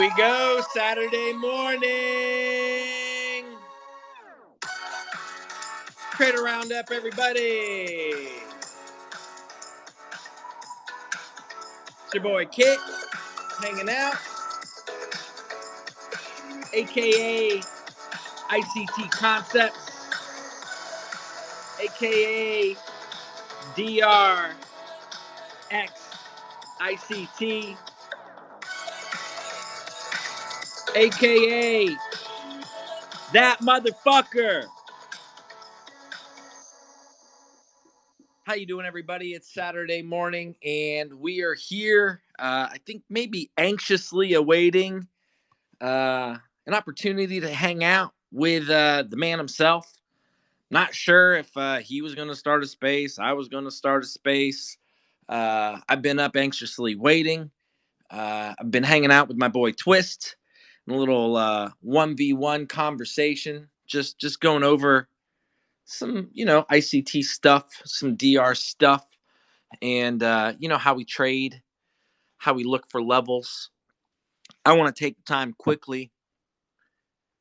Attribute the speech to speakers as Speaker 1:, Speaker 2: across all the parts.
Speaker 1: we go, Saturday morning. Trader Roundup, everybody. It's your boy Kit, hanging out, aka ICT Concepts, aka DRX ICT, aka that motherfucker. How you doing, everybody? It's Saturday morning, and we are here. I think maybe anxiously awaiting an opportunity to hang out with the man himself. Not sure if he was going to start a space. I was going to start a space. I've been up anxiously waiting. I've been hanging out with my boy Twist, in a little 1v1 conversation, just going over some, ICT stuff, some DR stuff, and, how we trade, how we look for levels. I want to take the time quickly,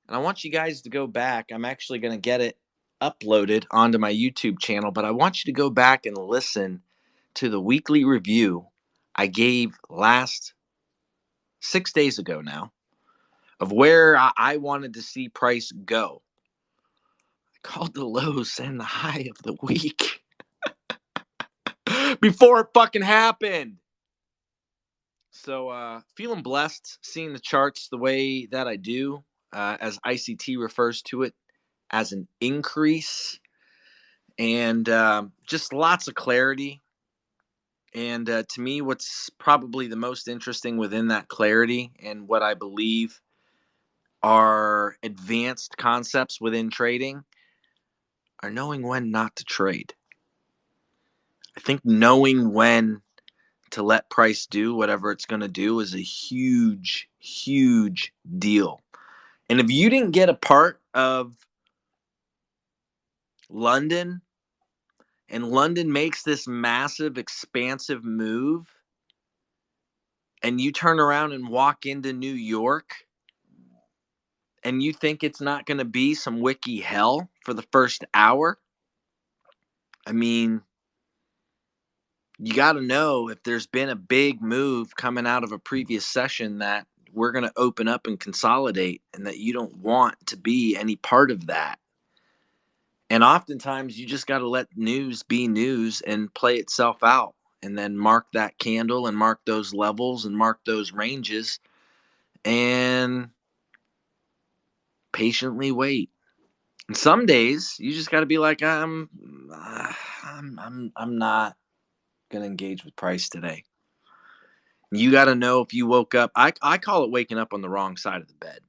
Speaker 1: and I want you guys to go back. I'm actually going to get it uploaded onto my YouTube channel, but I want you to go back and listen to the weekly review I gave last 6 days ago now of where I wanted to see price go. I called the lows and the high of the week before it fucking happened. So feeling blessed seeing the charts the way that I do, as ICT refers to it as an increase, and just lots of clarity. And to me, what's probably the most interesting within that clarity and what I believe are advanced concepts within trading are knowing when not to trade. I think knowing when to let price do whatever it's going to do is a huge, huge deal. And if you didn't get a part of London, and London makes this massive, expansive move, and you turn around and walk into New York, and you think it's not going to be some wiki hell for the first hour, I mean, you got to know if there's been a big move coming out of a previous session that we're going to open up and consolidate, and that you don't want to be any part of that. And oftentimes you just got to let news be news and play itself out, and then mark that candle and mark those levels and mark those ranges and patiently wait. And some days you just got to be like, I'm not going to engage with price today. You got to know if you woke up. I call it waking up on the wrong side of the bed.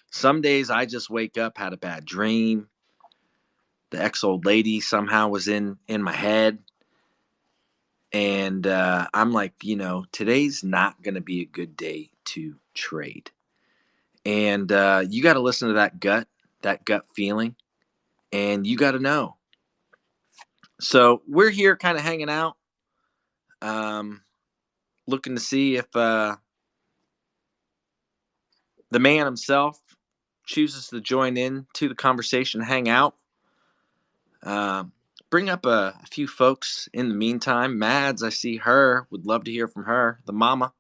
Speaker 1: Some days I just wake up, had a bad dream. The ex-old lady somehow was in my head. And I'm like, today's not going to be a good day to trade. And you got to listen to that gut feeling. And you got to know. So we're here kind of hanging out. Looking to see if the man himself chooses to join in to the conversation, hang out. Bring up a few folks in the meantime. Mads, I see her. Would love to hear from her. The mama.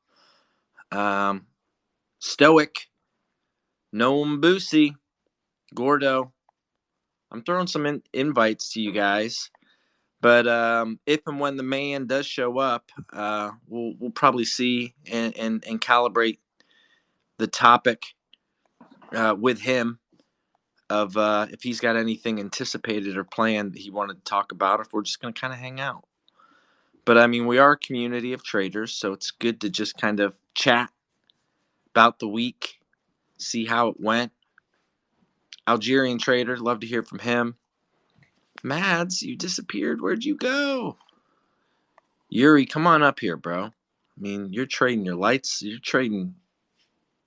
Speaker 1: Stoic. Noam Boosie. Gordo. I'm throwing some invites to you guys. But if and when the man does show up, we'll probably see and calibrate the topic with him of if he's got anything anticipated or planned that he wanted to talk about, or if we're just going to kind of hang out. But I mean, we are a community of traders, so it's good to just kind of chat about the week, see how it went. Algerian trader, love to hear from him. Mads, you disappeared. Where'd you go? Yuri, come on up here, bro. I mean, you're trading your lights. You're trading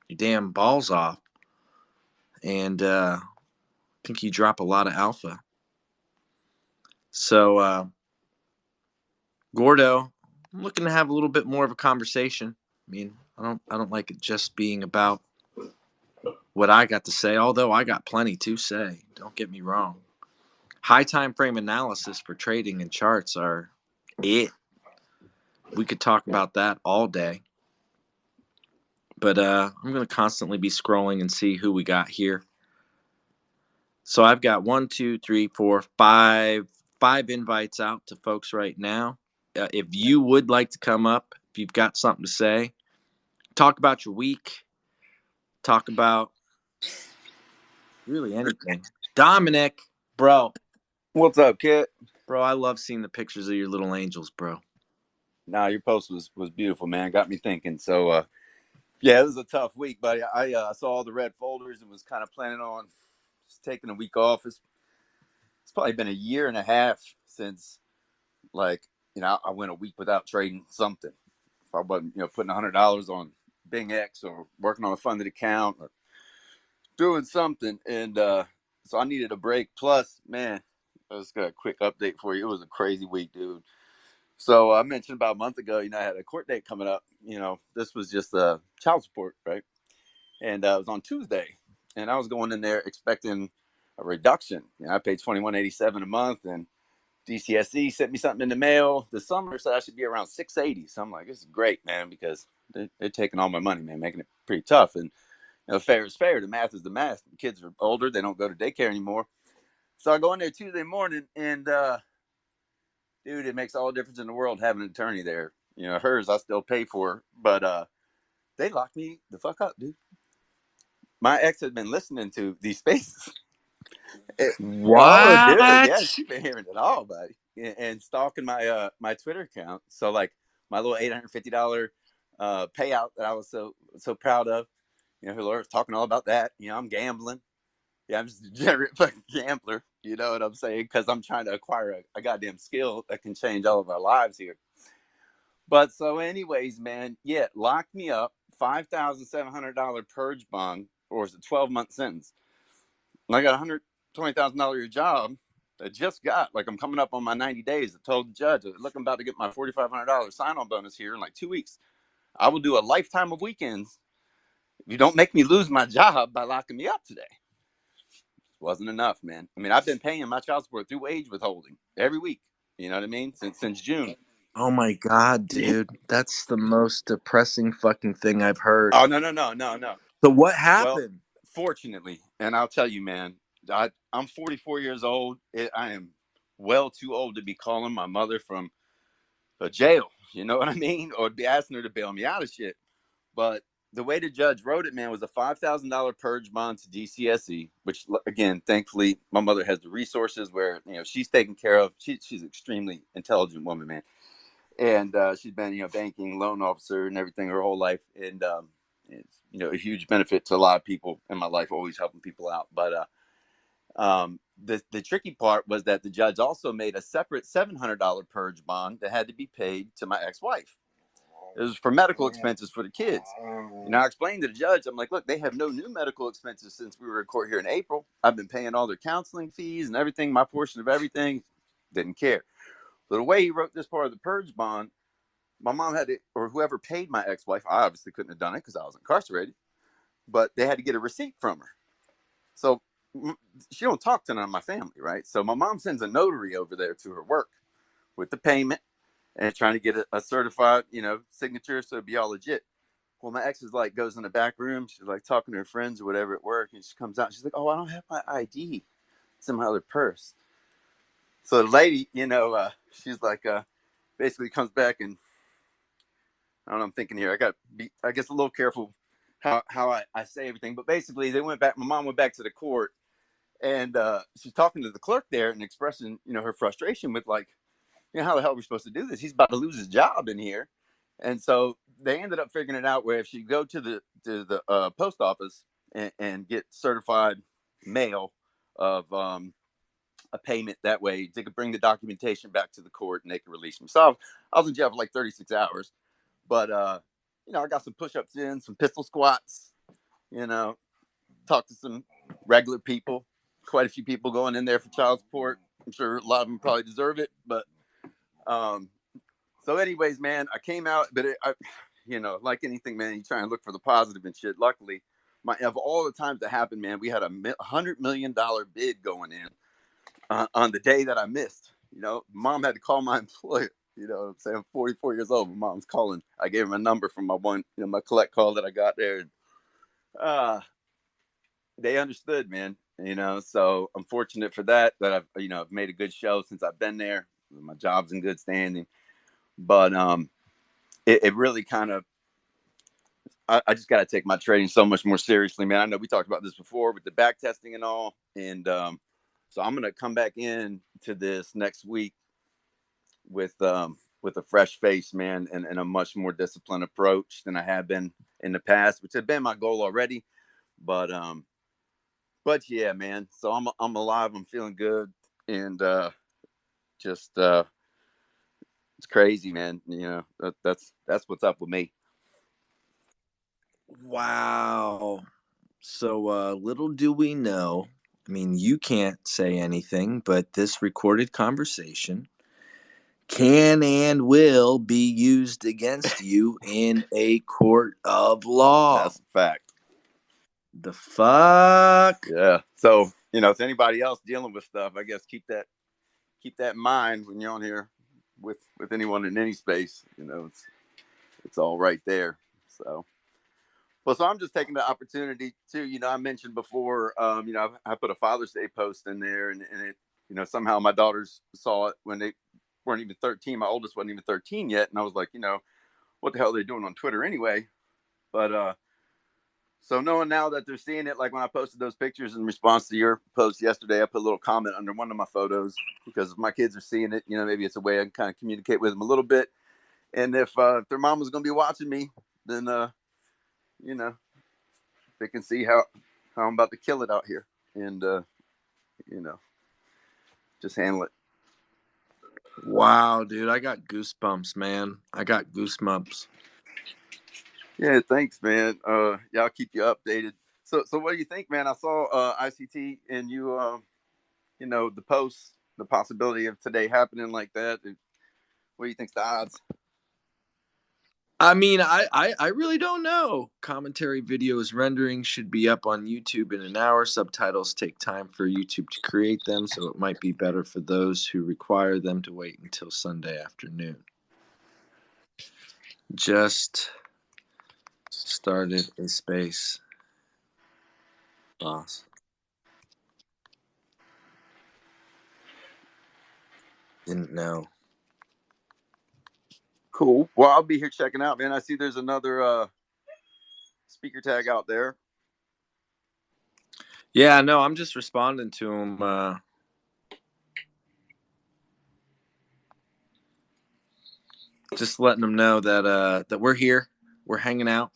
Speaker 1: your damn balls off. And I think you drop a lot of alpha. So, Gordo, I'm looking to have a little bit more of a conversation. I mean, I don't like it just being about what I got to say, although I got plenty to say. Don't get me wrong. High time frame analysis for trading and charts are it. We could talk about that all day. But I'm going to constantly be scrolling and see who we got here. So I've got 1, 2, 3, 4, 5 invites out to folks right now. If you would like to come up, if you've got something to say, talk about your week, talk about really anything. Dominic, bro.
Speaker 2: What's up, kid?
Speaker 1: Bro, I love seeing the pictures of your little angels, bro.
Speaker 2: Nah, your post was beautiful, man. Got me thinking. So, yeah, it was a tough week, but I saw all the red folders and was kind of planning on just taking a week off. It's probably been a year and a half since, like, I went a week without trading something. If I wasn't, putting $100 on Bing X or working on a funded account or doing something, and so I needed a break. Plus, man, I just got a quick update for you. It was a crazy week, dude. So I mentioned about a month ago, I had a court date coming up. This was just a child support, right? And it was on Tuesday, and I was going in there expecting a reduction. I paid $21.87 a month, and DCSE sent me something in the mail this summer, said I should be around $680. So I'm like, this is great, man, because they're taking all my money, man, making it pretty tough. And fair is fair. The math is the math. The kids are older; they don't go to daycare anymore. So I go in there Tuesday morning, and dude, it makes all the difference in the world having an attorney there. Hers I still pay for, but they locked me the fuck up, dude. My ex had been listening to these spaces. Oh, dude,
Speaker 1: What?
Speaker 2: yeah, she's been hearing it all, buddy, and stalking my Twitter account. So like my little $850 payout that I was so proud of. Laura's talking all about that. I'm gambling. Yeah, I'm just a degenerate fucking gambler. You know what I'm saying? Because I'm trying to acquire a goddamn skill that can change all of our lives here. But so, anyways, man, yeah, locked me up. $5,700 purge bond, or is it 12-month sentence? And I got $120,000 job. I just got, like, I'm coming up on my 90 days. I told the judge, look, I'm about to get my $4,500 sign-on bonus here in like 2 weeks. I will do a lifetime of weekends if you don't make me lose my job by locking me up today. Wasn't enough, man. I mean, I've been paying my child support through wage withholding every week. You know what I mean? Since June.
Speaker 1: Oh my god, dude. That's the most depressing fucking thing I've heard.
Speaker 2: Oh, no.
Speaker 1: So what
Speaker 2: Well,
Speaker 1: happened?
Speaker 2: fortunately, and I'll tell you, man, I'm 44 years old. I am well too old to be calling my mother from a jail. You know what I mean? Or be asking her to bail me out of shit. But the way the judge wrote it, man, was a $5,000 purge bond to DCSE, which, again, thankfully, my mother has the resources where, she's taken care of. She's an extremely intelligent woman, man. And she's been, banking, loan officer and everything her whole life. And it's, a huge benefit to a lot of people in my life, always helping people out. But the tricky part was that the judge also made a separate $700 purge bond that had to be paid to my ex-wife. It was for medical expenses for the kids. I explained to the judge, I'm like, look, they have no new medical expenses since we were in court here in April. I've been paying all their counseling fees and everything, my portion of everything. Didn't care. So the way he wrote this part of the purge bond, my mom had to, or whoever paid my ex-wife, I obviously couldn't have done it because I was incarcerated, but they had to get a receipt from her. So she don't talk to none of my family, right? So my mom sends a notary over there to her work with the payment and trying to get a certified, signature so it'd be all legit. Well, my ex is like, goes in the back room. She's like talking to her friends or whatever at work. And she comes out. And she's like, oh, I don't have my ID. It's in my other purse. So the lady, she's like, basically comes back and I don't know, I'm thinking here. I got to be, I guess, a little careful how I say everything. But basically, my mom went back to the court and she's talking to the clerk there and expressing, her frustration with like, how the hell are we supposed to do this? He's about to lose his job in here. And so they ended up figuring it out where if she go to the post office and get certified mail of a payment, that way they could bring the documentation back to the court and they could release me. So I was in jail for like 36 hours. But, I got some push-ups in, some pistol squats, talked to some regular people, quite a few people going in there for child support. I'm sure a lot of them probably deserve it. But so anyways, man, I came out, but you know, like anything, man, you try and look for the positive and shit. Luckily, of all the times that happened, man, we had $100 million bid going in on the day that I missed. You know, mom had to call my employer. You know what I'm saying? I'm 44 years old. My mom's calling. I gave him a number from my one, you know, my collect call that I got there. And, uh, they understood, man. You know, so I'm fortunate for that. That I've, you know, I've made a good show since I've been there. My job's in good standing, but it really kind of. I just got to take my trading so much more seriously, man. I know we talked about this before with the back testing and all, and so I'm gonna come back in to this next week with a fresh face, man, and a much more disciplined approach than I have been in the past, which had been my goal already. But yeah, man. So I'm alive. I'm feeling good, and just it's crazy, man. You know, that's what's up with me.
Speaker 1: Wow. So little do we know. I mean, you can't say anything, but this recorded conversation can and will be used against you in a court of law.
Speaker 2: That's a fact.
Speaker 1: The fuck?
Speaker 2: Yeah. So you know, if anybody else dealing with stuff, I guess keep that in mind when you're on here with anyone in any space. You know, it's all right there. So. Well, so I'm just taking the opportunity to, you know, I mentioned before, you know, I put a Father's Day post in there, and it, you know, somehow my daughters saw it when they weren't even 13. My oldest wasn't even 13 yet, and I was like, you know, what the hell are they doing on Twitter anyway? But so knowing now that they're seeing it, like when I posted those pictures in response to your post yesterday, I put a little comment under one of my photos because if my kids are seeing it, you know, maybe it's a way I can kind of communicate with them a little bit. And if their mom was going to be watching me, then you know, they can see how I'm about to kill it out here, and you know, just handle it.
Speaker 1: Wow, dude, I got goosebumps, man. I got goosebumps.
Speaker 2: Yeah, thanks, man. Yeah, I'll keep you updated. So what do you think, man? I saw ICT and you, you know, the post, the possibility of today happening like that. What do you think's the odds?
Speaker 1: I mean, I really don't know. Commentary videos rendering should be up on YouTube in an hour. Subtitles take time for YouTube to create them, so it might be better for those who require them to wait until Sunday afternoon. Just started a space, boss. Didn't know.
Speaker 2: Cool. Well, I'll be here checking out, man. I see there's another speaker tag out there.
Speaker 1: Yeah, no, I'm just responding to him. Just letting them know that we're here, we're hanging out,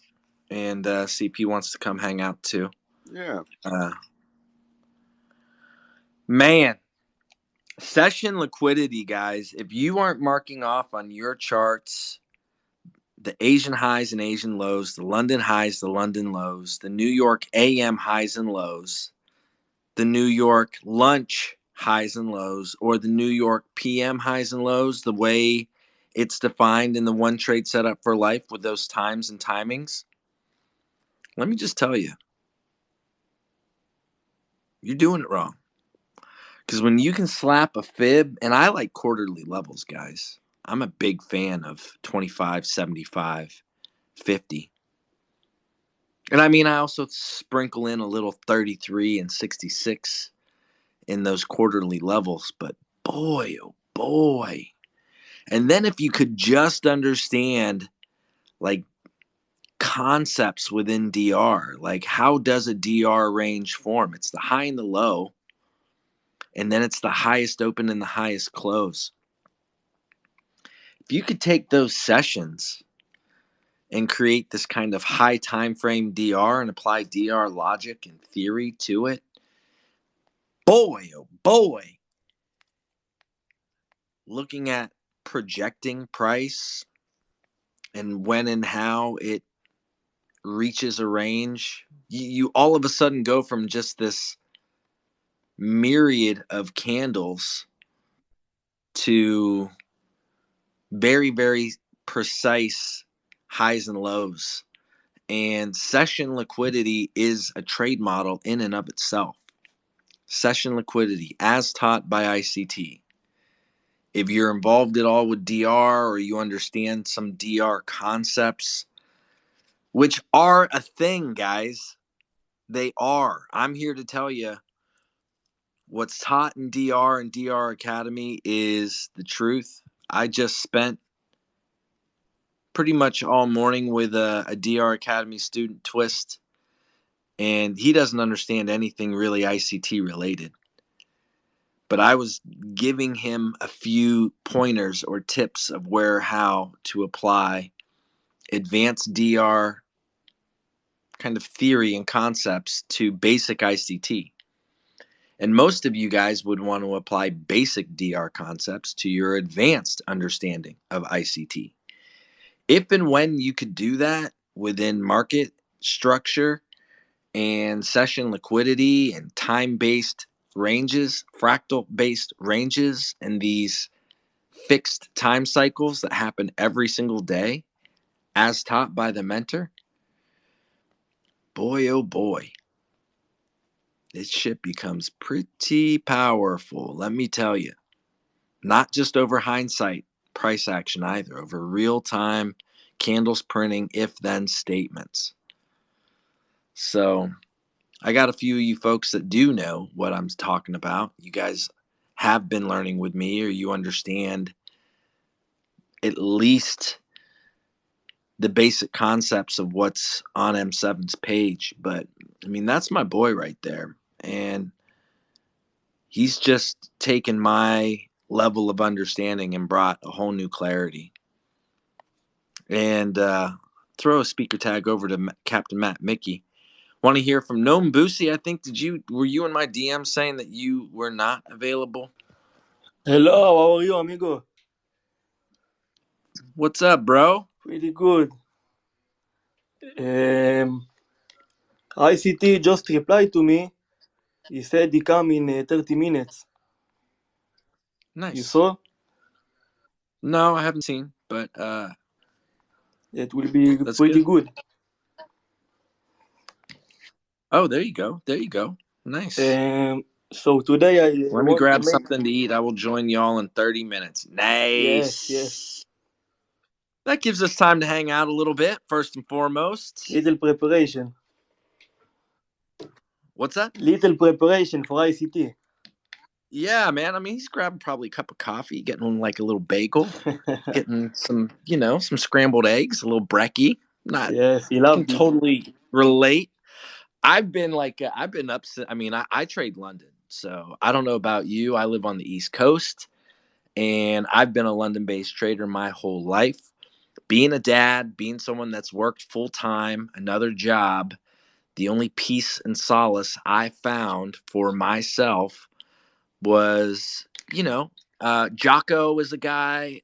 Speaker 1: and CP wants to come hang out too.
Speaker 2: Yeah.
Speaker 1: Man, session liquidity, guys. If you aren't marking off on your charts the Asian highs and Asian lows, the London highs, the London lows, the New York AM highs and lows, the New York lunch highs and lows, or the New York PM highs and lows, the way it's defined in the one trade setup for life with those times and timings, let me just tell you, you're doing it wrong. Because when you can slap a fib, and I like quarterly levels, guys. I'm a big fan of 25, 75, 50. And I mean, I also sprinkle in a little 33 and 66 in those quarterly levels. But boy, oh boy. And then if you could just understand like concepts within DR, like how does a DR range form? It's the high and the low, and then it's the highest open and the highest close. If you could take those sessions and create this kind of high time frame DR and apply DR logic and theory to it, boy, oh boy, looking at projecting price and when and how it reaches a range, you all of a sudden go from just this myriad of candles to very, very precise highs and lows. And session liquidity is a trade model in and of itself. Session liquidity, as taught by ICT. If you're involved at all with DR or you understand some DR concepts, which are a thing, guys, they are. I'm here to tell you what's taught in DR and DR Academy is the truth. I just spent pretty much all morning with a DR Academy student, Twist, and he doesn't understand anything really ICT related. But I was giving him a few pointers or tips of how to apply advanced DR kind of theory and concepts to basic ICT. And most of you guys would want to apply basic DR concepts to your advanced understanding of ICT. If and when you could do that within market structure and session liquidity and time-based ranges, fractal-based ranges, and these fixed time cycles that happen every single day as taught by the mentor, boy, oh boy, this shit becomes pretty powerful, let me tell you. Not just over hindsight price action either, over real-time candles printing if-then statements. So I got a few of you folks that do know what I'm talking about. You guys have been learning with me, or you understand at least the basic concepts of what's on M7's page. But I mean, that's my boy right there. And he's just taken my level of understanding and brought a whole new clarity. And throw a speaker tag over to Captain Matt Mickey. Want to hear from Noam Boosie? I think were you in my DM saying that you were not available?
Speaker 3: Hello, how are you, amigo?
Speaker 1: What's up, bro?
Speaker 3: Pretty good. ICT just replied to me. He said he come in 30 minutes.
Speaker 1: Nice.
Speaker 3: You saw?
Speaker 1: No, I haven't seen, but
Speaker 3: It will be
Speaker 1: that's
Speaker 3: pretty good.
Speaker 1: Oh, there you go. There you go. Nice.
Speaker 3: So today I
Speaker 1: Let me
Speaker 3: want
Speaker 1: grab
Speaker 3: to make...
Speaker 1: something to eat. I will join y'all in 30 minutes. Nice.
Speaker 3: Yes.
Speaker 1: That gives us time to hang out a little bit, first and foremost.
Speaker 3: Little preparation.
Speaker 1: What's that?
Speaker 3: Little preparation for ICT.
Speaker 1: Yeah, man. I mean, he's grabbing probably a cup of coffee, getting like a little bagel, getting some, some scrambled eggs, a little brekkie.
Speaker 3: Yes, he loves
Speaker 1: can totally relate. I've been upset. I mean, I trade London, so I don't know about you. I live on the East Coast, and I've been a London-based trader my whole life. Being a dad, being someone that's worked full-time, another job, the only peace and solace I found for myself was, Jocko is a guy,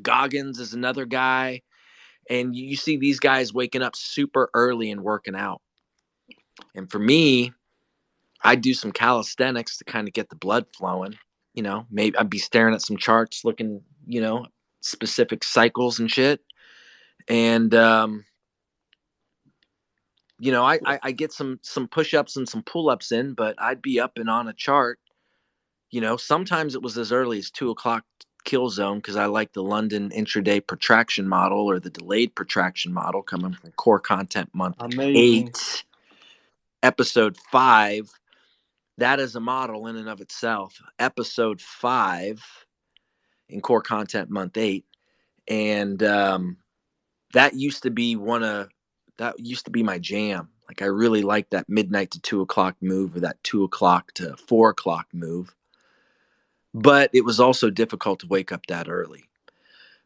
Speaker 1: Goggins is another guy, and you see these guys waking up super early and working out. And for me, I do some calisthenics to kind of get the blood flowing. Maybe I'd be staring at some charts, looking, specific cycles and shit. And, I get some push-ups and some pull-ups in, but I'd be up and on a chart. Sometimes it was as early as 2:00 kill zone because I like the London intraday protraction model or the delayed protraction model coming from Core Content Month 8, Episode 5. That is a model in and of itself. Episode 5 in Core Content Month 8. And that used to be my jam. Like, I really liked that midnight to 2:00 move, or that 2:00 to 4:00 move. But it was also difficult to wake up that early.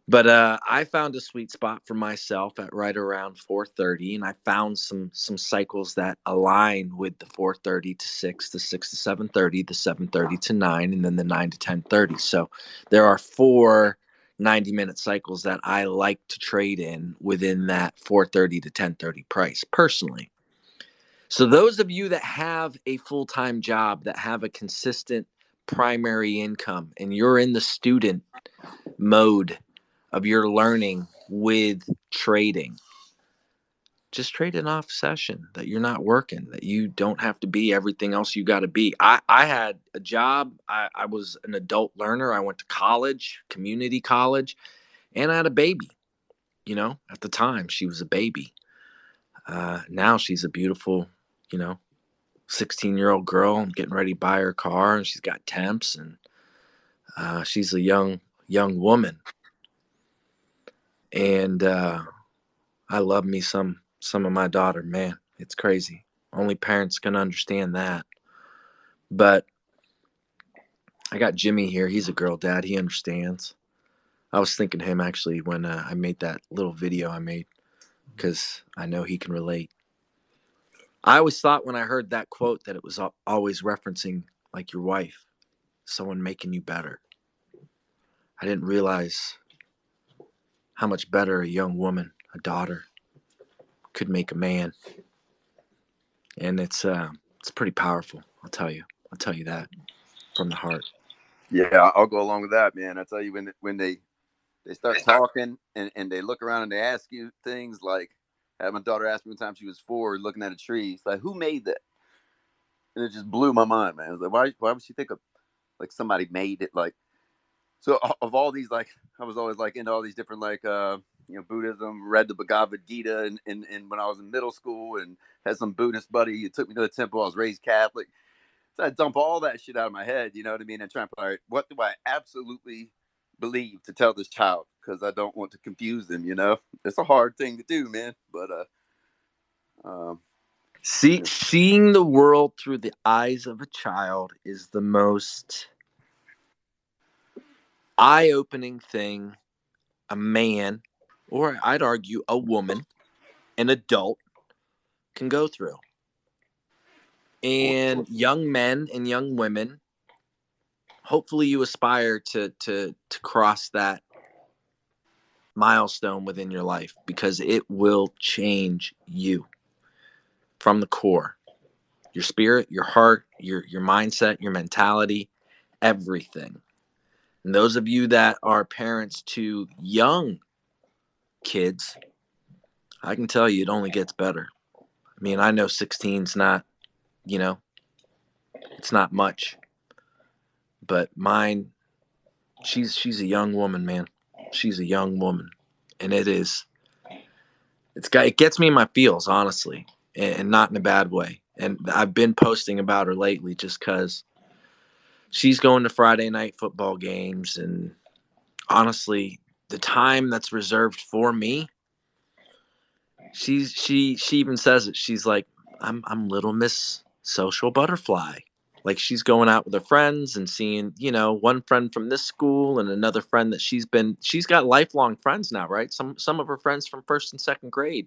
Speaker 1: But I found a sweet spot for myself at right around 4:30, and I found some cycles that align with the 4:30 to 6, the 6 to 7:30, the 7:30 to 9, and then the 9 to 10:30. So there are 4 90-minute cycles that I like to trade in within that 4:30 to 10:30 price personally. So those of you that have a full-time job, that have a consistent primary income, and you're in the student mode of your learning with trading. Just trade an off session that you're not working, that you don't have to be everything else you got to be. I had a job. I was an adult learner. I went to college, community college, and I had a baby. At the time, she was a baby. Now she's a beautiful, 16-year-old girl. I'm getting ready to buy her car, and she's got temps, and she's a young woman. And I love me some of my daughter, man. It's crazy. Only parents can understand that. But I got Jimmy here. He's a girl dad. He understands. I was thinking of him actually when I made that little video I made, because I know he can relate. I always thought when I heard that quote that it was always referencing like your wife, someone making you better. I didn't realize how much better a young woman, a daughter, could make a man. And it's pretty powerful. I'll tell you that from the heart.
Speaker 2: Yeah, I'll go along with that, man. I tell you, when they start talking and they look around and they ask you things like, I had my daughter ask me one time, she was 4, looking at a tree. It's like, who made that? And it just blew my mind, man. I was like, why would she think of like somebody made it? Like, so of all these, like, I was always like into all these different like Buddhism, read the Bhagavad Gita and when I was in middle school, and had some Buddhist buddy. It took me to the temple. I was raised Catholic. So I dump all that shit out of my head, you know what I mean? And try and put, all right, what do I absolutely believe to tell this child? Because I don't want to confuse them, It's a hard thing to do, man. But
Speaker 1: seeing the world through the eyes of a child is the most eye-opening thing a man, or I'd argue a woman, an adult, can go through. And young men and young women, hopefully you aspire to cross that milestone within your life, because it will change you from the core. Your spirit, your heart, your mindset, your mentality, everything. And those of you that are parents to young kids, I can tell you it only gets better. I mean, I know 16's not, it's not much. But mine, she's a young woman, man. She's a young woman. And it gets me in my feels, honestly, and not in a bad way. And I've been posting about her lately just because she's going to Friday night football games. And honestly, the time that's reserved for me, she even says it. She's like, I'm little Miss Social Butterfly. Like, she's going out with her friends and seeing, one friend from this school and another friend that she's got lifelong friends now, right? Some of her friends from first and second grade.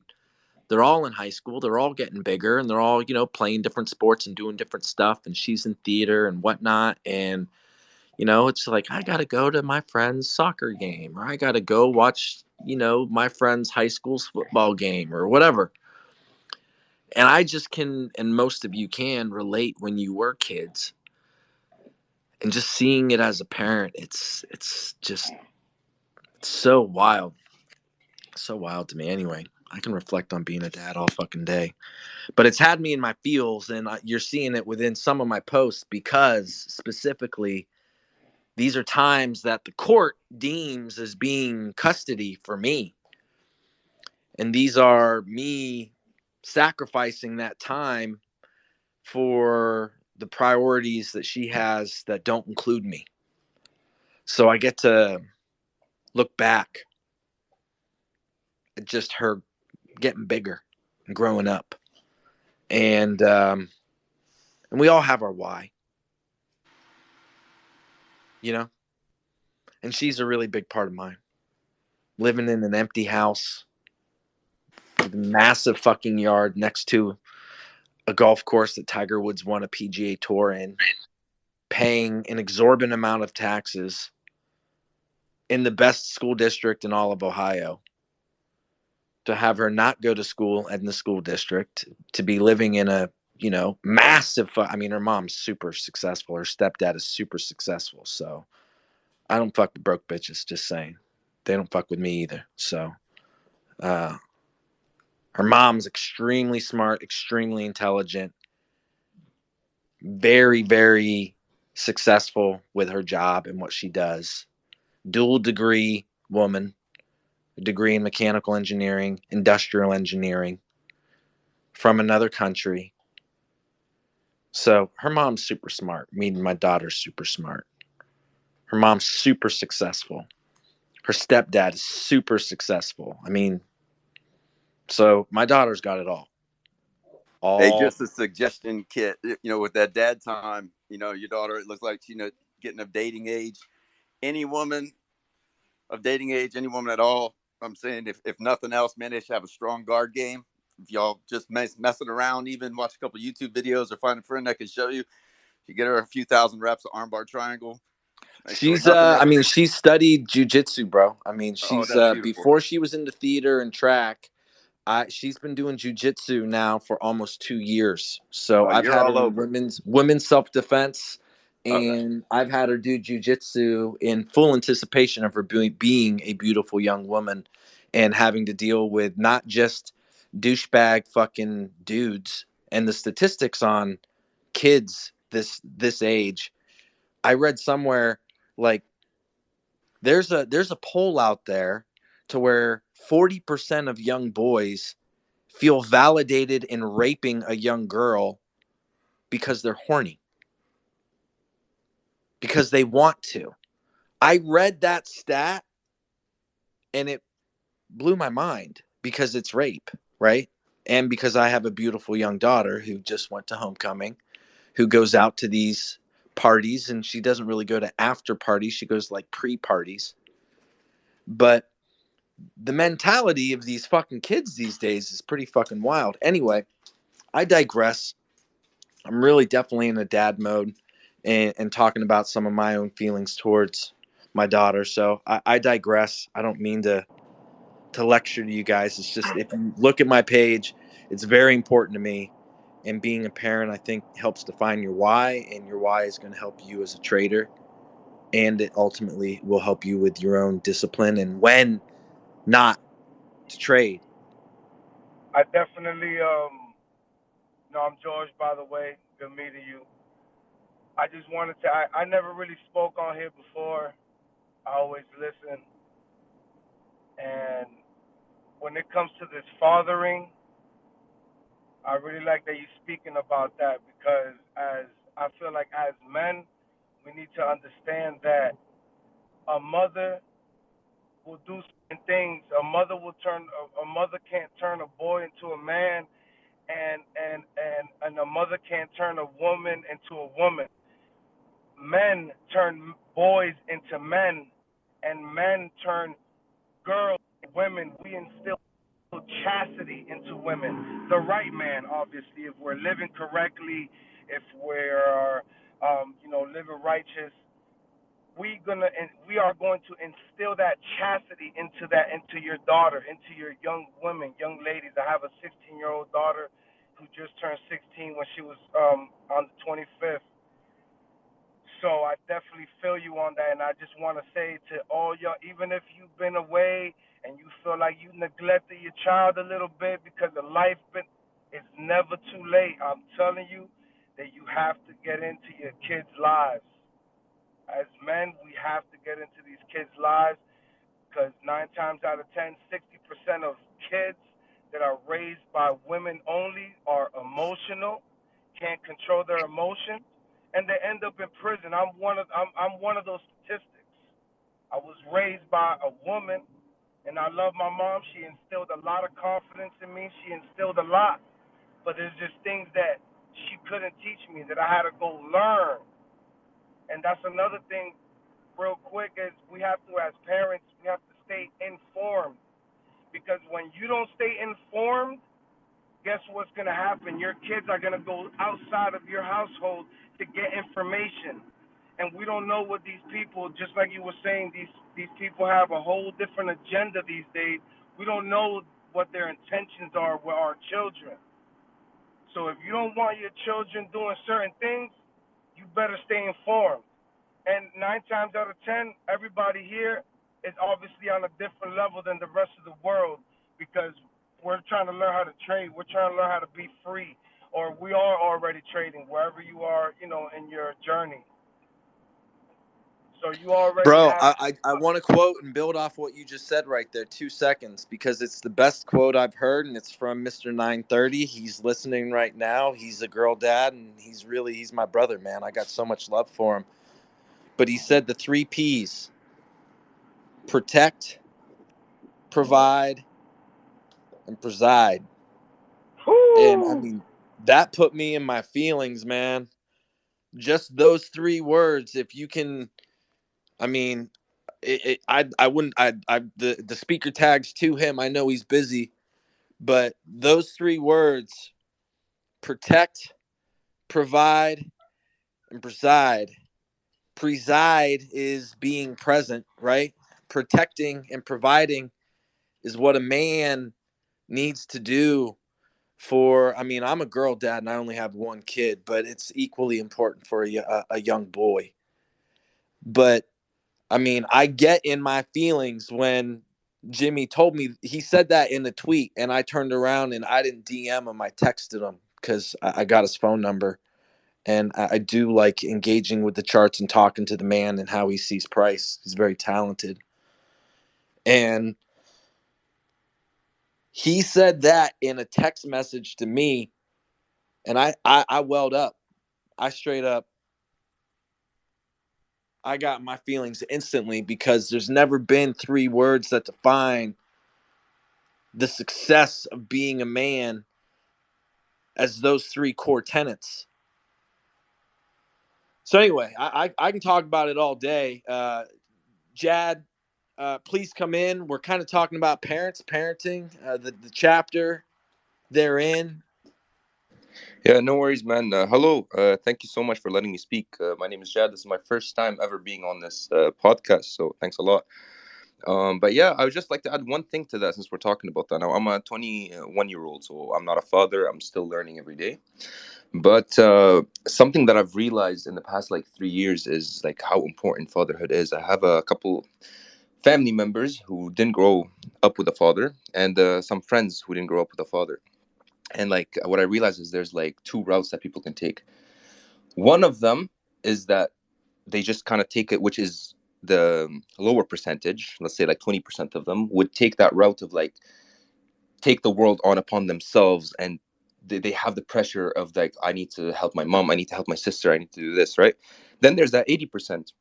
Speaker 1: They're all in high school. They're all getting bigger, and they're all, playing different sports and doing different stuff. And she's in theater and whatnot. And, it's like, I got to go to my friend's soccer game, or I got to go watch, my friend's high school's football game or whatever. And I just can, and most of you can relate when you were kids. And just seeing it as a parent, it's just so wild. So wild to me. Anyway, I can reflect on being a dad all fucking day. But it's had me in my feels, and you're seeing it within some of my posts, because specifically these are times that the court deems as being custody for me. And these are me sacrificing that time for the priorities that she has that don't include me. So I get to look back at just her getting bigger and growing up. And we all have our why, and she's a really big part of mine. Living in an empty house with a massive fucking yard next to a golf course that Tiger Woods won a PGA Tour in, paying an exorbitant amount of taxes in the best school district in all of Ohio, to have her not go to school in the school district, to be living in a, massive, her mom's super successful. Her stepdad is super successful. So I don't fuck with broke bitches, just saying. They don't fuck with me either. So Uh, her mom's extremely smart, extremely intelligent, very, very successful with her job and what she does. Dual degree woman, a degree in mechanical engineering, industrial engineering from another country. So her mom's super smart, meaning my daughter's super smart. Her mom's super successful. Her stepdad is super successful. I mean, so my daughter's got it all.
Speaker 2: Hey,
Speaker 1: All.
Speaker 2: just a suggestion, Kit. With that dad time, your daughter, it looks like she's getting of dating age. Any woman of dating age, any woman at all, I'm saying if nothing else, man, they should have a strong guard game. If y'all just messing around, even watch a couple YouTube videos or find a friend that can show you, you get her a few thousand reps of armbar triangle. Make sure
Speaker 1: She's
Speaker 2: nothing
Speaker 1: I
Speaker 2: else.
Speaker 1: mean, she studied jujitsu, bro. I mean,
Speaker 2: Oh,
Speaker 1: she's
Speaker 2: that's beautiful.
Speaker 1: before she was into theater and track, she's been doing jujitsu now for almost 2 years. So I've
Speaker 2: You're
Speaker 1: had her
Speaker 2: all
Speaker 1: in
Speaker 2: over.
Speaker 1: women's self defense,
Speaker 2: Okay.
Speaker 1: and I've had her do jujitsu in full anticipation of her being a beautiful young woman, and having to deal with not just douchebag fucking dudes. And the statistics on kids this age, I read somewhere, like, there's a poll out there to where 40% of young boys feel validated in raping a young girl because they're horny, because they want to. I read that stat and it blew my mind because it's rape, right? And because I have a beautiful young daughter who just went to homecoming, who goes out to these parties, and she doesn't really go to after parties, she goes like pre parties. But the mentality of these fucking kids these days is pretty fucking wild. Anyway, I digress. I'm really definitely in a dad mode, and talking about some of my own feelings towards my daughter. So I digress. I don't mean to lecture to you guys. It's just, if you look at my page, it's very important to me. And being a parent, I think, helps define your why, and your why is going to help you as a trader. And it ultimately will help you with your own discipline and when not to trade.
Speaker 4: I definitely, no, I'm George, by the way. Good meeting you. I just wanted to, I never really spoke on here before. I always listen. And when it comes to this fathering, I really like that you're speaking about that, because I feel like as men, we need to understand that a mother will do certain things. A mother can't turn a boy into a man, and a mother can't turn a woman into a woman. Men turn boys into men, and men turn girls into women. We instill chastity into women. The right man, obviously, if we're living correctly, if we're living righteous, we are going to instill that chastity into your daughter, into your young women, young ladies. I have a 16-year-old daughter who just turned 16 when she was on the 25th. So I definitely feel you on that, and I just want to say to all y'all, even if you've been away and you feel like you neglected your child a little bit because of life, but it's never too late. I'm telling you that you have to get into your kids' lives. As men, we have to get into these kids' lives, because 9 times out of 10, 60% of kids that are raised by women only are emotional, can't control their emotions, and they end up in prison. I'm one of those statistics. I was raised by a woman, and I love my mom. She instilled a lot of confidence in me. She instilled a lot, but there's just things that she couldn't teach me that I had to go learn. And that's another thing, real quick, is we have to, as parents, we have to stay informed, because when you don't stay informed, guess what's going to happen? Your kids are going to go outside of your household to get information. And we don't know what these people, just like you were saying, these people have a whole different agenda these days. We don't know what their intentions are with our children. So if you don't want your children doing certain things, you better stay informed. And 9 times out of 10, everybody here is obviously on a different level than the rest of the world, because we're trying to learn how to trade. We're trying to learn how to be free, or we are already trading wherever you are, in your journey. So you already
Speaker 1: Bro,
Speaker 4: have.
Speaker 1: I want to quote and build off what you just said right there, 2 seconds, because it's the best quote I've heard, and it's from Mr. 930. He's listening right now. He's a girl dad, and he's my brother, man. I got so much love for him. But he said the 3 P's: protect, provide, and preside. And I
Speaker 4: Whoo!
Speaker 1: mean, that put me in my feelings, man. Just those 3 words, if you can, I mean, I wouldn't, the speaker tags to him. I know he's busy, but those 3 words: protect, provide, and preside. Preside is being present, right? Protecting and providing is what a man needs to do for, I mean, I'm a girl dad and I only have 1 kid, but it's equally important for a young boy. But I mean, I get in my feelings when Jimmy told me, he said that in the tweet, and I turned around and I didn't DM him. I texted him because I got his phone number. And I do like engaging with the charts and talking to the man and how he sees price. He's very talented. And he said that in a text message to me, and I welled up. I straight up, I got my feelings instantly, because there's never been 3 words that define the success of being a man as those 3 core tenets. So anyway, I can talk about it all day. Jad, please come in. We're kind of talking about parenting, the chapter they're in.
Speaker 5: Yeah, no worries, man. Hello. Thank you so much for letting me speak. My name is Jad. This is my first time ever being on this podcast, so thanks a lot. But yeah, I would just like to add one thing to that since we're talking about that now. I'm a 21-year-old, so I'm not a father. I'm still learning every day. But something that I've realized in the past 3 years is how important fatherhood is. I have a couple family members who didn't grow up with a father, and some friends who didn't grow up with a father. And what I realized is there's 2 routes that people can take. One of them is that they just kind of take it, which is the lower percentage. Let's say 20% of them would take that route of take the world on upon themselves, and they have the pressure of I need to help my mom, I need to help my sister, I need to do this, right? Then there's that 80%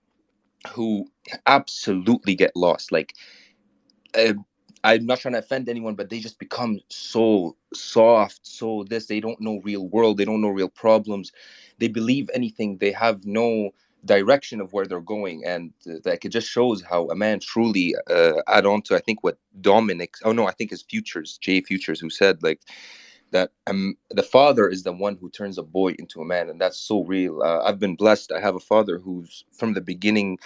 Speaker 5: who absolutely get lost. Uh, I'm not trying to offend anyone, but they just become so soft, so this, they don't know real world, they don't know real problems, they believe anything, they have no direction of where they're going. And it just shows how a man truly add on to, I think, what Dominic, oh no, I think his Jay Futures, who said that the father is the one who turns a boy into a man. And that's so real. I've been blessed. I have a father who's from the beginning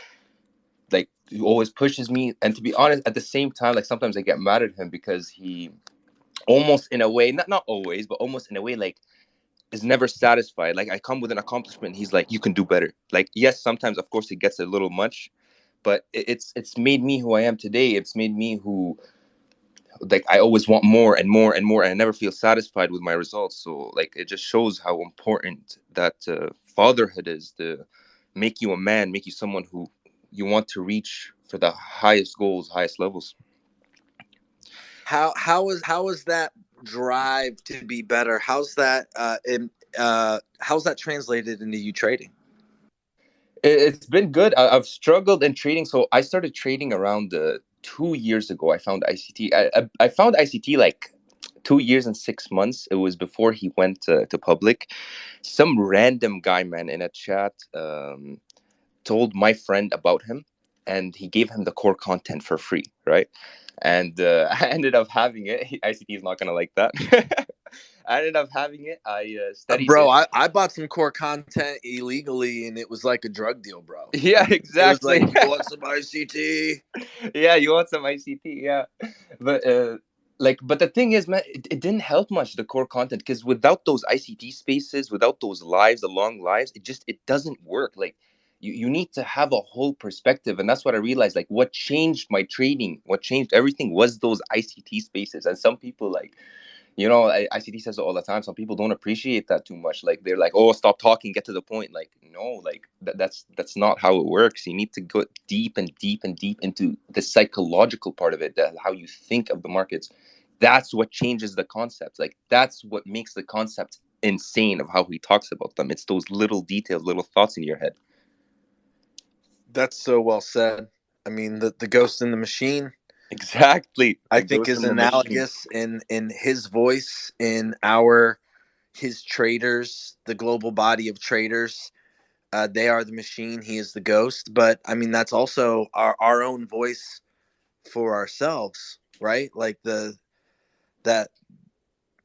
Speaker 5: who always pushes me. And to be honest, at the same time, sometimes I get mad at him because he almost in a way, not always, but almost in a way, is never satisfied. I come with an accomplishment, and he's like, you can do better. Yes, sometimes of course it gets a little much, but it's made me who I am today. It's made me who I always want more and more and more, and I never feel satisfied with my results. So it just shows how important that fatherhood is, to make you a man, make you someone who you want to reach for the highest goals, highest levels.
Speaker 1: How is that drive to be better? How's that translated into you trading?
Speaker 5: It's been good. I've struggled in trading. So I started trading around 2 years ago. I found ICT. I found ICT 2 years and 6 months. It was before he went to public. Some random guy, man, in a chat told my friend about him, and he gave him the core content for free, right? And I ended up having it. ICT is not going to like that. I ended up having it. I studied
Speaker 1: bro,
Speaker 5: it.
Speaker 1: I bought some core content illegally, and it was like a drug deal, bro.
Speaker 5: Yeah, exactly.
Speaker 1: It was like, you want some ICT?
Speaker 5: Yeah, you want some ICT, yeah. But but the thing is, man, it didn't help much, the core content, because without those ICT spaces, without those lives, the long lives, it doesn't work. you need to have a whole perspective. And that's what I realized. Like, what changed my trading, what changed everything was those ICT spaces. And some people, like, ICT says it all the time. Some people don't appreciate that too much. Like, they're like, oh, stop talking, get to the point. Like, no, like that's not how it works. You need to go deep and deep and deep into the psychological part of it, how you think of the markets. That's what changes the concept. Like, that's what makes the concept insane of how he talks about them. It's those little details, little thoughts in your head.
Speaker 1: That's so well said. I mean, the ghost in the machine.
Speaker 5: Exactly.
Speaker 1: I think is analogous in his voice, in his traders, the global body of traders. They are the machine. He is the ghost. But I mean, that's also our own voice for ourselves, right? Like that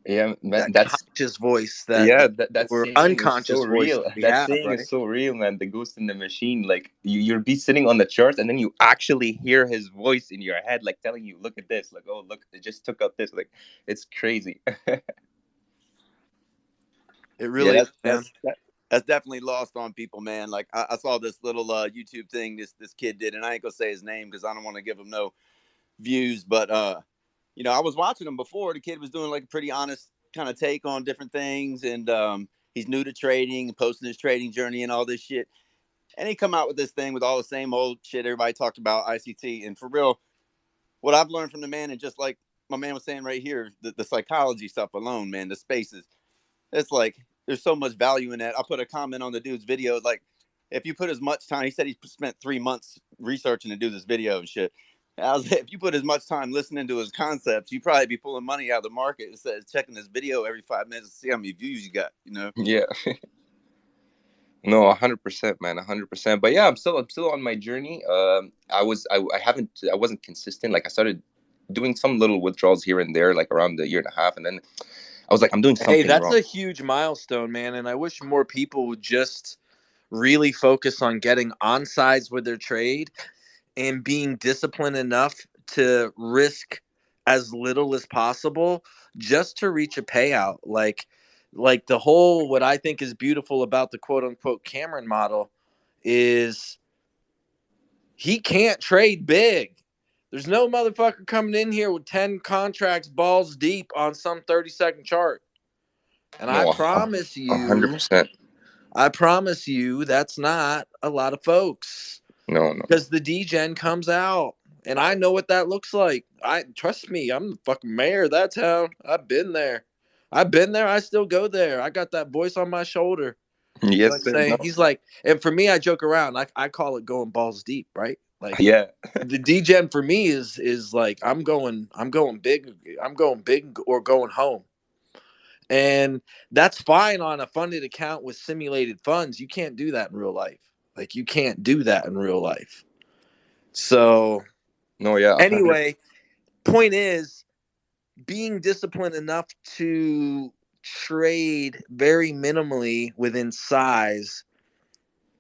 Speaker 5: that's
Speaker 1: conscious voice that
Speaker 5: we're
Speaker 1: unconscious
Speaker 5: so
Speaker 1: voice
Speaker 5: real.
Speaker 1: we
Speaker 5: That
Speaker 1: have,
Speaker 5: saying
Speaker 1: right?
Speaker 5: is so real, man. The ghost in the machine. Like, you'll be sitting on the chart and then you actually hear his voice in your head, like telling you, look at this, like, oh, look, it just took up this. Like, it's crazy.
Speaker 1: It really
Speaker 2: that's definitely lost on people, man. Like, I saw this little YouTube thing this kid did, and I ain't gonna say his name because I don't want to give him no views, but I was watching him before. The kid was doing like a pretty honest kind of take on different things, and he's new to trading, posting his trading journey and all this shit. And he come out with this thing with all the same old shit everybody talked about, ICT. And for real, what I've learned from the man, and just like my man was saying right here, the psychology stuff alone, man, the spaces, it's like there's so much value in that. I put a comment on the dude's video, like, if you put as much time, he said he spent 3 months researching to do this video and shit. I was like, if you put as much time listening to his concepts, you probably be pulling money out of the market instead of checking this video every 5 minutes to see how many views you got,
Speaker 5: Yeah. No, 100%, man, 100%. But yeah, I'm still on my journey. I wasn't consistent. Like, I started doing some little withdrawals here and there, like around a year and a half, and then I was like, I'm doing something
Speaker 1: Hey, that's
Speaker 5: wrong.
Speaker 1: a huge milestone, man. And I wish more people would just really focus on getting on sides with their trade and being disciplined enough to risk as little as possible just to reach a payout. Like the whole, what I think is beautiful about the quote unquote Cameron model is he can't trade big. There's no motherfucker coming in here with 10 contracts balls deep on some 30-second chart. And
Speaker 5: No,
Speaker 1: I promise you,
Speaker 5: 100%.
Speaker 1: That's not a lot of folks.
Speaker 5: No.
Speaker 1: Because the DGen comes out, and I know what that looks like. Trust me, I'm the fucking mayor of that town. I've been there. I still go there. I got that voice on my shoulder.
Speaker 5: Yes, sir. No.
Speaker 1: He's like, and for me, I joke around. I call it going balls deep, right? Like,
Speaker 5: yeah.
Speaker 1: The DGen for me is like I'm going big. I'm going big or going home. And that's fine on a funded account with simulated funds. You can't do that in real life. Like, you can't do that in real life. So,
Speaker 5: no, yeah. 100%.
Speaker 1: Anyway, point is being disciplined enough to trade very minimally within size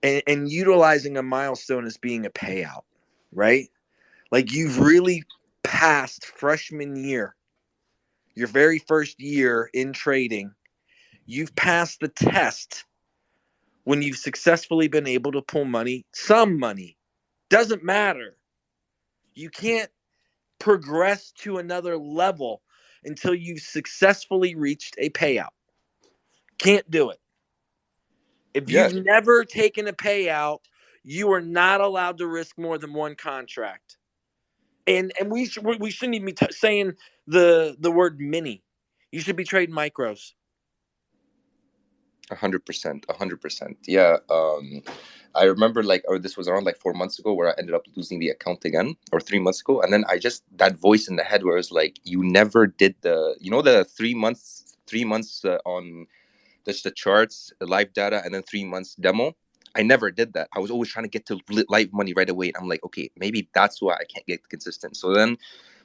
Speaker 1: and utilizing a milestone as being a payout, right? Like, you've really passed freshman year, your very first year in trading. You've passed the test when you've successfully been able to pull money, some money. Doesn't matter. You can't progress to another level until you've successfully reached a payout. Can't do it. If you've never taken a payout, you are not allowed to risk more than one contract. And we shouldn't even be saying the word mini. You should be trading micros.
Speaker 5: 100%. Yeah. I remember, like, this was around like 4 months ago where I ended up losing the account again, or 3 months ago. And then that voice in the head where it's like, you never did the 3 months on just the charts, the live data, and then 3 months demo. I never did that. I was always trying to get to live money right away. And I'm like, okay, maybe that's why I can't get consistent. So then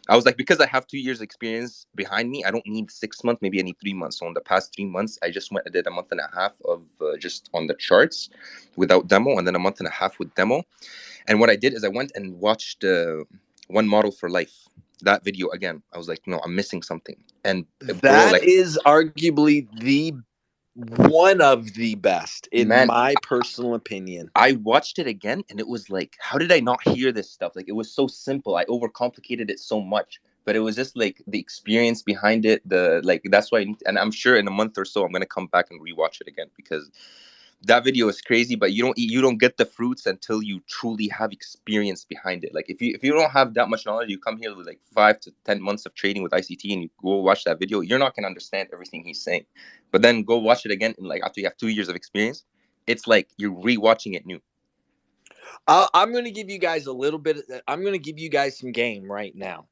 Speaker 5: I was like, because I have 2 years experience behind me, I don't need 6 months, maybe I need 3 months. So in the past 3 months, I did a month and a half of just on the charts without demo, and then a month and a half with demo. And what I did is I went and watched One Model for Life, that video again. I was like, no, I'm missing something. And
Speaker 1: that is arguably the one of the best, in
Speaker 5: Man,
Speaker 1: my personal opinion.
Speaker 5: I watched it again and it was like, how did I not hear this stuff? Like, it was so simple. I overcomplicated it so much, but it was just like the experience behind it. That's why, and I'm sure in a month or so, I'm going to come back and rewatch it again, because that video is crazy, but you don't get the fruits until you truly have experience behind it. Like, if you don't have that much knowledge, you come here with like 5 to 10 months of trading with ICT and you go watch that video, you're not going to understand everything he's saying. But then go watch it again, and like after you have 2 years of experience, it's like you're rewatching it new.
Speaker 1: I'm going to give you guys I'm going to give you guys some game right now.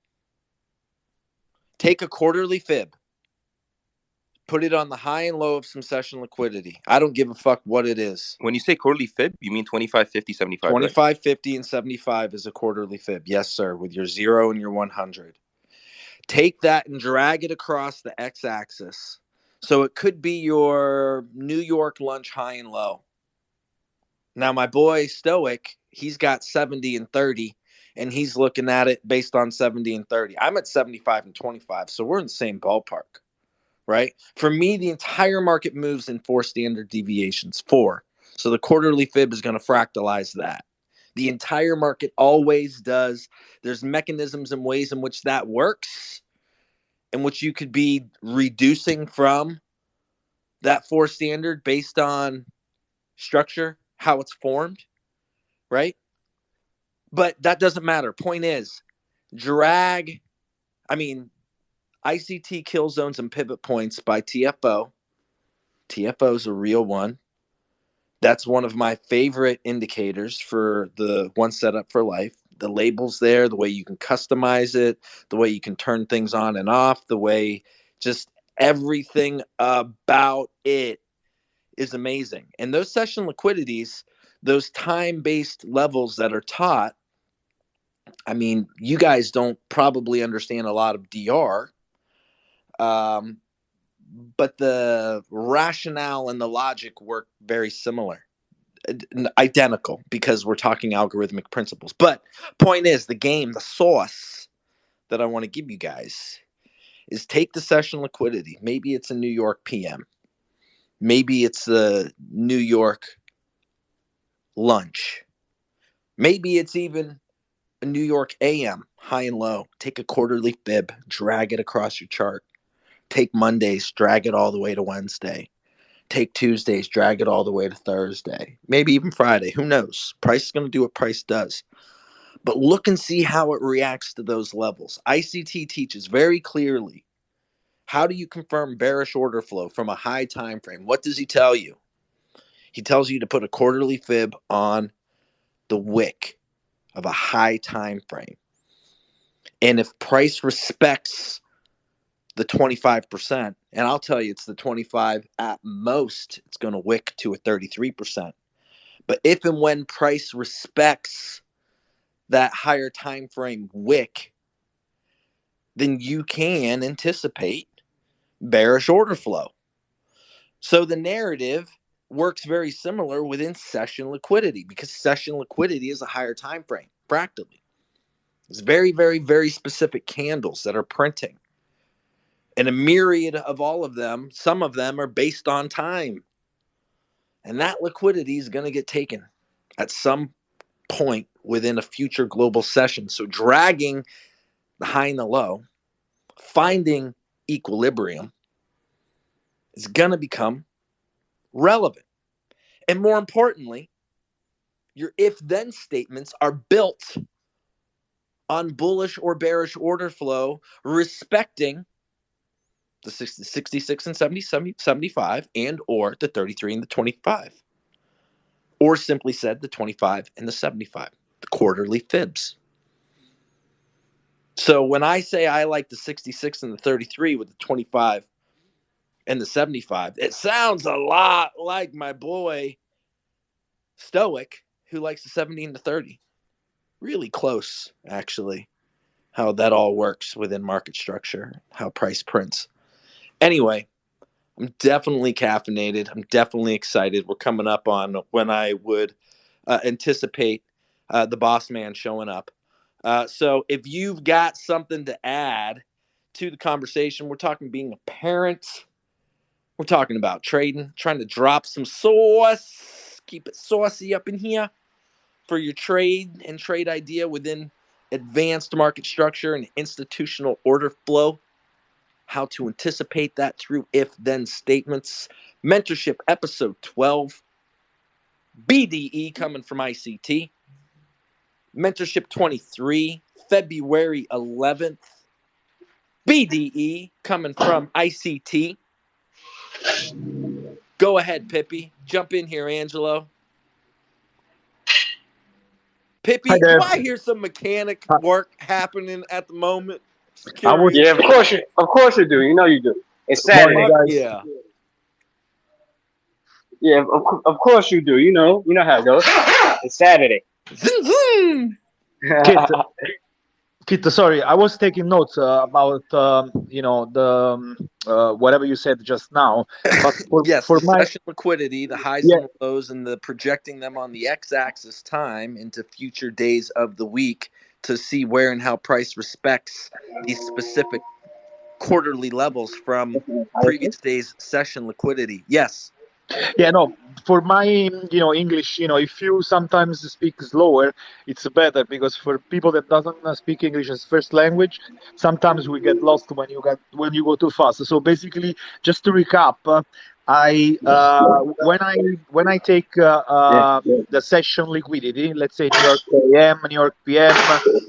Speaker 1: Take a quarterly fib. Put it on the high and low of some session liquidity. I don't give a fuck what it is.
Speaker 5: When you say quarterly fib, you mean 25, 50, 75,
Speaker 1: 25, 50, and 75 is a quarterly fib. Yes, sir, with your 0 and your 100. Take that and drag it across the x-axis. So it could be your New York lunch high and low. Now, my boy Stoic, he's got 70 and 30, and he's looking at it based on 70 and 30. I'm at 75 and 25, so we're in the same ballpark, right? For me, the entire market moves in 4 standard deviations, 4. So the quarterly fib is going to fractalize that. The entire market always does. There's mechanisms and ways in which that works, in which you could be reducing from that 4 standard based on structure, how it's formed, right? But that doesn't matter. Point is, ICT kill zones and pivot points by TFO. TFO is a real one. That's one of my favorite indicators for the one setup for life. The labels there, the way you can customize it, the way you can turn things on and off, the way just everything about it is amazing. And those session liquidities, those time-based levels that are taught, I mean, you guys don't probably understand a lot of DR, but the rationale and the logic work very similar, identical, because we're talking algorithmic principles. But point is, the game, the sauce that I want to give you guys is take the session liquidity. Maybe it's a New York PM. Maybe it's the New York lunch. Maybe it's even a New York AM, high and low. Take a quarterly fib, drag it across your chart. Take Mondays, drag it all the way to Wednesday. Take Tuesdays, drag it all the way to Thursday. Maybe even Friday. Who knows? Price is going to do what price does. But look and see how it reacts to those levels. ICT teaches very clearly, how do you confirm bearish order flow from a high time frame? What does he tell you? He tells you to put a quarterly fib on the wick of a high time frame. And if price respects the 25%, and I'll tell you it's the 25 at most, it's going to wick to a 33%. But if and when price respects that higher time frame wick, then you can anticipate bearish order flow. So the narrative works very similar within session liquidity, because session liquidity is a higher time frame fractally. It's very, very, very specific candles that are printing. And a myriad of all of them, some of them are based on time. And that liquidity is going to get taken at some point within a future global session. So dragging the high and the low, finding equilibrium, is going to become relevant. And more importantly, your if-then statements are built on bullish or bearish order flow, respecting the 66 and 70, 75, and or the 33 and the 25. Or simply said, the 25 and the 75, the quarterly fibs. So when I say I like the 66 and the 33 with the 25 and the 75, it sounds a lot like my boy Stoic, who likes the 70 and the 30. Really close, actually, how that all works within market structure, how price prints. Anyway, I'm definitely caffeinated. I'm definitely excited. We're coming up on when I would anticipate the boss man showing up. So if you've got something to add to the conversation, we're talking being a parent, We're talking about trading, trying to drop some sauce, keep it saucy up in here for your trade and trade idea within advanced market structure and institutional order flow. How to anticipate that through if-then statements. Mentorship episode 12. BDE coming from ICT. Mentorship 23, February 11th. BDE coming from ICT. Go ahead, Pippi. Jump in here, Angelo. Pippi,
Speaker 6: Hi
Speaker 1: do
Speaker 6: there.
Speaker 1: I hear some mechanic work happening at the moment? Just
Speaker 6: I was,
Speaker 1: curious.
Speaker 6: yeah, of course you do. You know you do. It's
Speaker 1: Morning,
Speaker 6: Saturday.
Speaker 1: guys. Yeah.
Speaker 6: Yeah, of course you do. You know how it goes. It's Saturday.
Speaker 1: Zoom, zoom.
Speaker 7: Kit, sorry, I was taking notes about the whatever you said just now. But
Speaker 1: yes,
Speaker 7: for
Speaker 1: the
Speaker 7: my
Speaker 1: session liquidity, the highs
Speaker 7: yeah,
Speaker 1: and the lows, and the projecting them on the x-axis time into future days of the week to see where and how price respects these specific quarterly levels from previous days' session liquidity. Yes.
Speaker 7: yeah, no, for my English, if you sometimes speak slower, it's better, because for people that doesn't speak English as first language, sometimes we get lost when you go too fast. So basically, just to recap, I when I take the session liquidity, let's say New York AM, New York PM,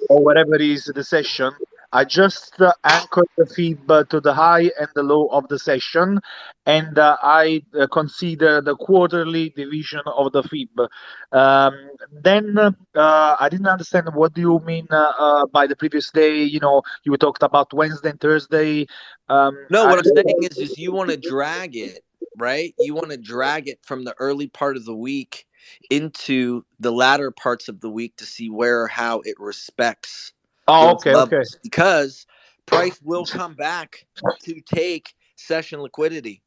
Speaker 7: or whatever is the session, I just anchor the fib to the high and the low of the session, and I consider the quarterly division of the fib. Then I didn't understand, what do you mean by the previous day? You talked about Wednesday and Thursday.
Speaker 1: No, what I'm saying is you want to drag it, right? You want to drag it from the early part of the week into the latter parts of the week to see where or how it respects those
Speaker 7: Okay.
Speaker 1: levels, because price will come back to take session liquidity.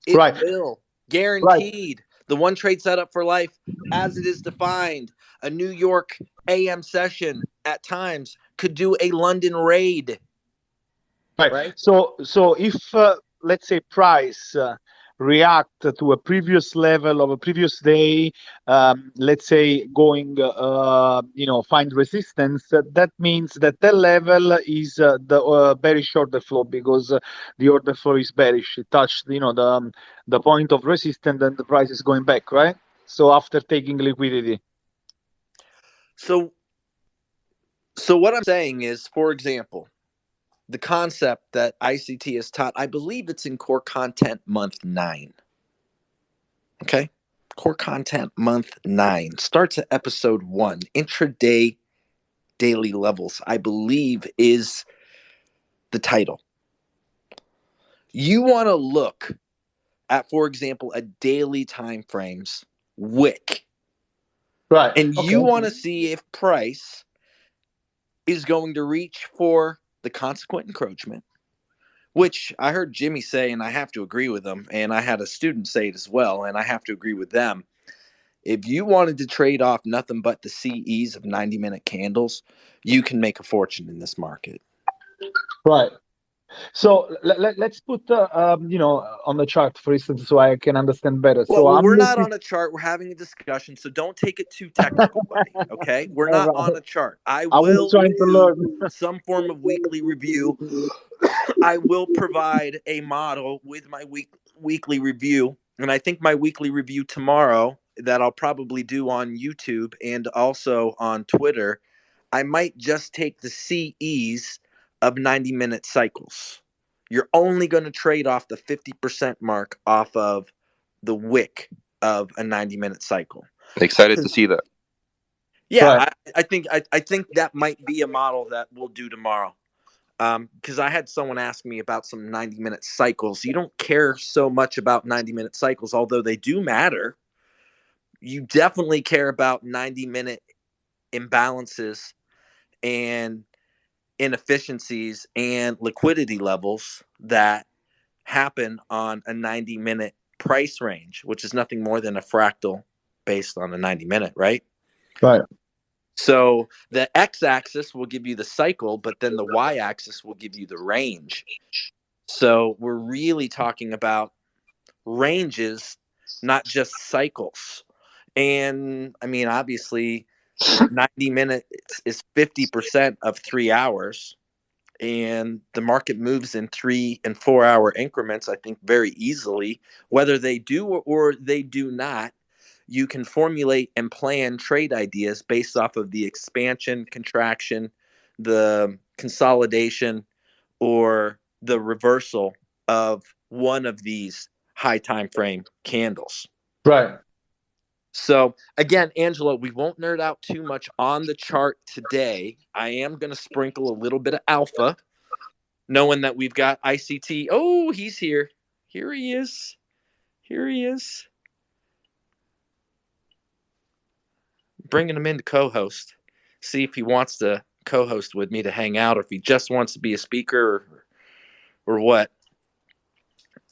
Speaker 1: It
Speaker 7: Right.
Speaker 1: will, guaranteed. The one trade setup for life, as it is defined, a New York AM session at times could do a London raid. Right.
Speaker 7: So if let's say price react to a previous level of a previous day, let's say going find resistance, that means that level is the bearish order flow, because the order flow is bearish. It touched the point of resistance, and the price is going back, right? So after taking liquidity.
Speaker 1: So what I'm saying is, for example, the concept that ICT has taught, I believe it's in Core Content Month 9. Okay? Core Content Month 9 starts at episode 1. Intraday daily levels, I believe, is the title. You want to look at, for example, a daily time frames wick.
Speaker 7: Right.
Speaker 1: And you want to see if price is going to reach for the consequent encroachment, which I heard Jimmy say, and I have to agree with him, and I had a student say it as well, and I have to agree with them. If you wanted to trade off nothing but the CEs of 90-minute candles, you can make a fortune in this market.
Speaker 7: Right. So let's put on the chart, for instance, so I can understand better.
Speaker 1: Well, we're not on a chart. We're having a discussion, so don't take it too technical, buddy. Okay, we're not on a chart. I will do some form of weekly review. I will provide a model with my weekly review, and I think my weekly review tomorrow that I'll probably do on YouTube and also on Twitter, I might just take the CEs of 90-minute cycles. You're only going to trade off the 50% mark off of the wick of a 90-minute cycle.
Speaker 5: Excited to see that.
Speaker 1: Yeah, right. I think that might be a model that we'll do tomorrow. Because I had someone ask me about some 90-minute cycles. You don't care so much about 90-minute cycles, although they do matter. You definitely care about 90-minute imbalances and inefficiencies and liquidity levels that happen on a 90-minute price range, which is nothing more than a fractal based on a 90-minute, right?
Speaker 7: Right.
Speaker 1: So the x-axis will give you the cycle, but then the y-axis will give you the range. So we're really talking about ranges, not just cycles. And I mean, obviously, 90 minutes is 50% of 3 hours. And the market moves in 3 and 4 hour increments, I think, very easily. Whether they do or they do not, you can formulate and plan trade ideas based off of the expansion, contraction, the consolidation, or the reversal of one of these high time frame candles.
Speaker 7: Right.
Speaker 1: So again, Angelo, we won't nerd out too much on the chart today. I am going to sprinkle a little bit of alpha, knowing that we've got ICT. Oh, he's here. Here he is. Here he is. Bringing him in to co-host. See if he wants to co-host with me to hang out, or if he just wants to be a speaker, or what.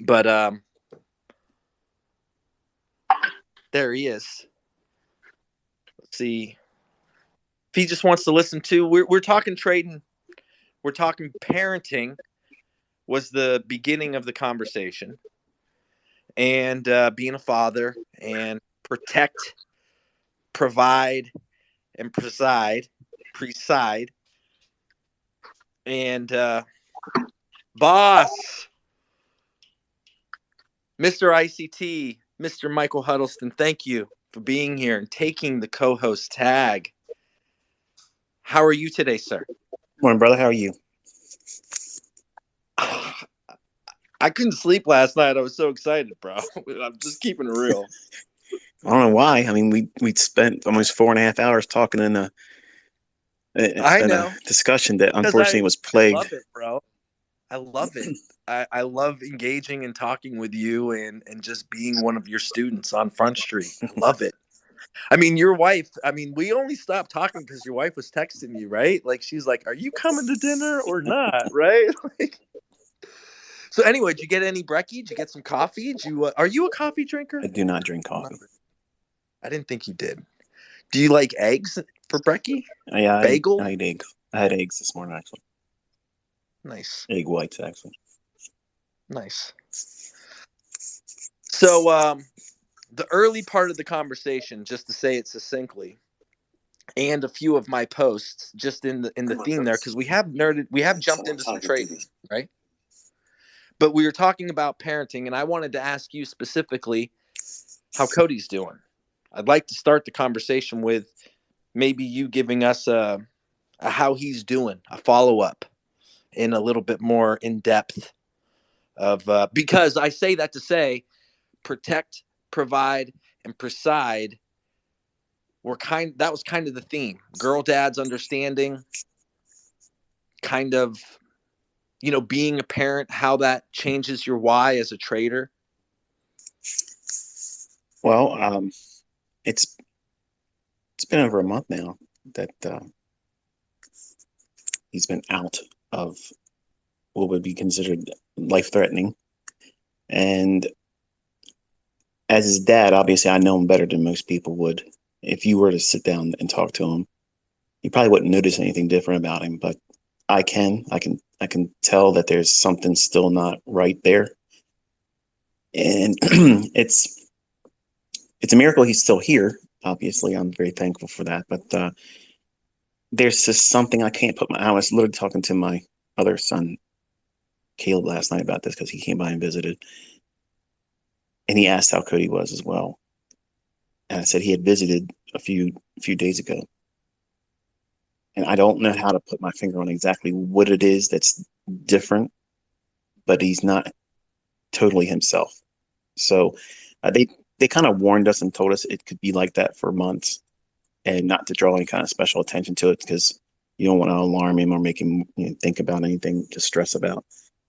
Speaker 1: But there he is. Let's see if he just wants to listen to. We're talking trading. We're talking parenting. Was the beginning of the conversation, and being a father, and protect, provide, and preside, and boss, Mr. ICT, Mr. Michael Huddleston, thank you for being here and taking the co-host tag. How are you today, sir?
Speaker 8: Morning, brother. How are you?
Speaker 1: I couldn't sleep last night. I was so excited, bro. I'm just keeping it real.
Speaker 8: I don't know why. I mean, we spent almost 4.5 hours talking in a discussion that unfortunately was plagued.
Speaker 1: I love it, bro. I love it. I love engaging and talking with you and just being one of your students on Front Street. I love it. I mean, your wife, we only stopped talking because your wife was texting you, right? Like, she's like, are you coming to dinner or not, right? Like, so anyway, did you get any brekkie? Did you get some coffee? Are you a coffee drinker?
Speaker 8: I do not drink coffee.
Speaker 1: I didn't think you did. Do you like eggs for brekkie?
Speaker 8: Yeah,
Speaker 1: bagel?
Speaker 8: I ate eggs. I had eggs this morning, actually.
Speaker 1: Nice.
Speaker 8: Egg whites, actually.
Speaker 1: Nice. So the early part of the conversation, just to say it succinctly, and a few of my posts just in the theme there, because we have jumped into some trading, right? But we were talking about parenting, and I wanted to ask you specifically how Cody's doing. I'd like to start the conversation with maybe you giving us a how he's doing, a follow-up in a little bit more in depth of because I say that to say protect, provide, and preside that was kind of the theme. Girl dads understanding, kind of, being a parent, how that changes your why as a trader.
Speaker 8: Well, it's been over a month now that he's been out of what would be considered life-threatening. And as his dad, obviously, I know him better than most people would. If you were to sit down and talk to him, you probably wouldn't notice anything different about him. But I can tell that there's something still not right there. And it's a miracle he's still here. Obviously, I'm very thankful for that. But there's just something I was literally talking to my other son, Caleb, last night about this because he came by and visited. And he asked how Cody was as well. And I said he had visited a few days ago. And I don't know how to put my finger on exactly what it is that's different, but he's not totally himself. So they kind of warned us and told us it could be like that for months and not to draw any kind of special attention to it because you don't want to alarm him or make him think about anything to stress about.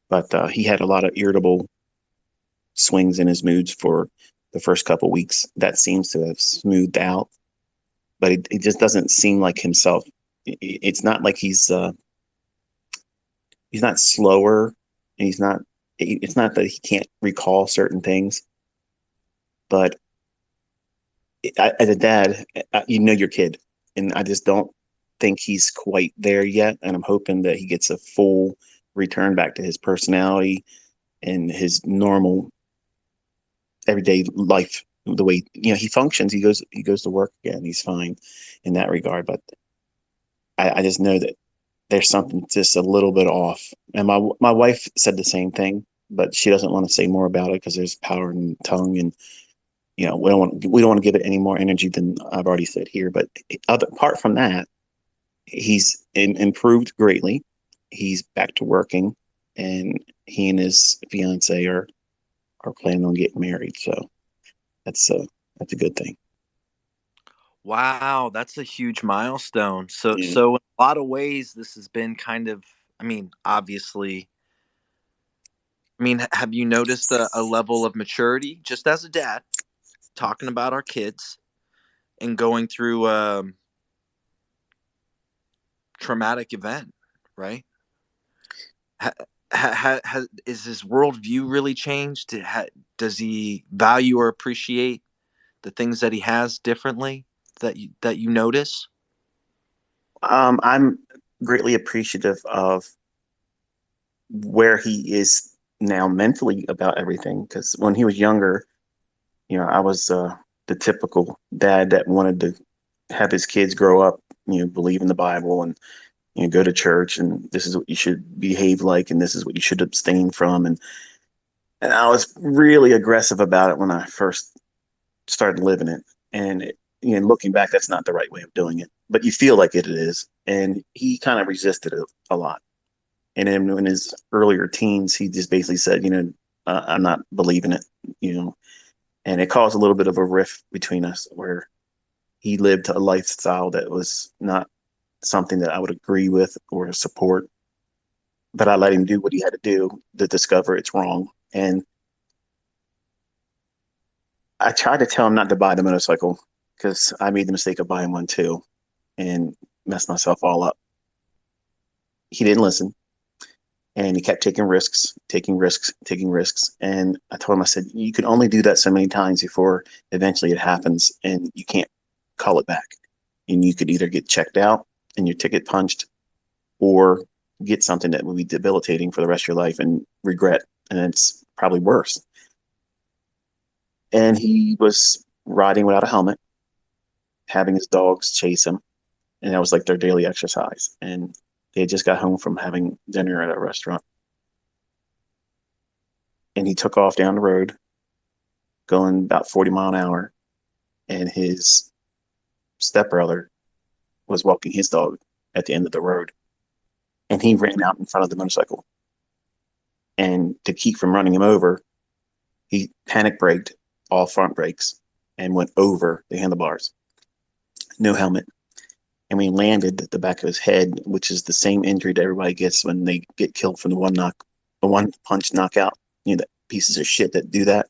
Speaker 8: But he had a lot of irritable swings in his moods for the first couple of weeks. That seems to have smoothed out, but it just doesn't seem like himself. It's not like he's not slower, and it's not that he can't recall certain things, but as a dad, your kid, and I just don't think he's quite there yet. And I'm hoping that he gets a full return back to his personality and his normal everyday life, the way he functions. He goes to work again. He's fine in that regard. But I just know that there's something just a little bit off. And my wife said the same thing, but she doesn't want to say more about it because there's power in tongue, and we don't want to give it any more energy than I've already said here. But apart from that, he's improved greatly. He's back to working, and he and his fiance are planning on getting married. So that's a good thing.
Speaker 1: Wow, that's a huge milestone. So
Speaker 8: Yeah.
Speaker 1: so in a lot of ways this has been kind of, obviously, have you noticed a level of maturity just as a dad talking about our kids and going through traumatic event, right? Is his worldview really changed? Does he value or appreciate the things that he has differently that you notice?
Speaker 8: I'm greatly appreciative of where he is now mentally about everything. Because when he was younger, I was the typical dad that wanted to have his kids grow up, believe in the Bible and go to church, and this is what you should behave like, and this is what you should abstain from, and I was really aggressive about it when I first started living it. And looking back, that's not the right way of doing it, but you feel like it is. And he kind of resisted it a lot. And then in his earlier teens, he just basically said, I'm not believing it, and it caused a little bit of a rift between us where he lived a lifestyle that was not something that I would agree with or support. But I let him do what he had to do to discover it's wrong. And I tried to tell him not to buy the motorcycle because I made the mistake of buying one too and messed myself all up. He didn't listen, and he kept taking risks. And I told him, I said, you can only do that so many times before eventually it happens, and you can't call it back. And you could either get checked out and your ticket punched, or get something that would be debilitating for the rest of your life and regret. And it's probably worse. And he was riding without a helmet, having his dogs chase him, and that was like their daily exercise. And they just got home from having dinner at a restaurant, and he took off down the road, going about 40 miles an hour, and his stepbrother was walking his dog at the end of the road, and he ran out in front of the motorcycle. And to keep from running him over, he panic braked all front brakes and went over the handlebars. No helmet. And when he landed, the back of his head, which is the same injury that everybody gets when they get killed from the one punch knockout. The pieces of shit that do that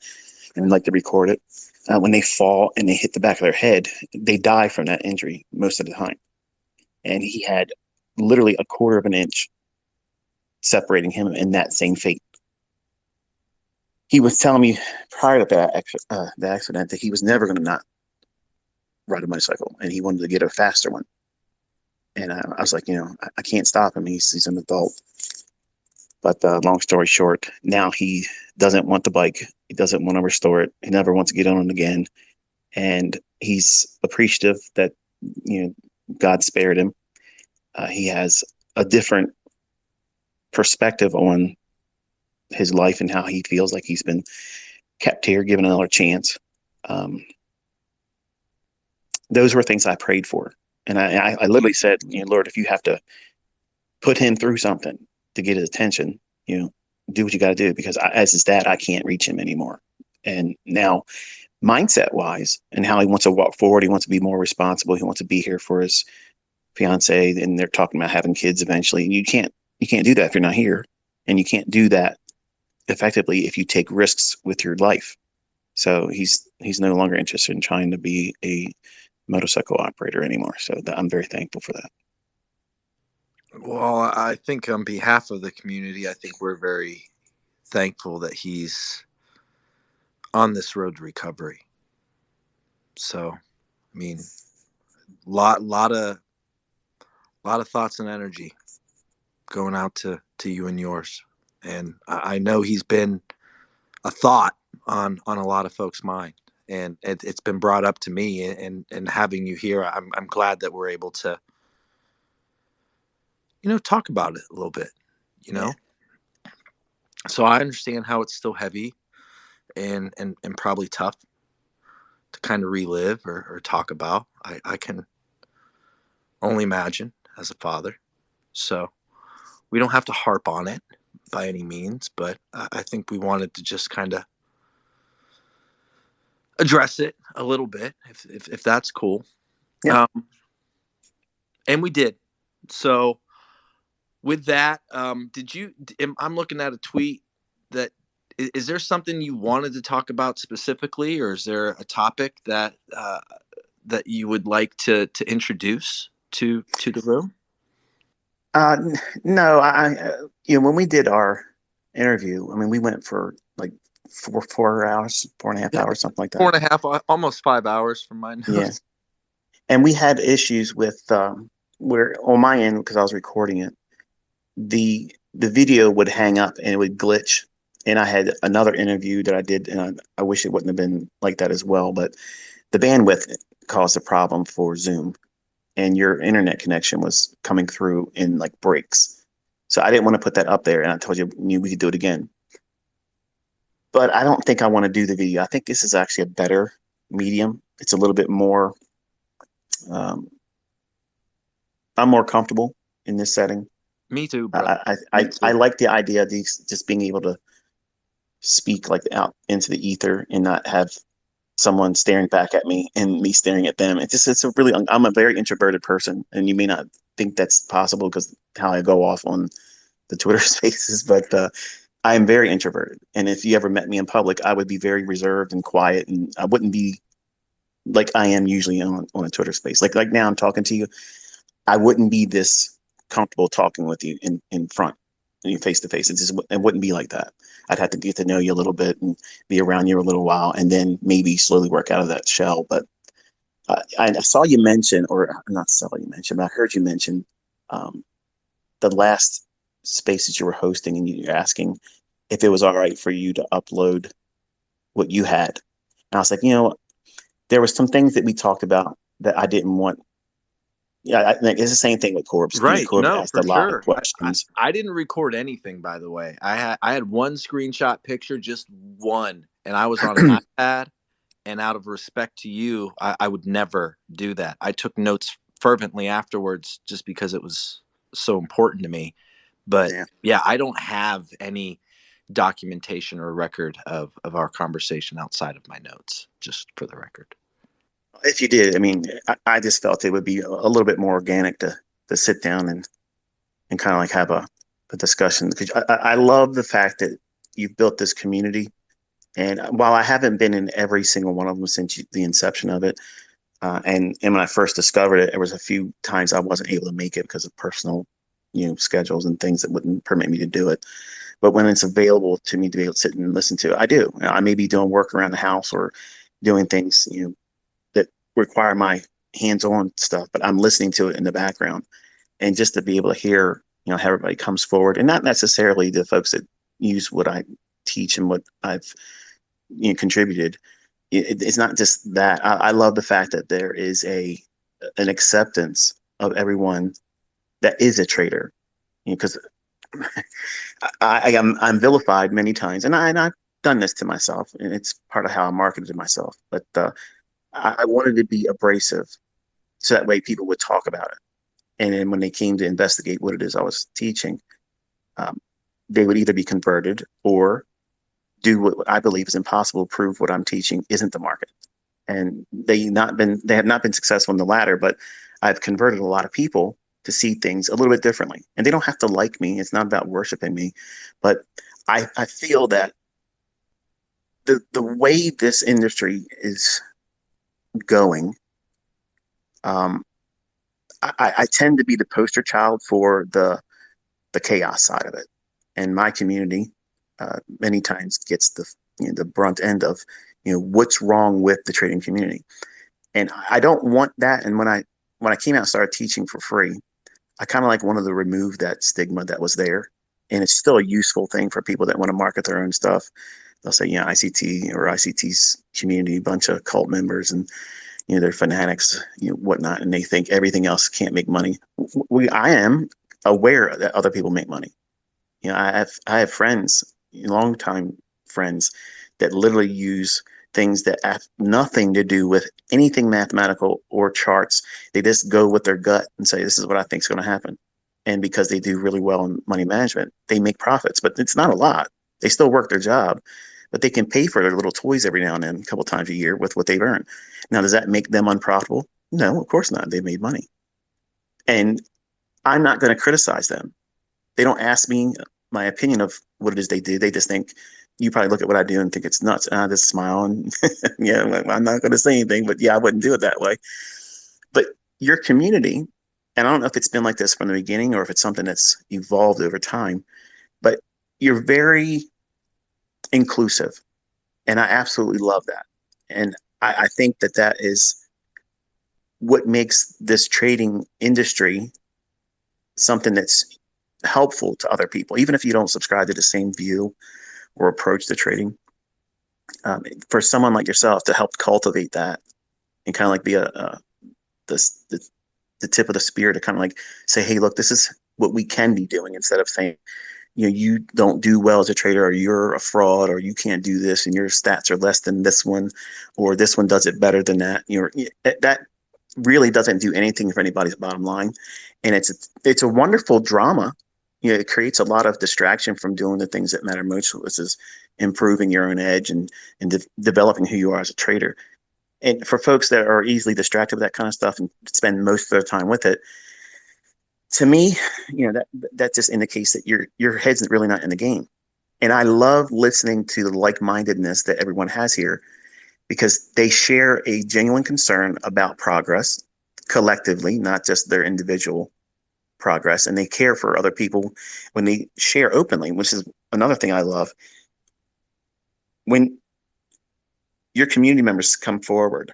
Speaker 8: and like to record it. When they fall and they hit the back of their head, they die from that injury most of the time. And he had literally a quarter of an inch separating him in that same fate. He was telling me prior to the accident that he was never going to not ride a motorcycle, and he wanted to get a faster one. And I was like, I can't stop him. He's an adult. But long story short, now he doesn't want the bike. He doesn't want to restore it. He never wants to get on it again. And he's appreciative that God spared him. He has a different perspective on his life and how he feels like he's been kept here, given another chance. Those were things I prayed for. And I literally said, Lord, if you have to put him through something to get his attention, do what you got to do, because as his dad, I can't reach him anymore. And now, mindset wise, and how he wants to walk forward, he wants to be more responsible. He wants to be here for his fiance, and they're talking about having kids eventually. And you can't do that if you're not here, and you can't do that effectively if you take risks with your life. So he's no longer interested in trying to be a motorcycle operator anymore. So I'm very thankful for that.
Speaker 1: Well, I think on behalf of the community, I think we're very thankful that he's on this road to recovery. So, lot of thoughts and energy going out to you and yours. And I know he's been a thought on a lot of folks' mind, and it's been brought up to me, and having you here, I'm glad that we're able to, talk about it a little bit, you know. So I understand how it's still heavy and probably tough to kind of relive or talk about. I can only imagine as a father. So we don't have to harp on it by any means, but I think we wanted to just kind of address it a little bit, if that's cool.
Speaker 8: Yeah.
Speaker 1: And we did. So with that, I'm looking at a tweet that is there something you wanted to talk about specifically, or is there a topic that that you would like to introduce to the room?
Speaker 8: No, when we did our interview, I mean, we went for like 4 hours, 4.5 hours, something like that.
Speaker 1: 4.5, almost 5 hours from my notes.
Speaker 8: Yeah. And we had issues with where on my end, because I was recording it, the video would hang up and it would glitch. And I had another interview that I did, and I wish it wouldn't have been like that as well. But the bandwidth caused a problem for Zoom, and your internet connection was coming through in like breaks. So I didn't want to put that up there, and I told you we could do it again. But I don't think I want to do the video. I think this is actually a better medium. It's a little bit more. I'm more comfortable in this setting.
Speaker 1: Me too, bro.
Speaker 8: I like the idea of these just being able to speak like out into the ether and not have someone staring back at me and me staring at them. I'm a very introverted person, and you may not think that's possible because how I go off on the Twitter spaces, but I am very introverted. And if you ever met me in public, I would be very reserved and quiet, and I wouldn't be like I am usually on a Twitter space. Like now I'm talking to you, I wouldn't be this comfortable talking with you in front, face to face. It wouldn't be like that. I'd have to get to know you a little bit and be around you a little while, and then maybe slowly work out of that shell. But I saw you mention, or not saw you mention, but I heard you mention the last space that you were hosting, and you're asking if it was all right for you to upload what you had. And I was like, there were some things that we talked about that I didn't want. Yeah, I think it's the same thing with Corbs.
Speaker 1: Right.
Speaker 8: Corbs
Speaker 1: No,
Speaker 8: asked
Speaker 1: for
Speaker 8: a lot
Speaker 1: sure.
Speaker 8: of questions.
Speaker 1: I didn't record anything, by the way. I had one screenshot picture, just one, and I was on an iPad. And out of respect to you, I would never do that. I took notes fervently afterwards just because it was so important to me. But yeah, I don't have any documentation or record of our conversation outside of my notes, just for the record.
Speaker 8: If you did, I mean, I just felt it would be a little bit more organic to sit down and kind of like have a discussion. Because I love the fact that you've built this community. And while I haven't been in every single one of them since the inception of it, and when I first discovered it, there was a few times I wasn't able to make it because of personal, schedules and things that wouldn't permit me to do it. But when it's available to me to be able to sit and listen to it, I do. I may be doing work around the house or doing things, that require my hands-on stuff, but I'm listening to it in the background. And just to be able to hear, how everybody comes forward, and not necessarily the folks that use what I teach and what I've contributed. It's not just that. I love the fact that there is an acceptance of everyone that is a trader, because I'm vilified many times, and I've done this to myself, and it's part of how I marketed to myself. But I wanted to be abrasive, so that way people would talk about it, and then when they came to investigate what it is I was teaching, they would either be converted or do what I believe is impossible, prove what I'm teaching isn't the market. And they have not been successful in the latter, but I've converted a lot of people to see things a little bit differently. And they don't have to like me. It's not about worshiping me, but I feel that the way this industry is going, I tend to be the poster child for the chaos side of it. And my community, many times gets the brunt end of what's wrong with the trading community, and I don't want that. And when I came out and started teaching for free, I kind of wanted to remove that stigma that was there, and it's still a useful thing for people that want to market their own stuff. they'll say, yeah, ICT or ICT's community, bunch of cult members, and they're fanatics, whatnot, and they think everything else can't make money. I am aware that other people make money. I have friends, longtime friends, that literally use things that have nothing to do with anything mathematical or charts. They just go with their gut and say, this is what I think is going to happen. And because they do really well in money management, they make profits, but it's not a lot. They still work their job, but they can pay for their little toys every now and then, a couple times a year, with what they've earned. Now, does that make them unprofitable? No, of course not. They made money. And I'm not going to criticize them. They don't ask me my opinion of what it is they do. They just think, you probably look at what I do and think it's nuts. And I just smile and yeah, I'm not going to say anything, but yeah, I wouldn't do it that way. But your community, and I don't know if it's been like this from the beginning or if it's something that's evolved over time, but you're very inclusive. And I absolutely love that. And I think that that is what makes this trading industry something that's helpful to other people, even if you don't subscribe to the same view or approach to trading. For someone like yourself to help cultivate that and kind of like be the tip of the spear to kind of like say, hey, look, this is what we can be doing, instead of saying, you don't do well as a trader, or you're a fraud, or you can't do this, and your stats are less than this one, or this one does it better than that. That really doesn't do anything for anybody's bottom line. And it's a wonderful drama. It creates a lot of distraction from doing the things that matter most, which is improving your own edge and developing who you are as a trader. And for folks that are easily distracted with that kind of stuff and spend most of their time with it, to me, that just indicates that your head's really not in the game. And I love listening to the like-mindedness that everyone has here, because they share a genuine concern about progress collectively, not just their individual progress, and they care for other people when they share openly, which is another thing I love. When your community members come forward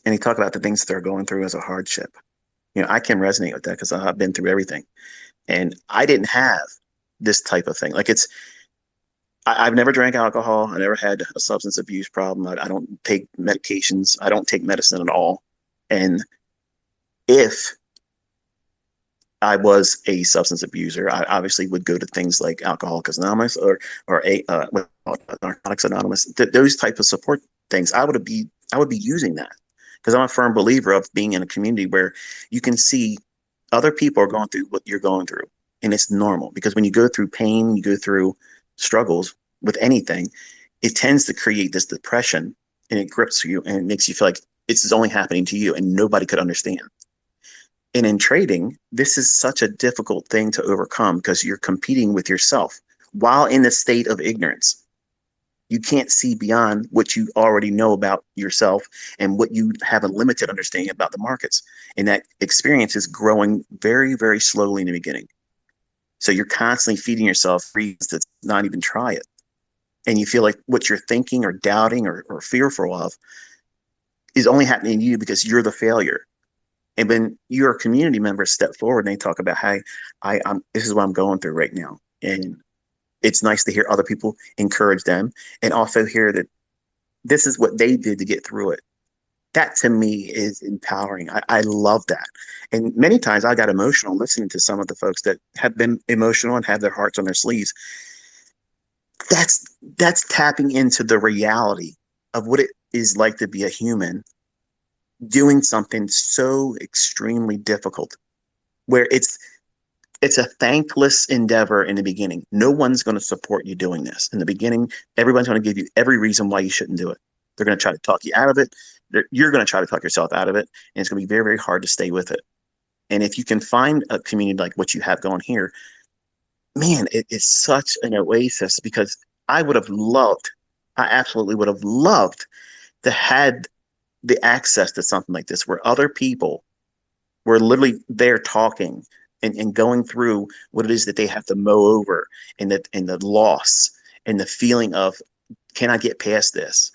Speaker 8: and they talk about the things that they're going through as a hardship, I can resonate with that because I've been through everything, and I didn't have this type of thing. Like I've never drank alcohol. I never had a substance abuse problem. I don't take medications. I don't take medicine at all. And if I was a substance abuser, I obviously would go to things like Alcoholics Anonymous or Narcotics Anonymous. Those type of support things, I would be using that, because I'm a firm believer of being in a community where you can see other people are going through what you're going through, and it's normal. Because when you go through pain, you go through struggles with anything, it tends to create this depression, and it grips you, and it makes you feel like it's only happening to you and nobody could understand. And in trading, this is such a difficult thing to overcome, because you're competing with yourself while in a state of ignorance. You can't see beyond what you already know about yourself and what you have a limited understanding about the markets. And that experience is growing very, very slowly in the beginning. So you're constantly feeding yourself reasons to not even try it. And you feel like what you're thinking or doubting or fearful of is only happening to you because you're the failure. And when your community members step forward and they talk about, hey, this is what I'm going through right now. And it's nice to hear other people encourage them, and also hear that this is what they did to get through it. That to me is empowering. I love that. And many times I got emotional listening to some of the folks that have been emotional and have their hearts on their sleeves. That's tapping into the reality of what it is like to be a human doing something so extremely difficult, where it's a thankless endeavor in the beginning. No one's going to support you doing this. In the beginning, everyone's going to give you every reason why you shouldn't do it. They're going to try to talk you out of it. You're going to try to talk yourself out of it. And it's going to be very, very hard to stay with it. And if you can find a community like what you have going here, man, it is such an oasis, because I absolutely would have loved to had the access to something like this, where other people were literally there talking and going through what it is that they have to mow over, and the loss and the feeling of, can I get past this?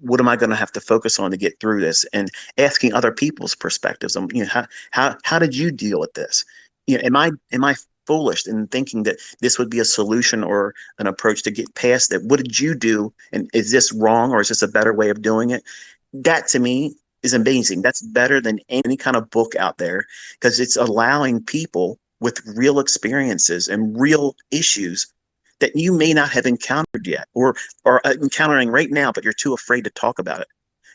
Speaker 8: What am I going to have to focus on to get through this? And asking other people's perspectives on, how did you deal with this? Am I foolish in thinking that this would be a solution or an approach to get past it. What did you do? And is this wrong, or is this a better way of doing it? That to me is amazing. That's better than any kind of book out there, because it's allowing people with real experiences and real issues that you may not have encountered yet, or encountering right now, but you're too afraid to talk about it.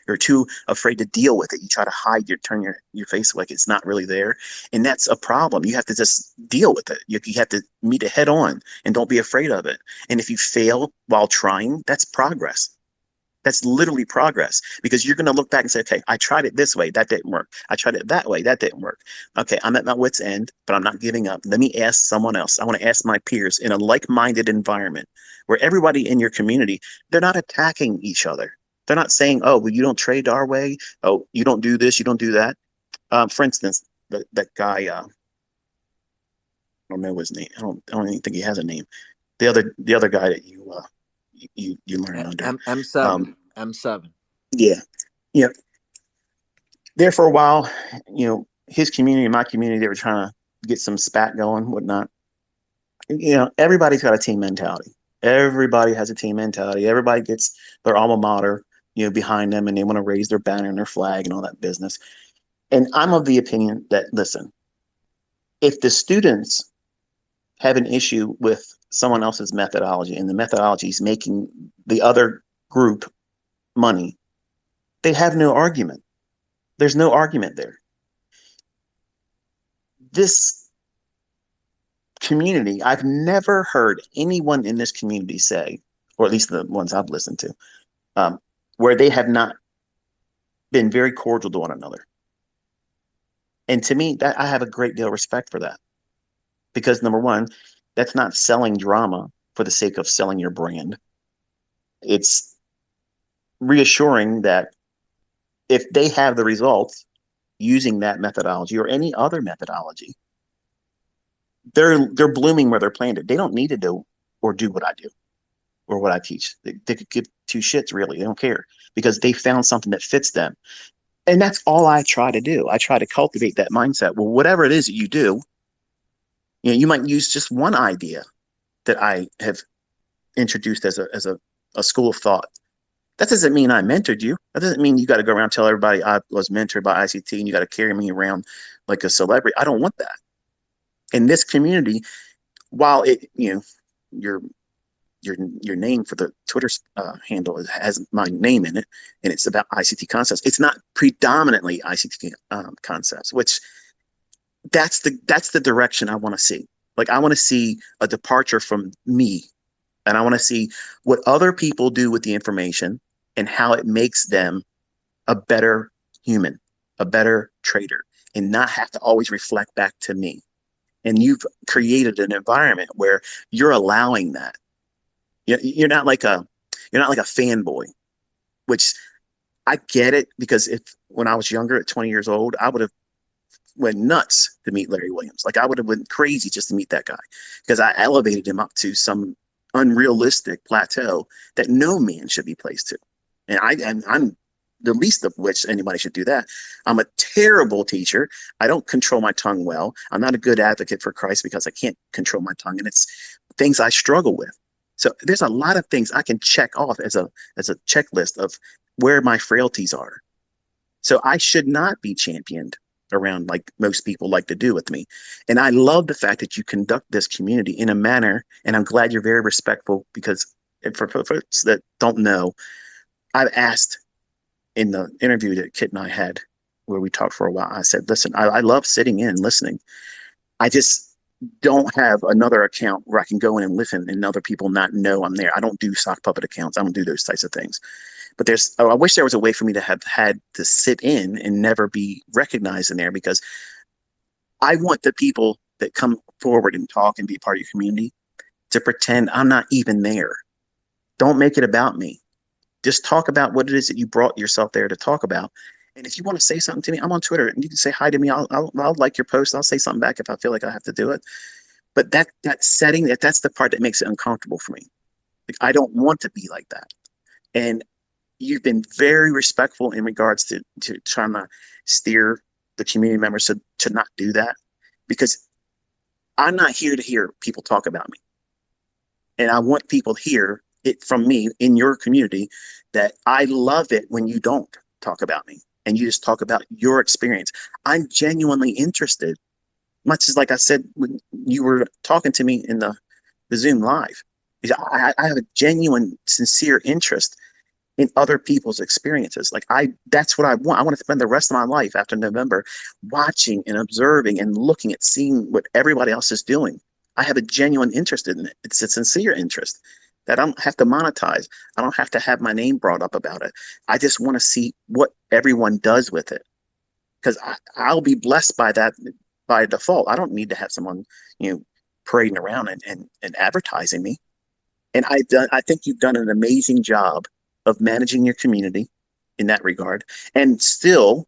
Speaker 8: You're too afraid to deal with it. You try to hide, turn your face like it's not really there. And that's a problem. You have to just deal with it. You have to meet it head on and don't be afraid of it. And if you fail while trying, that's progress. That's literally progress, because you're going to look back and say, okay, I tried it this way. That didn't work. I tried it that way. That didn't work. Okay, I'm at my wit's end, but I'm not giving up. Let me ask someone else. I want to ask my peers in a like-minded environment where everybody in your community, they're not attacking each other. They're not saying, oh, well, you don't trade our way. Oh, you don't do this. You don't do that. For instance, that guy, I don't know his name. I don't even think he has a name. The other guy that you learn under.
Speaker 1: M7. M7.
Speaker 8: Yeah. Yeah. There for a while, his community and my community, they were trying to get some spat going, whatnot. Everybody's got a team mentality. Everybody has a team mentality. Everybody gets their alma mater, behind them, and they want to raise their banner and their flag and all that business. And I'm of the opinion that, listen, if the students have an issue with someone else's methodology and the methodology is making the other group money, they have no argument. There's no argument there. This community, I've never heard anyone in this community say, or at least the ones I've listened to, where they have not been very cordial to one another. And to me, that I have a great deal of respect for that, because number one, that's not selling drama for the sake of selling your brand. It's reassuring that if they have the results using that methodology or any other methodology, they're blooming where they're planted. They don't need to do what I do or what I teach. They could give two shits, really. They don't care, because they found something that fits them. And that's all I try to do. I try to cultivate that mindset. Well, whatever it is that you do, you might use just one idea that I have introduced as a school of thought. That doesn't mean I mentored you. That doesn't mean you got to go around and tell everybody I was mentored by ICT and you got to carry me around like a celebrity. I don't want that. In this community, while it, your name for the Twitter handle has my name in it, and it's about ICT concepts. It's not predominantly ICT concepts, which that's the direction I want to see. Like, I want to see a departure from me, and I want to see what other people do with the information and how it makes them a better human, a better trader, and not have to always reflect back to me. And you've created an environment where you're allowing that. You're not like a fanboy, which I get it, because when I was younger at 20 years old, I would have went nuts to meet Larry Williams. Like, I would have went crazy just to meet that guy, because I elevated him up to some unrealistic plateau that no man should be placed to. And I'm the least of which anybody should do that. I'm a terrible teacher. I don't control my tongue well. I'm not a good advocate for Christ because I can't control my tongue, and it's things I struggle with. So there's a lot of things I can check off as a checklist of where my frailties are. So I should not be championed around like most people like to do with me. And I love the fact that you conduct this community in a manner, and I'm glad you're very respectful, because for folks that don't know, I've asked in the interview that Kit and I had where we talked for a while, I said, listen, I love sitting in and listening. I just don't have another account where I can go in and listen and other people not know I'm there. I don't do sock puppet accounts. I don't do those types of things. But I wish there was a way for me to have had to sit in and never be recognized in there, because I want the people that come forward and talk and be part of your community to pretend I'm not even there. Don't make it about me. Just talk about what it is that you brought yourself there to talk about. And if you want to say something to me, I'm on Twitter, and you can say hi to me. I'll like your post. I'll say something back if I feel like I have to do it. But that setting, that's the part that makes it uncomfortable for me. Like, I don't want to be like that. And you've been very respectful in regards to trying to steer the community members to not do that, because I'm not here to hear people talk about me. And I want people to hear it from me in your community that I love it when you don't talk about me and you just talk about your experience. I'm genuinely interested, much as like I said when you were talking to me in the Zoom live. I have a genuine, sincere interest in other people's experiences. Like that's what I want. I want to spend the rest of my life after November watching and observing and looking at seeing what everybody else is doing. I have a genuine interest in it. It's a sincere interest that I don't have to monetize. I don't have to have my name brought up about it. I just want to see what everyone does with it because I'll be blessed by that by default. I don't need to have someone, parading around and advertising me. And I think you've done an amazing job of managing your community in that regard and still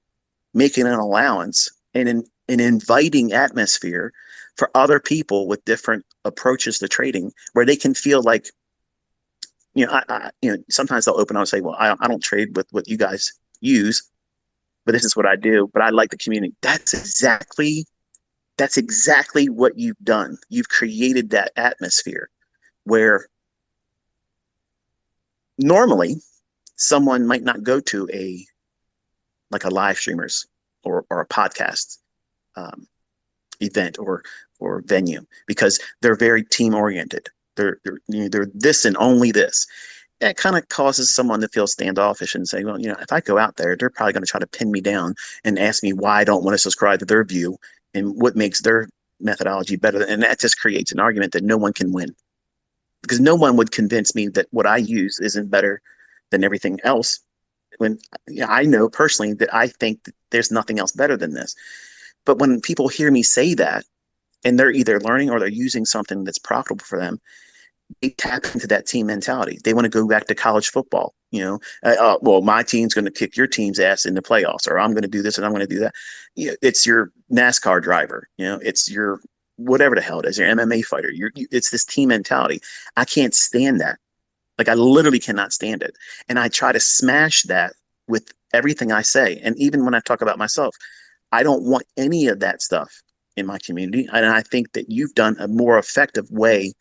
Speaker 8: making an allowance and an inviting atmosphere for other people with different approaches to trading where they can feel like, sometimes they'll open up and say, well, I don't trade with what you guys use, but this is what I do, but I like the community. That's exactly what you've done. You've created that atmosphere where normally someone might not go to a live streamers or a podcast um, event or venue because they're very team oriented. They're this and only this. That kind of causes someone to feel standoffish and say, well, if I go out there, they're probably going to try to pin me down and ask me why I don't want to subscribe to their view and what makes their methodology better. And that just creates an argument that no one can win because no one would convince me that what I use isn't better than everything else. When I know personally that I think that there's nothing else better than this. But when people hear me say that and they're either learning or they're using something that's profitable for them, they tap into that team mentality. They want to go back to college football. Well, my team's going to kick your team's ass in the playoffs, or I'm going to do this and I'm going to do that. It's your NASCAR driver. It's your whatever the hell it is, your MMA fighter. It's this team mentality. I can't stand that. Like I literally cannot stand it, and I try to smash that with everything I say. And even when I talk about myself, I don't want any of that stuff in my community. And I think that you've done a more effective way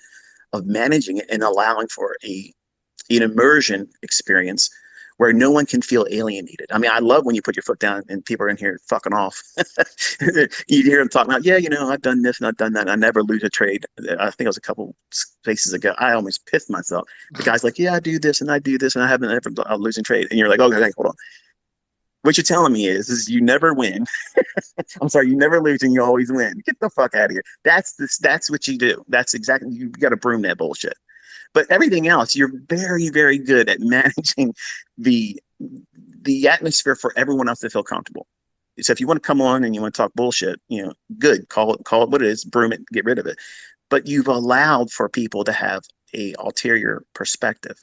Speaker 8: of managing it and allowing for an immersion experience where no one can feel alienated. I mean, I love when you put your foot down and people are in here fucking off. You hear them talking about, I've done this and I've done that. I never lose a trade. I think it was a couple spaces ago. I almost pissed myself. The guy's like, yeah, I do this and I do this and I haven't ever a losing trade. And you're like, okay, hold on. What you're telling me is you never win. I'm sorry, you never lose and you always win. Get the fuck out of here. That's what you do. That's exactly, you got to broom that bullshit. But everything else, you're very, very good at managing the atmosphere for everyone else to feel comfortable. So if you want to come on and you want to talk bullshit, good, call it what it is, broom it, get rid of it. But you've allowed for people to have a ulterior perspective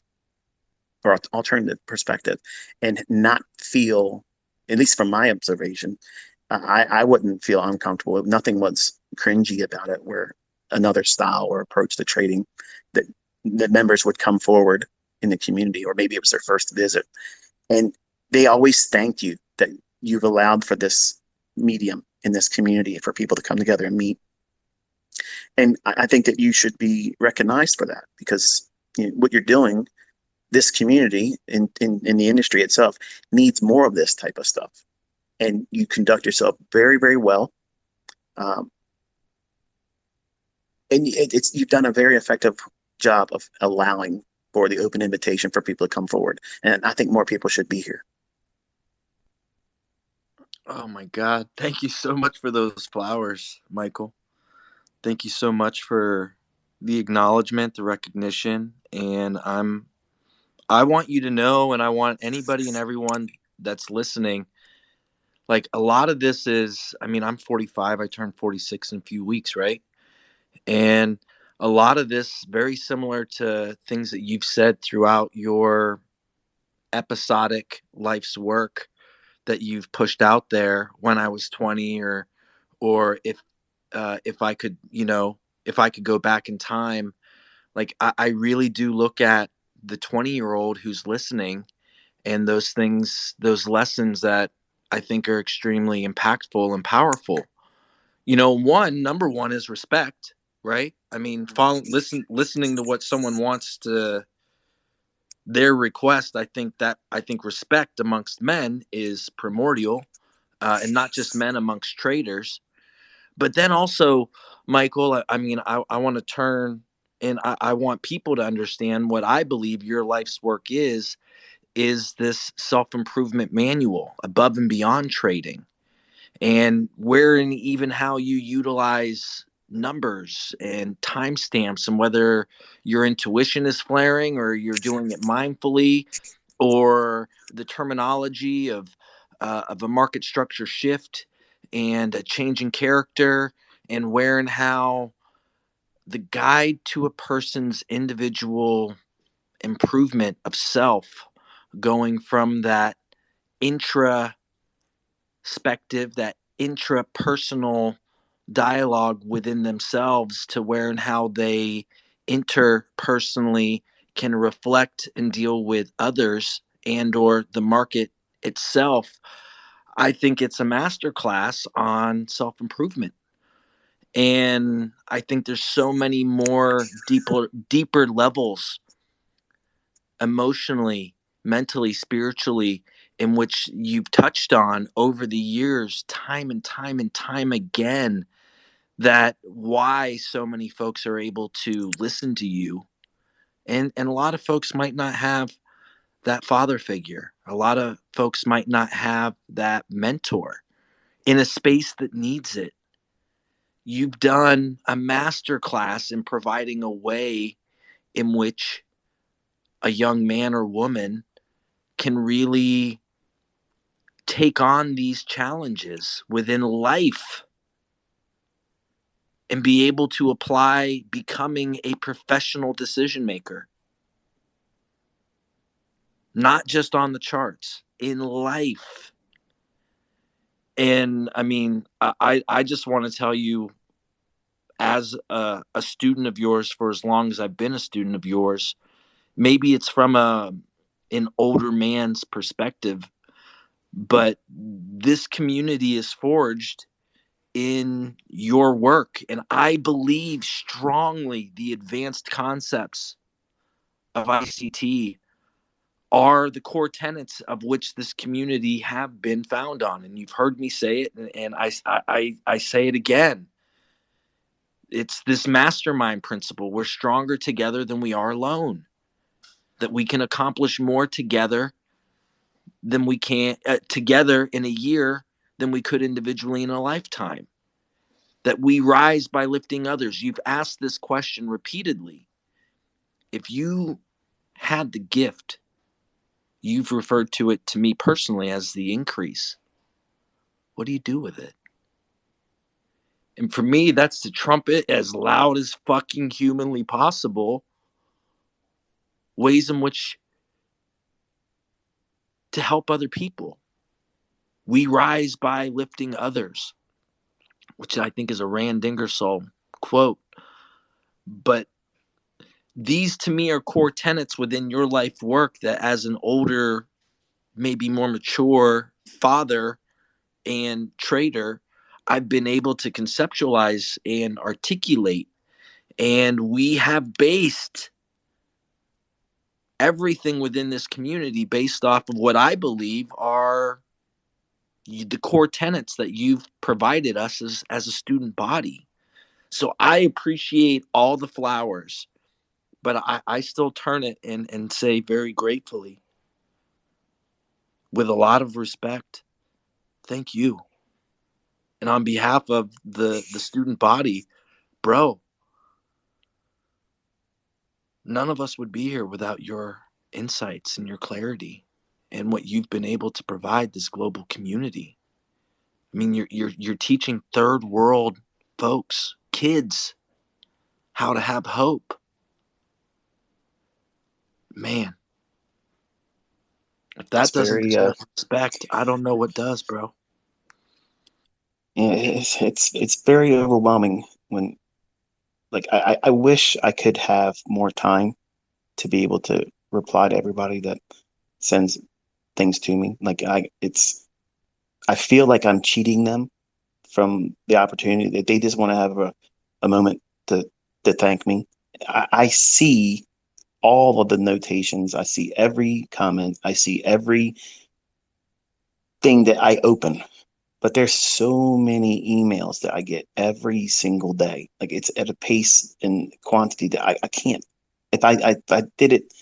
Speaker 8: or alternative perspective and not feel, at least from my observation, I wouldn't feel uncomfortable. Nothing was cringy about it where another style or approach to trading that the members would come forward in the community, or maybe it was their first visit. And they always thanked you that you've allowed for this medium in this community for people to come together and meet. And I think that you should be recognized for that because what you're doing, this community in the industry itself needs more of this type of stuff. And you conduct yourself very, very well. And you've done a very effective job of allowing for the open invitation for people to come forward. And I think more people should be here.
Speaker 1: Oh my God. Thank you so much for those flowers, Michael. Thank you so much for the acknowledgement, the recognition. And I want you to know, and I want anybody and everyone that's listening, like a lot of this is, I mean, I'm 45, I turn 46 in a few weeks, right? And a lot of this very similar to things that you've said throughout your episodic life's work that you've pushed out there when I was 20, or if I could, if I could go back in time, like I really do look at the 20-year-old who's listening and those things, those lessons that I think are extremely impactful and powerful. Number one is respect, right? I mean, listening to what someone wants to their request. I think respect amongst men is primordial, and not just men amongst traders. But then also, Michael, I want to turn and I want people to understand what I believe your life's work is this self-improvement manual above and beyond trading, and where and even how you utilize numbers and timestamps, and whether your intuition is flaring or you're doing it mindfully, or the terminology of a market structure shift and a change in character, and where and how the guide to a person's individual improvement of self, going from that introspective, that intrapersonal dialogue within themselves, to where and how they interpersonally can reflect and deal with others and or the market itself. I think it's a masterclass on self-improvement. And I think there's so many more deeper levels, emotionally, mentally, spiritually, in which you've touched on over the years, time and time and time again, that why so many folks are able to listen to you. And a lot of folks might not have that father figure. A lot of folks might not have that mentor in a space that needs it. You've done a master class in providing a way in which a young man or woman can really take on these challenges within life and be able to apply becoming a professional decision maker, not just on the charts, in life. And I mean, I just want to tell you, as a student of yours for as long as I've been a student of yours, maybe it's from an older man's perspective, but this community is forged in your work. And I believe strongly the advanced concepts of ICT are the core tenets of which this community have been found on. And you've heard me say it, and I say it again. It's this mastermind principle. We're stronger together than we are alone, that we can accomplish more together than we can together in a year than we could individually in a lifetime, that we rise by lifting others. You've asked this question repeatedly. If you had the gift, you've referred to it to me personally as the increase. What do you do with it? And for me, that's to trumpet as loud as fucking humanly possible ways in which to help other people. We rise by lifting others, which I think is a Rand Ingersoll quote. But these to me are core tenets within your life work that, as an older, maybe more mature father and trader, I've been able to conceptualize and articulate. And we have based everything within this community based off of what I believe are the core tenets that you've provided us as a student body. So I appreciate all the flowers, but I still turn it and say very gratefully, with a lot of respect, thank you. And on behalf of the student body, bro, none of us would be here without your insights and your clarity and what you've been able to provide this global community. I mean, you're teaching third world folks, kids, how to have hope. Man, if that
Speaker 8: It's
Speaker 1: doesn't
Speaker 8: very
Speaker 1: deserve respect, I don't know what does, bro.
Speaker 8: it's very overwhelming when, like, I wish I could have more time to be able to reply to everybody that sends things to me. Like I feel like I'm cheating them from the opportunity that they just want to have a moment to thank me. I see all of the notations. I see every comment. I see every thing that I open. But there's so many emails that I get every single day. Like it's at a pace and quantity that I can't. If I did it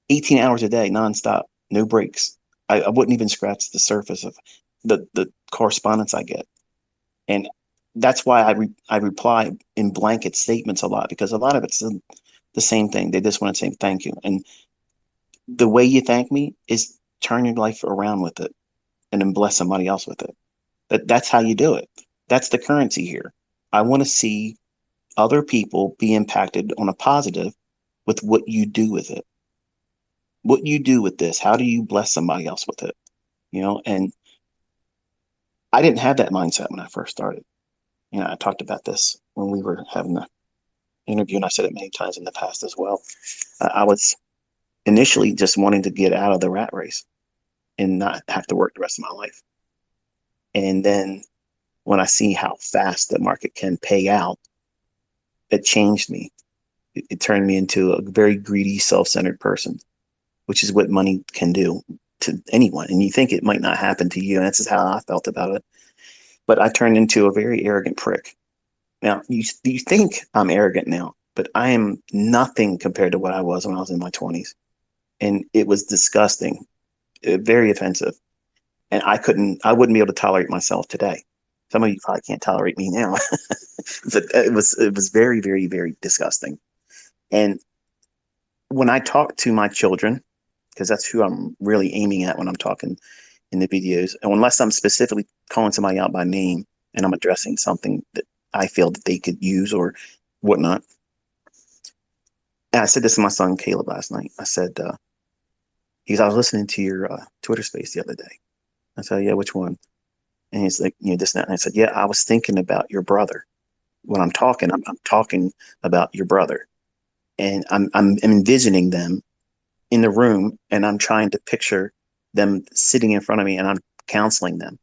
Speaker 8: 18 hours a day, nonstop, no breaks, I wouldn't even scratch the surface of the correspondence I get. And that's why I reply in blanket statements a lot, because a lot of it's the same thing. They just want to say thank you. And the way you thank me is turn your life around with it and then bless somebody else with it. That's how you do it. That's the currency here. I want to see other people be impacted on a positive with what you do with it. What you do with this, how do you bless somebody else with it? And I didn't have that mindset when I first started. I talked about this when we were having the interview, and I said it many times in the past as well. I was initially just wanting to get out of the rat race and not have to work the rest of my life. And then when I see how fast the market can pay out, it changed me. It turned me into a very greedy, self-centered person, which is what money can do to anyone. And you think it might not happen to you. And that's just how I felt about it. But I turned into a very arrogant prick. Now, you think I'm arrogant now, but I am nothing compared to what I was when I was in my 20s. And it was disgusting, very offensive. And I wouldn't be able to tolerate myself today. Some of you probably can't tolerate me now. But it was very, very, very disgusting. And when I talk to my children, because that's who I'm really aiming at when I'm talking in the videos, and unless I'm specifically calling somebody out by name and I'm addressing something that I feel that they could use or whatnot. And I said this to my son Caleb last night. I said, I was listening to your Twitter space the other day. I said, yeah, which one? And he's like, this and that. And I said, yeah, I was thinking about your brother. When I'm talking, I'm talking about your brother. And I'm envisioning them in the room, and I'm trying to picture them sitting in front of me, and I'm counseling them.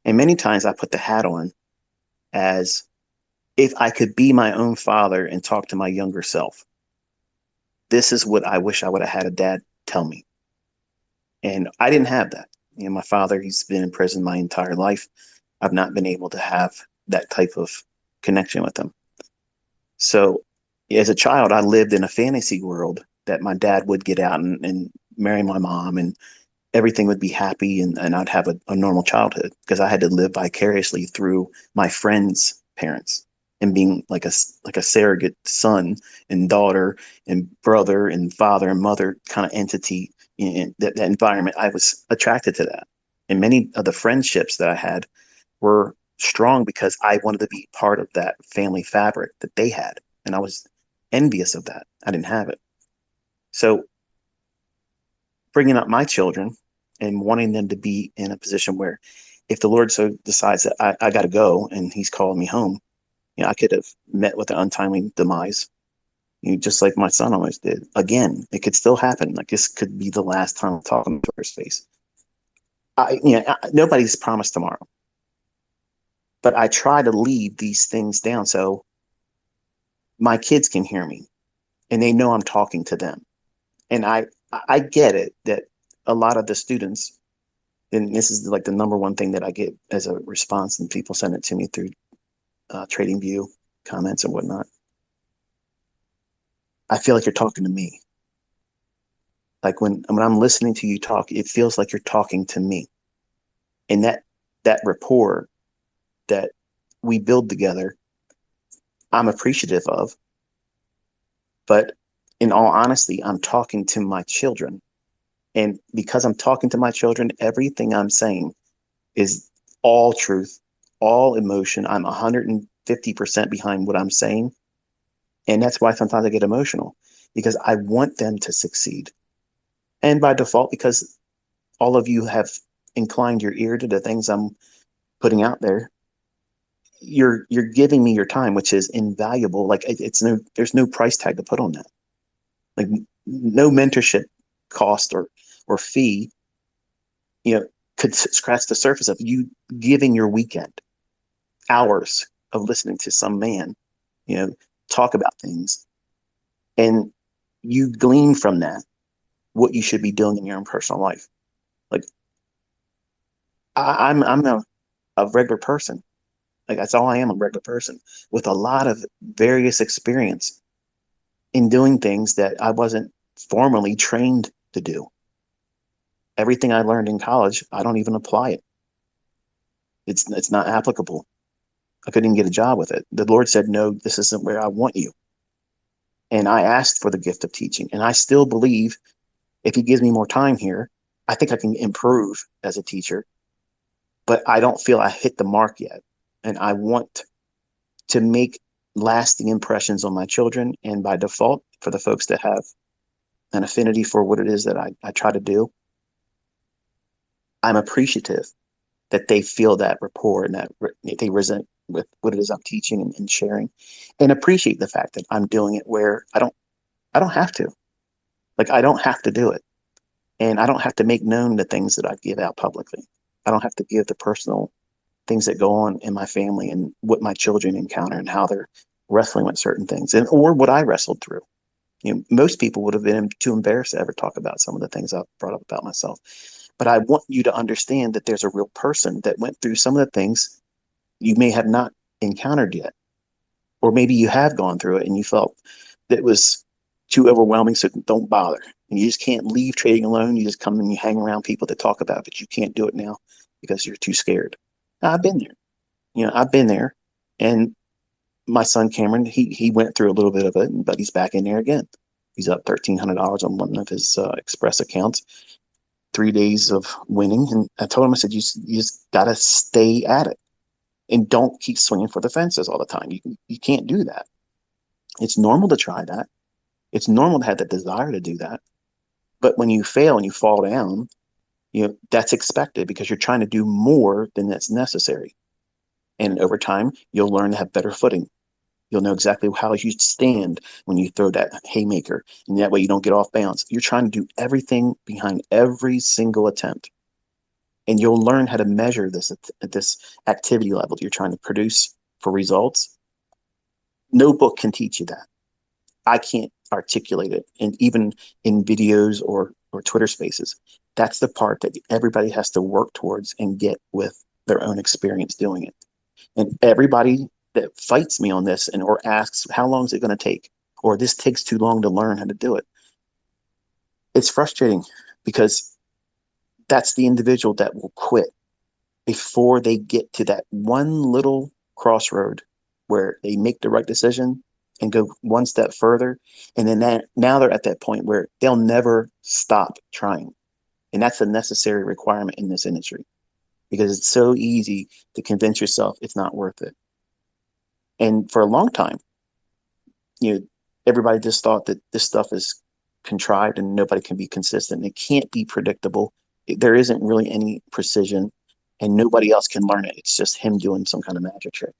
Speaker 8: And many times I put the hat on as if I could be my own father and talk to my younger self. This is what I wish I would have had a dad tell me. And I didn't have that. My father, he's been in prison my entire life. I've not been able to have that type of connection with him. So as a child, I lived in a fantasy world that my dad would get out and marry my mom, and everything would be happy, and I'd have a normal childhood, because I had to live vicariously through my friends' parents and being like a surrogate son and daughter and brother and father and mother kind of entity in that environment. I was attracted to that. And many of the friendships that I had were strong because I wanted to be part of that family fabric that they had. And I was envious of that. I didn't have it. So bringing up my children and wanting them to be in a position where if the Lord so decides that I got to go and he's calling me home, I could have met with an untimely demise, just like my son almost did. Again, it could still happen. Like this could be the last time I'm talking to his face. Nobody's promised tomorrow, but I try to leave these things down so my kids can hear me and they know I'm talking to them. And I get it that a lot of the students, and this is like the number one thing that I get as a response, and people send it to me through TradingView comments and whatnot. I feel like you're talking to me. Like when I'm listening to you talk, it feels like you're talking to me. And that rapport that we build together, I'm appreciative of. But in all honesty, I'm talking to my children. And because I'm talking to my children, everything I'm saying is all truth, all emotion. I'm 150% behind what I'm saying. And that's why sometimes I get emotional, because I want them to succeed. And by default, because all of you have inclined your ear to the things I'm putting out there, you're giving me your time, which is invaluable. Like there's no price tag to put on that. Like no mentorship cost or fee, could scratch the surface of you giving your weekend. hours of listening to some man, talk about things, and you glean from that what you should be doing in your own personal life. Like I'm a regular person. Like that's all I am, a regular person with a lot of various experience in doing things that I wasn't formally trained to do. Everything I learned in college, I don't even apply it. It's not applicable. I couldn't even get a job with it. The Lord said, no, this isn't where I want you. And I asked for the gift of teaching. And I still believe if he gives me more time here, I think I can improve as a teacher. But I don't feel I hit the mark yet. And I want to make lasting impressions on my children, and by default, for the folks that have an affinity for what it is that I try to do. I'm appreciative that they feel that rapport and that they resent with what it is I'm teaching and sharing, and appreciate the fact that I'm doing it where I don't have to. Like, I don't have to do it. And I don't have to make known the things that I give out publicly. I don't have to give the personal things that go on in my family and what my children encounter and how they're wrestling with certain things, and or what I wrestled through. Most people would have been too embarrassed to ever talk about some of the things I've brought up about myself. But I want you to understand that there's a real person that went through some of the things you may have not encountered yet. Or maybe you have gone through it and you felt that it was too overwhelming, so don't bother. And you just can't leave trading alone. You just come and you hang around people that talk about it, but you can't do it now because you're too scared. Now, I've been there. I've been there. And my son Cameron, he went through a little bit of it, but he's back in there again. He's up $1,300 on one of his Express accounts. 3 days of winning, and I told him, I said, you just gotta stay at it, and don't keep swinging for the fences all the time. You can't do that. It's normal to try that. It's normal to have the desire to do that. But when you fail and you fall down, that's expected because you're trying to do more than that's necessary. And over time, you'll learn to have better footing. You'll know exactly how you stand when you throw that haymaker, and that way you don't get off balance. You're trying to do everything behind every single attempt. And you'll learn how to measure this at this activity level that you're trying to produce for results. No book can teach you that. I can't articulate it. And even in videos or Twitter spaces, that's the part that everybody has to work towards and get with their own experience doing it. And everybody that fights me on this and or asks, how long is it going to take? Or this takes too long to learn how to do it. It's frustrating because that's the individual that will quit before they get to that one little crossroad where they make the right decision and go one step further. And then now they're at that point where they'll never stop trying. And that's a necessary requirement in this industry because it's so easy to convince yourself it's not worth it. And for a long time, everybody just thought that this stuff is contrived and nobody can be consistent. It can't be predictable. There isn't really any precision, and nobody else can learn it. It's just him doing some kind of magic trick.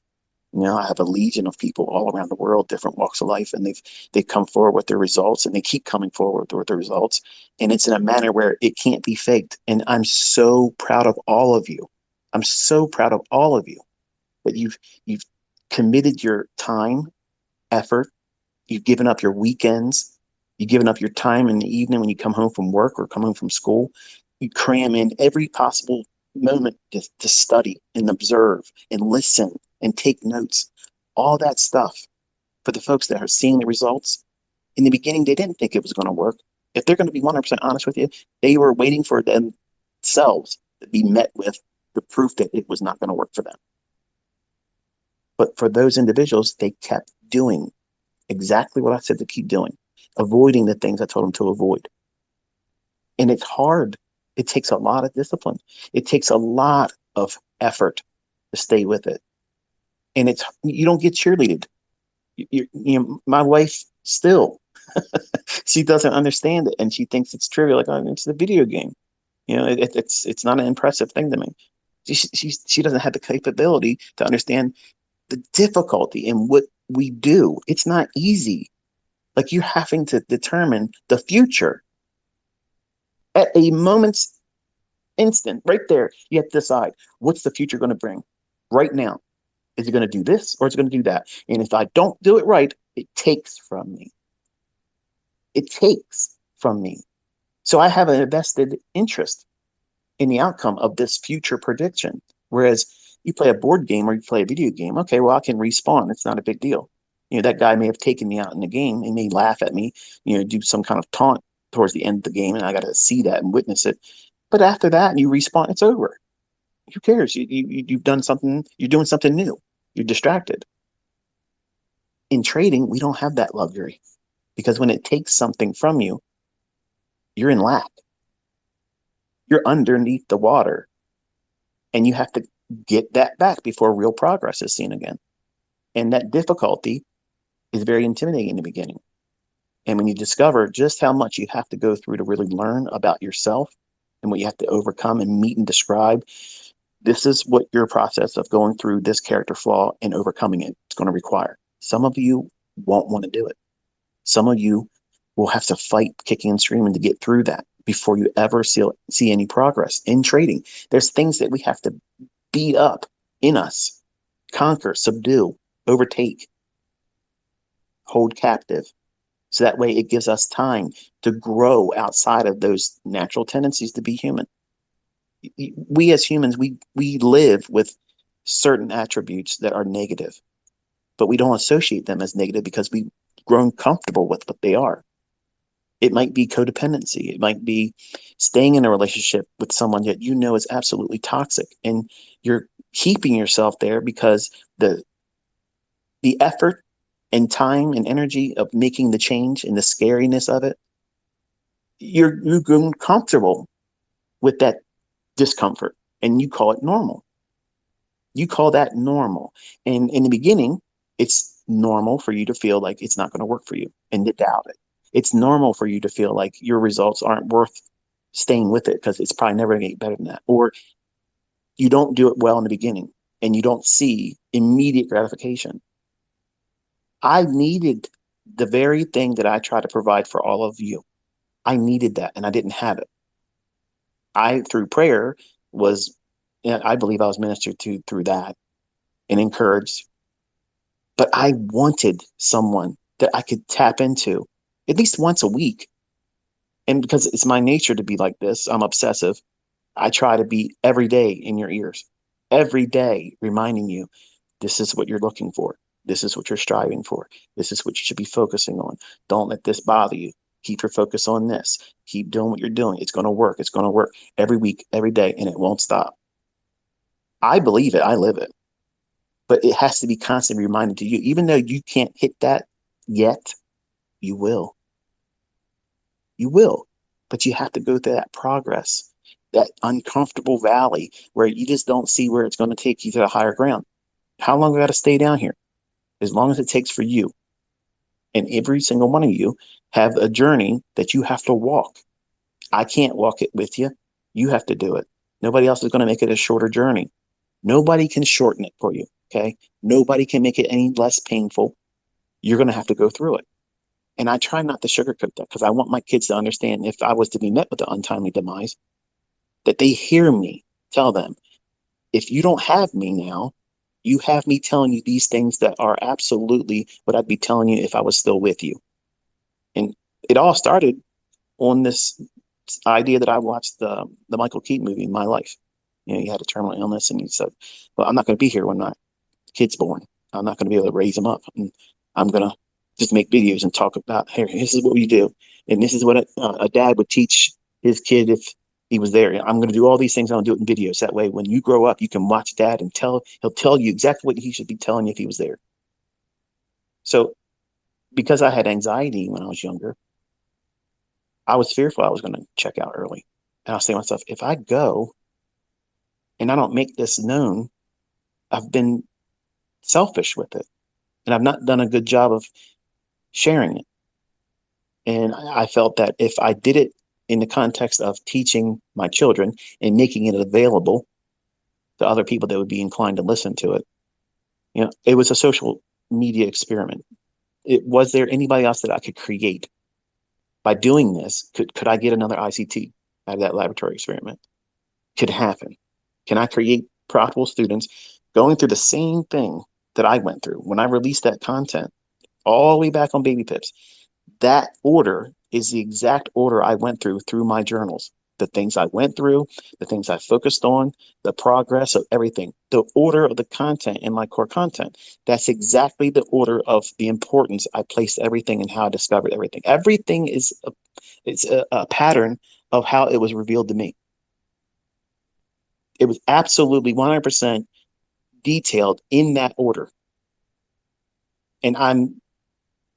Speaker 8: I have a legion of people all around the world, different walks of life, and they've come forward with their results, and they keep coming forward with their results. And it's in a manner where it can't be faked. And I'm so proud of all of you. I'm so proud of all of you that you've committed your time, effort. You've given up your weekends. You've given up your time in the evening when you come home from work or come home from school. You cram in every possible moment to study and observe and listen and take notes. All that stuff for the folks that are seeing the results. In the beginning, they didn't think it was going to work. If they're going to be 100% honest with you, they were waiting for themselves to be met with the proof that it was not going to work for them. But for those individuals, they kept doing exactly what I said to keep doing, avoiding the things I told them to avoid. And it's hard. It takes a lot of discipline. It takes a lot of effort to stay with it. And you don't get cheerleaded. My wife still, she doesn't understand it, and she thinks it's trivial. Like, oh, it's a video game. It's not an impressive thing to me. She doesn't have the capability to understand the difficulty in what we do. It's not easy. Like, you're having to determine the future at a moment's instant, right there. You have to decide, what's the future going to bring right now? Is it going to do this or is it going to do that? And if I don't do it right, it takes from me. It takes from me. So I have a vested interest in the outcome of this future prediction. Whereas you play a board game or you play a video game, okay, well, I can respawn. It's not a big deal. That guy may have taken me out in the game and may laugh at me, do some kind of taunt towards the end of the game, and I got to see that and witness it. But after that, you respawn, it's over. Who cares? You've done something. You're doing something new. You're distracted. In trading, we don't have that luxury because when it takes something from you, you're in lack. You're underneath the water, and you have to get that back before real progress is seen again. And that difficulty is very intimidating in the beginning. And when you discover just how much you have to go through to really learn about yourself and what you have to overcome and meet and describe, this is what your process of going through this character flaw and overcoming it is going to require. Some of you won't want to do it. Some of you will have to fight kicking and screaming to get through that before you ever see any progress in trading. There's things that we have to beat up in us, conquer, subdue, overtake, hold captive. So that way it gives us time to grow outside of those natural tendencies to be human. We as humans, we live with certain attributes that are negative, but we don't associate them as negative because we've grown comfortable with what they are. It might be codependency. It might be staying in a relationship with someone that you know is absolutely toxic, and you're keeping yourself there because the effort and time and energy of making the change and the scariness of it, you're grown comfortable with that discomfort, and you call it normal. You call that normal. And in the beginning, it's normal for you to feel like it's not going to work for you and to doubt it. It's normal for you to feel like your results aren't worth staying with it because it's probably never going to get better than that. Or you don't do it well in the beginning and you don't see immediate gratification. I needed the very thing that I try to provide for all of you. I needed that and I didn't have it. Through prayer, I believe I was ministered to through that and encouraged. But I wanted someone that I could tap into at least once a week. And because it's my nature to be like this, I'm obsessive. I try to be every day in your ears, every day reminding you, this is what you're looking for. This is what you're striving for. This is what you should be focusing on. Don't let this bother you. Keep your focus on this. Keep doing what you're doing. It's going to work. It's going to work every week, every day, and it won't stop. I believe it. I live it. But it has to be constantly reminded to you. Even though you can't hit that yet, you will. You will. But you have to go through that progress, that uncomfortable valley where you just don't see where it's going to take you to the higher ground. How long do I got to stay down here? As long as it takes for you. And every single one of you have a journey that you have to walk. I can't walk it with you. You have to do it. Nobody else is going to make it a shorter journey. Nobody can shorten it for you. Okay. Nobody can make it any less painful. You're going to have to go through it. And I try not to sugarcoat that because I want my kids to understand if I was to be met with an untimely demise, that they hear me tell them, if you don't have me now, you have me telling you these things that are absolutely what I'd be telling you if I was still with you. And it all started on this idea that I watched the Michael Keaton movie, My Life. He had a terminal illness and he said, well, I'm not going to be here when my kid's born. I'm not going to be able to raise him up. And I'm going to just make videos and talk about, hey, this is what we do. And this is what a dad would teach his kid if he was there. I'm going to do all these things. I'll do it in videos. That way, when you grow up, you can watch dad and he'll tell you exactly what he should be telling you if he was there. So because I had anxiety when I was younger, I was fearful I was going to check out early. And I was saying to myself, if I go and I don't make this known, I've been selfish with it. And I've not done a good job of sharing it. And I felt that if I did it in the context of teaching my children and making it available to other people that would be inclined to listen to it, it was a social media experiment. Was there anybody else that I could create by doing this? Could I get another ICT out of that laboratory experiment? Could happen. Can I create profitable students, going through the same thing that I went through when I released that content all the way back on Baby Pips. That order is the exact order I went through my journals. The things I went through, the things I focused on, the progress of everything, the order of the content in my core content. That's exactly the order of the importance I placed everything and how I discovered everything. Everything is a pattern of how it was revealed to me. It was absolutely 100% detailed in that order. And I'm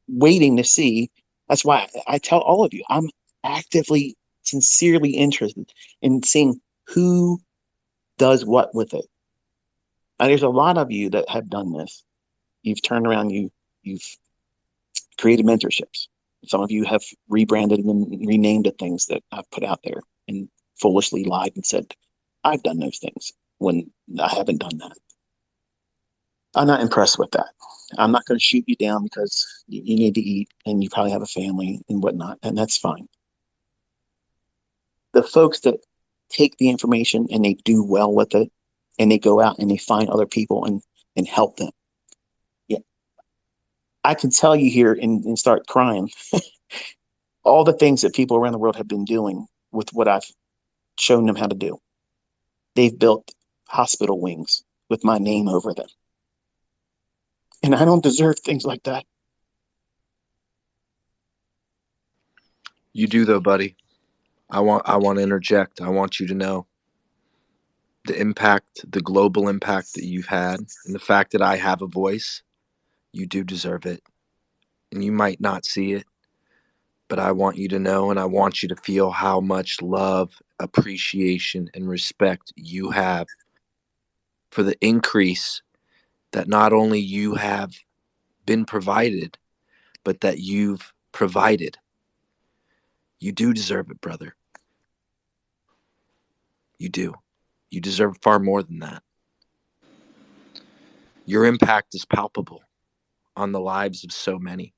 Speaker 8: waiting to see. That's why I tell all of you, I'm actively, sincerely interested in seeing who does what with it. And there's a lot of you that have done this. You've turned around, you've created mentorships. Some of you have rebranded and renamed the things that I've put out there and foolishly lied and said, I've done those things when I haven't done that. I'm not impressed with that. I'm not going to shoot you down because you need to eat and you probably have a family and whatnot, and that's fine. The folks that take the information and they do well with it and they go out and they find other people and help them. Yeah. I can tell you here and start crying all the things that people around the world have been doing with what I've shown them how to do. They've built hospital wings with my name over them. And I don't deserve things like that.
Speaker 1: You do, though, buddy. I want to interject. I want you to know the impact, the global impact that you've had, and the fact that I have a voice. You do deserve it. And you might not see it, but I want you to know, and I want you to feel how much love, appreciation, and respect you have for the increase that not only you have been provided, but that you've provided. You do deserve it, brother. You do. You deserve far more than that. Your impact is palpable on the lives of so many.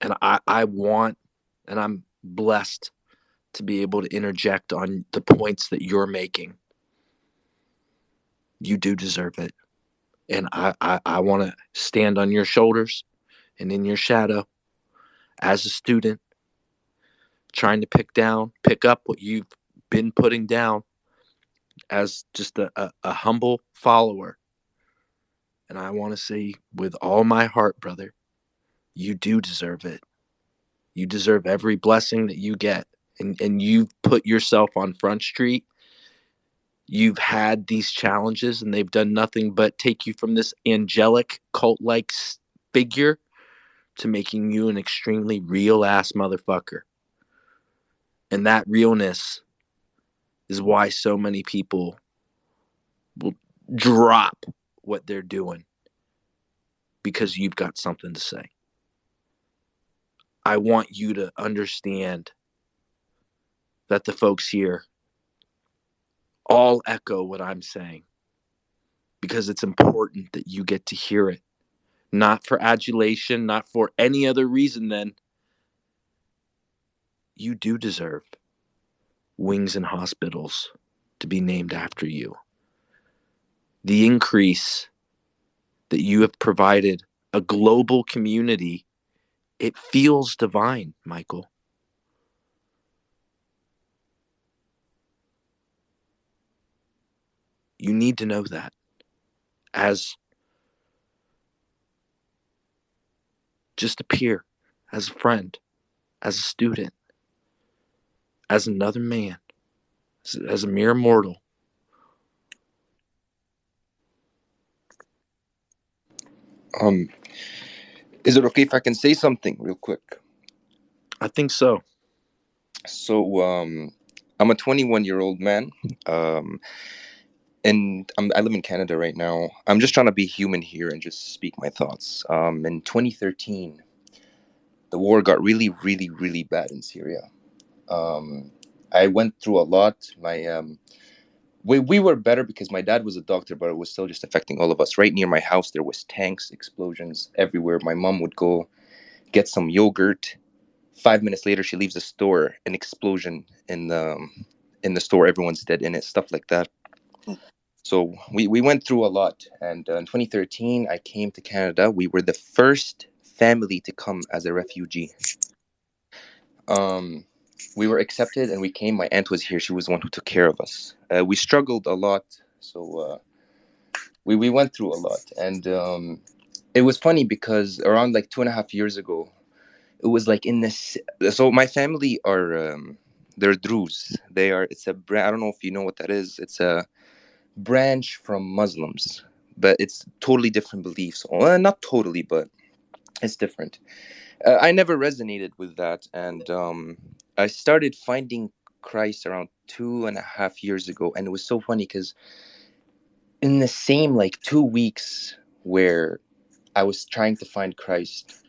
Speaker 1: And I want, and I'm blessed to be able to interject on the points that you're making. You do deserve it. And I want to stand on your shoulders and in your shadow as a student, trying to pick up what you've been putting down as just a humble follower. And I want to say with all my heart, brother, you do deserve it. You deserve every blessing that you get. And you've put yourself on Front Street. You've had these challenges and they've done nothing but take you from this angelic cult-like figure to making you an extremely real ass motherfucker. And that realness is why so many people will drop what they're doing because you've got something to say. I want you to understand that the folks here all echo what I'm saying because it's important that you get to hear it. Not for adulation, not for any other reason than you do deserve wings and hospitals to be named after you. The increase that you have provided a global community, it feels divine, Michael. You need to know that as just a peer, as a friend, as a student, as another man, as a mere mortal.
Speaker 5: Is it okay if I can say something real quick?
Speaker 1: I think so.
Speaker 5: So, I'm a 21-year-old man, and I live in Canada right now. I'm just trying to be human here and just speak my thoughts. In 2013, the war got really, really, really bad in Syria. I went through a lot. We were better because my dad was a doctor, but it was still just affecting all of us. Right near my house, there was tanks, explosions everywhere. My mom would go get some yogurt. 5 minutes later, she leaves the store, an explosion in the store. Everyone's dead in it, stuff like that. So we went through a lot. And in 2013, I came to Canada. We were the first family to come as a refugee. Um, we were accepted and we came. My aunt was here. She was the one who took care of us. We struggled a lot. So we went through a lot. And it was funny because around like 2.5 years ago, it was like in this. So my family are they're Druze. It's a brand. I don't know if you know what that is. It's a branch from Muslims, but it's totally different beliefs. Well, not totally, but it's different. I never resonated with that, and I started finding Christ around 2.5 years ago, and it was so funny because in the same like 2 weeks where I was trying to find Christ,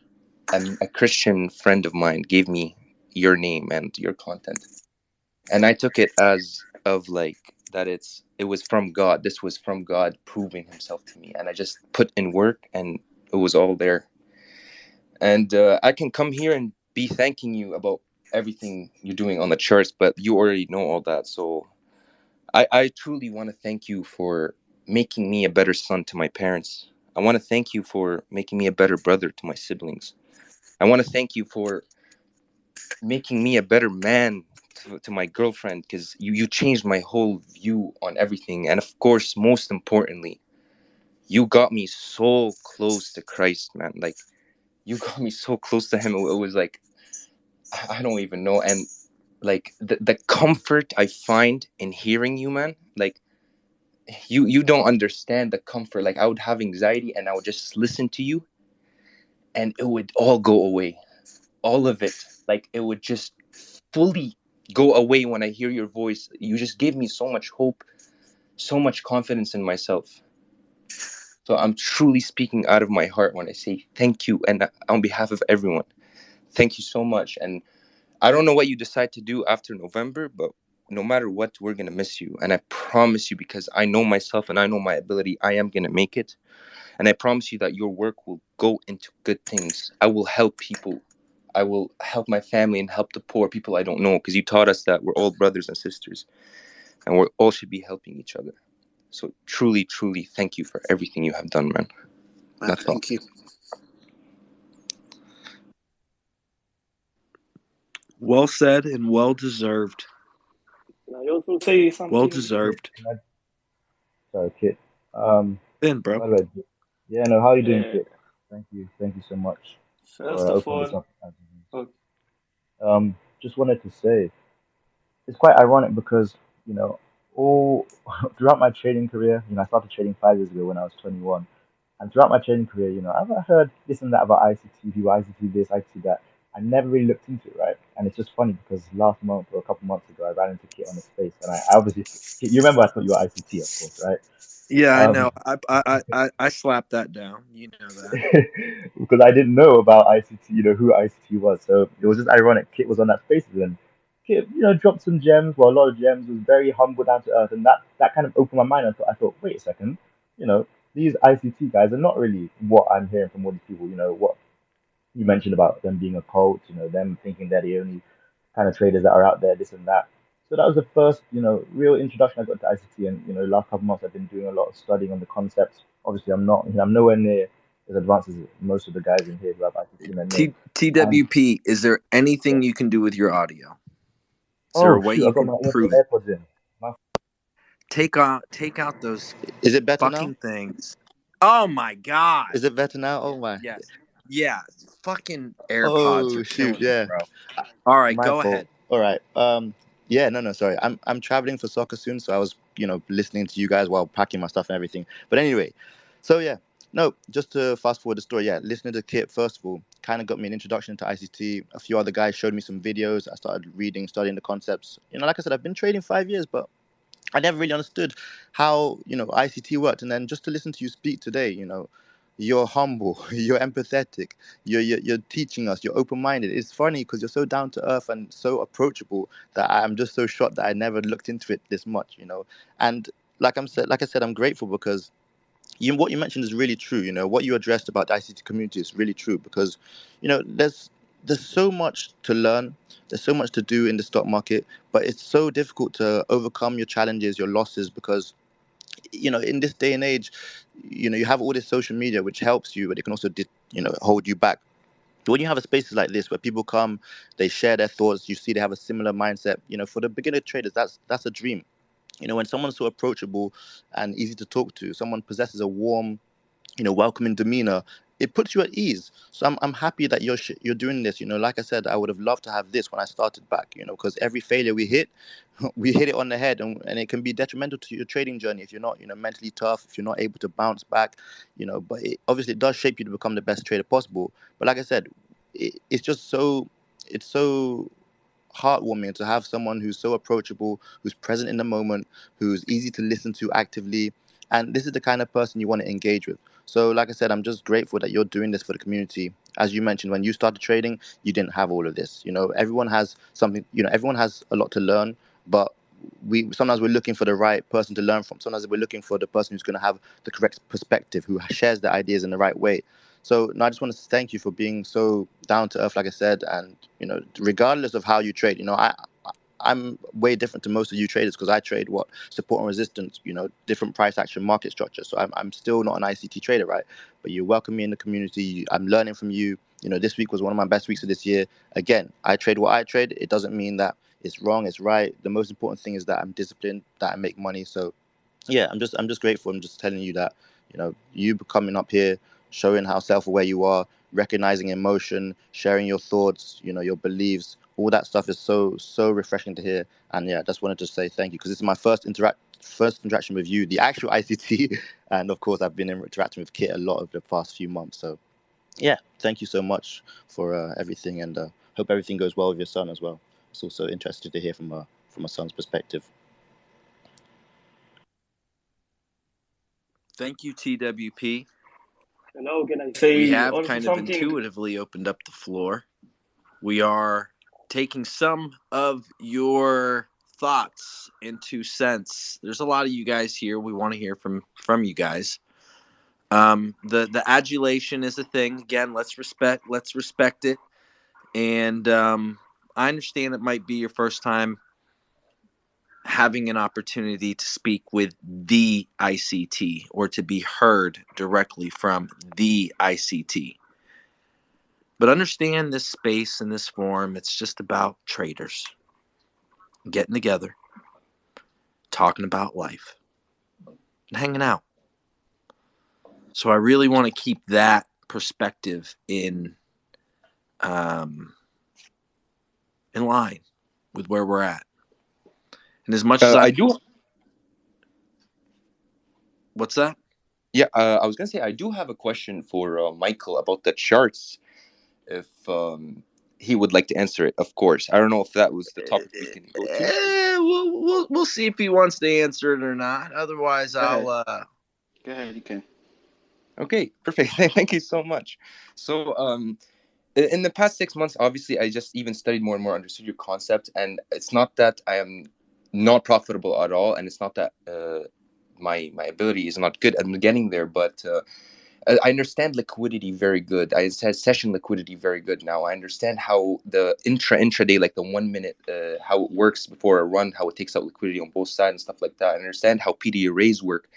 Speaker 5: a Christian friend of mine gave me your name and your content, and I took it as of like that it was from God. This was from God proving Himself to me, and I just put in work, and it was all there. And I can come here and be thanking you about everything you're doing on the charts, but you already know all that. So I truly want to thank you for making me a better son to my parents. I want to thank you for making me a better brother to my siblings. I want to thank you for making me a better man to my girlfriend, because you changed my whole view on everything. And of course, most importantly, you got me so close to Christ, man. Like, you got me so close to Him. It was like, I don't even know. And like the comfort I find in hearing you, man, like you don't understand the comfort. Like, I would have anxiety and I would just listen to you and it would all go away. All of it. Like, it would just fully go away when I hear your voice. You just give me so much hope, so much confidence in myself. So I'm truly speaking out of my heart when I say thank you, and on behalf of everyone, thank you so much. And I don't know what you decide to do after November, but no matter what, we're going to miss you. And I promise you, because I know myself and I know my ability, I am going to make it. And I promise you that your work will go into good things. I will help people. I will help my family and help the poor people I don't know, because you taught us that we're all brothers and sisters and we all should be helping each other. So truly, truly, thank you for everything you have done, man. That's all.
Speaker 8: Thank you.
Speaker 1: Well said and well deserved.
Speaker 3: Can I also say something?
Speaker 1: Well deserved.
Speaker 9: Sorry, Kit.
Speaker 1: Then, bro.
Speaker 9: By the way, yeah, no, how are you doing,
Speaker 3: Yeah.
Speaker 9: Kit? Thank you so much
Speaker 3: First
Speaker 9: for
Speaker 3: of
Speaker 9: opening this
Speaker 3: all,
Speaker 9: up.
Speaker 3: okay.
Speaker 9: Just wanted to say it's quite ironic because you know all throughout my trading career, I started trading 5 years ago when I was 21, and throughout my trading career, I've heard this and that about ICT, ICT this, ICT that. I never really looked into it, right? And it's just funny because last month or a couple months ago, I ran into Kit on his face, and I obviously, Kit, you remember I thought you were ICT, of course, right?
Speaker 1: Yeah, I know. I slapped that down. You know that.
Speaker 9: Because I didn't know about ICT, who ICT was. So it was just ironic. Kit was on that space and Kit, dropped some gems, well, a lot of gems, was very humble, down to earth, and that kind of opened my mind. I thought, wait a second, these ICT guys are not really what I'm hearing from all these people. What you mentioned about them being a cult, them thinking they're the only kind of traders that are out there, this and that. So that was the first, real introduction I got to ICT. And the last couple of months I've been doing a lot of studying on the concepts. Obviously, I'm nowhere near as advanced as most of the guys in here who have ICT in their name.
Speaker 1: TWP, is there anything you can do with your audio? Is there a way
Speaker 9: Shoot,
Speaker 1: you
Speaker 9: I got
Speaker 1: can
Speaker 9: my
Speaker 1: improve it?
Speaker 9: AirPods in.
Speaker 1: Take out those
Speaker 10: Is it better
Speaker 1: fucking
Speaker 10: now?
Speaker 1: things. Oh my god.
Speaker 10: Is it better now? Oh my.
Speaker 1: Yes. Yeah. Fucking AirPods
Speaker 10: Oh
Speaker 1: are
Speaker 10: shoot,
Speaker 1: killing me,
Speaker 10: yeah.
Speaker 1: bro. All right,
Speaker 10: My
Speaker 1: go
Speaker 10: fault.
Speaker 1: ahead.
Speaker 10: All right. Yeah, no, sorry. I'm traveling for soccer soon, so I was, listening to you guys while packing my stuff and everything. But anyway, so yeah. No, just to fast forward the story, yeah, listening to Kit, first of all, kind of got me an introduction to ICT. A few other guys showed me some videos. I started reading, studying the concepts. Like I said, I've been trading 5 years, but I never really understood how, ICT worked. And then just to listen to you speak today, you're humble, you're empathetic, you're teaching us, you're open-minded. It's funny because you're so down to earth and so approachable that I'm just so shocked that I never looked into it this much. And like I said, I'm grateful because what you mentioned is really true. What you addressed about the ICT community is really true because, there's so much to learn. There's so much to do in the stock market, but it's so difficult to overcome your challenges, your losses, because in this day and age, you have all this social media which helps you, but it can also hold you back. When you have spaces like this where people come, they share their thoughts, you see they have a similar mindset. For the beginner traders, that's a dream. When someone's so approachable and easy to talk to, someone possesses a warm, welcoming demeanor, it puts you at ease. So I'm happy that you're doing this. Like I said, I would have loved to have this when I started back. Because every failure we hit, we hit it on the head, and it can be detrimental to your trading journey if you're not, mentally tough, if you're not able to bounce back. But obviously it does shape you to become the best trader possible. But like I said, it's just it's so heartwarming to have someone who's so approachable, who's present in the moment, who's easy to listen to actively. And this is the kind of person you want to engage with. So, like I said, I'm just grateful that you're doing this for the community. As you mentioned, when you started trading, you didn't have all of this. Everyone has something, everyone has a lot to learn, but sometimes we're looking for the right person to learn from. Sometimes we're looking for the person who's going to have the correct perspective, who shares their ideas in the right way. So no, I just want to thank you for being so down to earth, like I said, and regardless of how you trade, I'm way different to most of you traders because I trade support and resistance, different price action market structure. So I'm still not an ICT trader, right? But you welcome me in the community. I'm learning from you. This week was one of my best weeks of this year. Again, I trade what I trade. It doesn't mean that it's wrong, it's right. The most important thing is that I'm disciplined, that I make money. So yeah, I'm just grateful. I'm just telling you that, you coming up here, showing how self-aware you are, recognizing emotion, sharing your thoughts, your beliefs, all that stuff is so refreshing to hear. And yeah, I just wanted to say thank you because this is my first interaction with you, the actual ICT, and of course I've been interacting with Kit a lot over the past few months. So yeah, thank you so much for everything, and hope everything goes well with your son as well. It's also interested to hear from a son's perspective.
Speaker 1: Thank you, TWP.
Speaker 3: Hello, can I
Speaker 1: We
Speaker 3: say
Speaker 1: have
Speaker 3: also
Speaker 1: kind of
Speaker 3: something?
Speaker 1: intuitively opened up the floor. We are taking some of your thoughts and 2 cents. There's a lot of you guys here. We want to hear from you guys. The adulation is a thing. Again, let's respect it. And I understand it might be your first time having an opportunity to speak with the ICT or to be heard directly from the ICT. But understand this space and this forum, it's just about traders getting together, talking about life, and hanging out. So I really want to keep that perspective in line with where we're at. And as much as
Speaker 5: I do.
Speaker 1: What's that?
Speaker 5: Yeah, I was gonna say I do have a question for Michael about the charts. If he would like to answer it, of course. I don't know if that was the topic we can go to.
Speaker 1: We'll see if he wants to answer it or not. Otherwise, I'll.
Speaker 10: Go ahead, you can.
Speaker 5: Okay, perfect. Thank you so much. So, in the past 6 months, obviously, I just even studied more and more, understood your concept, and it's not that I am not profitable at all, and it's not that my ability is not good. I'm getting there, but I understand liquidity very good. I have session liquidity very good now. I understand how the intraday, like the 1 minute, how it works before a run, how it takes out liquidity on both sides and stuff like that. I understand how PD arrays work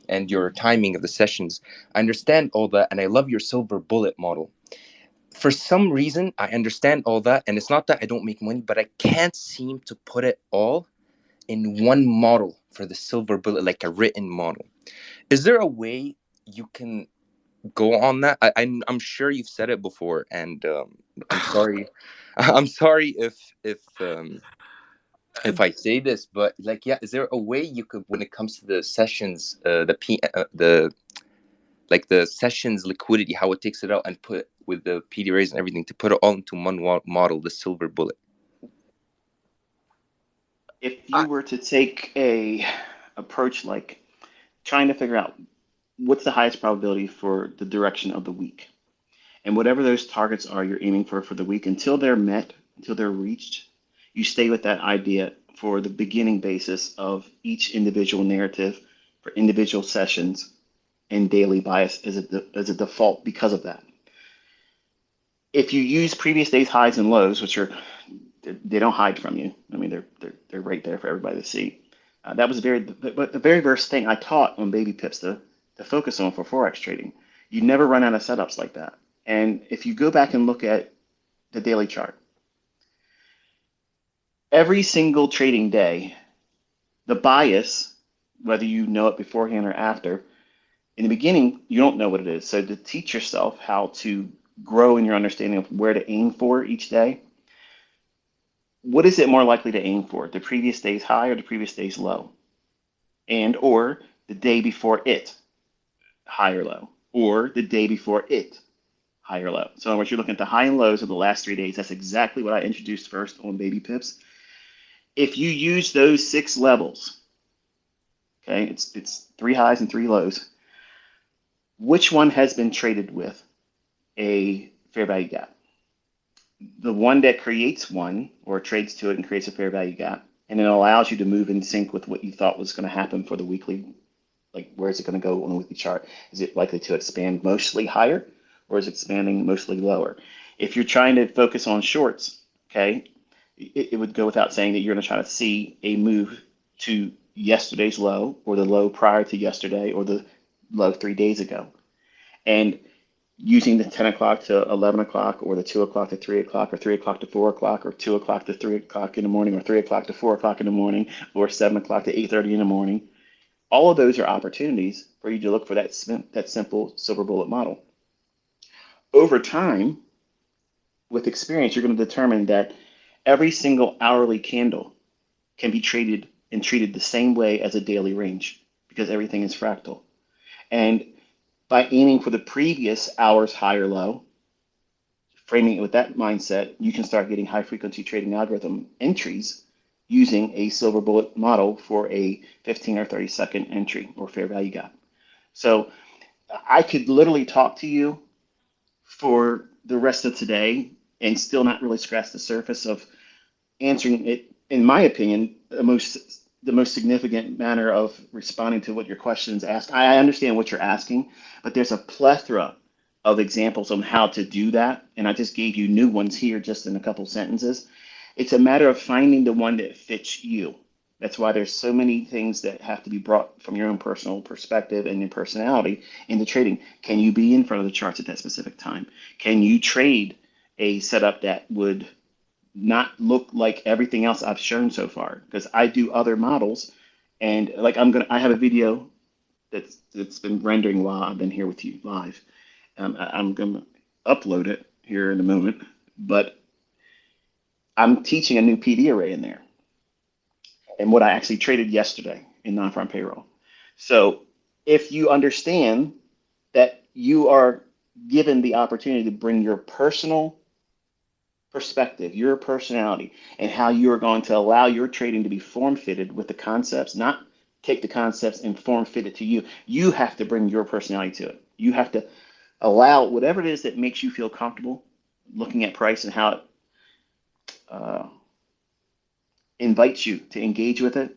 Speaker 5: and your timing of the sessions. I understand all that, and I love your silver bullet model. For some reason, I understand all that, and it's not that I don't make money, but I can't seem to put it all in one model for the silver bullet, like a written model. Is there a way you can go on that? I'm sure you've said it before, and I'm sorry. I'm sorry if I say this, but like, yeah, is there a way you could, when it comes to the sessions, the sessions liquidity, how it takes it out and put with the PD arrays and everything, to put it all into one model, the silver bullet?
Speaker 10: If you were to take a approach like trying to figure out what's the highest probability for the direction of the week, and whatever those targets are you're aiming for the week, until they're met, until they're reached, you stay with that idea for the beginning basis of each individual narrative for individual sessions, and daily bias as a default because of that. If you use previous day's highs and lows, which they don't hide from you. I mean, they're right there for everybody to see.
Speaker 8: That was the very first thing I taught on Baby Pips to focus on for Forex trading. You never run out of setups like that. And if you go back and look at the daily chart, every single trading day, the bias, whether you know it beforehand or after, in the beginning, you don't know what it is. So to teach yourself how to grow in your understanding of where to aim for each day, what is it more likely to aim for? The previous day's high or the previous day's low? And or the day before it, high or low? Or the day before it, high or low? So in other words, you're looking at the high and lows of the last 3 days. That's exactly what I introduced first on Baby Pips. If you use those 6 levels, okay, it's 3 highs and 3 lows, which one has been traded with a fair value gap? The one that creates one or trades to it and creates a fair value gap, and it allows you to move in sync with what you thought was going to happen for the weekly, like where is it going to go on the weekly chart? Is it likely to expand mostly higher or is it expanding mostly lower? If you're trying to focus on shorts, okay, it would go without saying that you're going to try to see a move to yesterday's low or the low prior to yesterday or the low 3 days ago. And using the 10 o'clock to 11 o'clock or the 2 o'clock to 3 o'clock or 3 o'clock to 4 o'clock or 2 o'clock to 3 o'clock in the morning or 3 o'clock to 4 o'clock in the morning or 7 o'clock to 8:30 in the morning, all of those are opportunities for you to look for that simple silver bullet model. Over time, with experience, you're going to determine that every single hourly candle can be traded and treated the same way as a daily range because everything is fractal. And by aiming for the previous hour's high or low, framing it with that mindset, you can start getting high frequency trading algorithm entries using a silver bullet model for a 15 or 30 second entry or fair value gap. So I could literally talk to you for the rest of today and still not really scratch the surface of answering it, in my opinion, the most significant manner of responding to what your questions ask. I understand what you're asking, but there's a plethora of examples on how to do that. And I just gave you new ones here just in a couple sentences. It's a matter of finding the one that fits you. That's why there's so many things that have to be brought from your own personal perspective and your personality into trading. Can you be in front of the charts at that specific time? Can you trade a setup that would not look like everything else I've shown so far? Because I do other models, and like I have a video that's been rendering while I've been here with you live. I'm gonna upload it here in a moment, but I'm teaching a new PD array in there, and what I actually traded yesterday in non-farm payroll. So if you understand that you are given the opportunity to bring your personal perspective, your personality, and how you are going to allow your trading to be form fitted with the concepts, not take the concepts and form fit it to you. You have to bring your personality to it. You have to allow whatever it is that makes you feel comfortable looking at price and how it invites you to engage with it.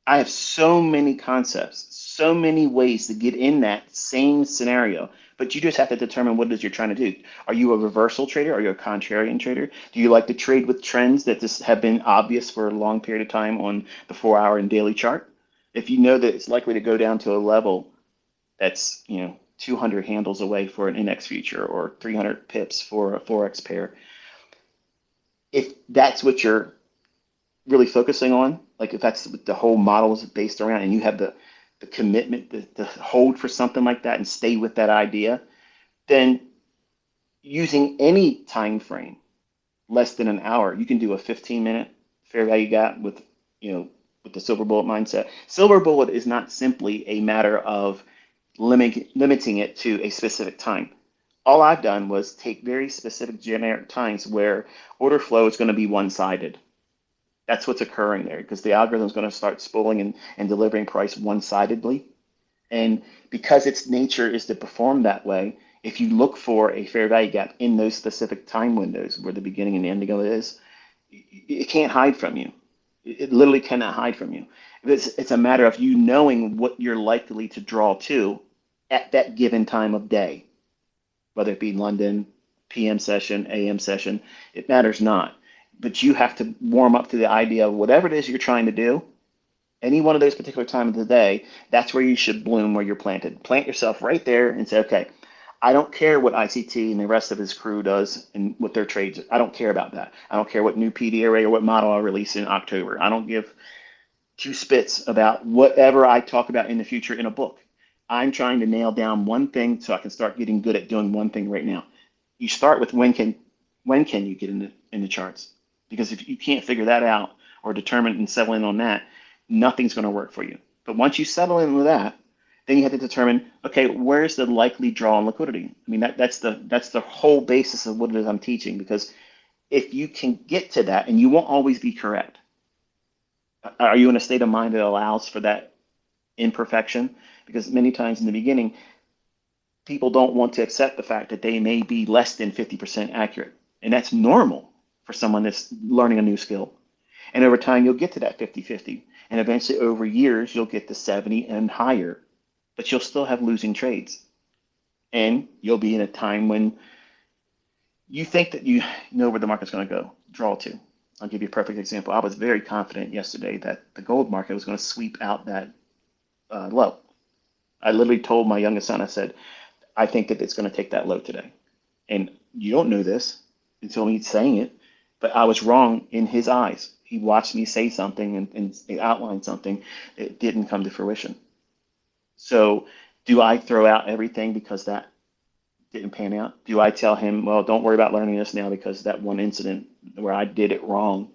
Speaker 8: I have so many concepts, so many ways to get in that same scenario, but you just have to determine what it is you're trying to do. Are you a reversal trader? Are you a contrarian trader? Do you like to trade with trends that just have been obvious for a long period of time on the 4-hour and daily chart? If you know that it's likely to go down to a level that's 200 handles away for an index future or 300 pips for a Forex pair, if that's what you're really focusing on, like if that's what the whole model is based around and you have the commitment to hold for something like that and stay with that idea, then using any time frame less than an hour, you can do a 15-minute fair value gap with the silver bullet mindset. Silver bullet is not simply a matter of limiting it to a specific time. All I've done was take very specific generic times where order flow is going to be one-sided. That's what's occurring there because the algorithm is going to start spooling and delivering price one-sidedly. And because its nature is to perform that way, if you look for a fair value gap in those specific time windows where the beginning and the ending of it is, it can't hide from you. It literally cannot hide from you. It's a matter of you knowing what you're likely to draw to at that given time of day, whether it be London, PM session, AM session, it matters not. But you have to warm up to the idea of whatever it is you're trying to do, Any one of those particular times of the day, that's where you should bloom, where you're planted. Plant yourself right there and say, okay, I don't care what ICT and the rest of his crew does and what their trades. I don't care about that. I don't care what new PD array or what model I release in October. I don't give two spits about whatever I talk about in the future in a book. I'm trying to nail down one thing so I can start getting good at doing one thing right now. You start with when can you get in the charts? Because if you can't figure that out or determine and settle in on that, nothing's going to work for you. But once you settle in with that, then you have to determine, okay, where's the likely draw on liquidity? I mean, that's the whole basis of what it is I'm teaching, because if you can get to that, and you won't always be correct. Are you in a state of mind that allows for that imperfection? Because many times in the beginning, people don't want to accept the fact that they may be less than 50% accurate. And that's normal for someone that's learning a new skill. And over time, you'll get to that 50-50. And eventually, over years, you'll get to 70 and higher. But you'll still have losing trades. And you'll be in a time when you think that you know where the market's going to go, draw to. I'll give you a perfect example. I was very confident yesterday that the gold market was going to sweep out that low. I literally told my youngest son, I said, I think that it's going to take that low today. And you don't know this until me saying it, but I was wrong in his eyes. He watched me say something and outline something that didn't come to fruition. So do I throw out everything because that didn't pan out? Do I tell him, well, don't worry about learning this now because that one incident where I did it wrong,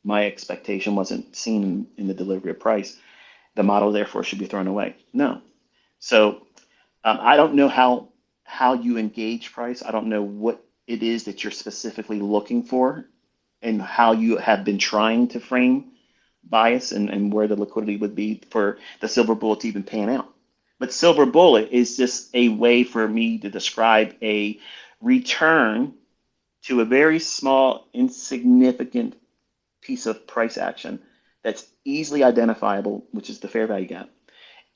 Speaker 8: my expectation wasn't seen in the delivery of price, the model therefore should be thrown away? No. So I don't know how you engage price. I don't know what it is that you're specifically looking for and how you have been trying to frame bias and where the liquidity would be for the silver bullet to even pan out. But silver bullet is just a way for me to describe a return to a very small, insignificant piece of price action that's easily identifiable, which is the fair value gap,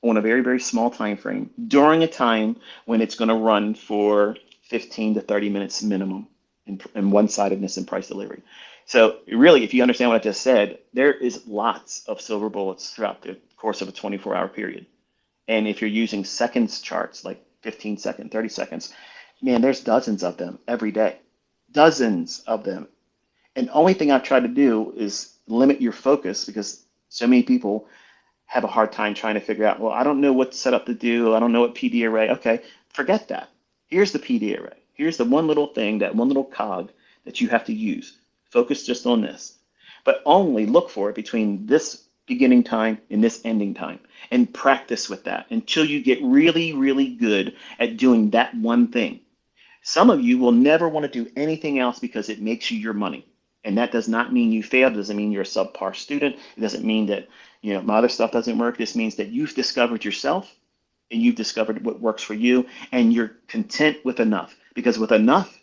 Speaker 8: on a very, very small time frame during a time when it's going to run for 15 to 30 minutes minimum in one-sidedness in price delivery. So really, if you understand what I just said, there is lots of silver bullets throughout the course of a 24-hour period. And if you're using seconds charts, like 15 seconds, 30 seconds, man, there's dozens of them every day. Dozens of them. And the only thing I've tried to do is limit your focus, because so many people have a hard time trying to figure out, well, I don't know what setup to do. I don't know what PD array. Okay, forget that. Here's the PD array. Here's the one little thing, that one little cog that you have to use. Focus just on this. But only look for it between this beginning time and this ending time, and practice with that until you get really, really good at doing that one thing. Some of you will never want to do anything else because it makes you your money. And that does not mean you failed. It doesn't mean you're a subpar student. It doesn't mean that, you know, my other stuff doesn't work. This means that you've discovered yourself and you've discovered what works for you, and you're content with enough. Because with enough,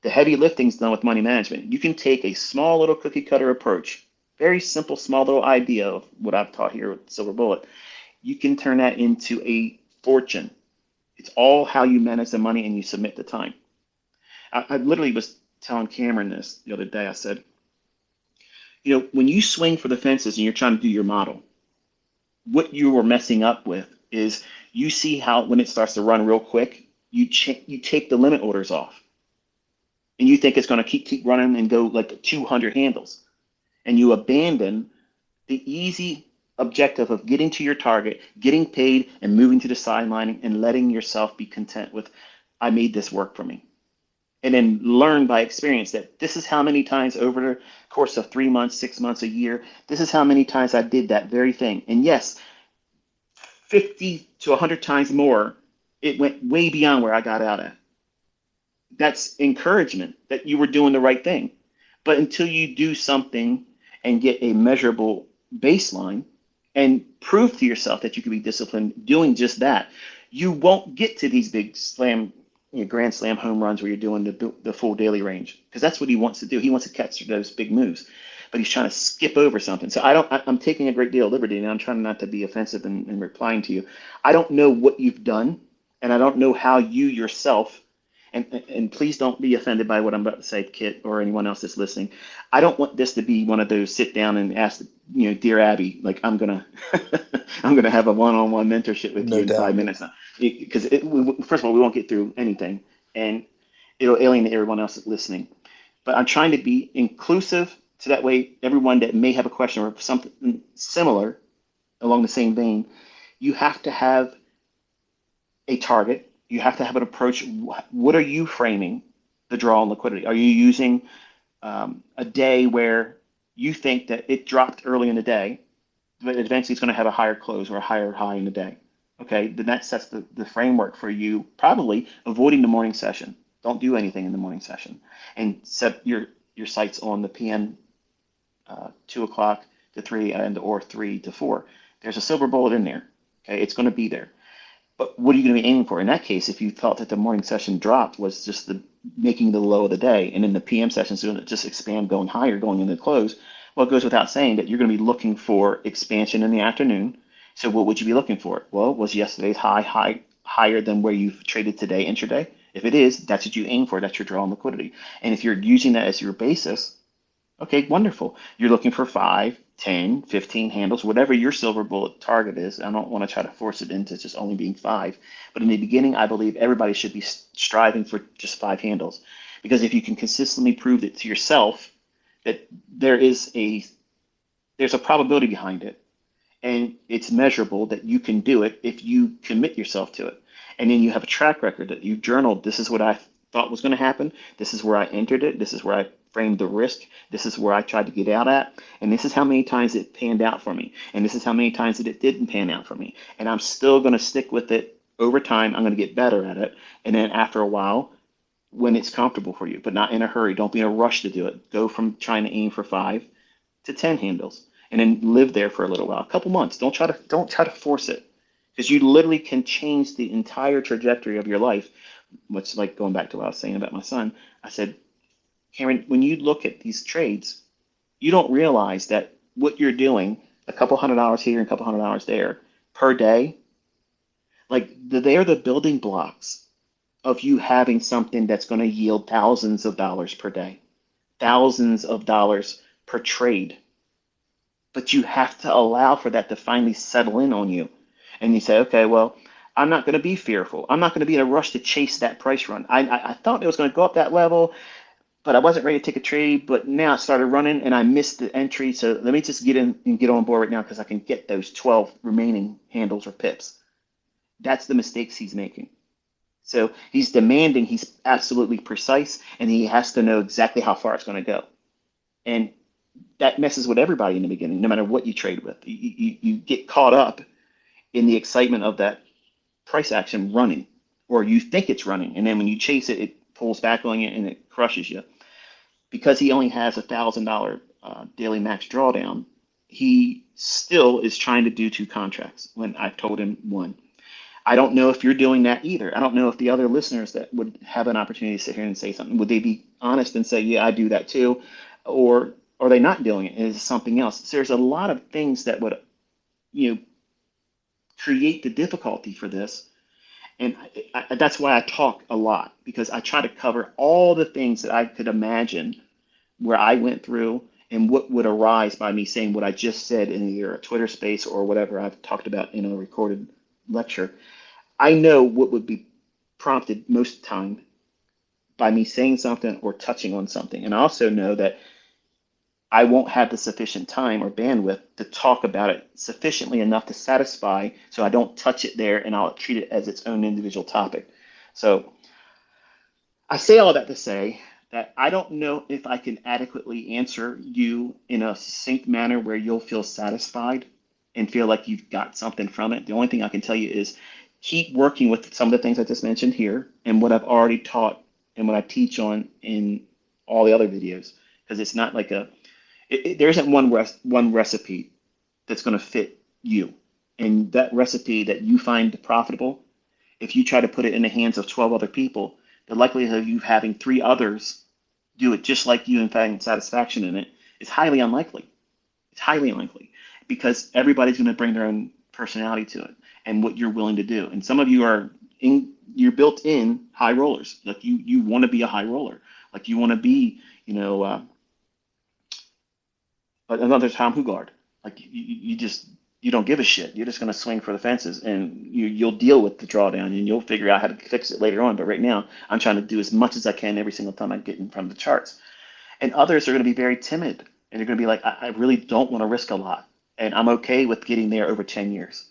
Speaker 8: the heavy lifting is done with money management. You can take a small little cookie cutter approach, very simple, small little idea of what I've taught here with Silver Bullet. You can turn that into a fortune. It's all how you manage the money and you submit the time. I literally was telling Cameron this the other day. I said, you know, when you swing for the fences and you're trying to do your model, what you are messing up with is you see how when it starts to run real quick, you take the limit orders off. And you think it's going to keep running and go like 200 handles. And you abandon the easy objective of getting to your target, getting paid, and moving to the sideline and letting yourself be content with, I made this work for me. And then learn by experience that this is how many times over the course of 3 months, 6 months, a year, this is how many times I did that very thing. And yes, 50 to 100 times more, it went way beyond where I got out at. That's encouragement that you were doing the right thing. But until you do something and get a measurable baseline and prove to yourself that you can be disciplined doing just that, you won't get to these big grand slam home runs where you're doing the full daily range, because that's what he wants to do. He wants to catch those big moves, but he's trying to skip over something. So I'm taking a great deal of liberty, and I'm trying not to be offensive in replying to you. I don't know what you've done, and I don't know how you yourself And please don't be offended by what I'm about to say, Kit, or anyone else that's listening. I don't want this to be one of those sit down and ask, dear Abby, like I'm gonna I'm gonna have a one-on-one mentorship with
Speaker 11: No
Speaker 8: you in
Speaker 11: doubt.
Speaker 8: 5 minutes now. Because first of all, we won't get through anything, and it'll alienate everyone else that's listening. But I'm trying to be inclusive, so that way everyone that may have a question or something similar along the same vein, you have to have a target. You have to have an approach. What are you framing the draw on liquidity? Are you using a day where you think that it dropped early in the day, but eventually it's going to have a higher close or a higher high in the day? Okay, then that sets the framework for you probably avoiding the morning session. Don't do anything in the morning session, and set your sights on the PM 2 o'clock to 3 and or 3 to 4. There's a silver bullet in there. Okay, it's going to be there. But what are you going to be aiming for? In that case, if you felt that the morning session dropped was just the making the low of the day, and then the PM session is going to just expand going higher, going into the close, well, it goes without saying that you're going to be looking for expansion in the afternoon. So what would you be looking for? Well, was yesterday's high higher than where you've traded today intraday? If it is, that's what you aim for. That's your draw on liquidity. And if you're using that as your basis, okay, wonderful. You're looking for 5, 10, 15 handles, whatever your silver bullet target is. I don't want to try to force it into just only being 5. But in the beginning, I believe everybody should be striving for just 5 handles. Because if you can consistently prove it to yourself that there's a probability behind it, and it's measurable that you can do it if you commit yourself to it. And then you have a track record that you journaled. This is what I thought was going to happen. This is where I entered it. This is where I framed the risk. This is where I tried to get out at. And this is how many times it panned out for me. And this is how many times that it didn't pan out for me. And I'm still going to stick with it over time. I'm going to get better at it. And then after a while, when it's comfortable for you, but not in a hurry, don't be in a rush to do it. Go from trying to aim for 5 to 10 handles, and then live there for a little while, a couple months. Don't try to force it, because you literally can change the entire trajectory of your life. Much like going back to what I was saying about my son, I said, Cameron, when you look at these trades, you don't realize that what you're doing, a couple $100 here and a couple $100 there per day, like they're the building blocks of you having something that's going to yield thousands of dollars per day, thousands of dollars per trade. But you have to allow for that to finally settle in on you. And you say, okay, well, I'm not going to be fearful. I'm not going to be in a rush to chase that price run. I thought it was going to go up that level, but I wasn't ready to take a trade. But now it started running and I missed the entry. So let me just get in and get on board right now, because I can get those 12 remaining handles or pips. That's the mistakes he's making. So he's demanding, he's absolutely precise, and he has to know exactly how far it's going to go. And that messes with everybody in the beginning, no matter what you trade with. You get caught up in the excitement of that price action running, or you think it's running. And then when you chase it, it pulls back on you and it crushes you. Because he only has $1,000 daily max drawdown, he still is trying to do 2 contracts when I've told him 1. I don't know if you're doing that either. I don't know if the other listeners that would have an opportunity to sit here and say something, would they be honest and say, yeah, I do that too? Or are they not doing it? Is it something else? So there's a lot of things that would, create the difficulty for this. And that's why I talk a lot, because I try to cover all the things that I could imagine where I went through and what would arise by me saying what I just said in either a Twitter space or whatever I've talked about in a recorded lecture. I know what would be prompted most of the time by me saying something or touching on something. And I also know that I won't have the sufficient time or bandwidth to talk about it sufficiently enough to satisfy, so I don't touch it there and I'll treat it as its own individual topic. So I say all that to say that I don't know if I can adequately answer you in a succinct manner where you'll feel satisfied and feel like you've got something from it. The only thing I can tell you is keep working with some of the things I just mentioned here and what I've already taught and what I teach on in all the other videos, because it's not like there isn't one recipe that's going to fit you. And that recipe that you find profitable, if you try to put it in the hands of 12 other people, the likelihood of you having 3 others do it just like you and finding satisfaction in it is highly unlikely. It's highly unlikely, because everybody's going to bring their own personality to it and what you're willing to do. And some of you are you're built in high rollers. Like you want to be a high roller. Like you want to be, another Tom Hugard. Like you just you don't give a shit. You're just going to swing for the fences, and you'll deal with the drawdown, and you'll figure out how to fix it later on. But right now, I'm trying to do as much as I can every single time I get in front of the charts. And others are going to be very timid, and they're going to be like, I really don't want to risk a lot, and I'm okay with getting there over 10 years.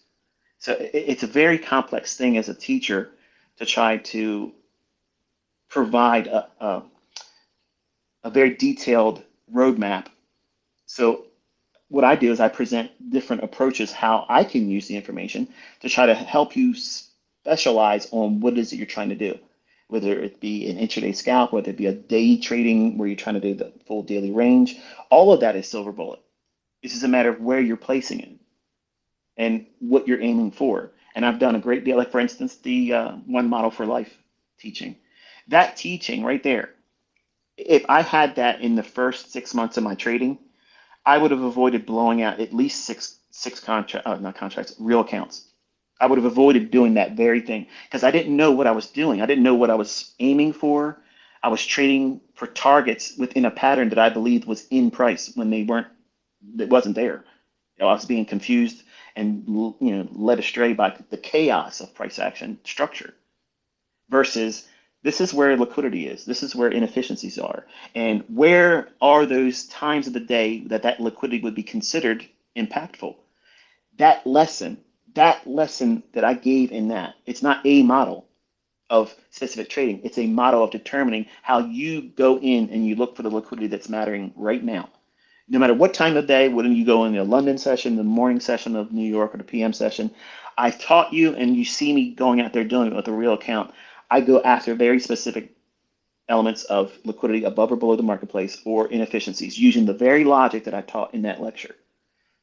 Speaker 8: So it's a very complex thing as a teacher to try to provide a very detailed roadmap. So what I do is I present different approaches how I can use the information to try to help you specialize on what it is that you're trying to do, whether it be an intraday scalp, whether it be a day trading where you're trying to do the full daily range. All of that is Silver Bullet. It's just a matter of where you're placing it and what you're aiming for. And I've done a great deal, like for instance, the One Model for Life teaching. That teaching right there, if I had that in the first 6 months of my trading, I would have avoided blowing out at least not contracts, real accounts. I would have avoided doing that very thing because I didn't know what I was doing. I didn't know what I was aiming for. I was trading for targets within a pattern that I believed was in price when it wasn't there. I was being confused and led astray by the chaos of price action structure versus this is where liquidity is. This is where inefficiencies are. And where are those times of the day that liquidity would be considered impactful? That lesson that I gave in that, it's not a model of specific trading. It's a model of determining how you go in and you look for the liquidity that's mattering right now. No matter what time of day, whether you go in the London session, the morning session of New York, or the PM session, I taught you and you see me going out there doing it with a real account. I go after very specific elements of liquidity above or below the marketplace or inefficiencies using the very logic that I taught in that lecture.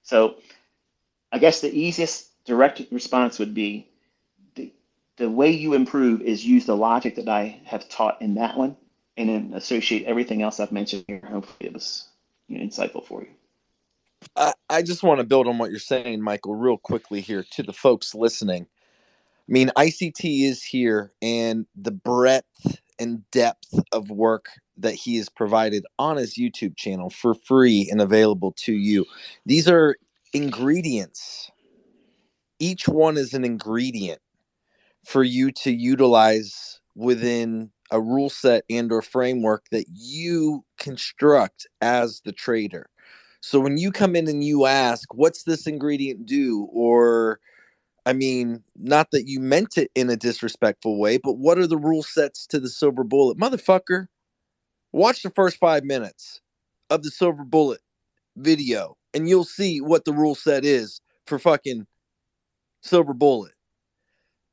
Speaker 8: So I guess the easiest direct response would be the way you improve is use the logic that I have taught in that one and then associate everything else I've mentioned here. Hopefully it was insightful for you.
Speaker 1: I just want to build on what you're saying, Michael, real quickly here to the folks listening. I mean, ICT is here, and the breadth and depth of work that he has provided on his YouTube channel for free and available to you. These are ingredients. Each one is an ingredient for you to utilize within a rule set and or framework that you construct as the trader. So when you come in and you ask, what's this ingredient do? Or, I mean, not that you meant it in a disrespectful way, but what are the rule sets to the Silver Bullet? Motherfucker, watch the first 5 minutes of the Silver Bullet video and you'll see what the rule set is for fucking Silver Bullet.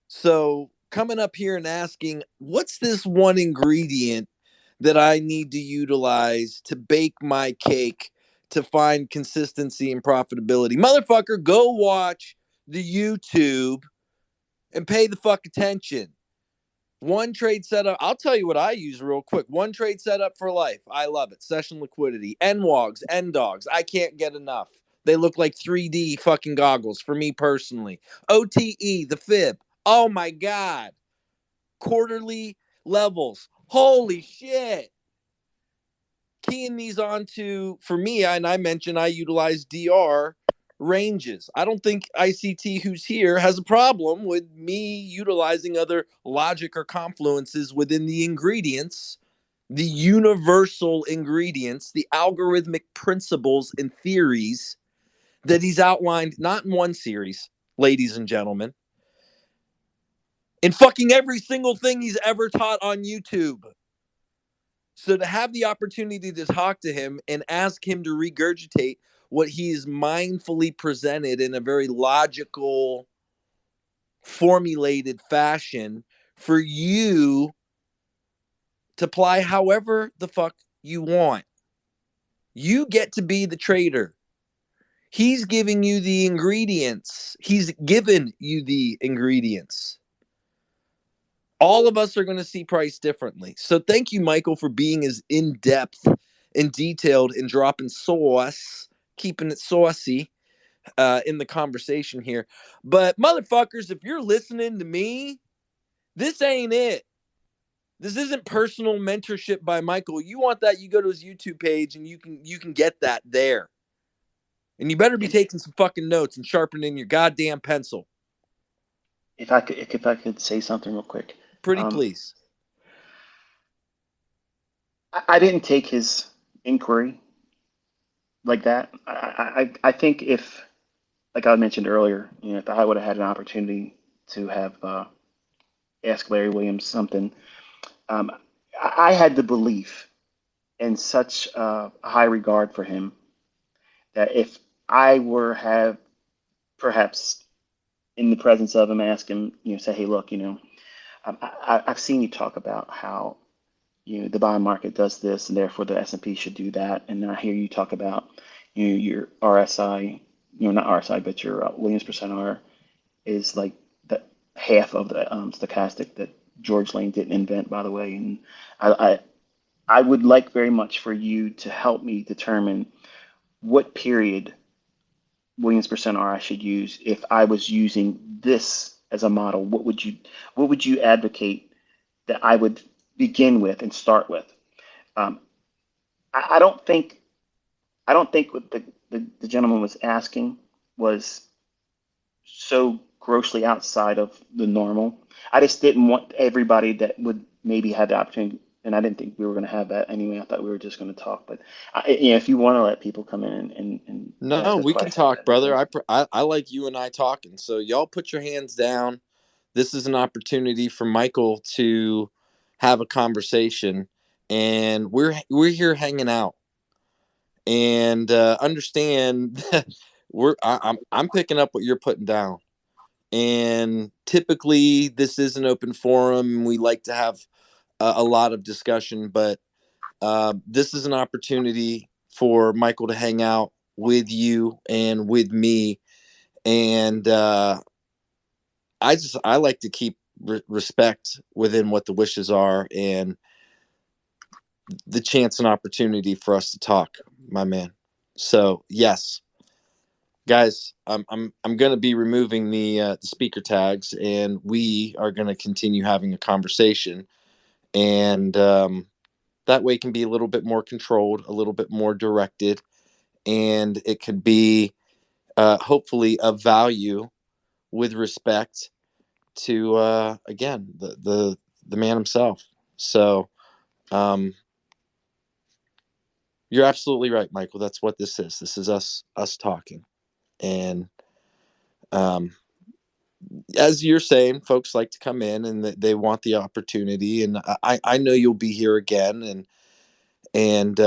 Speaker 1: So coming up here and asking, what's this one ingredient that I need to utilize to bake my cake to find consistency and profitability? Motherfucker, go watch the YouTube and pay the fuck attention. One trade setup. I'll tell you what I use real quick. One trade setup for life. I love it. Session liquidity. NWOGs, NDOGs. I can't get enough. They look like 3D fucking goggles for me personally. OTE, the fib. Oh my God. Quarterly levels. Holy shit. Keying these onto, for me, and I mentioned I utilize DR ranges. I don't think ICT, who's here, has a problem with me utilizing other logic or confluences within the ingredients, the universal ingredients, the algorithmic principles and theories that he's outlined, not in one series, ladies and gentlemen, in fucking every single thing he's ever taught on YouTube. So to have the opportunity to talk to him and ask him to regurgitate what he's mindfully presented in a very logical, formulated fashion for you to apply however the fuck you want. You get to be the trader. He's giving you the ingredients. He's given you the ingredients. All of us are going to see price differently. So thank you, Michael, for being as in-depth and detailed and dropping sauce, keeping it saucy in the conversation here. But motherfuckers, if you're listening to me, This ain't it. This isn't personal mentorship by Michael. You want that, you go to his YouTube page and you can get that there. And you better be taking some fucking notes and sharpening your goddamn pencil.
Speaker 8: If I could say something real quick.
Speaker 1: Pretty please.
Speaker 8: I didn't take his inquiry like that. I think if, like I mentioned earlier, if I would have had an opportunity to have asked Larry Williams something, I had the belief in such a high regard for him that if I were have perhaps in the presence of him, ask him, say, hey, look, I've seen you talk about how the bond market does this, and therefore the S&P should do that. And I hear you talk about your RSI, not RSI, but your Williams percent R is like the half of the stochastic that George Lane didn't invent, by the way. And I would like very much for you to help me determine what period Williams percent R I should use if I was using this as a model. What would you advocate that I would begin with and start with? I don't think what the gentleman was asking was so grossly outside of the normal. I just didn't want everybody that would maybe have the opportunity, and I didn't think we were going to have that anyway. I thought we were just going to talk. But if you want to let people come in and
Speaker 1: no, we can talk, brother. I like you and I talking. So y'all put your hands down. This is an opportunity for Michael to have a conversation, and we're here hanging out. And understand that I'm picking up what you're putting down. And typically, this is an open forum, and we like to have a lot of discussion. But this is an opportunity for Michael to hang out with you and with me. And I like to keep respect within what the wishes are and the chance and opportunity for us to talk, my man. So yes, guys, I'm going to be removing the speaker tags, and we are going to continue having a conversation, and that way it can be a little bit more controlled, a little bit more directed, and it could be hopefully of value with respect to again the man himself. So you're absolutely right, Michael. That's what this is. This is us talking. And as you're saying, folks like to come in and they want the opportunity. And I know you'll be here again, and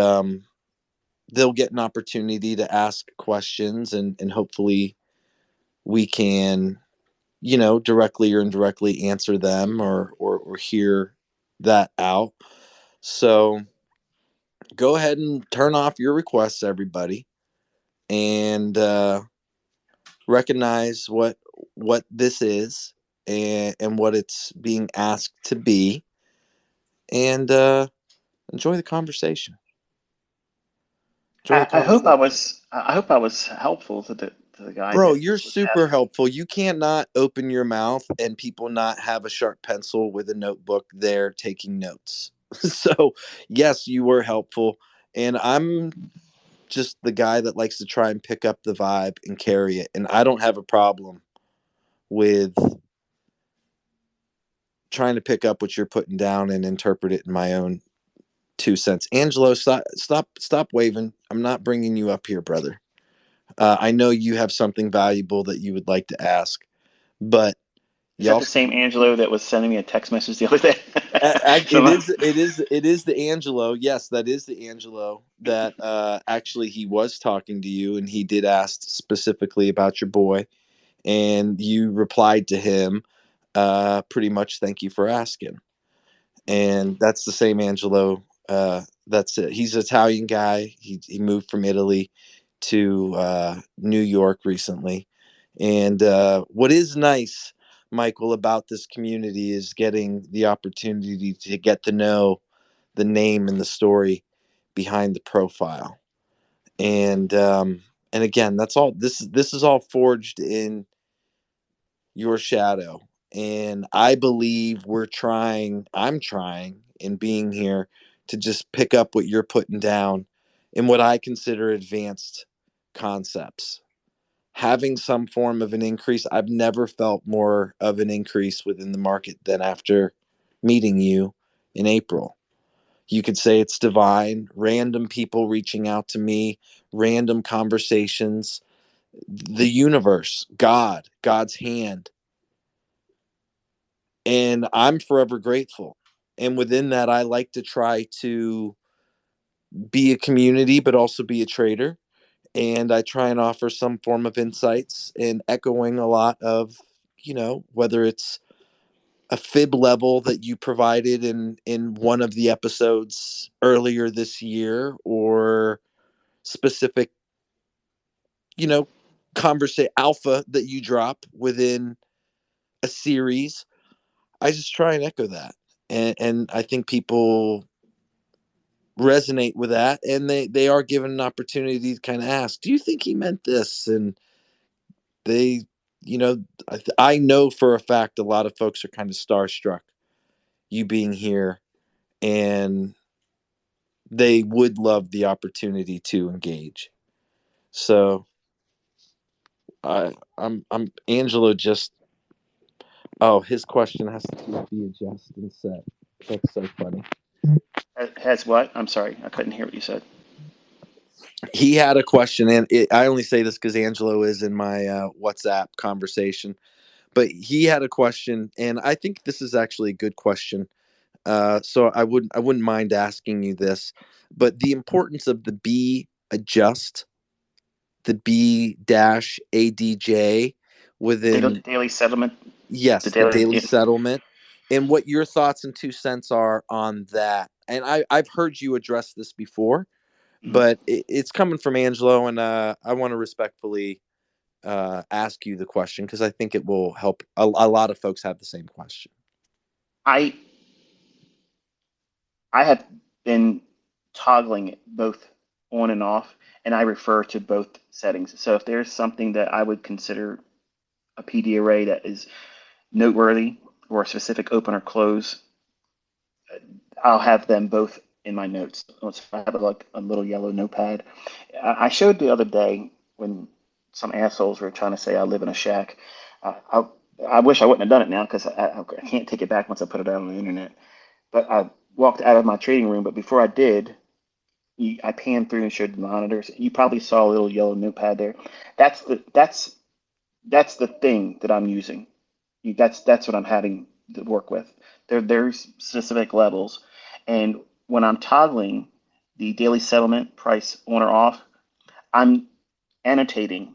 Speaker 1: they'll get an opportunity to ask questions, and hopefully we can, directly or indirectly answer them or hear that out. So go ahead and turn off your requests, everybody, and recognize what this is and what it's being asked to be, and enjoy the conversation.
Speaker 8: I hope I was helpful to the guy.
Speaker 1: Bro, you're super helpful. You cannot open your mouth and people not have a sharp pencil with a notebook there taking notes. So yes, you were helpful, and I'm just the guy that likes to try and pick up the vibe and carry it, and I don't have a problem with trying to pick up what you're putting down and interpret it in my own 2 cents. Angelo, stop waving. I'm not bringing you up here, brother. I know you have something valuable that you would like to ask, but
Speaker 8: is that the same Angelo that was sending me a text message the other day?
Speaker 1: It is the Angelo. Yes, that is the Angelo that actually he was talking to you, and he did ask specifically about your boy, and you replied to him pretty much, thank you for asking. And that's the same Angelo. That's it. He's an Italian guy. He moved from Italy to New York recently. And what is nice, Michael, about this community is getting the opportunity to get to know the name and the story behind the profile. And again, that's all. This is all forged in your shadow, And I believe I'm trying in being here to just pick up what you're putting down in what I consider advanced concepts. Having some form of an increase, I've never felt more of an increase within the market than after meeting you in April. You could say it's divine, random people reaching out to me, random conversations, the universe, God's hand. And I'm forever grateful. And within that, I like to try to be a community, but also be a trader. And I try and offer some form of insights and echoing a lot of, whether it's a fib level that you provided in one of the episodes earlier this year, or specific, conversation alpha that you drop within a series. I just try and echo that. And I think people resonate with that, and they are given an opportunity to kind of ask, do you think he meant this? And they, I know for a fact a lot of folks are kind of starstruck you being here, and they would love the opportunity to engage. So I'm Angelo. Just his question has to be adjusted and set. That's so funny.
Speaker 11: Has what? I'm sorry, I couldn't hear what you said.
Speaker 1: He had a question, and I only say this because Angelo is in my WhatsApp conversation, but he had a question, and I think this is actually a good question. So I wouldn't mind asking you this, but the importance of the B adjust, the B dash ADJ within
Speaker 11: daily settlement.
Speaker 1: Yes, the daily settlement, and what your thoughts and 2 cents are on that. And I've heard you address this before, but it's coming from Angelo, and I want to respectfully ask you the question because I think it will help a lot of folks have the same question.
Speaker 11: I have been toggling it both on and off, and I refer to both settings. So if there's something that I would consider a PD array that is noteworthy, or a specific open or close, I'll have them both in my notes. So I have like a little yellow notepad. I showed the other day when some assholes were trying to say I live in a shack. I wish I wouldn't have done it now because I can't take it back once I put it out on the internet. But I walked out of my trading room, but before I did, I panned through and showed the monitors. You probably saw a little yellow notepad there. That's the thing that I'm using. That's what I'm having to work with. There's specific levels, and when I'm toggling the daily settlement price on or off, I'm annotating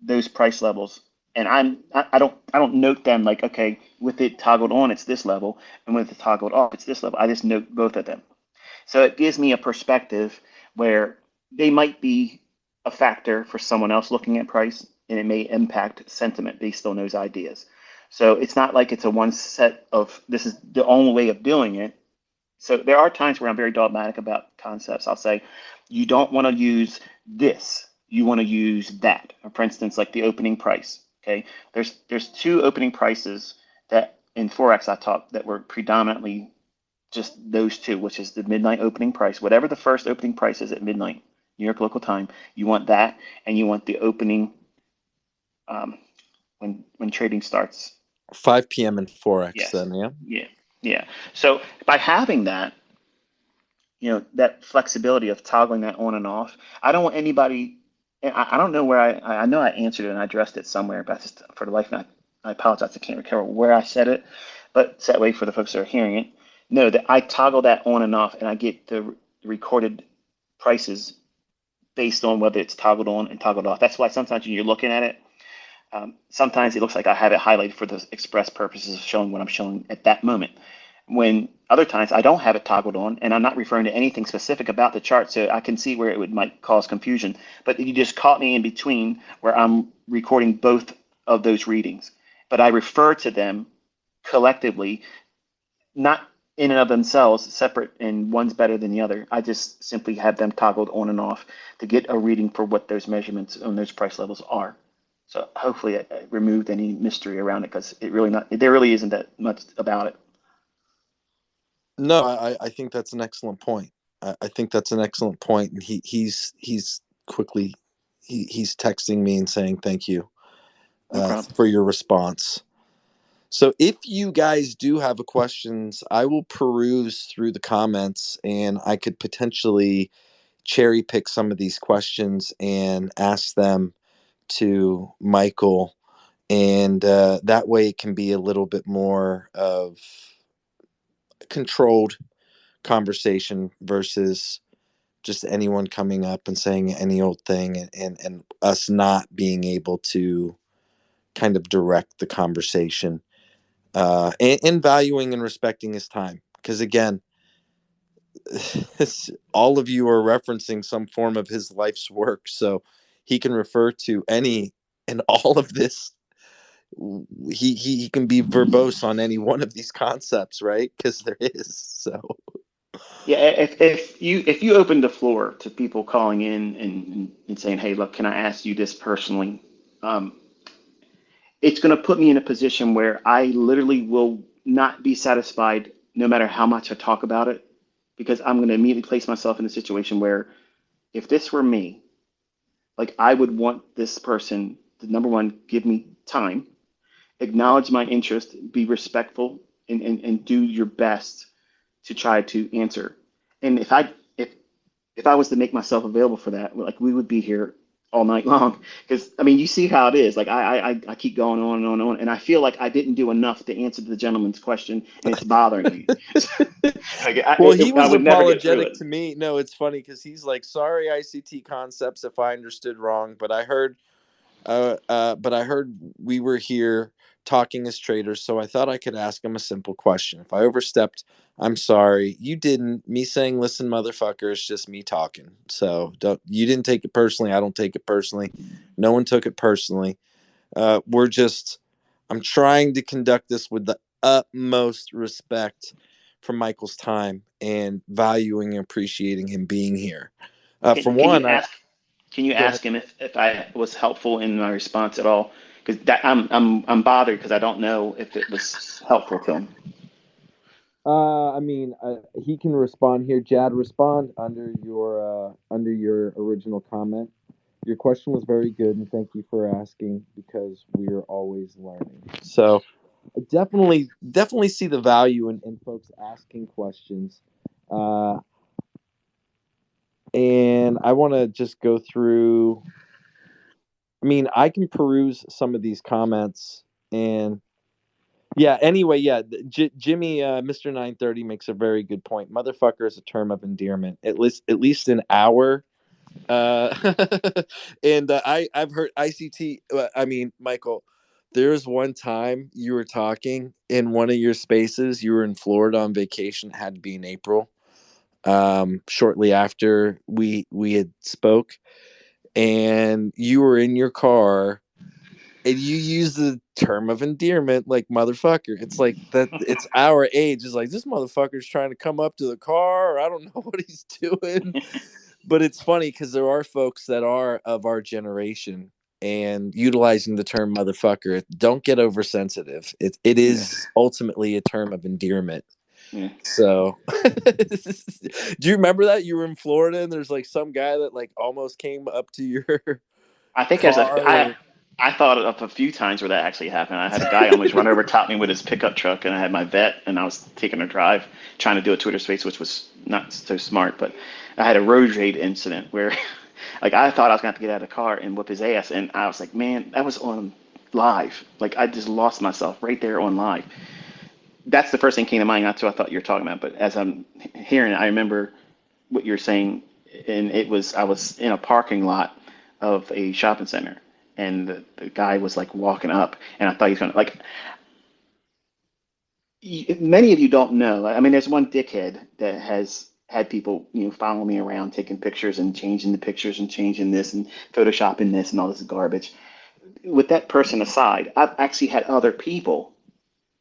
Speaker 11: those price levels, and I don't note them like, okay, with it toggled on it's this level, and with it toggled off it's this level. I just note both of them, so it gives me a perspective where they might be a factor for someone else looking at price, and it may impact sentiment based on those ideas. So it's not like it's a one set of this is the only way of doing it. So there are times where I'm very dogmatic about concepts. I'll say, you don't want to use this. You want to use that. For instance, like the opening price. Okay, there's 2 opening prices that in Forex I taught that were predominantly just those 2, which is the midnight opening price. Whatever the first opening price is at midnight, New York local time, you want that, and you want the opening when trading starts.
Speaker 1: 5 p.m. in Forex,
Speaker 11: Yes.
Speaker 1: then, yeah?
Speaker 11: Yeah. So by having that, that flexibility of toggling that on and off, I don't want anybody, I don't know where I know I answered it and I addressed it somewhere, but just for the life of me, I apologize, I can't remember where I said it, but that way for the folks that are hearing it, know that I toggle that on and off, and I get the recorded prices based on whether it's toggled on and toggled off. That's why sometimes when you're looking at it, sometimes it looks like I have it highlighted for the express purposes of showing what I'm showing at that moment. When other times I don't have it toggled on, and I'm not referring to anything specific about the chart, so I can see where it might cause confusion. But you just caught me in between where I'm recording both of those readings. But I refer to them collectively, not in and of themselves, separate, and one's better than the other. I just simply have them toggled on and off to get a reading for what those measurements on those price levels are. So hopefully it removed any mystery around it, because there really isn't that much about it.
Speaker 1: No, I think that's an excellent point. I think that's an excellent point, and he's quickly he's texting me and saying thank you
Speaker 11: No problem.
Speaker 1: for your response. So if you guys do have questions, I will peruse through the comments, and I could potentially cherry pick some of these questions and ask them to Michael, and that way it can be a little bit more of controlled conversation versus just anyone coming up and saying any old thing, and us not being able to kind of direct the conversation, and valuing and respecting his time, because again, all of you are referencing some form of his life's work, so he can refer to any and all of this. He can be verbose on any one of these concepts, right? Because there is. So
Speaker 11: Yeah, if you open the floor to people calling in and saying, "Hey, look, can I ask you this personally?" Um, it's going to put me in a position where I literally will not be satisfied no matter how much I talk about it, because I'm going to immediately place myself in a situation where, if this were me, like, I would want this person to, number one, give me time, acknowledge my interest, be respectful, and do your best to try to answer. And if I was to make myself available for that, like, we would be here all night long. Because I mean, you see how it is. Like, I keep going on and on and on, and I feel like I didn't do enough to answer the gentleman's question, and it's bothering me. Like,
Speaker 1: well, he
Speaker 11: I
Speaker 1: was
Speaker 11: would never get through
Speaker 1: apologetic
Speaker 11: it.
Speaker 1: to me. No, it's funny because he's like, sorry, ICT concepts, if I understood wrong, but I heard we were here talking as traders, so I thought I could ask him a simple question. If I overstepped, I'm sorry. You didn't. Me saying listen, motherfucker, is just me talking. So you didn't take it personally. I don't take it personally. No one took it personally. I'm trying to conduct this with the utmost respect for Michael's time and valuing and appreciating him being here. For
Speaker 11: Can you
Speaker 1: one,
Speaker 11: ask? Can you
Speaker 1: go ahead.
Speaker 11: ask him if I was helpful in my response at all? Because I'm bothered because I don't know if it was helpful to him.
Speaker 1: I mean, he can respond here. Jad, respond under your original comment. Your question was very good, and thank you for asking, because we are always learning. So, I definitely see the value in folks asking questions, and I want to just go through. I mean, I can peruse some of these comments, and yeah. Anyway, yeah. Jimmy, Mr. 930 makes a very good point. Motherfucker is a term of endearment, at least in our. And I've heard ICT. I mean, Michael, there was one time you were talking in one of your spaces. You were in Florida on vacation. It had to be in April. Shortly after we had spoke, and you were in your car, and you use the term of endearment like motherfucker. It's like that. It's our age. It's like, this motherfucker's trying to come up to the car, or I don't know what he's doing. But it's funny because there are folks that are of our generation and utilizing the term motherfucker. Don't get oversensitive. It is ultimately a term of endearment.
Speaker 11: Yeah.
Speaker 1: So, do you remember that you were in Florida and there's like some guy that like almost came up to your
Speaker 11: I think
Speaker 1: car?
Speaker 11: I thought of a few times where that actually happened. I had a guy almost run over top me with his pickup truck, and I had my vet, and I was taking a drive, trying to do a Twitter space, which was not so smart. But I had a road rage incident where, like, I thought I was going to have to get out of the car and whip his ass, and I was like, man, that was on live. Like, I just lost myself right there on live. That's the first thing came to mind. That's what I thought you were talking about. But as I'm hearing it, I remember what you're saying, and I was in a parking lot of a shopping center, and the guy was like walking up, and I thought he was gonna like. Many of you don't know. I mean, there's one dickhead that has had people, follow me around, taking pictures and changing the pictures and changing this and photoshopping this and all this garbage. With that person aside, I've actually had other people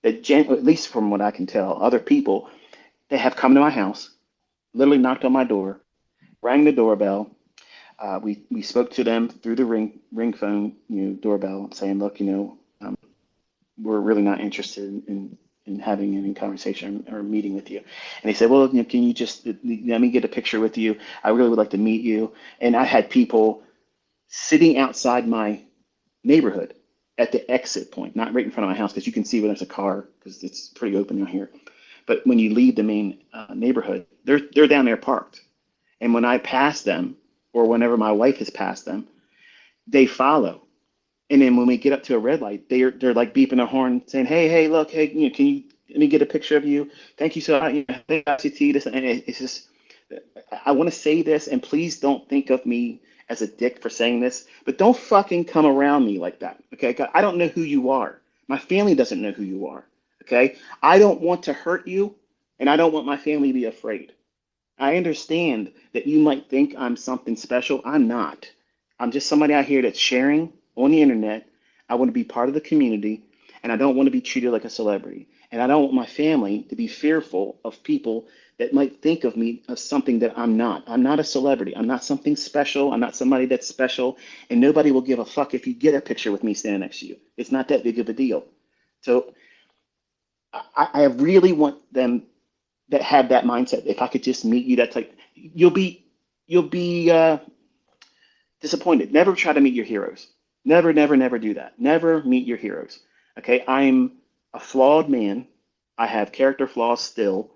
Speaker 11: that, at least from what I can tell, other people that have come to my house, literally knocked on my door, rang the doorbell, We spoke to them through the ring phone, doorbell, saying, look, we're really not interested in having any conversation or meeting with you. And they said, well, can you just let me get a picture with you? I really would like to meet you. And I had people sitting outside my neighborhood at the exit point, not right in front of my house, because you can see when there's a car, because it's pretty open out here. But when you leave the main neighborhood, they're down there parked. And when I pass them, or whenever my wife has passed them, they follow. And then when we get up to a red light, they're like beeping their horn, saying, "Hey, look, hey, can you let me get a picture of you? Thank you so much. Thank ICT." This and it's just, I want to say this, and please don't think of me as a dick for saying this, but don't fucking come around me like that, okay? 'Cause I don't know who you are. My family doesn't know who you are, okay? I don't want to hurt you, and I don't want my family to be afraid. I understand that you might think I'm something special. I'm not. I'm just somebody out here that's sharing on the internet. I want to be part of the community, and I don't want to be treated like a celebrity. And I don't want my family to be fearful of people that might think of me as something that I'm not. I'm not a celebrity. I'm not something special. I'm not somebody that's special. And nobody will give a fuck if you get a picture with me standing next to you. It's not that big of a deal. So I really want them that have that mindset. If I could just meet you, that's like you'll be disappointed. Never try to meet your heroes. Never do that. Never meet your heroes. Okay, I'm a flawed man. I have character flaws still,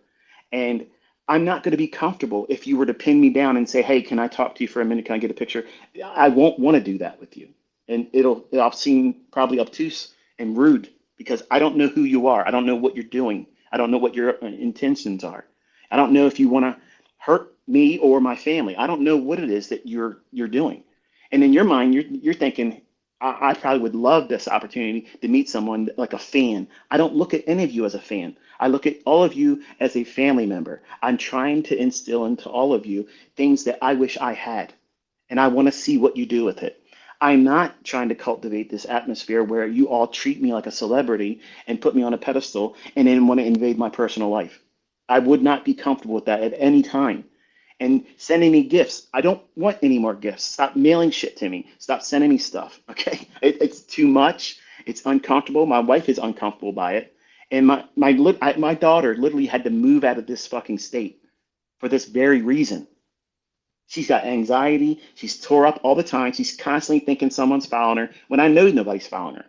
Speaker 11: and I'm not going to be comfortable if you were to pin me down and say, "Hey, can I talk to you for a minute? Can I get a picture?" I won't want to do that with you, and I'll seem probably obtuse and rude because I don't know who you are. I don't know what you're doing. I don't know what your intentions are. I don't know if you want to hurt me or my family. I don't know what it is that you're doing. And in your mind, you're thinking, I probably would love this opportunity to meet someone like a fan. I don't look at any of you as a fan. I look at all of you as a family member. I'm trying to instill into all of you things that I wish I had, and I want to see what you do with it. I'm not trying to cultivate this atmosphere where you all treat me like a celebrity and put me on a pedestal and then want to invade my personal life. I would not be comfortable with that at any time. And sending me gifts. I don't want any more gifts. Stop mailing shit to me. Stop sending me stuff. Okay. It's too much. It's uncomfortable. My wife is uncomfortable by it. And my daughter literally had to move out of this fucking state for this very reason. She's got anxiety. She's tore up all the time. She's constantly thinking someone's following her when I know nobody's following her.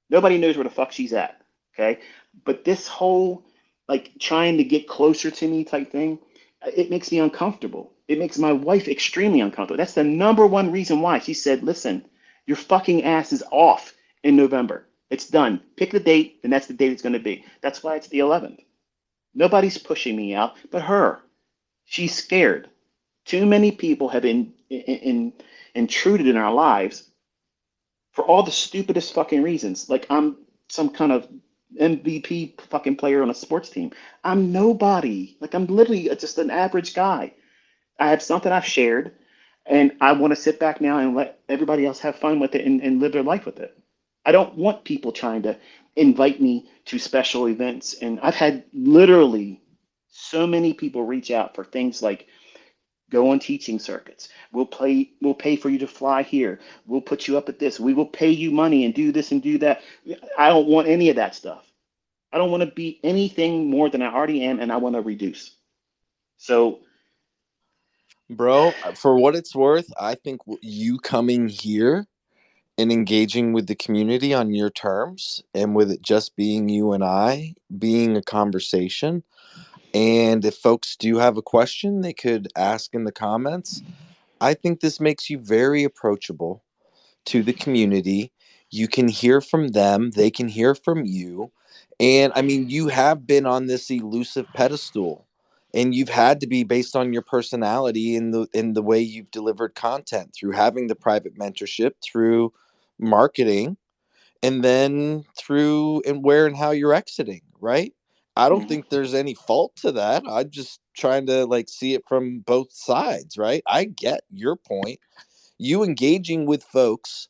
Speaker 11: Nobody knows where the fuck she's at. Okay. But this whole like trying to get closer to me type thing, it makes me uncomfortable. It makes my wife extremely uncomfortable. That's the number one reason why she said, listen, your fucking ass is off in November. It's done. Pick the date, and that's the date it's going to be. That's why it's the 11th. Nobody's pushing me out but her. She's scared. Too many people have been intruded in our lives for all the stupidest fucking reasons. Like I'm some kind of MVP fucking player on a sports team. I'm nobody. Like I'm literally just an average guy. I have something I've shared, and I want to sit back now and let everybody else have fun with it and live their life with it. I don't want people trying to invite me to special events. And I've had literally so many people reach out for things like go on teaching circuits. We'll pay for you to fly here. We'll put you up at this. We will pay you money and do this and do that. I don't want any of that stuff. I don't want to be anything more than I already am, and I want to reduce. So,
Speaker 1: bro, for what it's worth, I think you coming here and engaging with the community on your terms and with it just being you and I, being a conversation. And if folks do have a question, they could ask in the comments. I think this makes you very approachable to the community. You can hear from them, they can hear from you. And I mean, you have been on this elusive pedestal, and you've had to be based on your personality in the way you've delivered content through having the private mentorship, through marketing, and then through and where and how you're exiting, right? I don't think there's any fault to that. I'm just trying to like see it from both sides, right? I get your point. You engaging with folks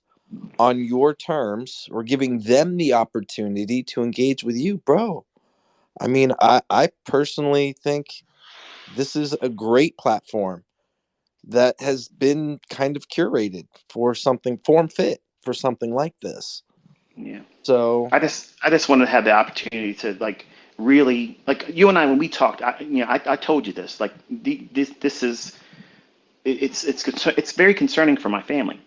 Speaker 1: on your terms or giving them the opportunity to engage with you, bro. I mean, I personally think this is a great platform that has been kind of curated for something form fit for something like this.
Speaker 11: Yeah.
Speaker 1: So
Speaker 11: I just wanted to have the opportunity to like really like you and I when we talked. I told you this. Like this is it's very concerning for my family.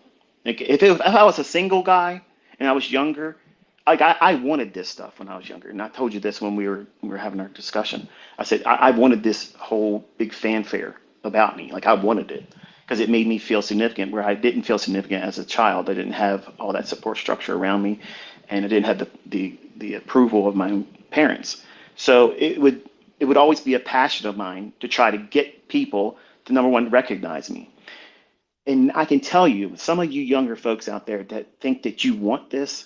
Speaker 11: Like if I was a single guy and I was younger, like I wanted this stuff when I was younger, and I told you this when we were having our discussion. I said I wanted this whole big fanfare about me. Like I wanted it because it made me feel significant where I didn't feel significant as a child. I didn't have all that support structure around me, and I didn't have the approval of my own parents. So it would always be a passion of mine to try to get people to number one recognize me. And I can tell you, some of you younger folks out there that think that you want this,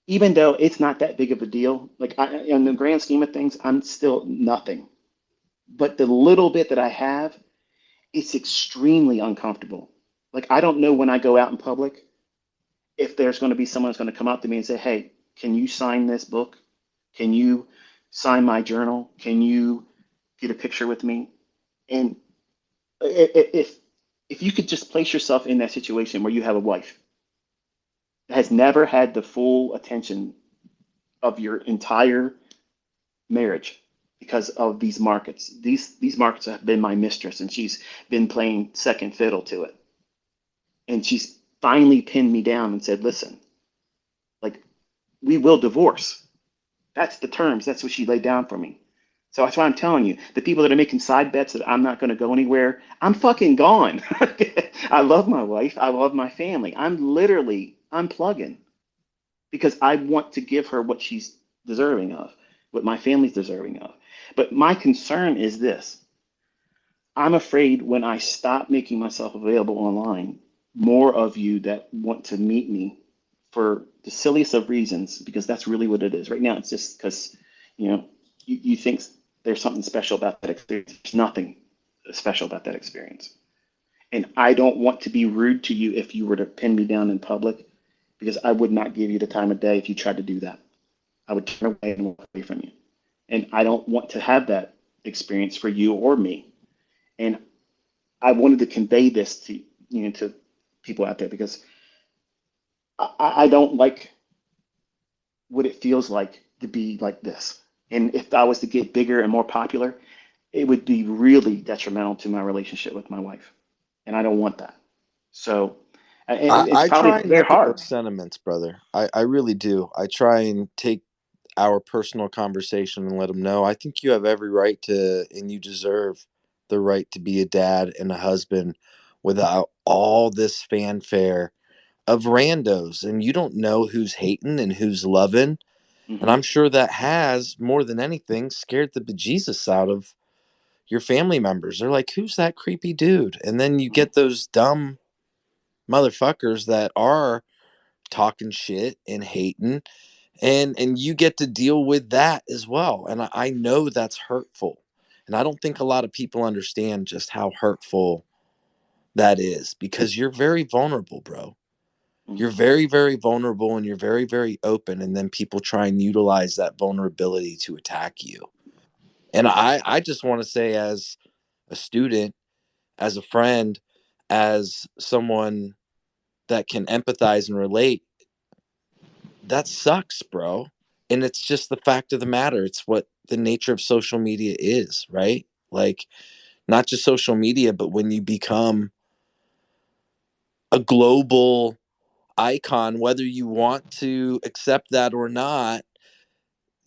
Speaker 11: even though it's not that big of a deal, like in the grand scheme of things, I'm still nothing. But the little bit that I have, it's extremely uncomfortable. Like I don't know when I go out in public if there's going to be someone that's going to come up to me and say, "Hey, can you sign this book? Can you sign my journal? Can you get a picture with me?" And if if you could just place yourself in that situation where you have a wife that has never had the full attention of your entire marriage because of these markets. These markets have been my mistress, and she's been playing second fiddle to it. And she's finally pinned me down and said, "Listen, like we will divorce." That's the terms. That's what she laid down for me. So that's why I'm telling you, the people that are making side bets that I'm not going to go anywhere, I'm fucking gone. I love my wife. I love my family. I'm literally unplugging because I want to give her what she's deserving of, what my family's deserving of. But my concern is this. I'm afraid when I stop making myself available online, more of you that want to meet me for the silliest of reasons, because that's really what it is. Right now, it's just because, you think there's something special about that experience. There's nothing special about that experience. And I don't want to be rude to you if you were to pin me down in public, because I would not give you the time of day if you tried to do that. I would turn away and walk away from you. And I don't want to have that experience for you or me. And I wanted to convey this to people out there because I don't like what it feels like to be like this. And if I was to get bigger and more popular, it would be really detrimental to my relationship with my wife. And I don't want that. So it's
Speaker 1: I
Speaker 11: probably
Speaker 1: try and
Speaker 11: very
Speaker 1: echo
Speaker 11: hard.
Speaker 1: those sentiments, brother. I really do. I try and take our personal conversation and let them know. I think you have every right to, and you deserve the right to be a dad and a husband without all this fanfare of randos. And you don't know who's hating and who's loving. And I'm sure that has, more than anything, scared the bejesus out of your family members. They're like, who's that creepy dude? And then you get those dumb motherfuckers that are talking shit and hating, and you get to deal with that as well. And I know that's hurtful. And I don't think a lot of people understand just how hurtful that is, because you're very vulnerable, bro. You're very, very vulnerable, and you're very, very open. And then people try and utilize that vulnerability to attack you. And I just want to say, as a student, as a friend, as someone that can empathize and relate, that sucks, bro. And it's just the fact of the matter. It's what the nature of social media is, right? Like, not just social media, but when you become a global icon, whether you want to accept that or not,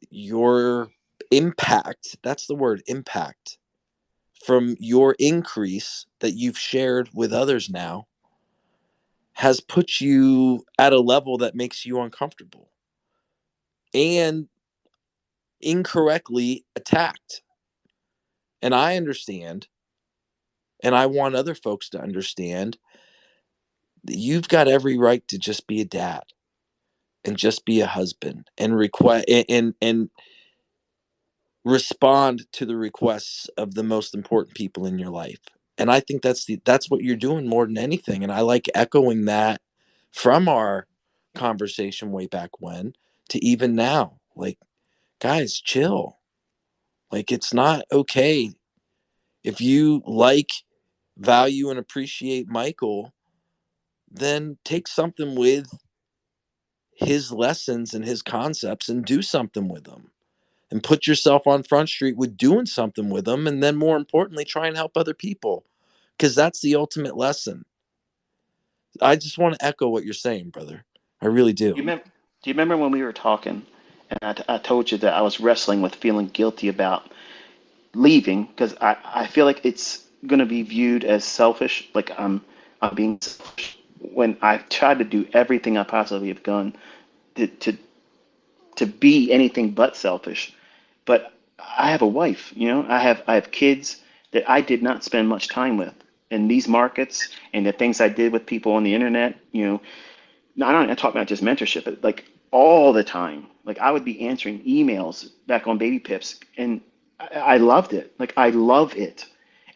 Speaker 1: your impact, that's the word, impact, from your increase that you've shared with others now has put you at a level that makes you uncomfortable and incorrectly attacked. And I understand, and I want other folks to understand, that you've got every right to just be a dad and just be a husband and request and respond to the requests of the most important people in your life. And I think that's what you're doing more than anything. And I like echoing that from our conversation way back when to even now. Like, guys, chill. Like, it's not okay if you like value and appreciate Michael, then take something with his lessons and his concepts and do something with them, and put yourself on Front Street with doing something with them. And then more importantly, try and help other people, because that's the ultimate lesson. I just want to echo what you're saying, brother. I really do.
Speaker 11: Do you remember when we were talking and I told you that I was wrestling with feeling guilty about leaving because I feel like it's going to be viewed as selfish, like I'm being selfish when I've tried to do everything I possibly have done to, to, to be anything but selfish. But I have a wife, I have kids that I did not spend much time with in these markets and the things I did with people on the internet, I talk about just mentorship, but like all the time. Like I would be answering emails back on Baby Pips, and I loved it. Like I love it,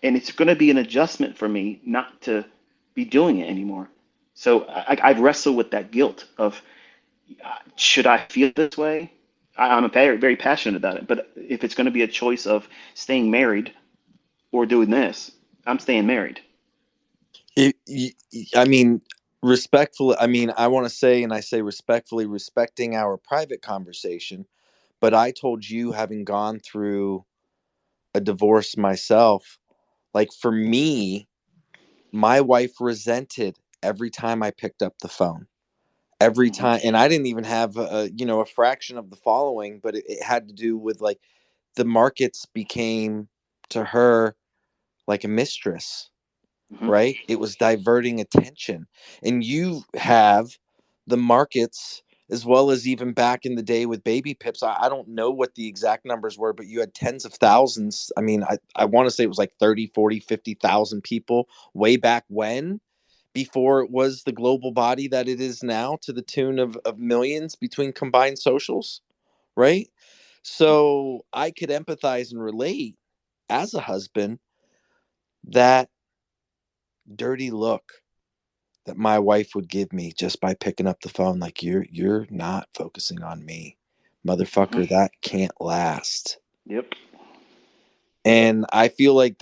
Speaker 11: and it's going to be an adjustment for me not to be doing it anymore. So I wrestle with that guilt of should I feel this way? I'm very very passionate about it, but if it's going to be a choice of staying married or doing this, I'm staying married.
Speaker 1: I mean, respectfully, I mean, I want to say, and I say respectfully, respecting our private conversation, but I told you, having gone through a divorce myself, like for me, my wife resented every time I picked up the phone. Every time, and I didn't even have a fraction of the following, but it had to do with like the markets became to her like a mistress, right? It was diverting attention. And you have the markets, as well as even back in the day with Baby Pips. I don't know what the exact numbers were, but you had tens of thousands. I mean, I want to say it was like 30, 40, 50,000 people way back when, before it was the global body that it is now, to the tune of millions between combined socials, right? So I could empathize and relate as a husband that dirty look that my wife would give me just by picking up the phone, like you're not focusing on me, motherfucker. That can't last.
Speaker 11: Yep.
Speaker 1: And I feel like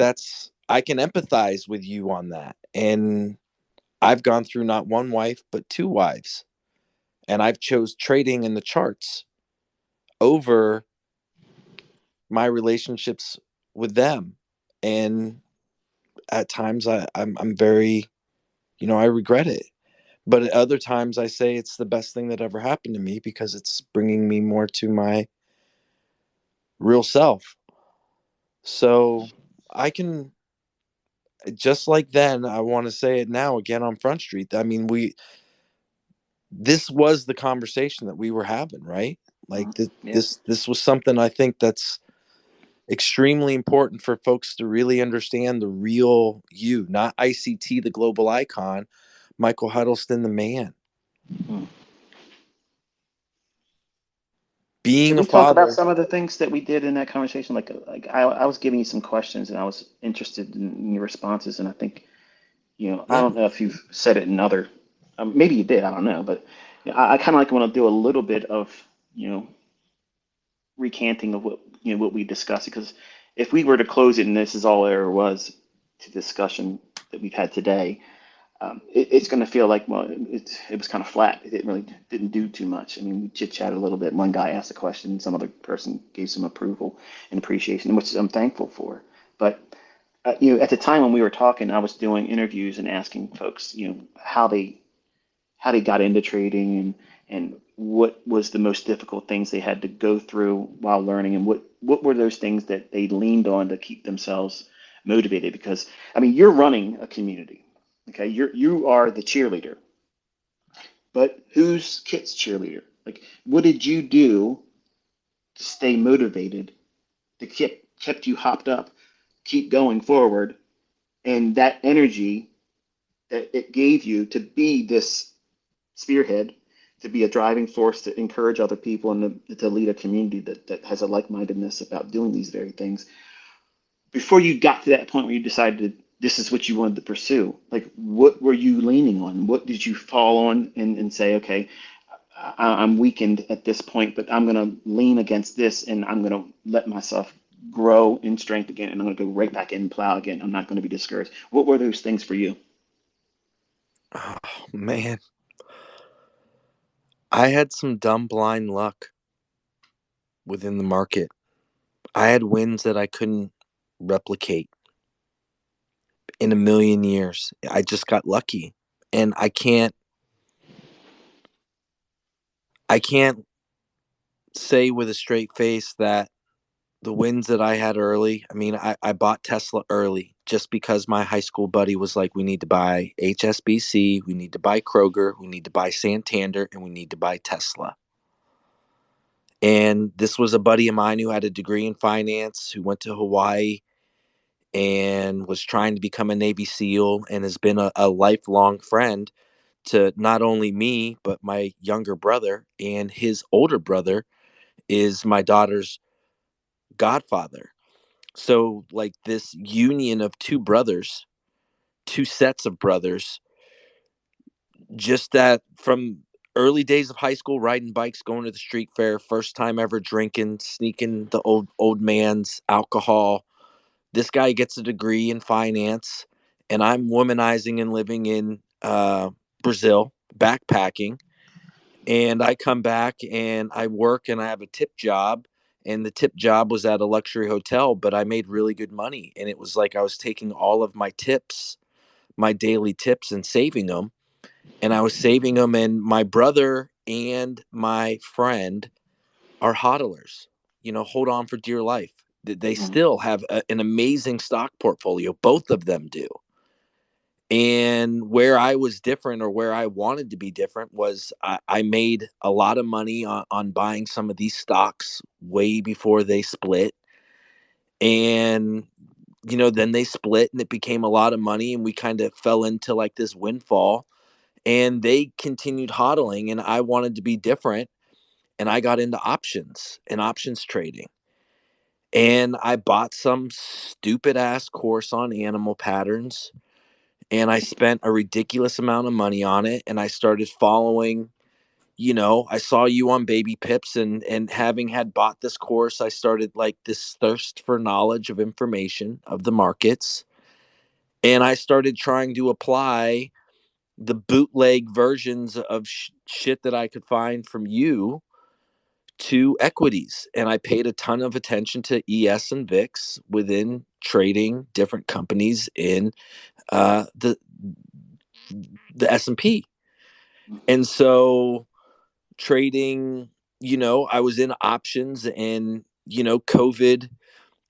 Speaker 1: I can empathize with you on that. And I've gone through not one wife but two wives, and I've chose trading in the charts over my relationships with them. And at times I'm very, I regret it. But at other times I say it's the best thing that ever happened to me, because it's bringing me more to my real self. So I can, just like then, I want to say it now again on Front Street. I mean, this was the conversation that we were having, right? Like this was something I think that's extremely important for folks to really understand the real you, not ICT, the global icon, Michael Huddleston, the man. Being
Speaker 11: Can
Speaker 1: a
Speaker 11: we talk about
Speaker 1: father.
Speaker 11: some of the things that we did in that conversation? Like I was giving you some questions and I was interested in your responses. And I think, I don't know if you've said it in other, maybe you did, I don't know. But I kind of like want to do a little bit of, recanting of what we discussed. Because if we were to close it and this is all there was to discussion that we've had today, it's going to feel like, well, it was kind of flat. It didn't do too much. I mean, we chit chatted a little bit. One guy asked a question, some other person gave some approval and appreciation, which I'm thankful for. But at the time when we were talking, I was doing interviews and asking folks, how they got into trading and what was the most difficult things they had to go through while learning, and what were those things that they leaned on to keep themselves motivated. Because I mean, you're running a community. Okay, you are the cheerleader, but who's Kit's cheerleader? Like, what did you do to stay motivated, to kept you hopped up, keep going forward, and that energy that it gave you to be this spearhead, to be a driving force to encourage other people and to lead a community that has a like-mindedness about doing these very things. Before you got to that point where you decided this is what you wanted to pursue, like what were you leaning on? What did you fall on and say, okay, I'm weakened at this point, but I'm going to lean against this and I'm going to let myself grow in strength again, and I'm going to go right back in and plow again. I'm not going to be discouraged. What were those things for you?
Speaker 1: Oh, man. I had some dumb blind luck within the market. I had wins that I couldn't replicate in a million years. I just got lucky. And I can't say with a straight face that the wins that I had early, I mean, I bought Tesla early just because my high school buddy was like, we need to buy HSBC, we need to buy Kroger, we need to buy Santander, and we need to buy Tesla. And this was a buddy of mine who had a degree in finance, who went to Hawaii and was trying to become a Navy SEAL, and has been a lifelong friend to not only me, but my younger brother, and his older brother is my daughter's godfather. So, like, this union of two brothers, two sets of brothers, just that from early days of high school, riding bikes, going to the street fair, first time ever drinking, sneaking the old man's alcohol. This guy gets a degree in finance, and I'm womanizing and living in Brazil, backpacking. And I come back and I work and I have a tip job. And the tip job was at a luxury hotel, but I made really good money. And it was like I was taking all of my tips, my daily tips, and saving them. And I was saving them. And my brother and my friend are hodlers, hold on for dear life. They still have an amazing stock portfolio. Both of them do. And where I was different, or where I wanted to be different, was I made a lot of money on buying some of these stocks way before they split. And, then they split and it became a lot of money, and we kind of fell into like this windfall, and they continued hodling, and I wanted to be different. And I got into options and options trading. And I bought some stupid ass course on animal patterns, and I spent a ridiculous amount of money on it. And I started following, I saw you on Baby Pips, and having had bought this course, I started like this thirst for knowledge of information of the markets. And I started trying to apply the bootleg versions of shit that I could find from you to equities. And I paid a ton of attention to ES and VIX within trading different companies in the S&P. And so trading, I was in options, and, COVID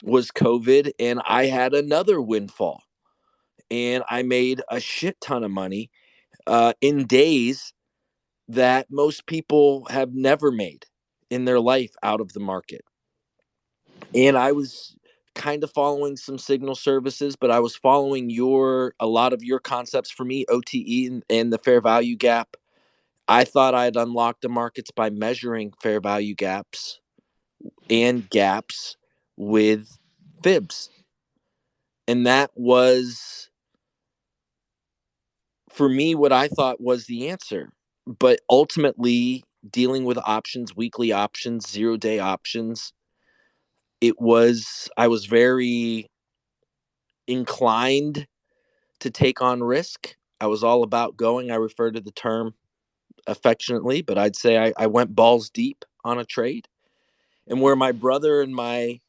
Speaker 1: was COVID, and I had another windfall, and I made a shit ton of money in days that most people have never made in their life out of the market. And I was kind of following some signal services, but I was following a lot of your concepts. For me, OTE and the fair value gap. I thought I had unlocked the markets by measuring fair value gaps and gaps with fibs. And that was, for me, what I thought was the answer. But ultimately, dealing with options, weekly options, 0-day options, I was very inclined to take on risk. I was all about going. I refer to the term affectionately, but I'd say I went balls deep on a trade. And where my brother and my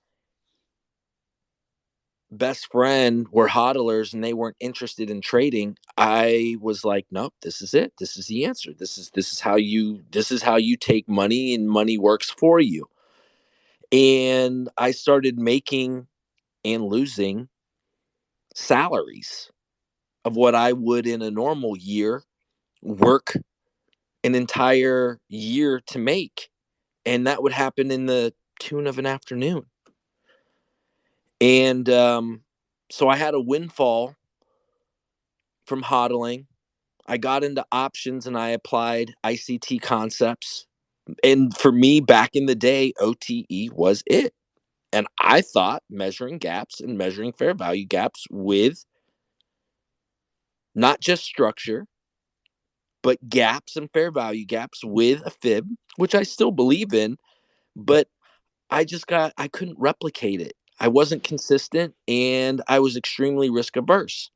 Speaker 1: best friend were hodlers and they weren't interested in trading, I was like, nope, this is it. This is the answer. This is how you take money, and money works for you. And I started making and losing salaries of what I would in a normal year work an entire year to make. And that would happen in the tune of an afternoon. And so I had a windfall from hodling. I got into options and I applied ICT concepts. And for me, back in the day, OTE was it. And I thought measuring gaps and measuring fair value gaps with not just structure, but gaps and fair value gaps with a fib, which I still believe in, but I couldn't replicate it. I wasn't consistent, and I was extremely risk averse.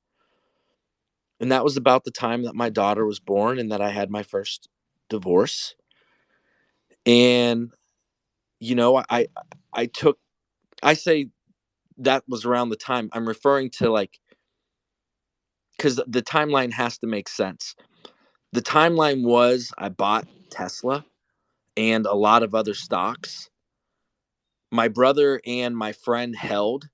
Speaker 1: And that was about the time that my daughter was born and that I had my first divorce. And, you know, I took, I say that was around the time I'm referring to, like, because the timeline has to make sense. The timeline was I bought Tesla and a lot of other stocks. My brother and my friend held.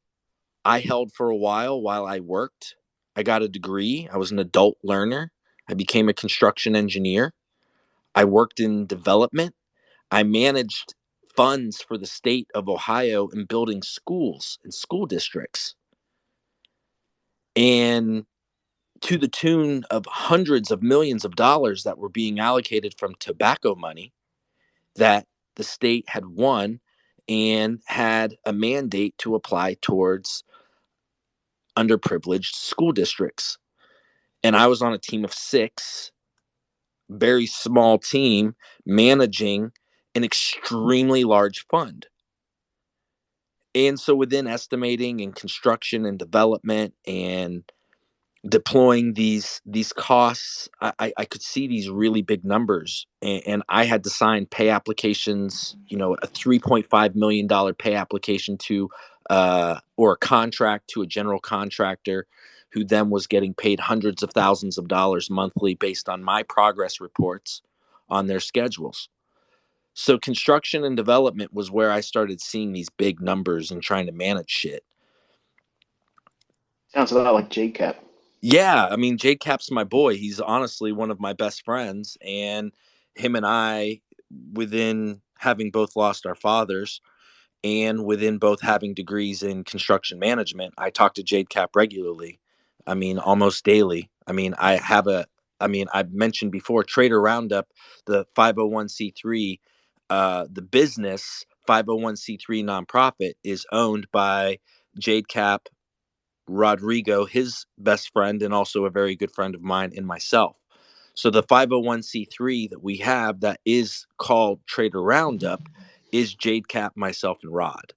Speaker 1: I held for a while I worked. I got a degree. I was an adult learner. I became a construction engineer. I worked in development. I managed funds for the state of Ohio in building schools and school districts. And to the tune of hundreds of millions of dollars that were being allocated from tobacco money that the state had won and had a mandate to apply towards underprivileged school districts. And I was on a team of 6, very small team, managing an extremely large fund. And so within estimating and construction and development and deploying these costs, I could see these really big numbers, and I had to sign pay applications, a $3.5 million pay application to or a contract to a general contractor who then was getting paid hundreds of thousands of dollars monthly based on my progress reports on their schedules. So construction and development was where I started seeing these big numbers and trying to manage shit.
Speaker 11: Sounds a lot like JCap.
Speaker 1: Yeah, I mean, JCap's my boy. He's honestly one of my best friends, and him and I, within having both lost our fathers and within both having degrees in construction management, I talk to JCap regularly. I mean, almost daily. I mean, I've mentioned before Trader Roundup, the 501c3, the business 501c3 nonprofit is owned by JCap, Rodrigo, his best friend, and also a very good friend of mine, and myself. So the 501c3 that we have that is called Trader Roundup is JCap, myself, and Rod.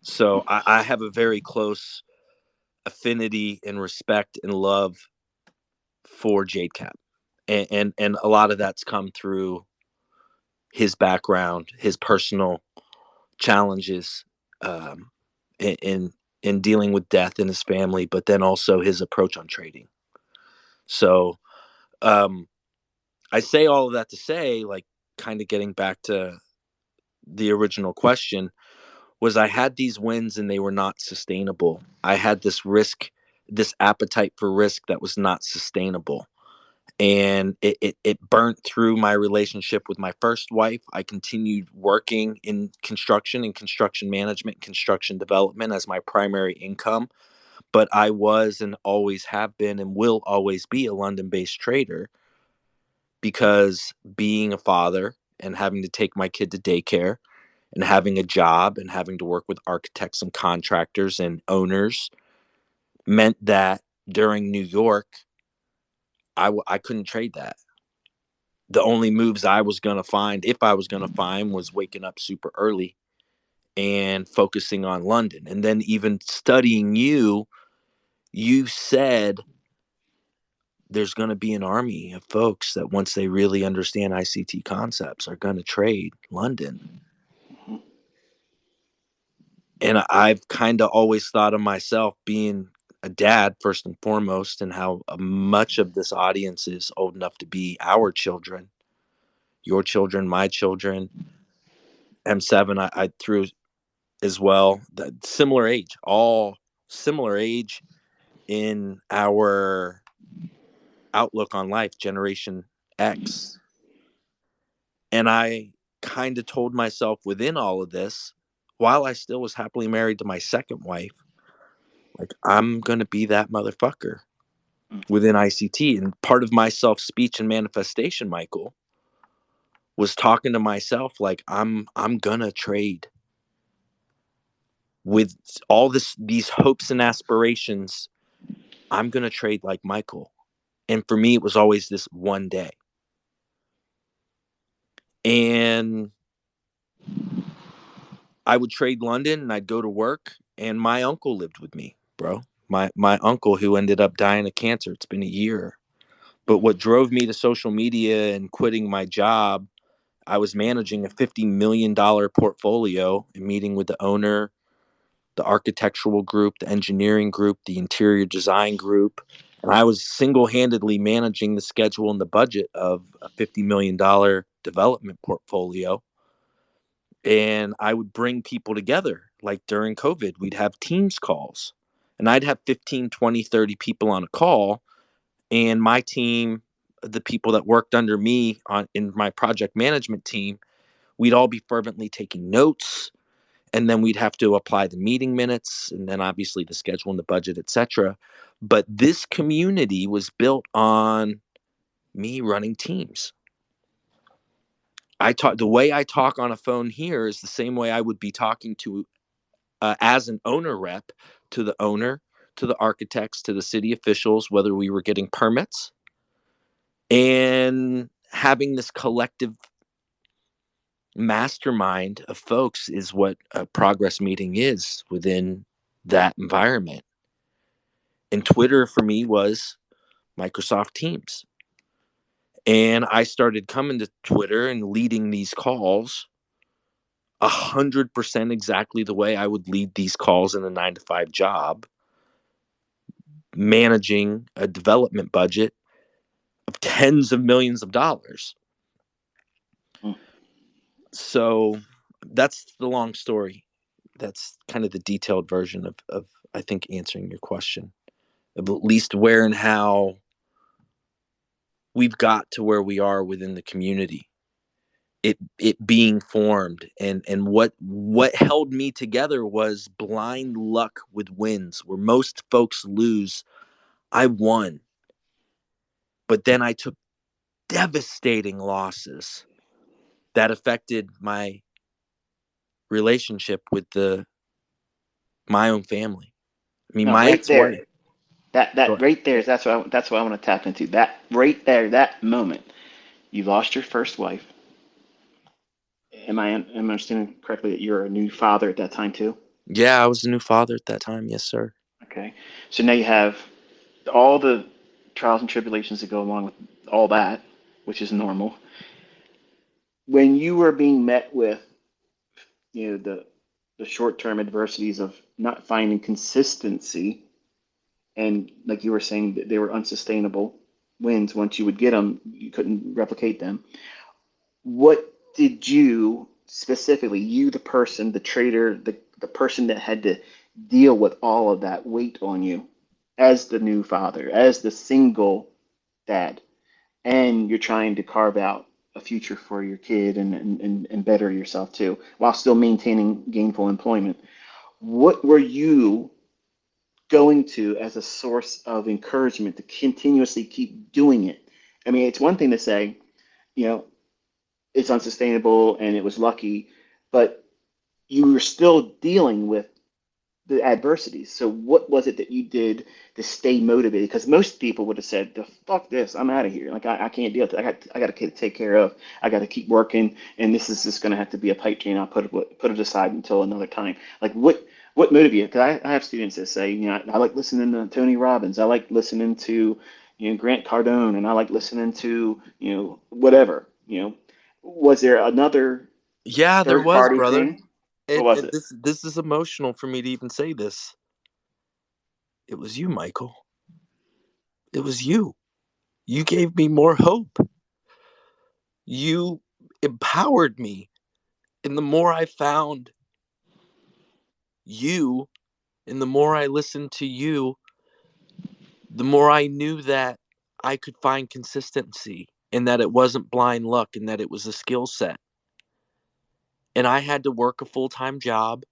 Speaker 1: So I have a very close affinity and respect and love for JCap. And a lot of that's come through his background, his personal challenges, in dealing with death in his family, but then also his approach on trading. So I say all of that to say, like, kind of getting back to the original question, was I had these wins and they were not sustainable. I had this appetite for risk that was not sustainable. And it burnt through my relationship with my first wife. I continued working in construction and construction management, construction development as my primary income. But I was and always have been and will always be a London-based trader, because being a father and having to take my kid to daycare and having a job and having to work with architects and contractors and owners meant that during New York, I couldn't trade that. The only moves I was going to find, if I was going to find, was waking up super early and focusing on London. And then even studying you said there's going to be an army of folks that once they really understand ICT concepts are going to trade London. And I've kind of always thought of myself being a dad first and foremost, and how much of this audience is old enough to be our children, your children, my children. M7, I threw as well, all similar age in our outlook on life, Generation X. And I kind of told myself within all of this, while I still was happily married to my second wife, like, I'm going to be that motherfucker within ICT. And part of my self-speech and manifestation, Michael, was talking to myself like, I'm going to trade with all these hopes and aspirations. I'm going to trade like Michael. And for me, it was always this one day. And I would trade London and I'd go to work And my uncle lived with me, bro. My uncle, who ended up dying of cancer. It's been a year. But what drove me to social media and quitting my job, I was managing a $50 million portfolio and meeting with the owner, the architectural group, the engineering group, the interior design group. And I was single-handedly managing the schedule and the budget of a $50 million development portfolio. And I would bring people together. Like during COVID, we'd have Teams calls. And I'd have 15, 20, 30 people on a call. And my team, the people that worked under me in my project management team, we'd all be fervently taking notes. And then we'd have to apply the meeting minutes, and then obviously the schedule and the budget, etc. But this community was built on me running teams. The way I talk on a phone here is the same way I would be talking to as an owner rep, to the owner, to the architects, to the city officials, whether we were getting permits, and having this collective mastermind of folks is what a progress meeting is within that environment. And Twitter for me was Microsoft Teams. And I started coming to Twitter and leading these calls 100% exactly the way I would lead these calls in a 9-to-5 job, managing a development budget of tens of millions of dollars. So that's the long story. That's kind of the detailed version of I think, answering your question of at least where and how we've got to where we are within the community. It being formed, and what held me together was blind luck with wins. Where most folks lose, I won. But then I took devastating losses that affected my relationship with my own family. I mean,
Speaker 11: No,
Speaker 1: my
Speaker 11: right there.
Speaker 1: ex-wife.
Speaker 11: That right there is that's what I want to tap into. That right there, that moment, you lost your first wife. Am I understanding correctly that you're a new father at that time too?
Speaker 1: Yeah, I was a new father at that time. Yes, sir.
Speaker 11: Okay, so now you have all the trials and tribulations that go along with all that, which is normal. When you were being met with, the short-term adversities of not finding consistency, and like you were saying, that they were unsustainable wins. Once you would get them, you couldn't replicate them. What did you specifically, you the person, the trader, the person that had to deal with all of that weight on you as the new father, as the single dad, and you're trying to carve out a future for your kid and better yourself too, while still maintaining gainful employment. What were you going to as a source of encouragement to continuously keep doing it? I mean, it's one thing to say, you know, it's unsustainable and it was lucky, but you were still dealing with the adversities. So what was it that you did to stay motivated? Because most people would have said, "The fuck this, I'm out of here. Like I can't deal with it. I got to take care of. I got to keep working, and this is just going to have to be a pipe dream. I'll put it aside until another time." Like what motivated you? Because I have students that say, I like listening to Tony Robbins. I like listening to Grant Cardone, and I like listening to whatever. Was there another
Speaker 1: Yeah, there
Speaker 11: third
Speaker 1: was,
Speaker 11: party
Speaker 1: brother.
Speaker 11: thing? What was it?
Speaker 1: This is emotional for me to even say this. It was you, Michael. It was you. You gave me more hope. You empowered me. And the more I found you, and the more I listened to you, the more I knew that I could find consistency, and that it wasn't blind luck, and that it was a skill set. And I had to work a full-time job.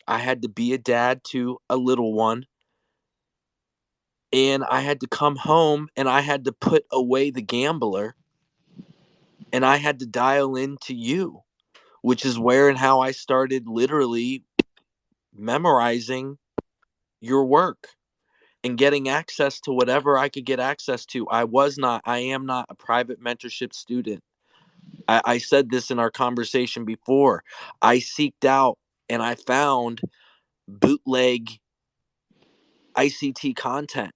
Speaker 1: I had to be a dad to a little one. And I had to come home, and I had to put away the gambler, and I had to dial into you, which is where and how I started literally memorizing your work and getting access to whatever I could get access to. I am not a private mentorship student. I said this in our conversation before. I seeked out and I found bootleg ICT content.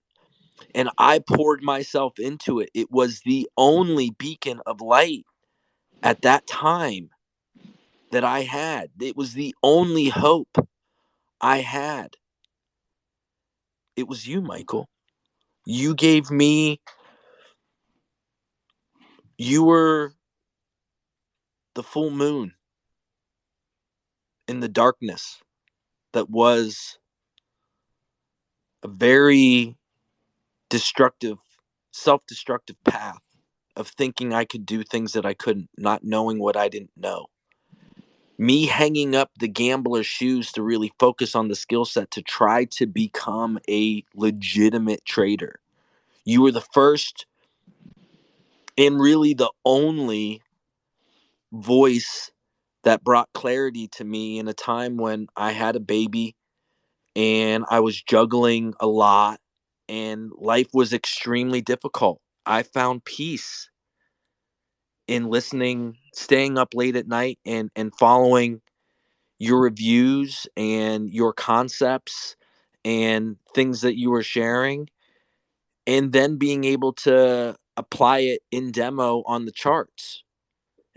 Speaker 1: And I poured myself into it. It was the only beacon of light at that time that I had. It was the only hope I had. It was you, Michael. You gave me, you were the full moon in the darkness that was a very destructive, self-destructive path of thinking I could do things that I couldn't, not knowing what I didn't know. Me hanging up the gambler's shoes to really focus on the skill set to try to become a legitimate trader. You were the first and really the only voice that brought clarity to me in a time when I had a baby and I was juggling a lot and life was extremely difficult. I found peace in listening, staying up late at night and following your reviews and your concepts and things that you were sharing, and then being able to apply it in demo on the charts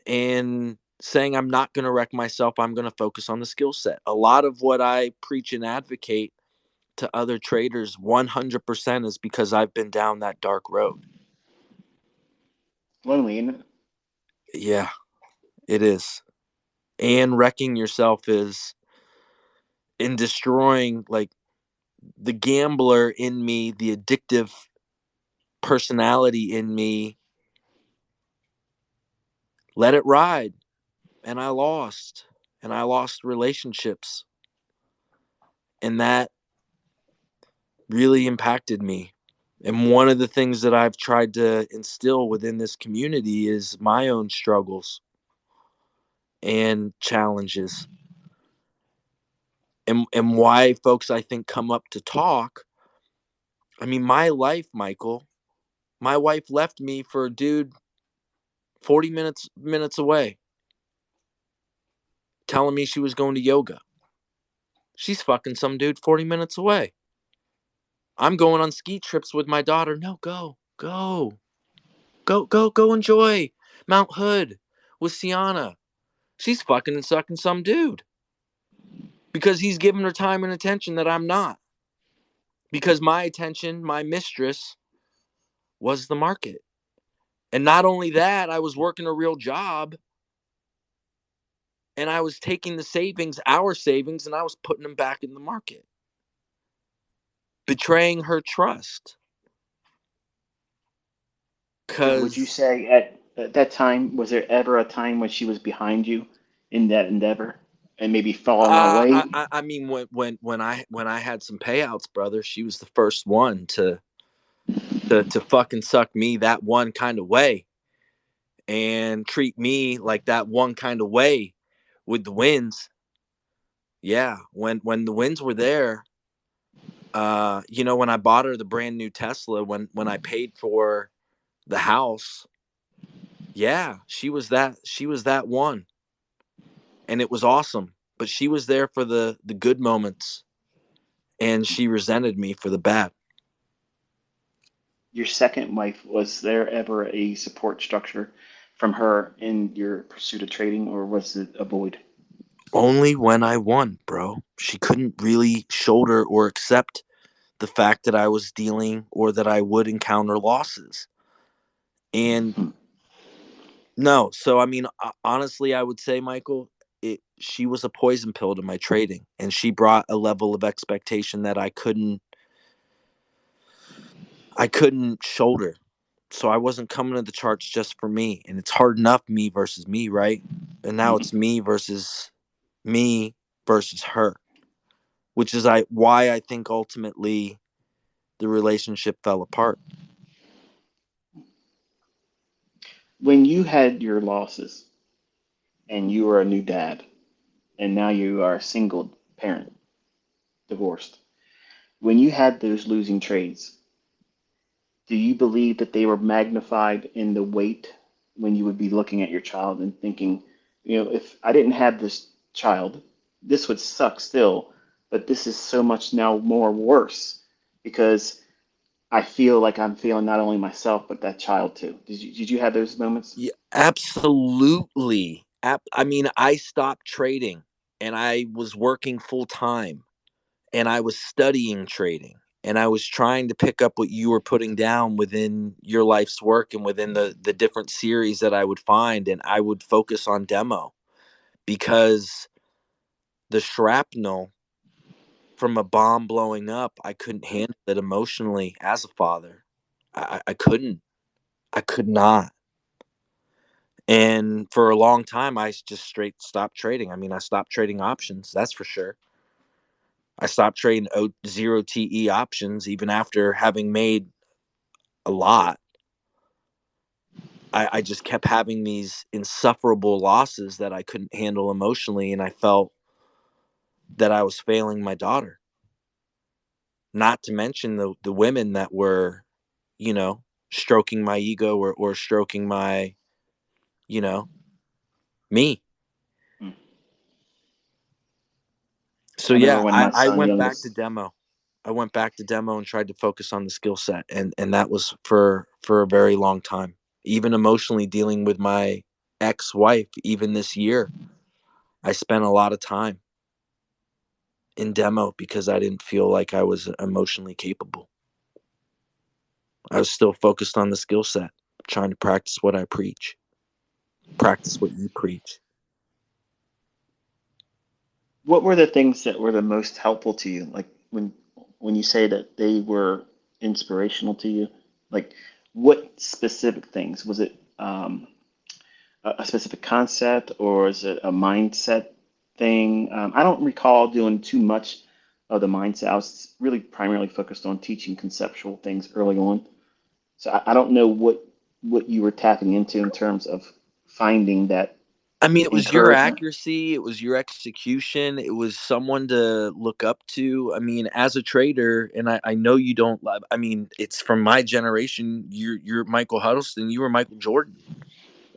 Speaker 1: and saying, I'm not going to wreck myself. I'm going to focus on the skill set. A lot of what I preach and advocate to other traders 100% is because I've been down that dark road.
Speaker 11: Lonely, isn't it?
Speaker 1: Yeah, it is. And wrecking yourself is in destroying, like, the gambler in me, the addictive personality in me. Let it ride. And I lost. And I lost relationships. And that really impacted me. And one of the things that I've tried to instill within this community is my own struggles and challenges. And why folks, I think, come up to talk. I mean, my life, Michael, my wife left me for a dude 40 minutes away, telling me she was going to yoga. She's fucking some dude 40 minutes away. I'm going on ski trips with my daughter. No, go enjoy Mount Hood with Sienna. She's fucking and sucking some dude because he's giving her time and attention that I'm not. Because my attention, my mistress, was the market. And not only that, I was working a real job and I was taking the savings, our savings, and I was putting them back in the market. Betraying her trust.
Speaker 11: So would you say at that time, was there ever a time when she was behind you in that endeavor and maybe falling away?
Speaker 1: I mean, when I had some payouts, brother, she was the first one to fucking suck me that one kind of way and treat me like that one kind of way with the wins. Yeah, when the wins were there, when I bought her the brand new Tesla, when I paid for the house, yeah, she was that one. And it was awesome. But she was there for the good moments and she resented me for the bad.
Speaker 11: Your second wife, was there ever a support structure from her in your pursuit of trading, or was it a void?
Speaker 1: Only when I won, bro. She couldn't really shoulder or accept the fact that I was dealing or that I would encounter losses. And no, so I mean, honestly, I would say, Michael, she was a poison pill to my trading, and she brought a level of expectation that I couldn't shoulder. So I wasn't coming to the charts just for me, and it's hard enough me versus me, right? And now it's me versus her, which is why I think ultimately the relationship fell apart.
Speaker 11: When you had your losses and you were a new dad, and now you are a single parent, divorced, when you had those losing trades, do you believe that they were magnified in the weight when you would be looking at your child and thinking, if I didn't have this child, this would suck still, but this is so much now more worse because I feel like I'm feeling not only myself but that child too. Did you have those moments?
Speaker 1: Yeah, absolutely. I mean, I stopped trading and I was working full time and I was studying trading and I was trying to pick up what you were putting down within your life's work and within the different series that I would find, and I would focus on demo because the shrapnel from a bomb blowing up, I couldn't handle it emotionally as a father. I couldn't. I could not. And for a long time, I just straight stopped trading. I mean, I stopped trading options, that's for sure. I stopped trading zero TE options even after having made a lot. I just kept having these insufferable losses that I couldn't handle emotionally, and I felt that I was failing my daughter. Not to mention the women that were, you know, stroking my ego or stroking my, you know, me.
Speaker 11: Hmm.
Speaker 1: So
Speaker 11: I remember
Speaker 1: yeah,
Speaker 11: when
Speaker 1: I,
Speaker 11: my
Speaker 1: I
Speaker 11: son,
Speaker 1: went back to
Speaker 11: youngest,
Speaker 1: demo. I went back to demo and tried to focus on the skill set, and that was for a very long time. Even emotionally dealing with my ex-wife, even this year, I spent a lot of time in demo because I didn't feel like I was emotionally capable. I was still focused on the skill set, trying to practice what I preach, practice what you preach.
Speaker 11: what were the things that were the most helpful to you? Like when you say that they were inspirational to you, like what specific things? Was it a specific concept or is it a mindset thing? I don't recall doing too much of the mindset. I was really primarily focused on teaching conceptual things early on. So I don't know what you were tapping into in terms of finding that
Speaker 1: I mean, it was your
Speaker 11: encouragement.
Speaker 1: accuracy, it was your execution, it was someone to look up to. I mean, as a trader, and I know you don't love, I mean, it's from my generation, you're Michael Huddleston, you were Michael Jordan.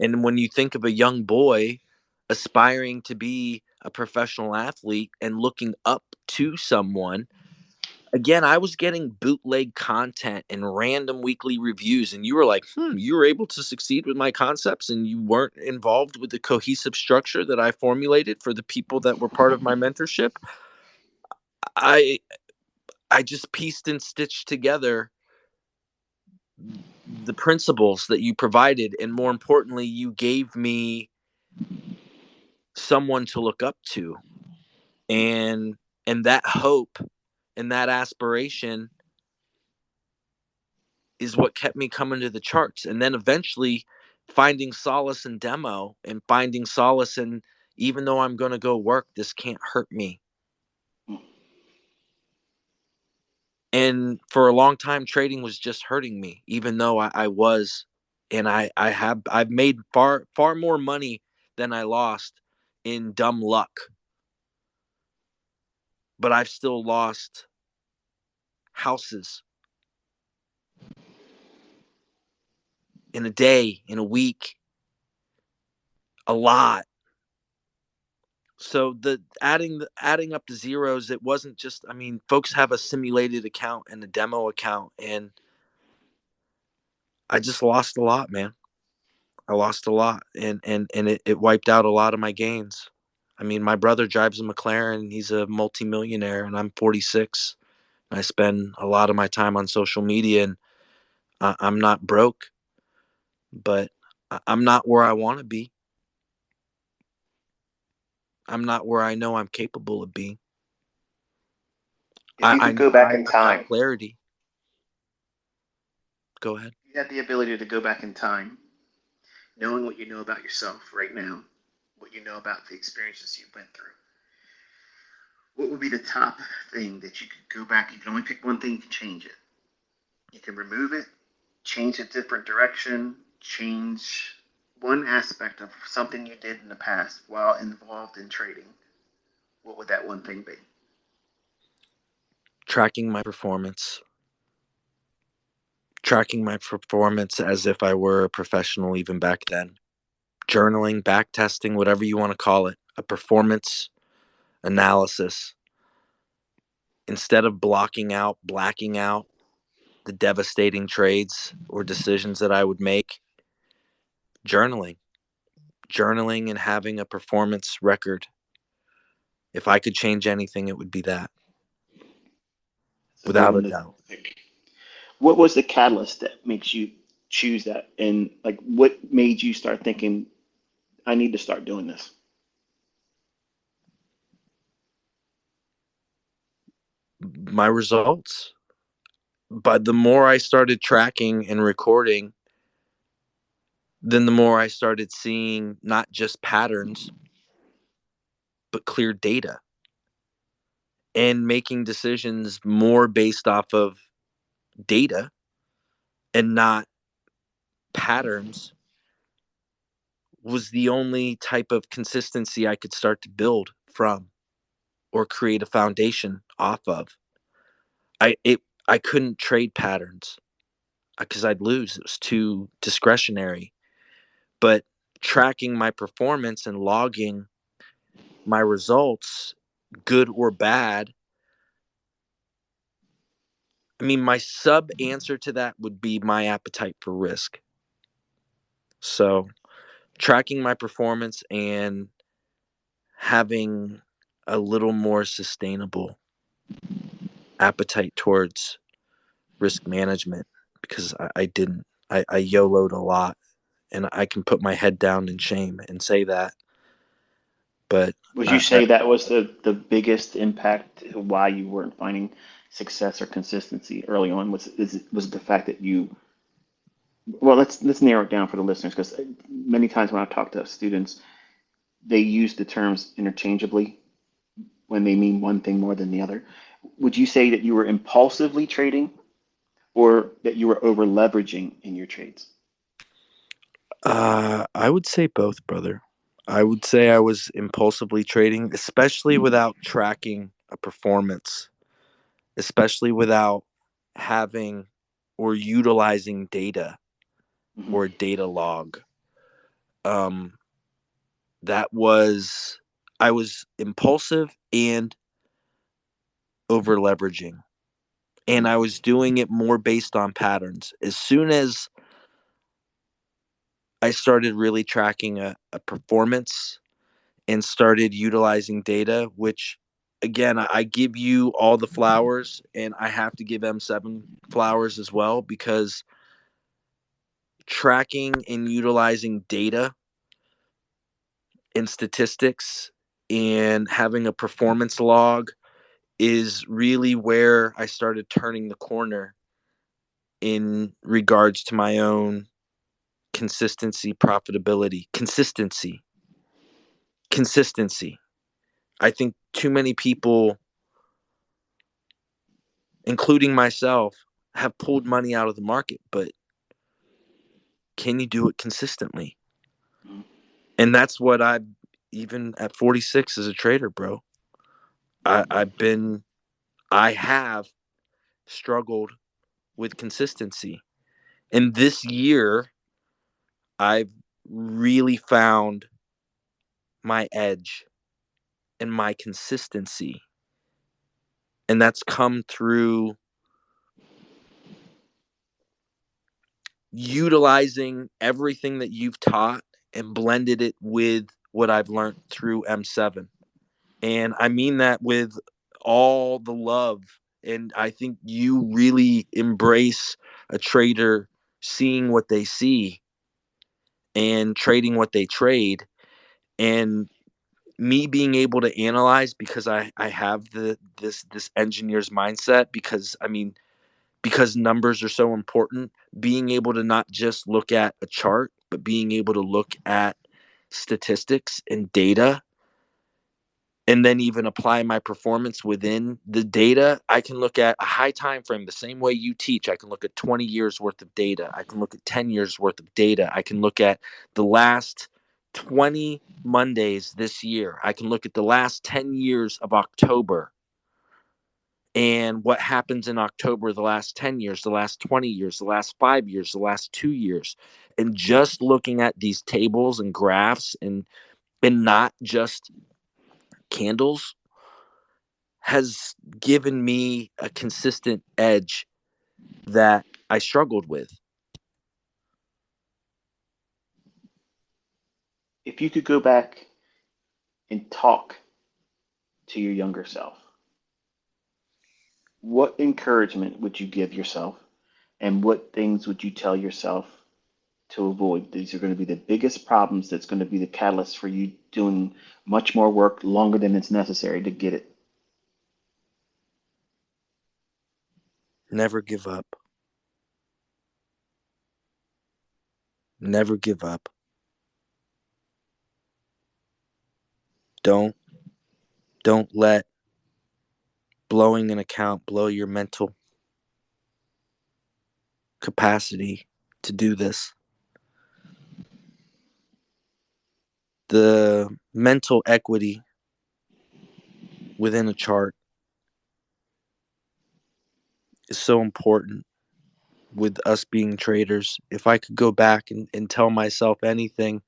Speaker 1: And when you think of a young boy aspiring to be a professional athlete and looking up to someone, again, I was getting bootleg content and random weekly reviews, and you were like, you were able to succeed with my concepts, and you weren't involved with the cohesive structure that I formulated for the people that were part of my mentorship. I I just pieced and stitched together the principles that you provided, and more importantly, you gave me someone to look up to, and that hope and that aspiration is what kept me coming to the charts. And then eventually finding solace in demo and finding solace in, even though I'm going to go work, this can't hurt me. And for a long time, trading was just hurting me, even though I was, and I've made far more money than I lost in dumb luck. But I've still lost houses in a day, in a week, a lot. So the adding up the zeros, it wasn't just, I mean, folks have a simulated account and a demo account, and I just lost a lot, man. I lost a lot, and it wiped out a lot of my gains. I mean, my brother drives a McLaren, he's a multimillionaire, and I'm 46. I spend a lot of my time on social media, and I'm not broke, but I'm not where I want to be. I'm not where I know I'm capable of being.
Speaker 11: If you could go back
Speaker 1: I
Speaker 11: in
Speaker 1: have that
Speaker 11: time,
Speaker 1: clarity. Go ahead.
Speaker 11: you had the ability to go back in time, knowing what you know about yourself right now, what you know about the experiences you've been through. What would be the top thing that you could go back? You can only pick one thing, you can change it. You can remove it, change a different direction, change one aspect of something you did in the past while involved in trading. What would that one thing be?
Speaker 1: Tracking my performance. Tracking my performance as if I were a professional even back then. Journaling, back testing, whatever you want to call it. A performance analysis instead of blacking out the devastating trades or decisions that I would make, journaling and having a performance record. If I could change anything, it would be that. Without a doubt.
Speaker 11: What was the catalyst that makes you choose that? And like, what made you start thinking, I need to start doing this?
Speaker 1: My results. But the more I started tracking and recording, then the more I started seeing not just patterns, but clear data, and making decisions more based off of data and not patterns was the only type of consistency I could start to build from or create a foundation off of. I couldn't trade patterns because I'd lose. It was too discretionary. But tracking my performance and logging my results, good or bad, I mean, my sub answer to that would be my appetite for risk. So tracking my performance and having a little more sustainable appetite towards risk management, because I didn't. I YOLO'd a lot, and I can put my head down in shame and say that. But
Speaker 11: would you say that was the biggest impact why you weren't finding success or consistency early on? Was the fact that you, well, let's narrow it down for the listeners, because many times when I talk to students, they use the terms interchangeably when they mean one thing more than the other. Would you say that you were impulsively trading, or that you were over leveraging in your trades?
Speaker 1: I would say both, brother. I would say I was impulsively trading, especially without tracking a performance, especially without having or utilizing data or data log. That was, I was impulsive and over leveraging, and I was doing it more based on patterns. As soon as I started really tracking a performance and started utilizing data, which again, I give you all the flowers, and I have to give M7 flowers as well, because tracking and utilizing data and statistics and having a performance log is really where I started turning the corner in regards to my own consistency, profitability, consistency. I think too many people, including myself, have pulled money out of the market, but can you do it consistently? And that's what even at 46 as a trader, bro, I have struggled with consistency. And this year, I've really found my edge and my consistency. And that's come through utilizing everything that you've taught and blended it with what I've learned through M7. And I mean that with all the love. And I think you really embrace a trader seeing what they see and trading what they trade. And me being able to analyze, because I have this engineer's mindset, because numbers are so important, being able to not just look at a chart, but being able to look at statistics and data, and then even apply my performance within the data. I can look at a high time frame the same way you teach. I can look at 20 years worth of data. I can look at 10 years worth of data. I can look at the last 20 Mondays this year. I can look at the last 10 years of October and what happens in October the last 10 years, the last 20 years, the last 5 years, the last 2 years. And just looking at these tables and graphs and not just candles, has given me a consistent edge that I struggled with.
Speaker 11: If you could go back and talk to your younger self, what encouragement would you give yourself? And what things would you tell yourself to avoid? These are going to be the biggest problems that's going to be the catalyst for you doing much more work longer than it's necessary to get it.
Speaker 1: Never give up. Never give up. Don't let blowing an account blow your mental capacity to do this. The mental equity within a chart is so important with us being traders. If I could go back and tell myself anything,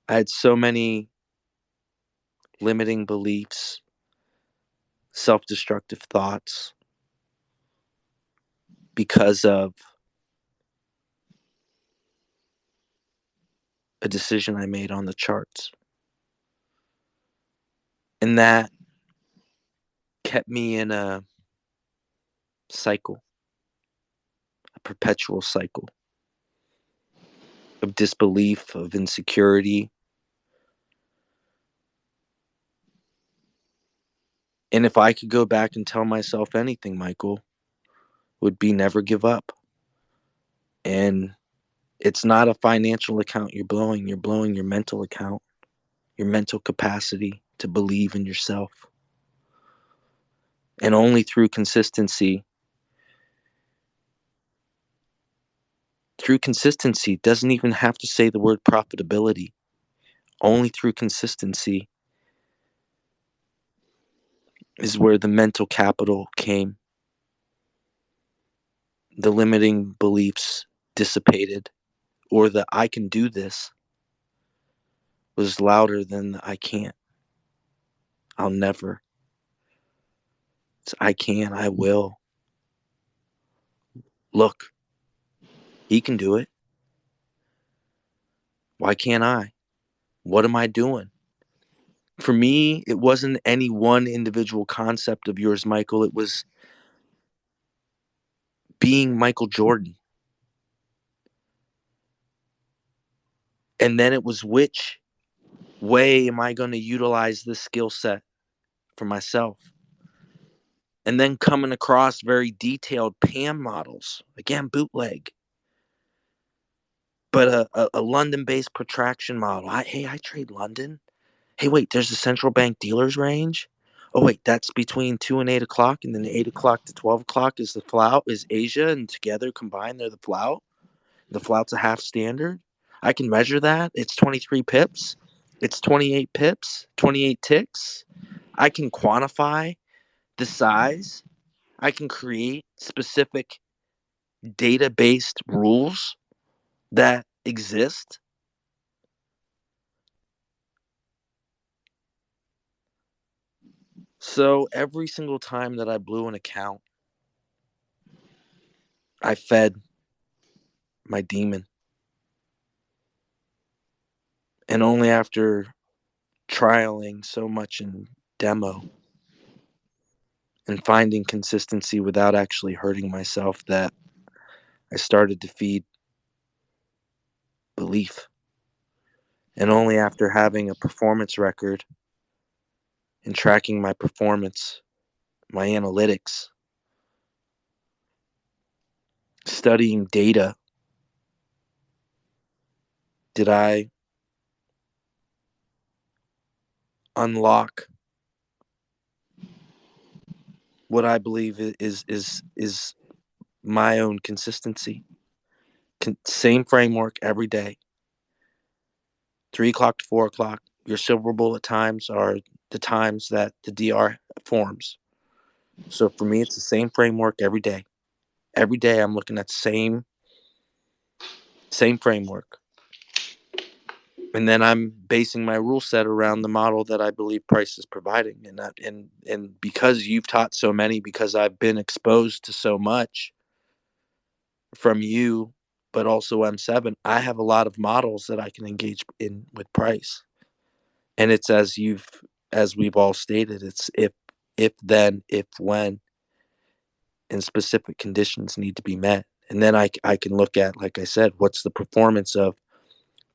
Speaker 1: I had so many limiting beliefs, self-destructive thoughts because of a decision I made on the charts. And that kept me in a cycle, a perpetual cycle of disbelief, of insecurity. And if I could go back and tell myself anything, Michael, would be never give up. And it's not a financial account you're blowing your mental account, your mental capacity to believe in yourself. And only through consistency doesn't even have to say the word profitability. Only through consistency is where the mental capital came. The limiting beliefs dissipated, or the I can do this was louder than the I can't. I'll never. It's I can, I will. Look, he can do it. Why can't I? What am I doing? For me, it wasn't any one individual concept of yours, Michael. It was being Michael Jordan. And then it was, which way am I going to utilize this skill set for myself? And then coming across very detailed PAM models, again, bootleg, but a London-based protraction model. I trade London. Hey, wait, there's a central bank dealers range. Oh, wait, that's between 2 and 8 o'clock, and then 8 o'clock to 12 o'clock is the flout, is Asia, and together combined they're the flout. The flout's a half standard. I can measure that. It's 23 pips. It's 28 pips, 28 ticks. I can quantify the size. I can create specific data-based rules that exist. So every single time that I blew an account, I fed my demon. And only after trialing so much in demo and finding consistency without actually hurting myself that I started to feed belief. And only after having a performance record and tracking my performance, my analytics, studying data, did I unlock what I believe is my own consistency. Same framework every day. 3 o'clock to 4 o'clock. Your silver bullet times are the times that the DR forms. So for me, it's the same framework every day. Every day I'm looking at same framework. And then I'm basing my rule set around the model that I believe Price is providing. And because you've taught so many, because I've been exposed to so much from you, but also M7, I have a lot of models that I can engage in with Price. And it's as we've all stated, it's if then, if when, and specific conditions need to be met. And then I can look at, like I said, what's the performance of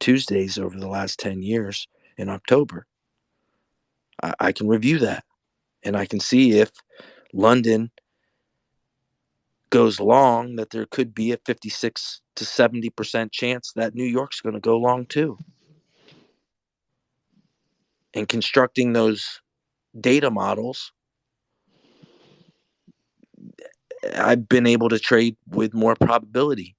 Speaker 1: Tuesdays over the last 10 years in October. I can review that, and I can see if London goes long, that there could be a 56 to 70% chance that New York's going to go long too. And constructing those data models, I've been able to trade with more probability.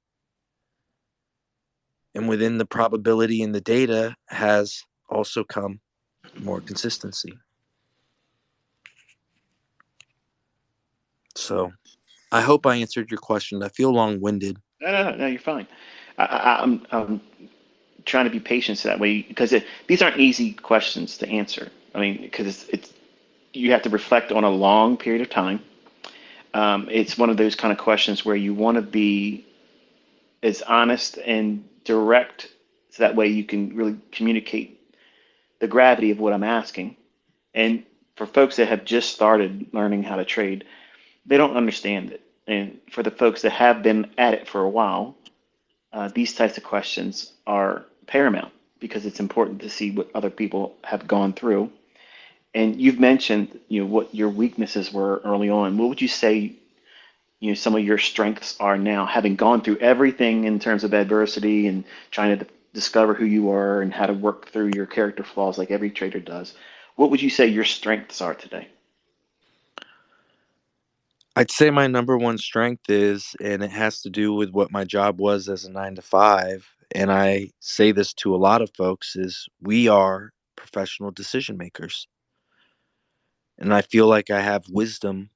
Speaker 1: And within the probability in the data has also come more consistency. So I hope I answered your question. I feel long-winded.
Speaker 11: No, you're fine. I'm trying to be patient so that way, because these aren't easy questions to answer. I mean, because it's you have to reflect on a long period of time. It's one of those kind of questions where you want to be as honest and direct, so that way you can really communicate the gravity of what I'm asking. And for folks that have just started learning how to trade, they don't understand it. And for the folks that have been at it for a while, these types of questions are paramount, because it's important to see what other people have gone through. And you've mentioned, what your weaknesses were early on. What would you say, some of your strengths are now, having gone through everything in terms of adversity and trying to discover who you are and how to work through your character flaws like every trader does? What would you say your strengths are today?
Speaker 1: I'd say my number one strength is, and it has to do with what my job was as a 9 to 5, and I say this to a lot of folks, is we are professional decision makers. And I feel like I have wisdom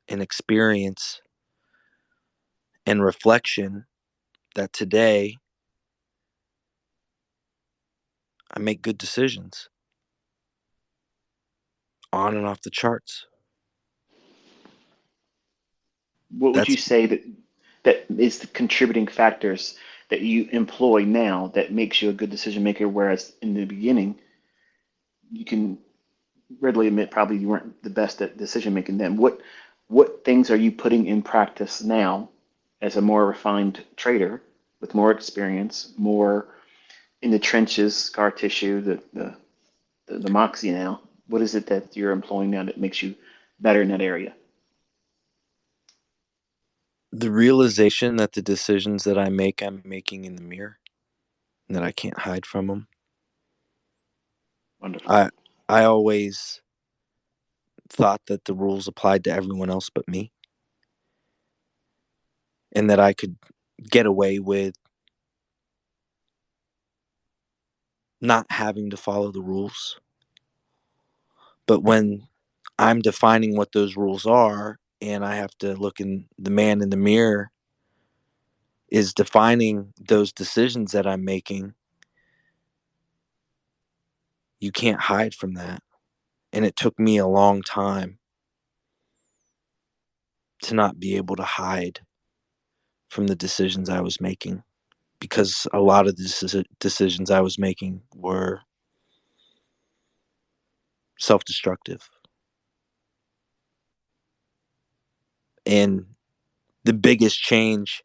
Speaker 1: and experience and reflection that today I make good decisions on and off the charts.
Speaker 11: What would you say that is the contributing factors that you employ now that makes you a good decision maker, whereas in the beginning you can readily admit probably you weren't the best at decision making then? What things are you putting in practice now as a more refined trader with more experience, more in the trenches, scar tissue, the moxie now? What is it that you're employing now that makes you better in that area?
Speaker 1: The realization that the decisions that I'm making in the mirror, and that I can't hide from them.
Speaker 11: Wonderful.
Speaker 1: I always thought that the rules applied to everyone else but me, and that I could get away with not having to follow the rules. But when I'm defining what those rules are, and I have to look in the man in the mirror is defining those decisions that I'm making, you can't hide from that. And it took me a long time to not be able to hide from the decisions I was making, because a lot of the decisions I was making were self-destructive. And the biggest change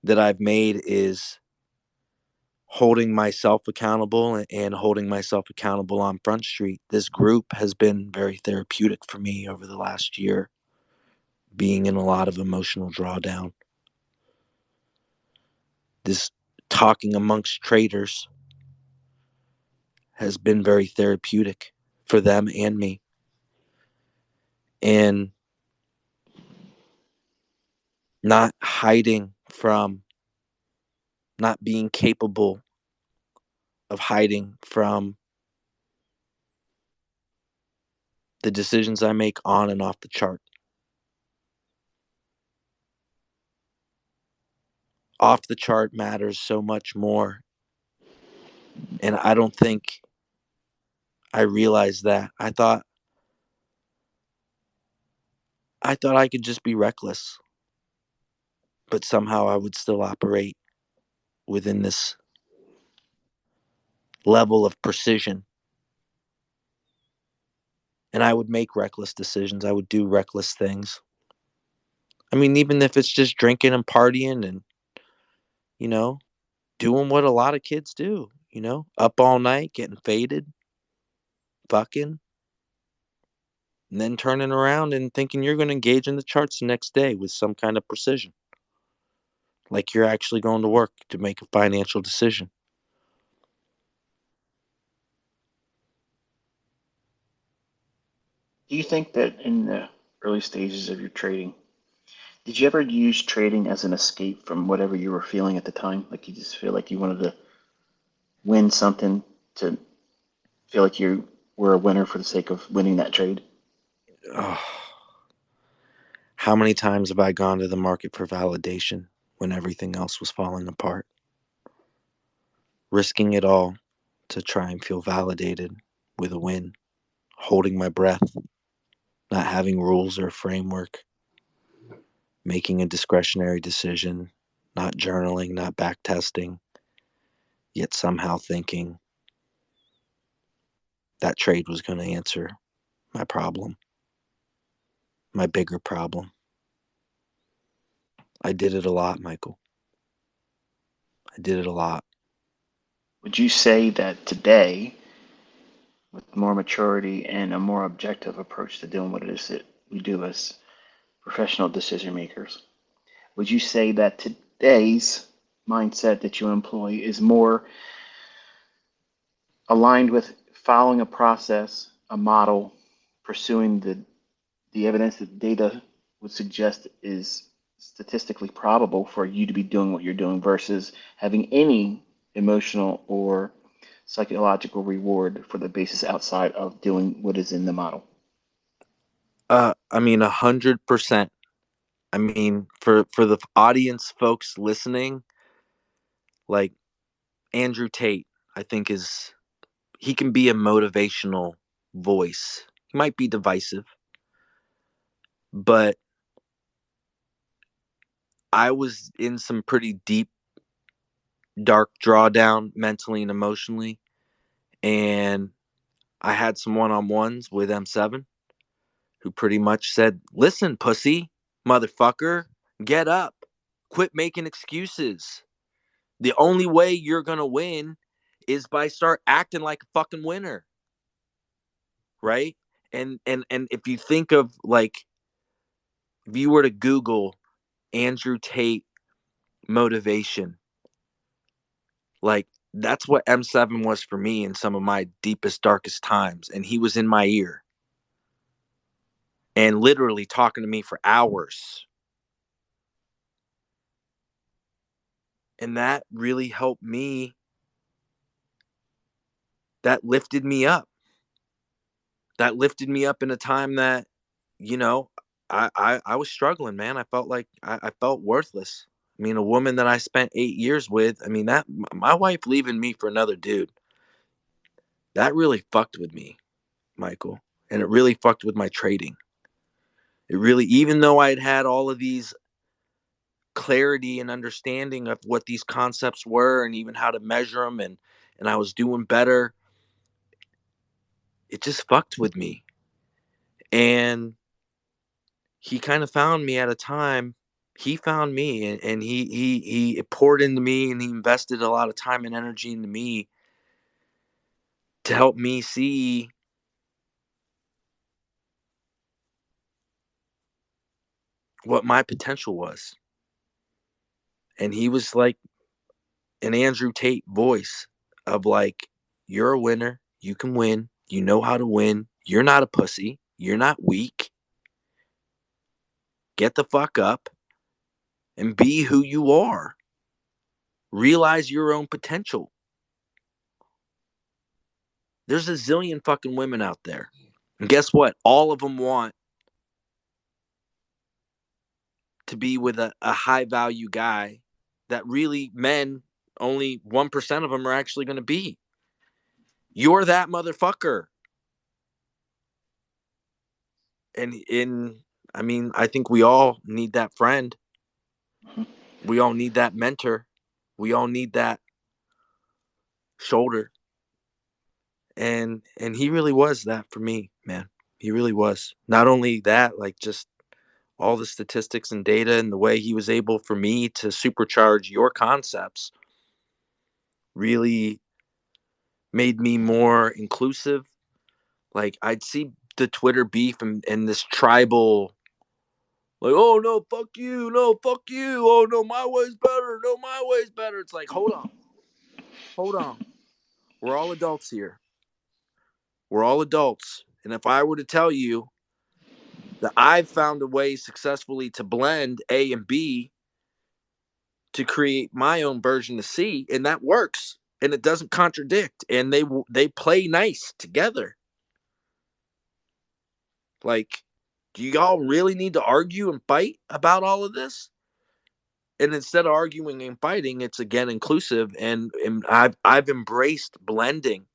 Speaker 1: that I've made is holding myself accountable and holding myself accountable on Front Street. This group has been very therapeutic for me over the last year, being in a lot of emotional drawdown. This talking amongst traders has been very therapeutic for them and me. And not hiding from, not being capable of hiding from the decisions I make on and off the chart. Off the chart matters so much more And I don't think I realized that. I thought I could just be reckless, but somehow I would still operate within this level of precision. And I would make reckless decisions. I would do reckless things. I mean, even if it's just drinking and partying and, you know, doing what a lot of kids do, up all night, getting faded, fucking, and then turning around and thinking you're going to engage in the charts the next day with some kind of precision. Like you're actually going to work to make a financial decision.
Speaker 11: Do you think that in the early stages of your trading, did you ever use trading as an escape from whatever you were feeling at the time? Like you just feel like you wanted to win something to feel like you were a winner for the sake of winning that trade?
Speaker 1: Oh, how many times have I gone to the market for validation when everything else was falling apart? Risking it all to try and feel validated with a win, holding my breath, not having rules or framework, making a discretionary decision, not journaling, not back testing, yet somehow thinking that trade was going to answer my problem, my bigger problem. I did it a lot, Michael. I did it a lot.
Speaker 11: Would you say that today, with more maturity and a more objective approach to doing what it is that we do as professional decision makers, would you say that today's mindset that you employ is more aligned with following a process, a model, pursuing the evidence that data would suggest is statistically probable for you to be doing what you're doing versus having any emotional or psychological reward for the basis outside of doing what is in the model?
Speaker 1: I mean, 100%. I mean, for the audience, folks listening, like Andrew Tate, I think he can be a motivational voice. He might be divisive, but I was in some pretty deep, dark drawdown mentally and emotionally, and I had some one-on-ones with M7 who pretty much said, "Listen, pussy, motherfucker, get up. Quit making excuses. The only way you're going to win is by start acting like a fucking winner." Right? And if you think of like if you were to Google Andrew Tate motivation, like that's what M7 was for me in some of my deepest, darkest times. And he was in my ear and literally talking to me for hours. And that really helped me. That lifted me up. That lifted me up in a time that, you know, I was struggling, man. I felt like I felt worthless. I mean, a woman that I spent 8 years with, I mean, that my wife leaving me for another dude, that really fucked with me, Michael. And it really fucked with my trading. It really, even though I'd had all of these clarity and understanding of what these concepts were and even how to measure them, and I was doing better, it just fucked with me. And he kind of found me at a time. He found me, and he poured into me, and he invested a lot of time and energy into me to help me see what my potential was. And he was like an Andrew Tate voice of like, you're a winner, you can win, you know how to win, you're not a pussy, you're not weak. Get the fuck up and be who you are. Realize your own potential. There's a zillion fucking women out there. And guess what? All of them want to be with a high value guy that really men, only 1% of them are actually going to be. You're that motherfucker. And I mean, I think we all need that friend. We all need that mentor. We all need that shoulder. And he really was that for me, man. He really was. Not only that, like just all the statistics and data and the way he was able for me to supercharge your concepts really made me more inclusive. Like I'd see the Twitter beef and this tribal, like, oh no, fuck you, no, fuck you, oh no, my way's better, no, my way's better. It's like, hold on. We're all adults here. We're all adults. And if I were to tell you that I've found a way successfully to blend A and B to create my own version of C, and that works, and it doesn't contradict, and they play nice together. Like, do y'all really need to argue and fight about all of this? And instead of arguing and fighting, it's again inclusive, and I've embraced blending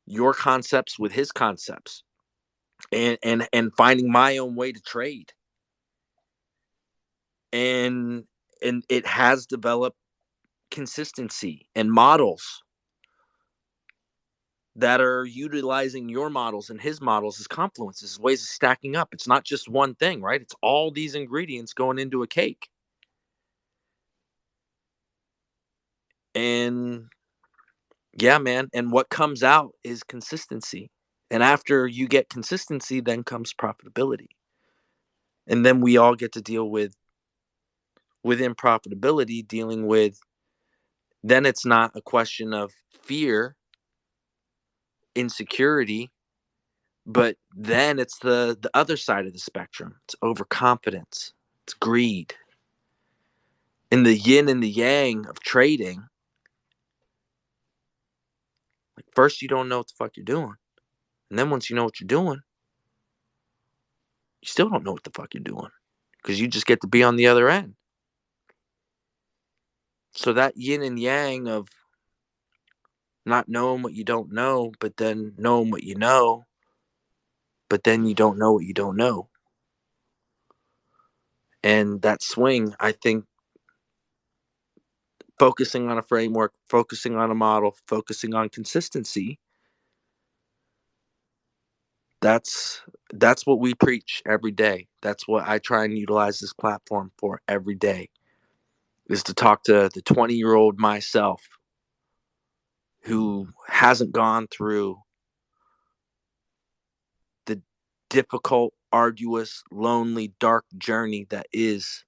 Speaker 1: your concepts with his concepts, and finding my own way to trade. And it has developed consistency and models that are utilizing your models and his models as confluences, ways of stacking up. It's not just one thing, right? It's all these ingredients going into a cake. And yeah, man. And what comes out is consistency. And after you get consistency, then comes profitability. And then we all get to deal with, within profitability, dealing with, then it's not a question of fear, insecurity, but then it's the other side of the spectrum. It's overconfidence, it's greed. In the yin and the yang of trading, like first you don't know what the fuck you're doing. And then once you know what you're doing, you still don't know what the fuck you're doing. Because you just get to be on the other end. So that yin and yang of not knowing what you don't know, but then knowing what you know, but then you don't know what you don't know. And that swing, I think, focusing on a framework, focusing on a model, focusing on consistency, that's what we preach every day. That's what I try and utilize this platform for every day, is to talk to the 20-year-old myself who hasn't gone through the difficult, arduous, lonely, dark journey that is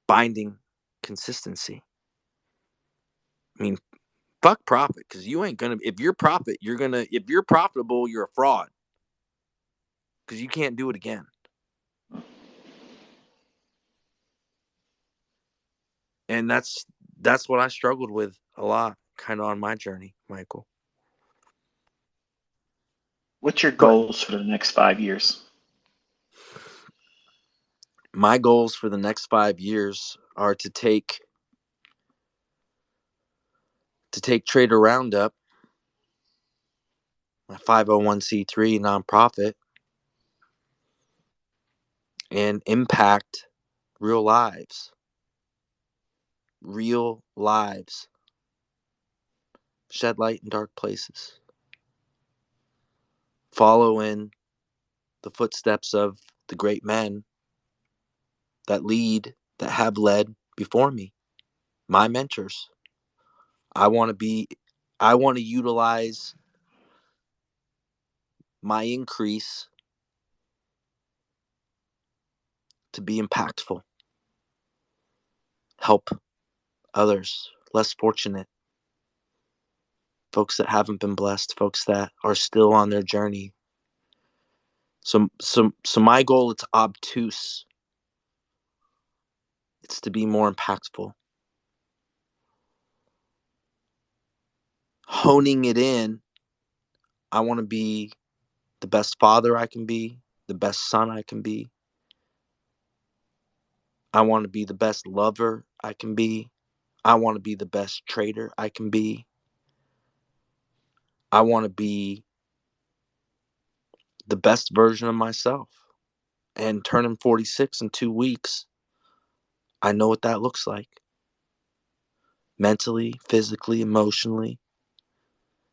Speaker 1: binding consistency. I mean, fuck profit, because you ain't gonna, if you're profitable, you're a fraud, because you can't do it again. And that's what I struggled with a lot, kind of on my journey, Michael.
Speaker 11: What's your goals for the next 5 years?
Speaker 1: My goals for the next 5 years are to take Trader Roundup, my 501c3 nonprofit, and impact real lives. Shed light in dark places. Follow in the footsteps of the great men that have led before me, my mentors. I want to utilize my increase to be impactful, help others less fortunate, folks that haven't been blessed, folks that are still on their journey. So my goal, it's obtuse. It's to be more impactful. Honing it in, I want to be the best father I can be, the best son I can be. I want to be the best lover I can be. I want to be the best trader I can be. I want to be the best version of myself. And turning 46 in 2 weeks, I know what that looks like. Mentally, physically, emotionally,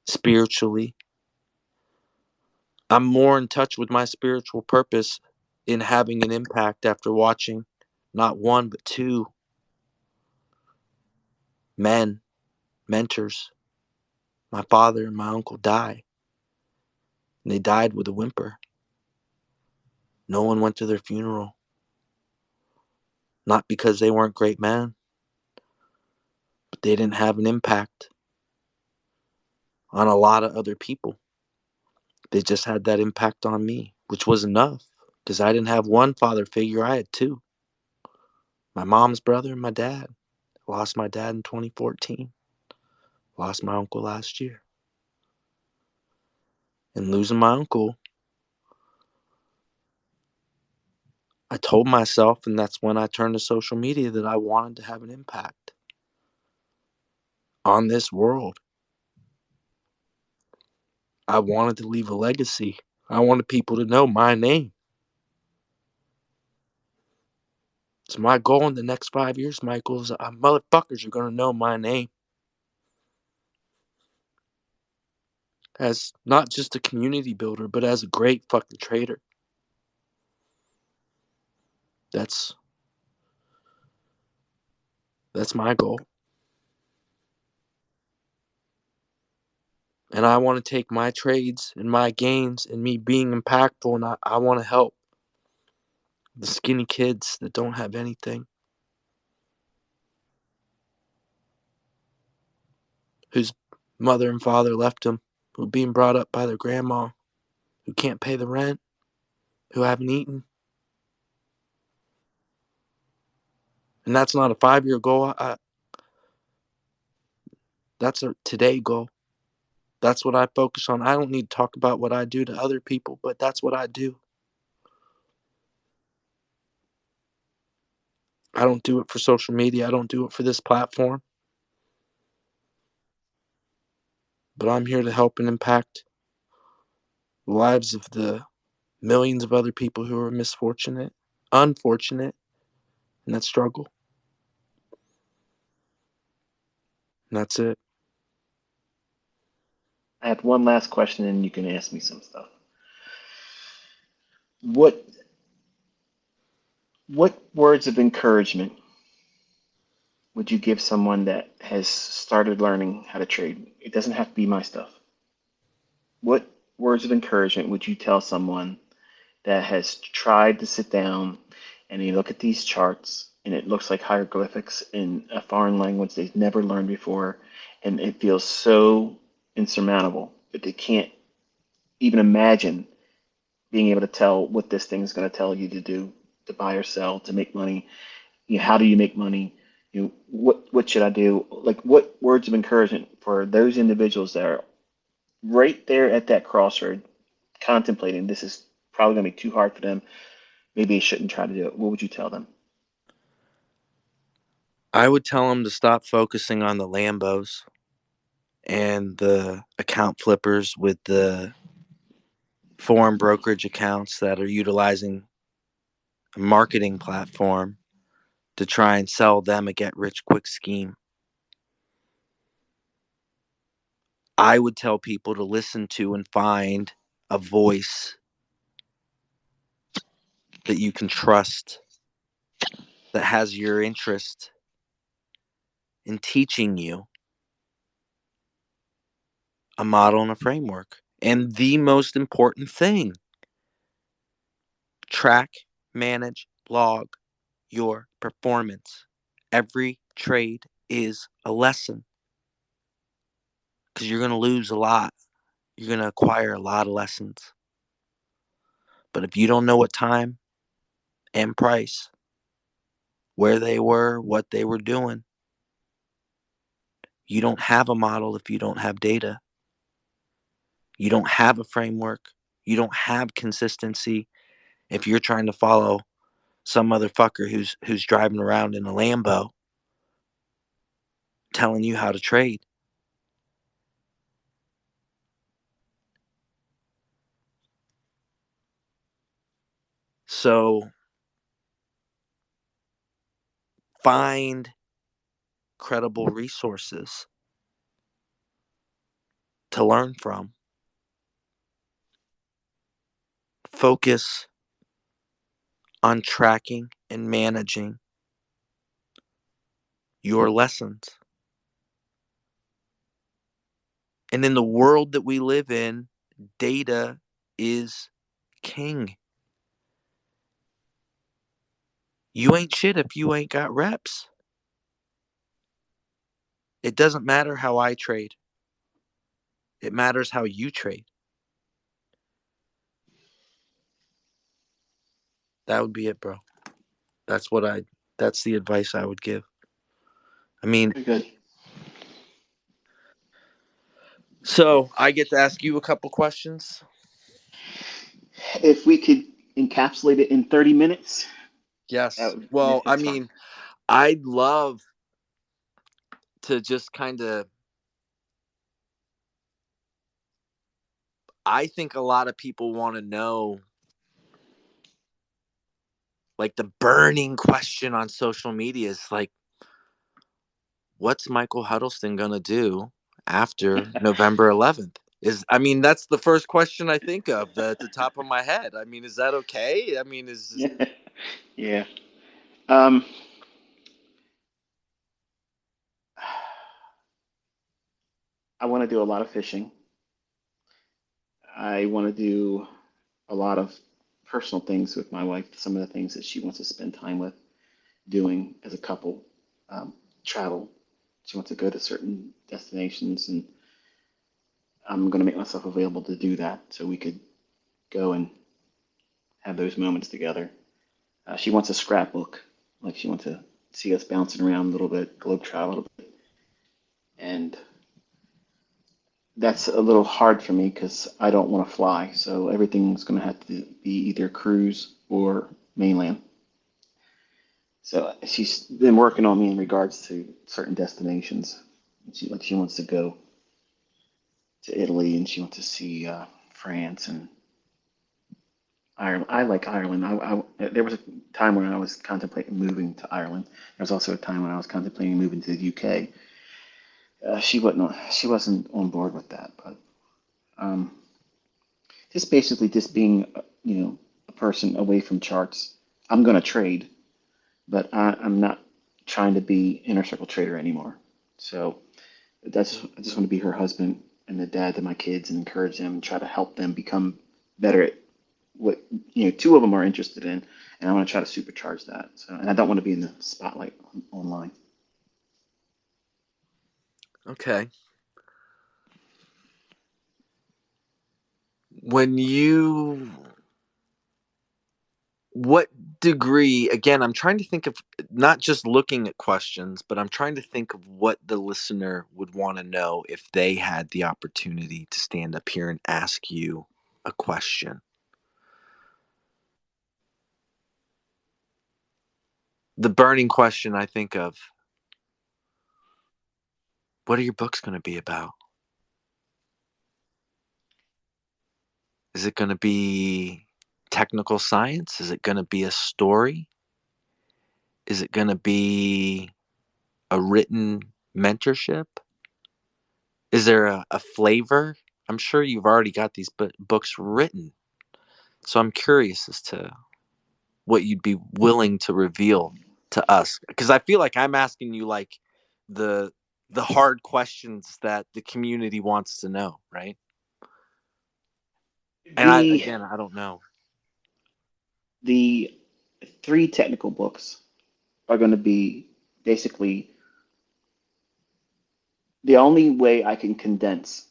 Speaker 1: spiritually. I'm more in touch with my spiritual purpose in having an impact after watching not one, but two men, mentors, my father and my uncle die. And they died with a whimper. No one went to their funeral. Not because they weren't great men, but they didn't have an impact on a lot of other people. They just had that impact on me, which was enough because I didn't have one father figure. I had two. My mom's brother and my dad. Lost my dad in 2014. Lost my uncle last year. And losing my uncle, I told myself, and that's when I turned to social media, that I wanted to have an impact on this world. I wanted to leave a legacy. I wanted people to know my name. It's my goal in the next 5 years, Michael, is motherfuckers are going to know my name as not just a community builder, but as a great fucking trader. That's my goal. And I want to take my trades and my gains and me being impactful, and I want to help the skinny kids that don't have anything, whose mother and father left them, who are being brought up by their grandma, who can't pay the rent, who haven't eaten. And that's not a 5-year goal. That's a today goal. That's what I focus on. I don't need to talk about what I do to other people, but that's what I do. I don't do it for social media. I don't do it for this platform. But I'm here to help and impact the lives of the millions of other people who are misfortunate, unfortunate, and that struggle. And that's it.
Speaker 11: I have one last question, and you can ask me some stuff. What words of encouragement would you give someone that has started learning how to trade? It doesn't have to be my stuff. What words of encouragement would you tell someone that has tried to sit down and they look at these charts and it looks like hieroglyphics in a foreign language they've never learned before, and it feels so insurmountable that they can't even imagine being able to tell what this thing is going to tell you to do, to buy or sell, to make money? How do you make money? What should I do? Like, what words of encouragement for those individuals that are right there at that crossroad, contemplating this is probably going to be too hard for them. Maybe they shouldn't try to do it. What would you tell them?
Speaker 1: I would tell them to stop focusing on the Lambos and the account flippers with the foreign brokerage accounts that are utilizing a marketing platform to try and sell them a get-rich-quick scheme. I would tell people to listen to and find a voice that you can trust, that has your interest in teaching you a model and a framework. And the most important thing, track, manage, log your performance. Every trade is a lesson because you're going to lose a lot. You're going to acquire a lot of lessons. But if you don't know what time and price, where they were, what they were doing, you don't have a model if you don't have data. You don't have a framework. You don't have consistency if you're trying to follow some motherfucker who's driving around in a Lambo telling you how to trade. So find credible resources to learn from. Focus on tracking and managing your lessons. And in the world that we live in, data is king. You ain't shit if you ain't got reps. It doesn't matter how I trade. It matters how you trade. That would be it, bro. That's the advice I would give. I mean,
Speaker 11: Very good.
Speaker 1: So I get to ask you a couple questions.
Speaker 11: If we could encapsulate it in 30 minutes, that
Speaker 1: Yes.
Speaker 11: would
Speaker 1: Well, I
Speaker 11: that's fine.
Speaker 1: mean, I'd love to just kind of. I think a lot of people want to know, like, the burning question on social media is like, what's Michael Huddleston gonna do after November 11th? That's the first question I think of at the top of my head. I mean, is that okay? I mean,
Speaker 11: Yeah. Um, I want to do a lot of fishing. I want to do a lot of personal things with my wife, some of the things that she wants to spend time with doing as a couple. Travel. She wants to go to certain destinations, and I'm going to make myself available to do that so we could go and have those moments together. She wants a scrapbook. Like, she wants to see us bouncing around a little bit, globe travel a little bit. And that's a little hard for me because I don't want to fly. So everything's going to have to be either cruise or mainland. So she's been working on me in regards to certain destinations. She wants to go to Italy, and she wants to see France and Ireland. I like Ireland. There was a time when I was contemplating moving to Ireland. There was also a time when I was contemplating moving to the UK. She wasn't on board with that, but um, just basically just being, a person away from charts. I'm going to trade, but I'm not trying to be inner circle trader anymore. So I just want to be her husband and the dad to my kids and encourage them and try to help them become better at what two of them are interested in, and I want to try to supercharge that. So, and I don't want to be in the spotlight online.
Speaker 1: okay. What degree, again, I'm trying to think of not just looking at questions, but I'm trying to think of what the listener would want to know if they had the opportunity to stand up here and ask you a question. The burning question I think of, what are your books going to be about? Is it going to be technical science? Is it going to be a story? Is it going to be a written mentorship? Is there a flavor? I'm sure you've already got these books written. So I'm curious as to what you'd be willing to reveal to us. Because I feel like I'm asking you like the hard questions that the community wants to know, right? And
Speaker 11: The
Speaker 1: I don't know.
Speaker 11: the 3 technical books are going to be basically the only way I can condense,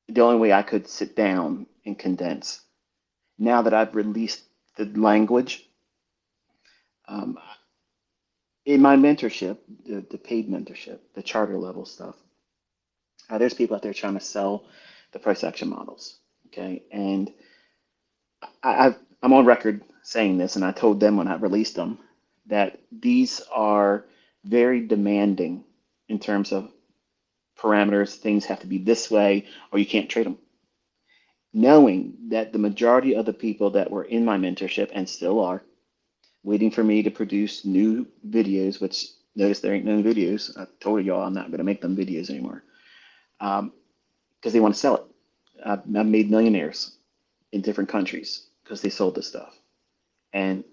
Speaker 11: the only way I could sit down and condense. Now that I've released the language, um, in my mentorship, the paid mentorship, the charter level stuff, there's people out there trying to sell the price action models. Okay. And I'm on record saying this, and I told them when I released them that these are very demanding in terms of parameters. Things have to be this way, or you can't trade them. knowing that the majority of the people that were in my mentorship and still are waiting for me to produce new videos, which notice there ain't no videos. I told y'all I'm not going to make them videos anymore because they want to sell it. I've made millionaires in different countries because they sold this stuff. And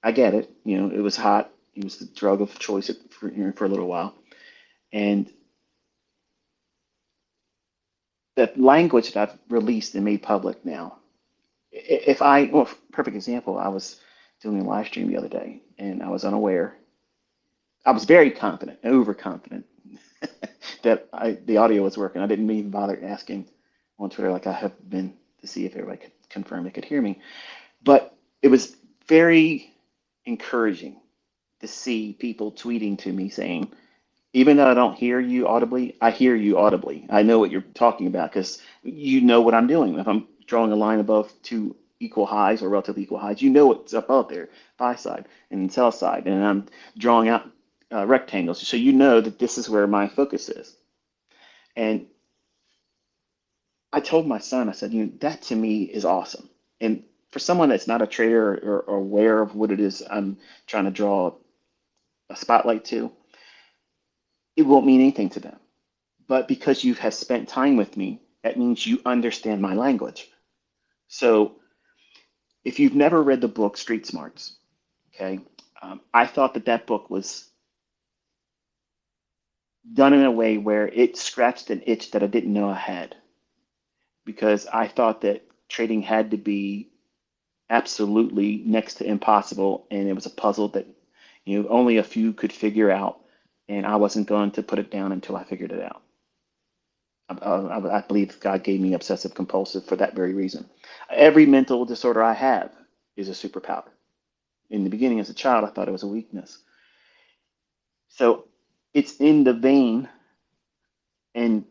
Speaker 11: I get it. You know, it was hot. It was the drug of choice for a little while. And the language that I've released and made public now, well, perfect example, I was doing a live stream the other day and I was unaware. I was very confident, overconfident that the audio was working. I didn't even bother asking on Twitter like I have been to see if everybody could confirm they could hear me. But it was very encouraging to see people tweeting to me saying, even though I don't hear you audibly, I hear you audibly. I know what you're talking about because you know what I'm doing. If I'm drawing a line above two equal highs or relatively equal highs, you know what's up out there, buy side and sell side, and I'm drawing out rectangles, so you know that this is where my focus is. And I told my son, I said, you know, that to me is awesome. And for someone that's not a trader or aware of what it is I'm trying to draw a spotlight to, it won't mean anything to them. But because you have spent time with me, that means you understand my language. So if you've never read the book Street Smarts, okay, I thought that book was done in a way where it scratched an itch that I didn't know I had, because I thought that trading had to be absolutely next to impossible, and it was a puzzle that, you know, only a few could figure out, and I wasn't going to put it down until I figured it out. I believe God gave me obsessive compulsive for that very reason. Every mental disorder I have is a superpower. In the beginning, as a child, I thought it was a weakness. So it's in the vein and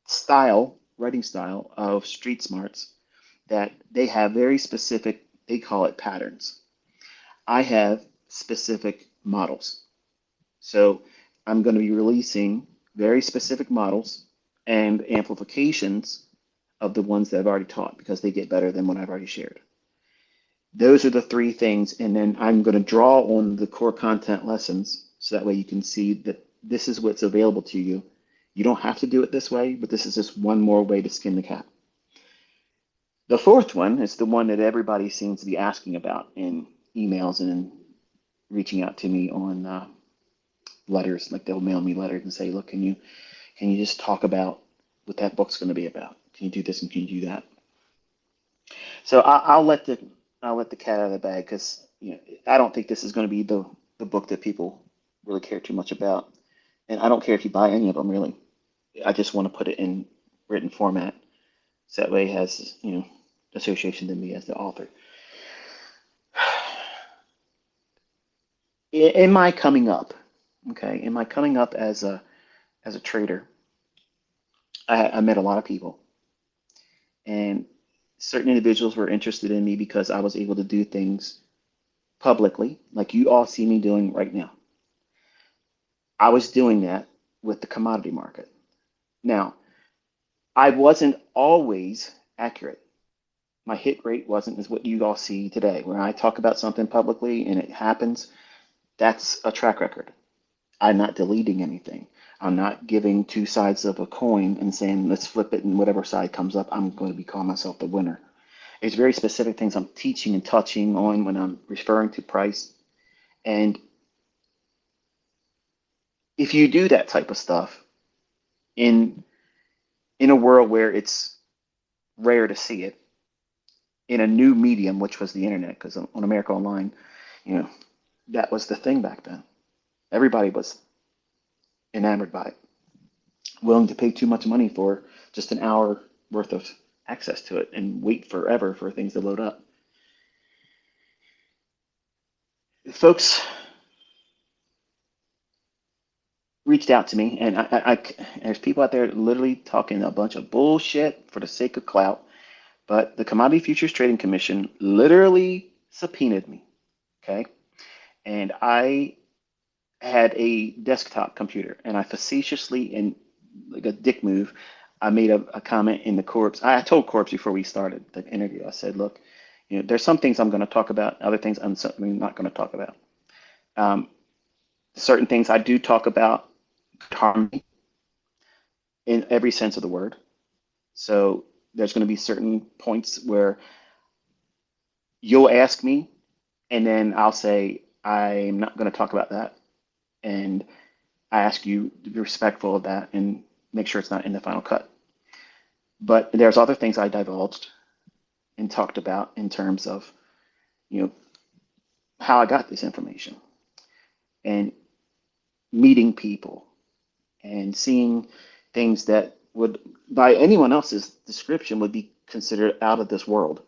Speaker 11: style, writing style of Street Smarts, that they have very specific, they call it patterns. I have specific models. So I'm going to be releasing very specific models and amplifications of the ones that I've already taught because they get better than what I've already shared. Those are the three things. And then I'm going to draw on the core content lessons so that way you can see that this is what's available to you. You don't have to do it this way, but this is just one more way to skin the cat. The fourth one is the one that everybody seems to be asking about in emails and reaching out to me on letters. Like they'll mail me letters and say, look, can you just talk about what that book's going to be about? Can you do this and can you do that? So I'll let the cat out of the bag because, you know, I don't think this is going to be the book that people really care too much about, and I don't care if you buy any of them really. I just want to put it in written format so that way it has, you know, association to me as the author. In my coming up, okay, in my coming up as a trader, I met a lot of people, and certain individuals were interested in me because I was able to do things publicly, like you all see me doing right now. I was doing that with the commodity market. Now, I wasn't always accurate. My hit rate wasn't as what you all see today. When I talk about something publicly and it happens, that's a track record. I'm not deleting anything. I'm not giving two sides of a coin and saying, let's flip it and whatever side comes up, I'm going to be calling myself the winner. It's very specific things I'm teaching and touching on when I'm referring to price. And if you do that type of stuff in a world where it's rare to see it, in a new medium, which was the internet, because on America Online, you know, that was the thing back then. Everybody was enamored by it, willing to pay too much money for just an hour worth of access to it and wait forever for things to load up. Folks reached out to me, and there's people out there literally talking a bunch of bullshit for the sake of clout, but the Commodity Futures Trading Commission literally subpoenaed me, okay? And I had a desktop computer, and I facetiously, and like a dick move, I made a comment in the corpse. I told Corpse before we started the interview, I said, look, there's some things I'm going to talk about, other things I'm certainly not going to talk about. Certain things I do talk about harm me in every sense of the word. So there's going to be certain points where you'll ask me, and then I'll say, I'm not going to talk about that. And I ask you to be respectful of that and make sure it's not in the final cut. But there's other things I divulged and talked about in terms of, how I got this information and meeting people and seeing things that would, by anyone else's description, would be considered out of this world.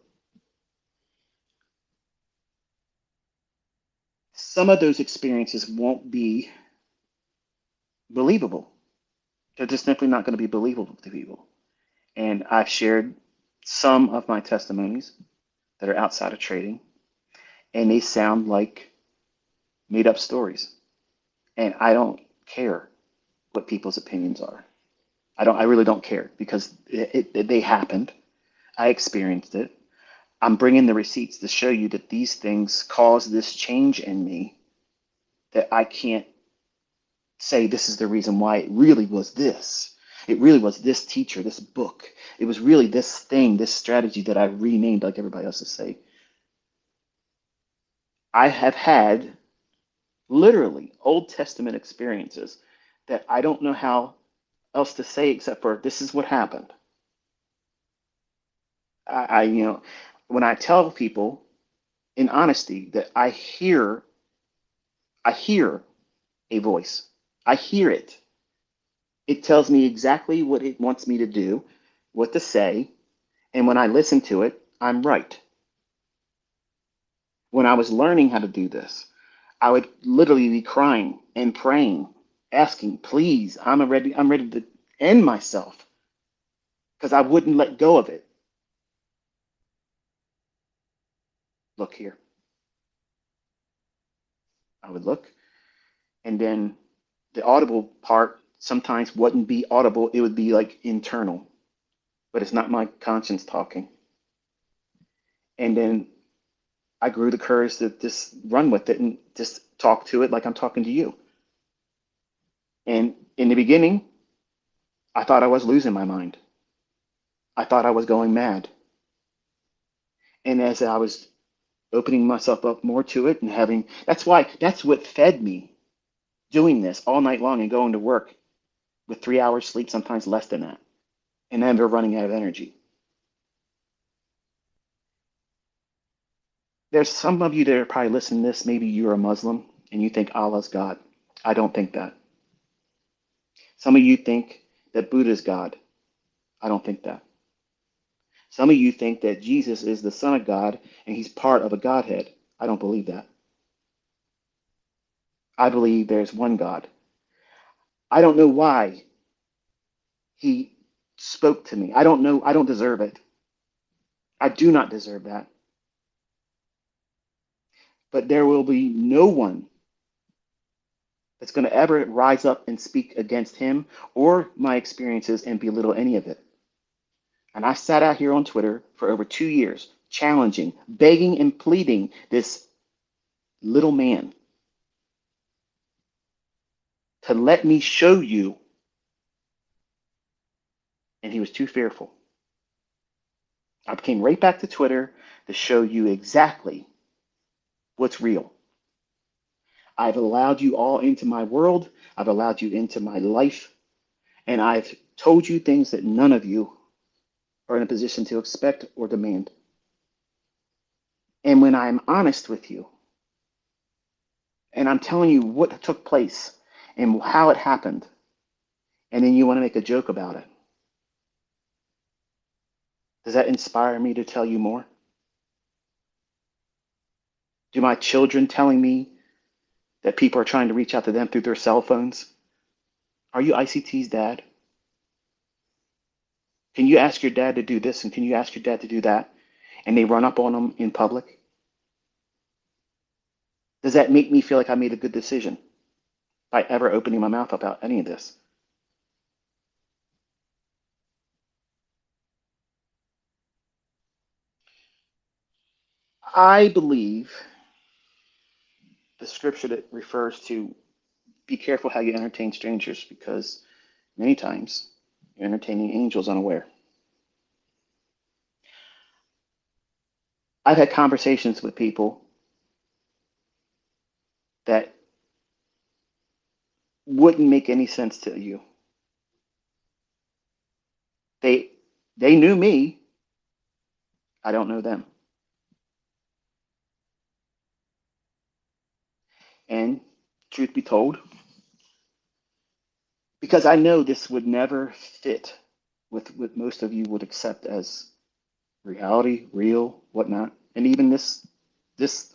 Speaker 11: Some of those experiences won't be believable. They're just simply not going to be believable to people. And I've shared some of my testimonies that are outside of trading, and they sound like made up stories. And I don't care what people's opinions are. I really don't care, because they happened. I experienced it. I'm bringing the receipts to show you that these things caused this change in me, that I can't say this is the reason why. It really was this. It really was this teacher, this book. It was really this thing, this strategy that I renamed like everybody else is saying. I have had literally Old Testament experiences that I don't know how else to say except for this is what happened. When I tell people in honesty that I hear a voice. I hear it. It tells me exactly what it wants me to do, what to say, and when I listen to it, I'm right. When I was learning how to do this, I would literally be crying and praying, asking, please, I'm ready to end myself, because I wouldn't let go of it. Look here. I would look, and then the audible part sometimes wouldn't be audible. It would be like internal, but it's not my conscience talking. And then I grew the courage to just run with it and just talk to it like I'm talking to you. And in the beginning, I thought I was losing my mind. I thought I was going mad. And as I was opening myself up more to it and that's what fed me, doing this all night long and going to work with 3 hours sleep, sometimes less than that, and never running out of energy. There's some of you that are probably listening to this, maybe you're a Muslim and you think Allah's God. I don't think that. Some of you think that Buddha's God. I don't think that. Some of you think that Jesus is the Son of God and he's part of a Godhead. I don't believe that. I believe there's one God. I don't know why he spoke to me. I don't know. I don't deserve it. I do not deserve that. But there will be no one that's going to ever rise up and speak against him or my experiences and belittle any of it. And I sat out here on Twitter for over 2 years, challenging, begging, and pleading this little man to let me show you. And he was too fearful. I came right back to Twitter to show you exactly what's real. I've allowed you all into my world. I've allowed you into my life. And I've told you things that none of you are in a position to expect or demand. And when I'm honest with you, and I'm telling you what took place and how it happened, and then you want to make a joke about it, does that inspire me to tell you more? Do my children telling me that people are trying to reach out to them through their cell phones? Are you ICT's dad? Can you ask your dad to do this and can you ask your dad to do that? And they run up on them in public? Does that make me feel like I made a good decision by ever opening my mouth about any of this? I believe the scripture that refers to be careful how you entertain strangers, because many times you're entertaining angels unaware. I've had conversations with people that wouldn't make any sense to you. They knew me. I don't know them. And truth be told, because I know this would never fit with what most of you would accept as reality, real, whatnot, and even this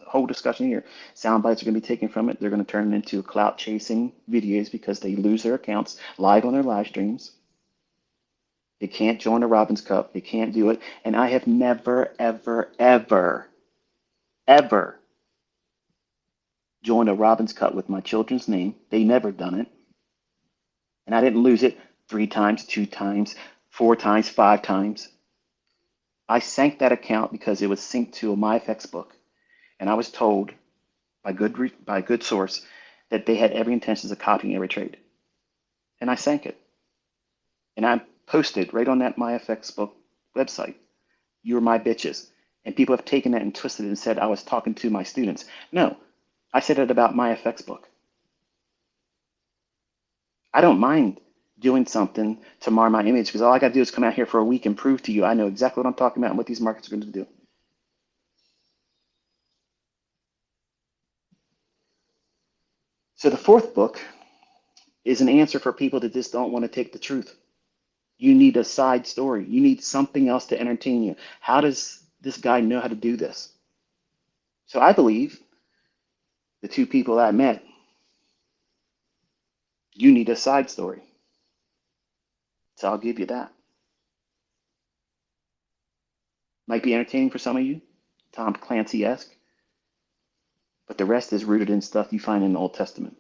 Speaker 11: whole discussion here, sound bites are going to be taken from it. They're going to turn it into clout chasing videos because they lose their accounts live on their live streams. They can't join the Robbins Cup. They can't do it. And I have never, ever, ever, ever joined a Robbins Cup with my children's name. They never done it. And I didn't lose it 3 times, 2 times, 4 times, 5 times. I sank that account because it was synced to a MyFX book. And I was told by good source that they had every intentions of copying every trade. And I sank it. And I posted right on that MyFX book website, "You were my bitches." And people have taken that and twisted it and said I was talking to my students. No, I said it about MyFX book. I don't mind doing something to mar my image, because all I got to do is come out here for a week and prove to you I know exactly what I'm talking about and what these markets are going to do. So the 4th book is an answer for people that just don't want to take the truth. You need a side story. You need something else to entertain you. How does this guy know how to do this? So I believe the 2 people I met, you need a side story. So I'll give you that. Might be entertaining for some of you, Tom Clancy-esque, but the rest is rooted in stuff you find in the Old Testament.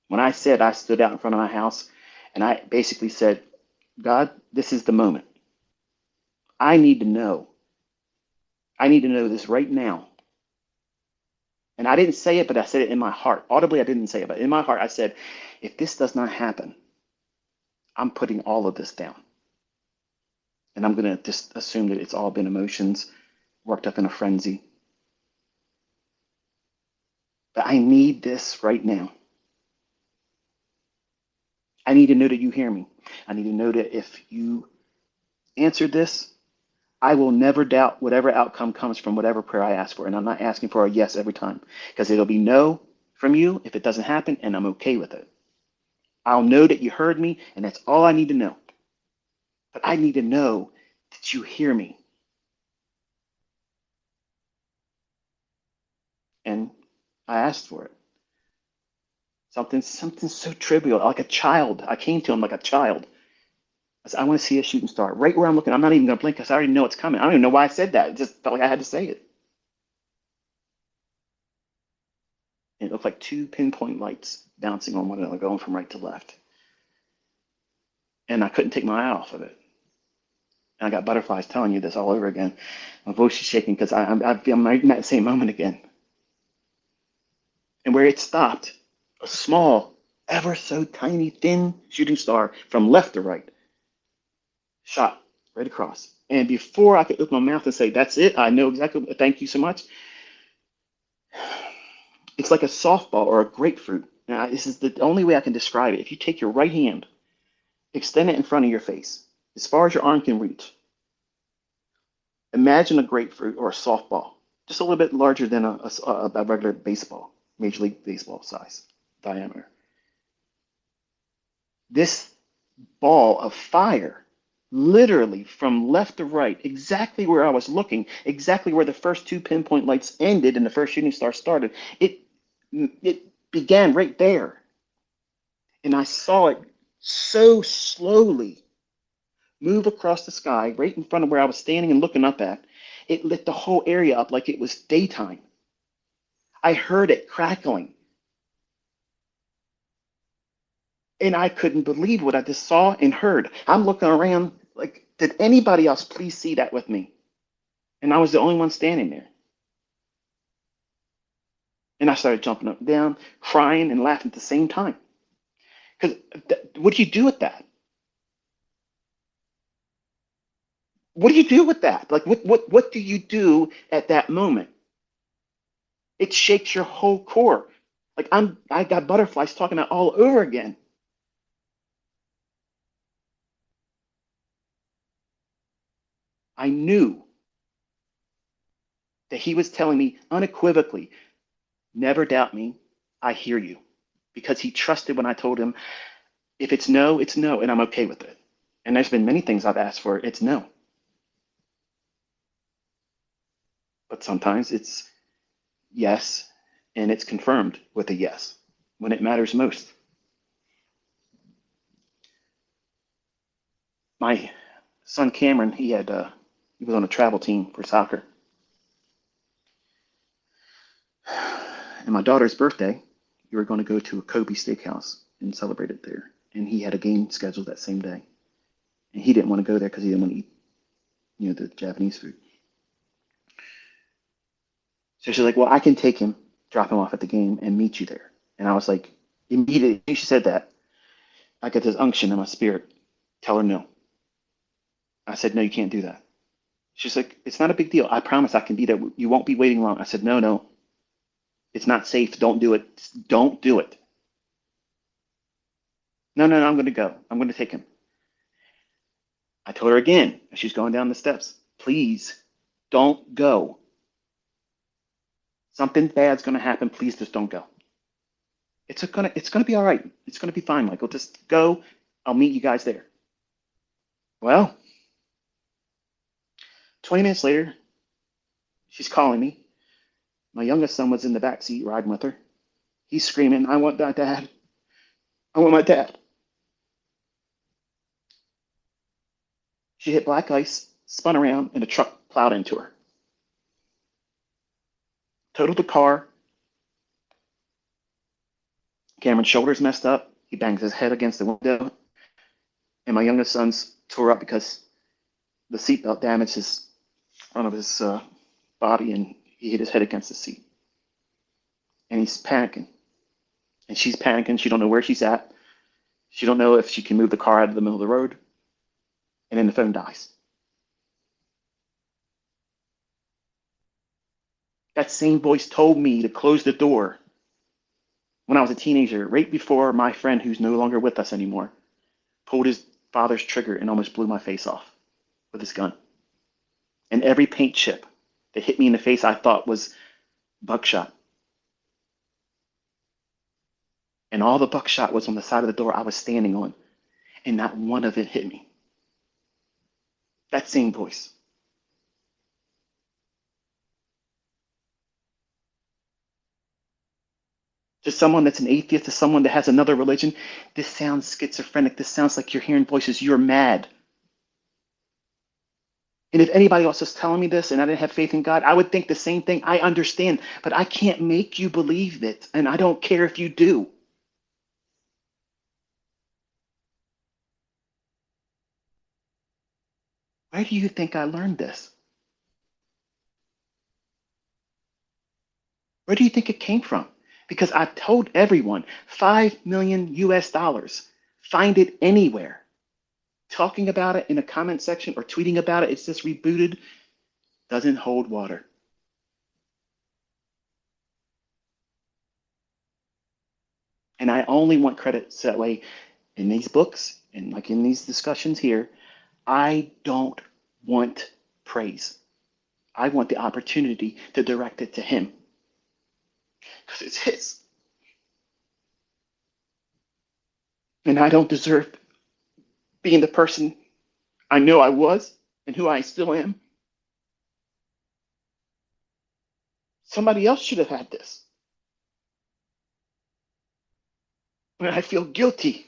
Speaker 11: When I said I stood out in front of my house and I basically said, "God, this is the moment. I need to know. I need to know this right now." And I didn't say it, but I said it in my heart. Audibly, I didn't say it, but in my heart, I said, if this does not happen, I'm putting all of this down. And I'm going to just assume that it's all been emotions worked up in a frenzy. But I need this right now. I need to know that you hear me. I need to know that if you answer this, I will never doubt whatever outcome comes from whatever prayer I ask for. And I'm not asking for a yes every time, because it'll be no from you if it doesn't happen, and I'm okay with it. I'll know that you heard me, and that's all I need to know. But I need to know that you hear me. And I asked for it. Something so trivial, like a child. I came to him like a child. I said, I want to see a shooting star. Right where I'm looking, I'm not even going to blink because I already know it's coming. I don't even know why I said that. It just felt like I had to say it. And it looked like 2 pinpoint lights bouncing on one another, going from right to left. And I couldn't take my eye off of it. And I got butterflies telling you this all over again. My voice is shaking because I'm right in that same moment again. And where it stopped, a small, ever so tiny, thin shooting star from left to right shot right across. And before I could open my mouth and say, "That's it, I know exactly, thank you so much," it's like a softball or a grapefruit. Now, this is the only way I can describe it. If you take your right hand, extend it in front of your face, as far as your arm can reach, imagine a grapefruit or a softball, just a little bit larger than a regular baseball, Major League Baseball size diameter. This ball of fire, literally from left to right, exactly where I was looking, exactly where the first 2 pinpoint lights ended and the first shooting star started, it began right there. And I saw it so slowly move across the sky right in front of where I was standing and looking up at. It lit the whole area up like it was daytime. I heard it crackling. And I couldn't believe what I just saw and heard. I'm looking around like, did anybody else please see that with me? And I was the only one standing there. And I started jumping up and down, crying and laughing at the same time. Because what do you do with that? What do you do with that? Like, what do you do at that moment? It shakes your whole core. Like I got butterflies talking about all over again. I knew that he was telling me unequivocally, never doubt me. I hear you. Because he trusted when I told him, if it's no, it's no, and I'm okay with it. And there's been many things I've asked for, it's no. But sometimes it's yes, and it's confirmed with a yes when it matters most. My son Cameron, he was on a travel team for soccer. And my daughter's birthday, we were going to go to a Kobe steakhouse and celebrate it there. And he had a game scheduled that same day. And he didn't want to go there because he didn't want to eat, the Japanese food. So she's like, well, I can take him, drop him off at the game, and meet you there. And I was like, immediately she said that, I got this unction in my spirit. Tell her no. I said, no, you can't do that. She's like, it's not a big deal. I promise I can be there. You won't be waiting long. I said, no. It's not safe. Don't do it. Don't do it. No, I'm going to go. I'm going to take him. I told her again as she's going down the steps, please don't go. Something bad's going to happen. Please just don't go. It's going to be all right. It's going to be fine, Michael. Just go. I'll meet you guys there. Well, 20 minutes later, she's calling me. My youngest son was in the back seat riding with her. He's screaming, I want that dad. I want my dad. She hit black ice, spun around, and a truck plowed into her. Totaled the car. Cameron's shoulders messed up. He bangs his head against the window. And my youngest son's tore up because the seatbelt damaged his front of his body, and he hit his head against the seat. And he's panicking. And she's panicking. She don't know where she's at. She don't know if she can move the car out of the middle of the road. And then the phone dies. That same voice told me to close the door when I was a teenager, right before my friend, who's no longer with us anymore, pulled his father's trigger and almost blew my face off with his gun. And every paint chip that hit me in the face I thought was buckshot. And all the buckshot was on the side of the door I was standing on, and not one of it hit me. That same voice. To someone that's an atheist, to someone that has another religion, this sounds schizophrenic. This sounds like you're hearing voices. You're mad. And if anybody else was telling me this and I didn't have faith in God, I would think the same thing. I understand, but I can't make you believe it, and I don't care if you do. Where do you think I learned this? Where do you think it came from? Because I've told everyone, 5 million US dollars. Find it anywhere. Talking about it in a comment section or tweeting about it, it's just rebooted, doesn't hold water. And I only want credit so that way in these books and like in these discussions here, I don't want praise. I want the opportunity to direct it to him. Because it's his. And I don't deserve being the person I know I was and who I still am. Somebody else should have had this. And I feel guilty.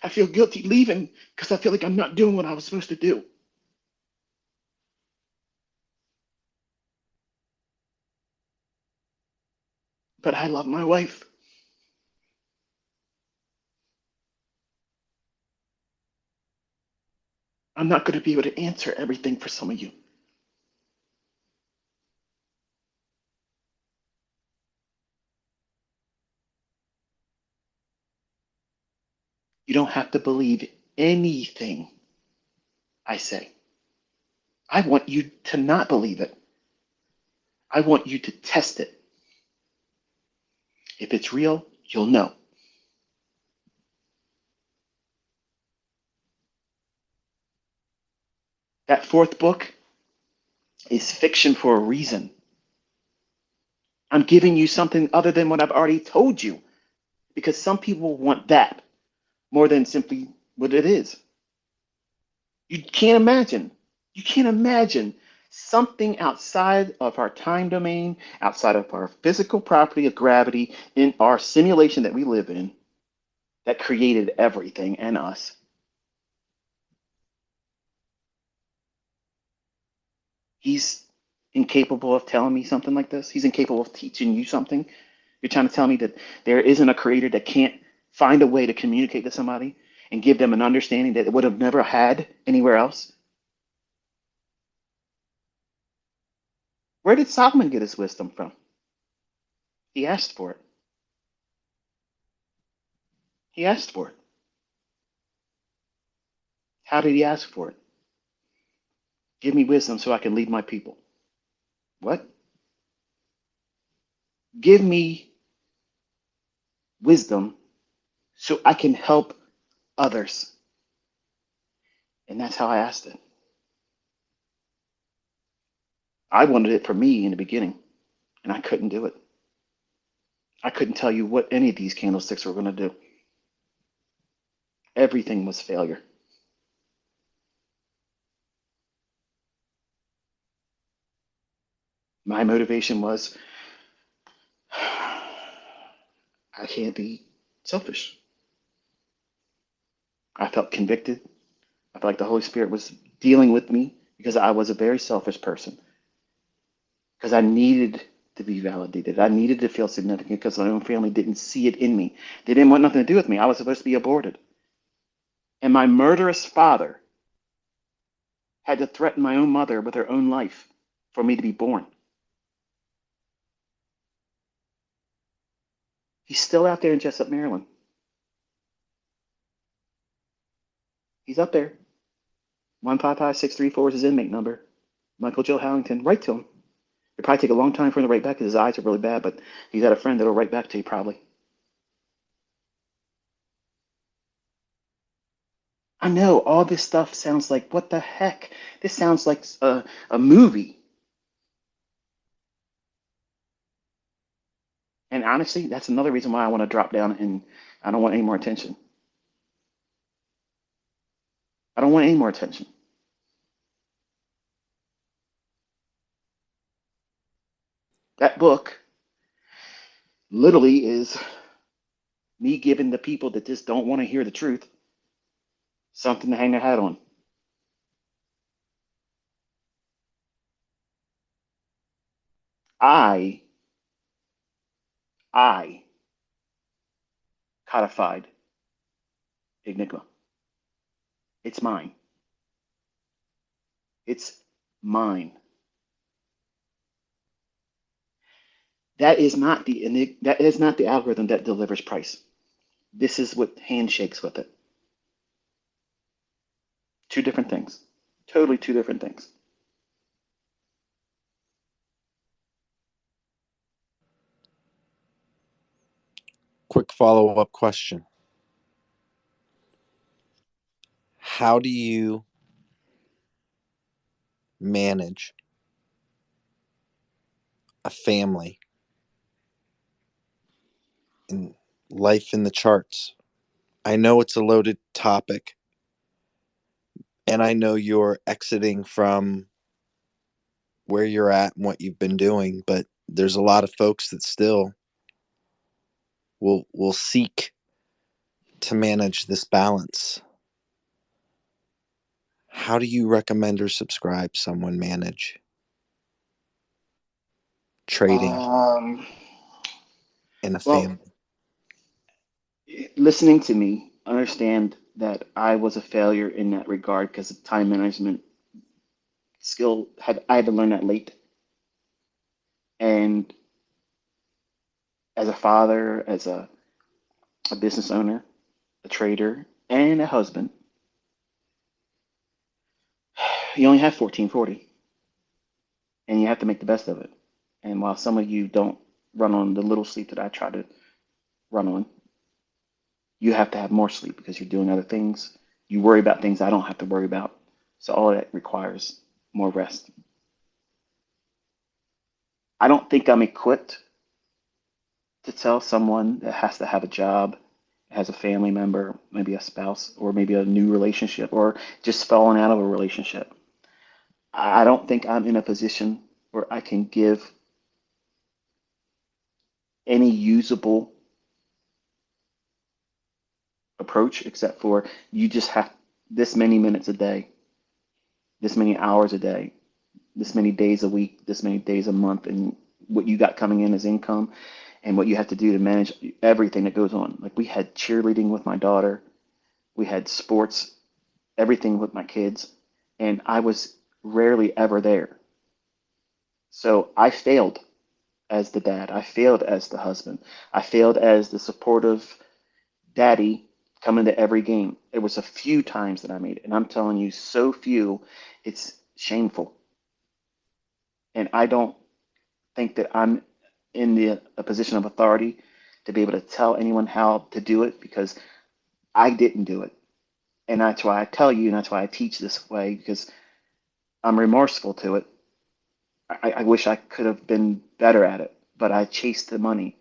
Speaker 11: I feel guilty leaving because I feel like I'm not doing what I was supposed to do. But I love my wife. I'm not going to be able to answer everything for some of you. You don't have to believe anything I say. I want you to not believe it. I want you to test it. If it's real, you'll know. That fourth book is fiction for a reason. I'm giving you something other than what I've already told you because some people want that more than simply what it is. You can't imagine. You can't imagine something outside of our time domain, outside of our physical property of gravity, in our simulation that we live in, that created everything and us. He's incapable of telling me something like this. He's incapable of teaching you something. You're trying to tell me that there isn't a creator that can't find a way to communicate to somebody and give them an understanding that it would have never had anywhere else? Where did Solomon get his wisdom from? He asked for it. He asked for it. How did he ask for it? Give me wisdom so I can lead my people. What? Give me wisdom so I can help others. And that's how I asked it. I wanted it for me in the beginning, and I couldn't do it. I couldn't tell you what any of these candlesticks were going to do. Everything was failure. My motivation was, I can't be selfish. I felt convicted. I felt like the Holy Spirit was dealing with me because I was a very selfish person. Because I needed to be validated. I needed to feel significant because my own family didn't see it in me. They didn't want nothing to do with me. I was supposed to be aborted. And my murderous father had to threaten my own mother with her own life for me to be born. He's still out there in Jessup, Maryland. He's up there. 155634 is his inmate number. Michael Joe Hallington. Write to him. It'll probably take a long time for him to write back because his eyes are really bad, but he's got a friend that'll write back to you probably. I know all this stuff sounds like, what the heck? This sounds like a movie. And honestly, that's another reason why I want to drop down and I don't want any more attention. I don't want any more attention. That book literally is me giving the people that just don't want to hear the truth something to hang their hat on. I codified Enigma. It's mine. It's mine. That is not the algorithm that delivers price. This is what handshakes with it. Two different things. Totally two different things.
Speaker 1: Quick follow-up question. How do you manage a family and life in the charts? I know it's a loaded topic, and I know you're exiting from where you're at and what you've been doing, but there's a lot of folks that still will seek to manage this balance. How do you recommend or subscribe someone manage trading in a
Speaker 11: Well,
Speaker 1: family?
Speaker 11: listening to me, understand that I was a failure in that regard because of time management skill. I had to learn that late. And as a father, as a business owner, a trader, and a husband, you only have 1440, and you have to make the best of it. And while some of you don't run on the little sleep that I try to run on, you have to have more sleep because you're doing other things. You worry about things I don't have to worry about. So all of that requires more rest. I don't think I'm equipped to tell someone that has to have a job, has a family member, maybe a spouse, or maybe a new relationship, or just falling out of a relationship. I don't think I'm in a position where I can give any usable approach except for you just have this many minutes a day, this many hours a day, this many days a week, this many days a month, and what you got coming in as income and what you have to do to manage everything that goes on. Like we had cheerleading with my daughter, we had sports, everything with my kids, and I was rarely ever there. So I failed as the dad. I failed as the husband. I failed as the supportive daddy coming to every game. It was a few times that I made it. And I'm telling you, so few, it's shameful. And I don't think that I'm in a position of authority to be able to tell anyone how to do it because I didn't do it. And that's why I tell you, and that's why I teach this way, because I'm remorseful to it. I wish I could have been better at it, but I chased the money.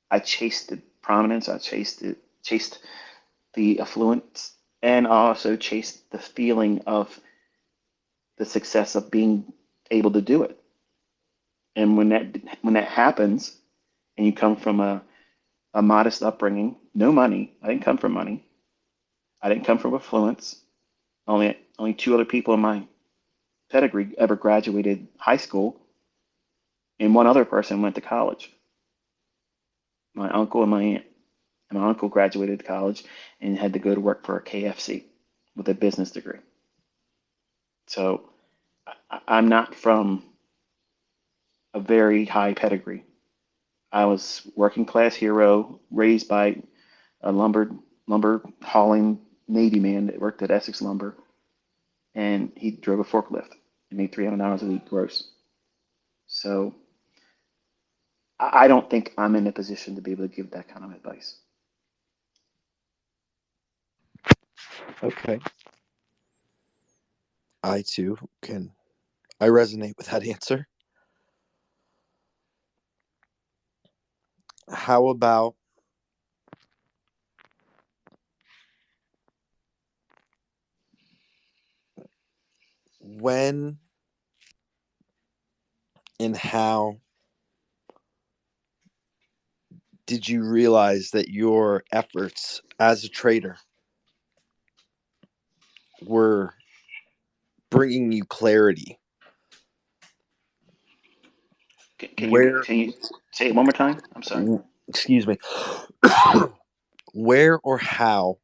Speaker 11: I chased the prominence. I chased the affluence, and I also chased the feeling of the success of being able to do it. And when that happens, and you come from a modest upbringing, no money. I didn't come from money. I didn't come from affluence. Only two other people in my pedigree ever graduated high school, and one other person went to college. My uncle and my aunt. And my uncle graduated college and had to go to work for a KFC with a business degree. So I'm not from a very high pedigree. I was working class hero, raised by a lumber hauling Navy man that worked at Essex Lumber, and he drove a forklift and made $300 a week gross. So I don't think I'm in a position to be able to give that kind of advice.
Speaker 12: Okay. I too I resonate with that answer. How about when and how did you realize that your efforts as a trader were bringing you clarity?
Speaker 11: Can
Speaker 12: Where,
Speaker 11: you say it one more time? I'm sorry.
Speaker 12: excuse me, where or how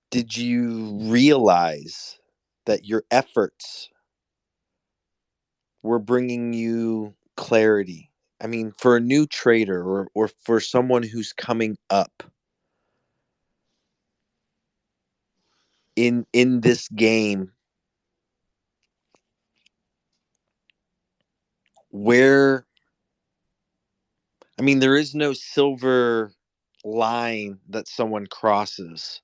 Speaker 12: did you realize that your efforts were bringing you clarity? I mean, for a new trader or for someone who's coming up in this game, where, I mean, there is no silver line that someone crosses,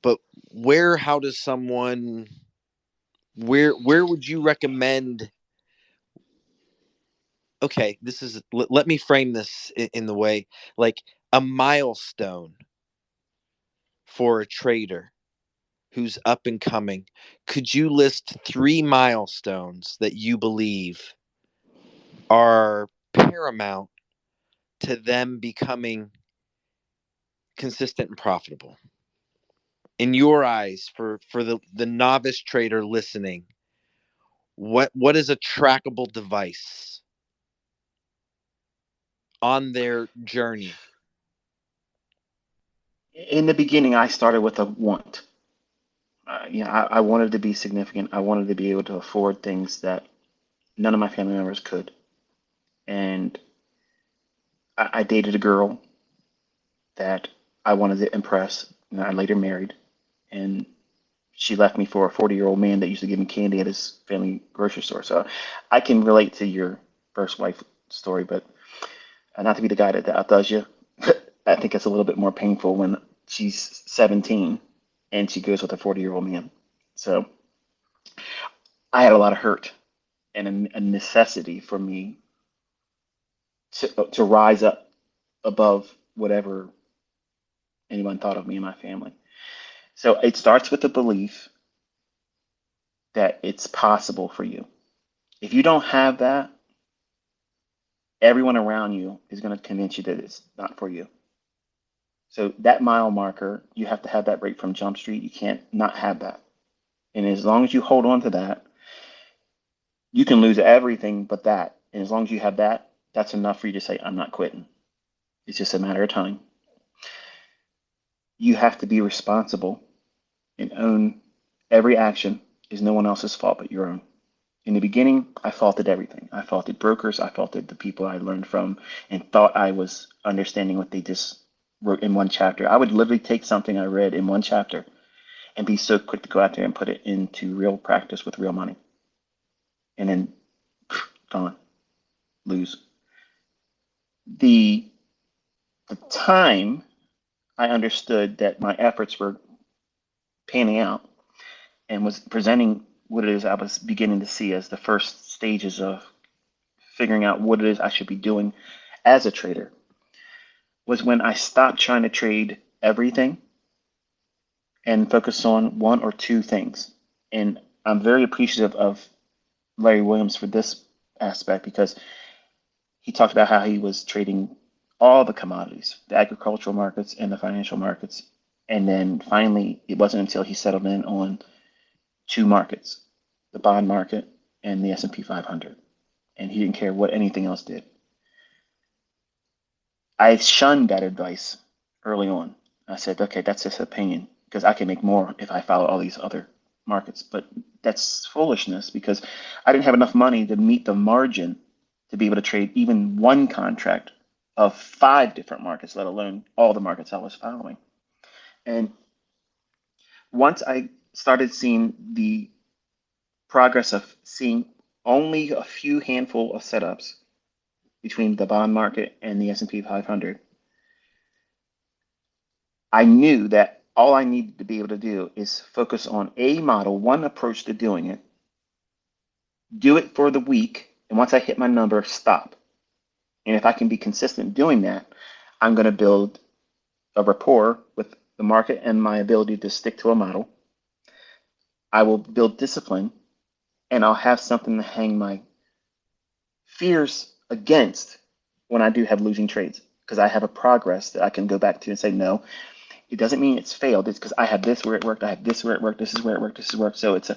Speaker 12: but how does someone, where would you recommend? Okay, this is, let me frame this in the way, like a milestone for a trader who's up and coming. Could you list 3 milestones that you believe are paramount to them becoming consistent and profitable? In your eyes, for the novice trader listening, what is a trackable device on their journey?
Speaker 11: In the beginning, I started with a want. I wanted to be significant. I wanted to be able to afford things that none of my family members could. And I dated a girl that I wanted to impress, and I later married, and she left me for a 40-year-old man that used to give me candy at his family grocery store. So I can relate to your first wife story, but not to be the guy that outdoes you. I think it's a little bit more painful when she's 17 and she goes with a 40-year-old man. So I had a lot of hurt and a necessity for me to rise up above whatever anyone thought of me and my family. So it starts with the belief that it's possible for you. If you don't have that, everyone around you is going to convince you that it's not for you. So that mile marker, you have to have that right from Jump Street. You can't not have that. And as long as you hold on to that, you can lose everything but that. And as long as you have that, that's enough for you to say, I'm not quitting. It's just a matter of time. You have to be responsible and own every action is no one else's fault but your own. In the beginning, I faulted everything. I faulted brokers. I faulted the people I learned from and thought I was understanding what they just wrote in one chapter. I would literally take something I read in one chapter and be so quick to go out there and put it into real practice with real money. And then gone, lose. The time I understood that my efforts were panning out and was presenting what it is I was beginning to see as the first stages of figuring out what it is I should be doing as a trader was when I stopped trying to trade everything and focus on one or two things. And I'm very appreciative of Larry Williams for this aspect because he talked about how he was trading all the commodities, the agricultural markets and the financial markets. And then finally, it wasn't until he settled in on two markets, the bond market and the S&P 500. And he didn't care what anything else did. I shunned that advice early on. I said, okay, that's just opinion because I can make more if I follow all these other markets. But that's foolishness because I didn't have enough money to meet the margin to be able to trade even one contract of 5 different markets, let alone all the markets I was following. And once I started seeing the progress of seeing only a few handful of setups between the bond market and the S&P 500, I knew that all I needed to be able to do is focus on a model, one approach to doing it, do it for the week, and once I hit my number, stop. And if I can be consistent doing that, I'm going to build a rapport with the market and my ability to stick to a model. I will build discipline, and I'll have something to hang my fears against when I do have losing trades, because I have a progress that I can go back to and say, no, it doesn't mean it's failed. It's because I have this where it worked. I have this where it worked. This is where it worked. This is where it worked. So it's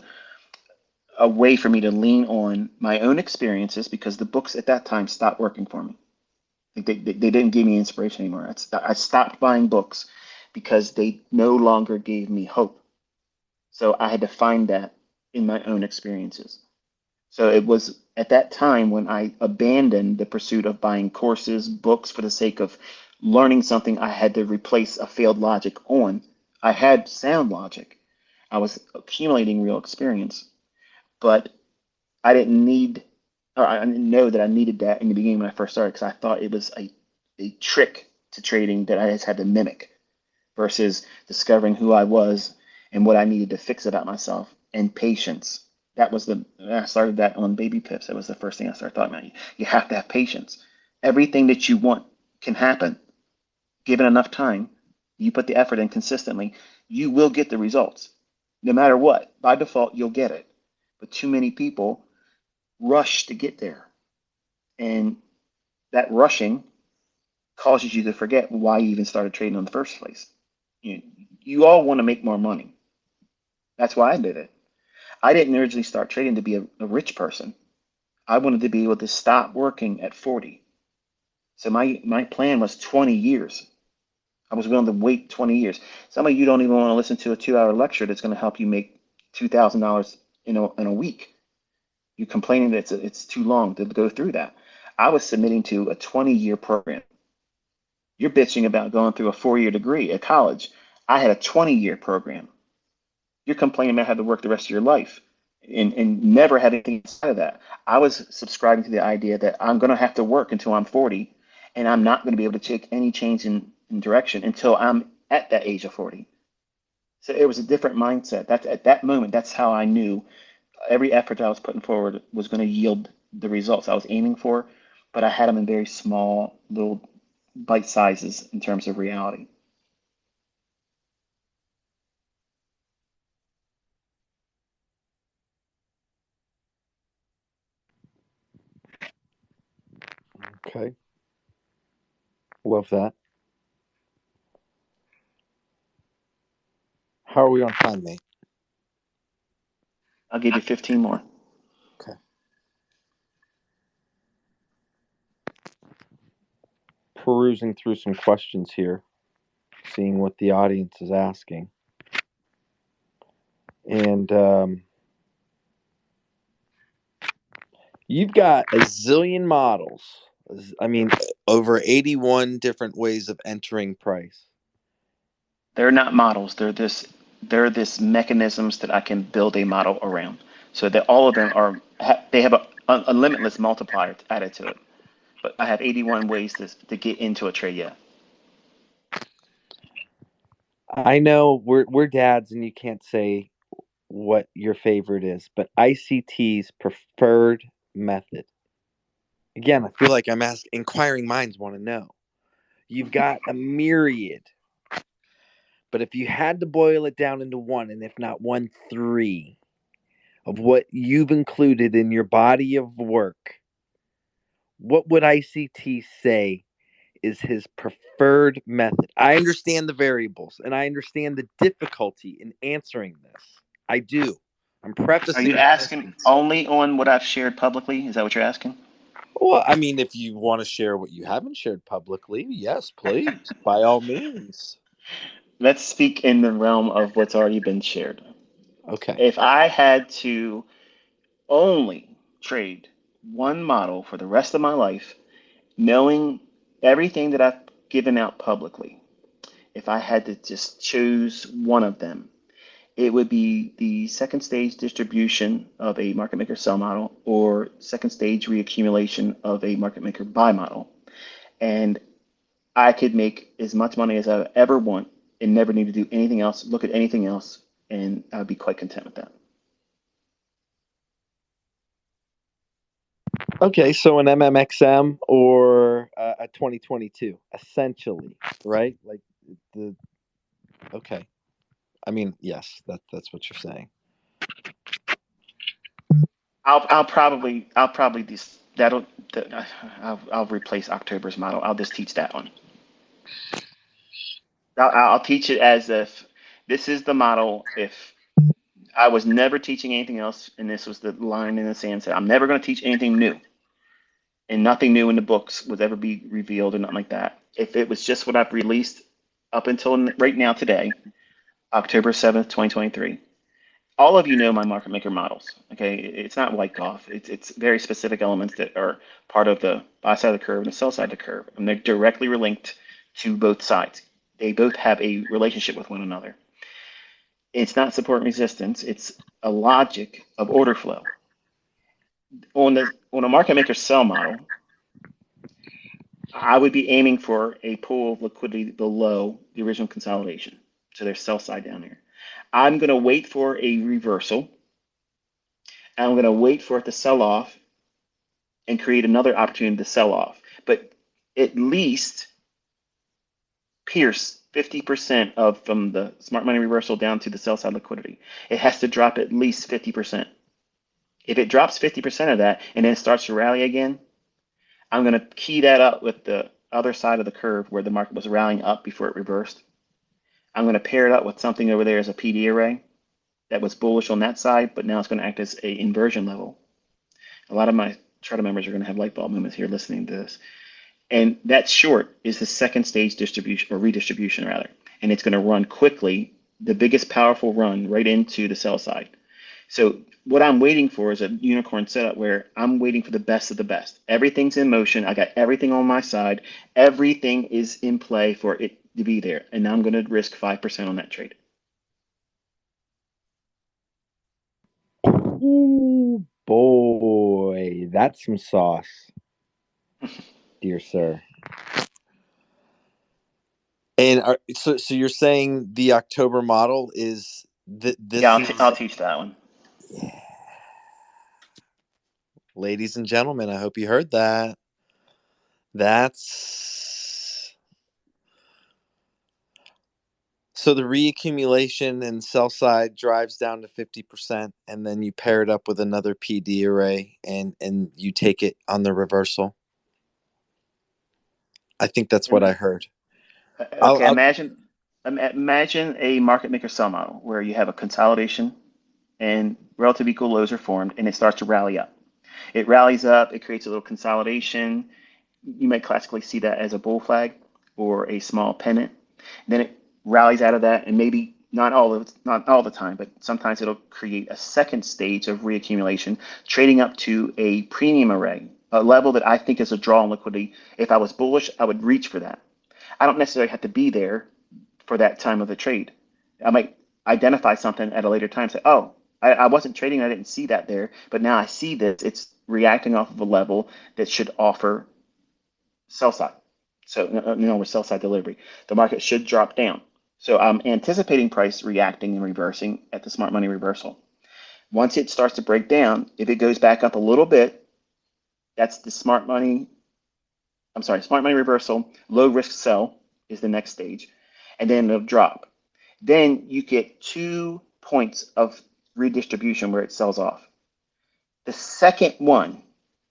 Speaker 11: a way for me to lean on my own experiences because the books at that time stopped working for me. They didn't give me inspiration anymore. I stopped buying books because they no longer gave me hope. So I had to find that in my own experiences. So it was at that time when I abandoned the pursuit of buying courses, books for the sake of learning something I had to replace a failed logic on. I had sound logic. I was accumulating real experience, but I didn't know that I needed that in the beginning when I first started because I thought it was a trick to trading that I just had to mimic versus discovering who I was and what I needed to fix about myself and patience. I started that on Baby Pips. That was the first thing I started talking about. You have to have patience. Everything that you want can happen. Given enough time, you put the effort in consistently, you will get the results. No matter what, by default, you'll get it. But too many people rush to get there. And that rushing causes you to forget why you even started trading in the first place. You all want to make more money. That's why I did it. I didn't originally start trading to be a rich person. I wanted to be able to stop working at 40. So my plan was 20 years. I was willing to wait 20 years. Some of you don't even want to listen to a 2-hour lecture that's going to help you make $2,000 in a week. You're complaining that it's too long to go through that. I was submitting to a 20-year program You're bitching about going through a 4-year degree at college. I had a 20-year program. You're complaining about having to work the rest of your life and never had anything inside of that. I was subscribing to the idea that I'm going to have to work until I'm 40, and I'm not going to be able to take any change in direction until I'm at that age of 40. So it was a different mindset. That's at that moment, that's how I knew every effort I was putting forward was going to yield the results I was aiming for, but I had them in very small, little bite sizes in terms of reality.
Speaker 12: Okay. Love that. How are we on time, mate?
Speaker 11: I'll give you 15 more.
Speaker 12: Okay. Perusing through some questions here, seeing what the audience is asking. And you've got a zillion models. I mean, over 81 different ways of entering price.
Speaker 11: They're not models. They're this mechanisms that I can build a model around. So that all of them they have a limitless multiplier added to it. But I have 81 ways to get into a trade yet.
Speaker 12: I know we're dads and you can't say what your favorite is, but ICT's preferred method. Again, I feel like I'm asking, inquiring minds want to know. You've got a myriad, but if you had to boil it down into one, and if not one, three of what you've included in your body of work, what would ICT say is his preferred method? I understand the variables and I understand the difficulty in answering this. I do. I'm prefacing.
Speaker 11: Are you asking only on what I've shared publicly? Is that what you're asking?
Speaker 12: Well, I mean, if you want to share what you haven't shared publicly, yes, please, by all means.
Speaker 11: Let's speak in the realm of what's already been shared.
Speaker 12: Okay.
Speaker 11: If I had to only trade one model for the rest of my life, knowing everything that I've given out publicly, if I had to just choose one of them, it would be the second stage distribution of a market maker sell model or second stage reaccumulation of a market maker buy model. And I could make as much money as I ever want and never need to do anything else, look at anything else, and I'd be quite content with that.
Speaker 12: Okay, so an MMXM or a 2022, essentially, right? Like the. Okay, I mean, yes, that's what you're saying.
Speaker 11: I'll probably just I'll replace October's model. I'll just teach that one. I'll teach it as if this is the model. If I was never teaching anything else, and this was the line in the sand, said I'm never going to teach anything new, and nothing new in the books would ever be revealed or nothing like that. If it was just what I've released up until right now today, October 7th, 2023. All of you know my market maker models. Okay, it's not Wyckoff. It's very specific elements that are part of the buy side of the curve and the sell side of the curve, and they're directly linked to both sides. They both have a relationship with one another. It's not support and resistance. It's a logic of order flow. On a market maker sell model, I would be aiming for a pool of liquidity below the original consolidation. So there's sell side down here. I'm going to wait for a reversal. I'm going to wait for it to sell off and create another opportunity to sell off. But at least pierce 50% from the smart money reversal down to the sell side liquidity. It has to drop at least 50%. If it drops 50% of that and then starts to rally again, I'm going to key that up with the other side of the curve where the market was rallying up before it reversed. I'm going to pair it up with something over there as a PD array that was bullish on that side, but now it's going to act as an inversion level. A lot of my charter members are going to have light bulb moments here listening to this. And that short is the second stage distribution or redistribution rather. And it's going to run quickly, the biggest powerful run right into the sell side. So what I'm waiting for is a unicorn setup where I'm waiting for the best of the best. Everything's in motion. I got everything on my side. Everything is in play for it to be there. And I'm going to risk 5% on that trade.
Speaker 12: Ooh, boy, that's some sauce, dear sir. And so you're saying the October model is this?
Speaker 11: Yeah, I'll teach that one.
Speaker 12: Yeah. Ladies and gentlemen, I hope you heard that. That's so the reaccumulation and sell side drives down to 50%, and then you pair it up with another PD array and you take it on the reversal. I think that's what I heard.
Speaker 11: Okay, imagine a market maker sell model where you have a consolidation and relative equal lows are formed and it starts to rally up. It rallies up, it creates a little consolidation. You might classically see that as a bull flag or a small pennant. Then it rallies out of that, and maybe not all the time, but sometimes it'll create a second stage of reaccumulation, trading up to a premium array, a level that I think is a draw on liquidity. If I was bullish, I would reach for that. I don't necessarily have to be there for that time of the trade. I might identify something at a later time, say, oh, I wasn't trading, I didn't see that there, but now I see this. It's reacting off of a level that should offer sell side. So, with sell side delivery, the market should drop down. So I'm anticipating price reacting and reversing at the smart money reversal. Once it starts to break down, if it goes back up a little bit, that's the smart money reversal. Low risk sell is the next stage, and then it'll drop. Then you get 2 points of redistribution where it sells off. The second one,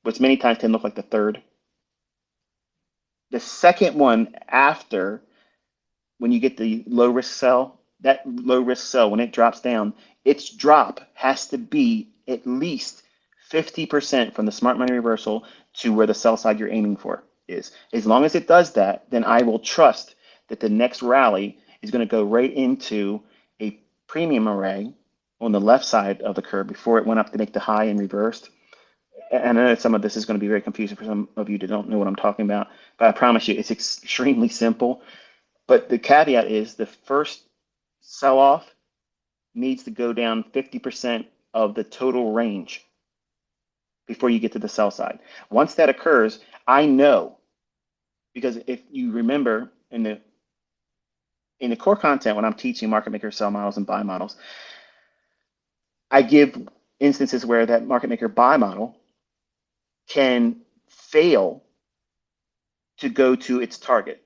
Speaker 11: which many times can look like the third, the second one after when you get the low risk sell, that low risk sell, when it drops down, its drop has to be at least 50% from the smart money reversal to where the sell side you're aiming for is. As long as it does that, then I will trust that the next rally is going to go right into a premium array on the left side of the curve before it went up to make the high and reversed. And I know some of this is going to be very confusing for some of you that don't know what I'm talking about, but I promise you it's extremely simple. But the caveat is the first sell-off needs to go down 50% of the total range before you get to the sell side. Once that occurs, I know, because if you remember in the core content when I'm teaching market maker sell models and buy models, I give instances where that market maker buy model can fail to go to its target.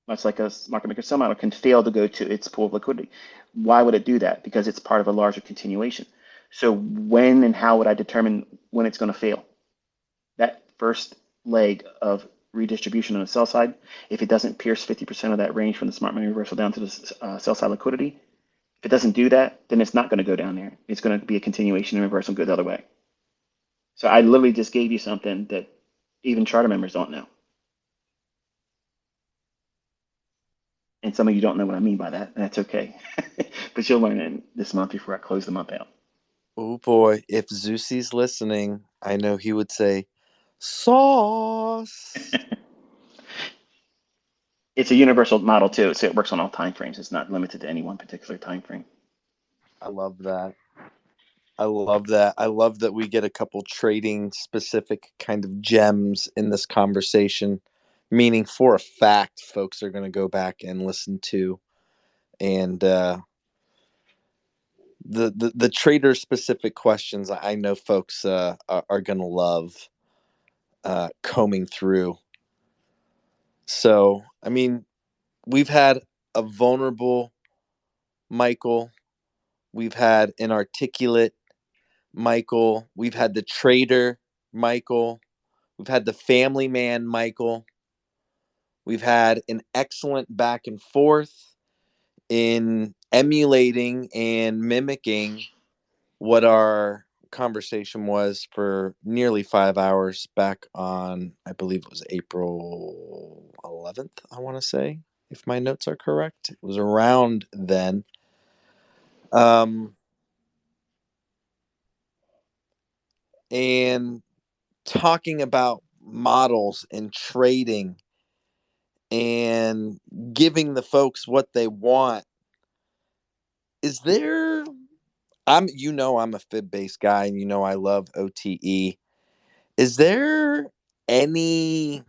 Speaker 11: Much like a market maker sell model can fail to go to its pool of liquidity. Why would it do that? Because it's part of a larger continuation. So when and how would I determine when it's going to fail? That first leg of redistribution on the sell side, if it doesn't pierce 50% of that range from the smart money reversal down to the sell side liquidity, if it doesn't do that, then it's not going to go down there. It's going to be a continuation and reversal go the other way. So I literally just gave you something that even charter members don't know. And some of you don't know what I mean by that, and that's okay. But you'll learn it this month before I close the month out.
Speaker 12: Oh boy, if Zeusie's listening, I know he would say, sauce.
Speaker 11: It's a universal model too, so it works on all time frames. It's not limited to any one particular time frame.
Speaker 12: I love that. I love that. I love that we get a couple trading specific kind of gems in this conversation, meaning for a fact, folks are going to go back and listen to, and the trader specific questions. I know folks are going to love combing through. So, I mean, we've had a vulnerable Michael. We've had an articulate Michael. We've had the trader Michael. We've had the family man Michael. We've had an excellent back and forth in emulating and mimicking what our conversation was for nearly 5 hours back on, I believe it was April 11th, I want to say, if my notes are correct. It was around then. and talking about models and trading and giving the folks what they want, is there, I'm a fib based guy, and I love OTE. Is there any,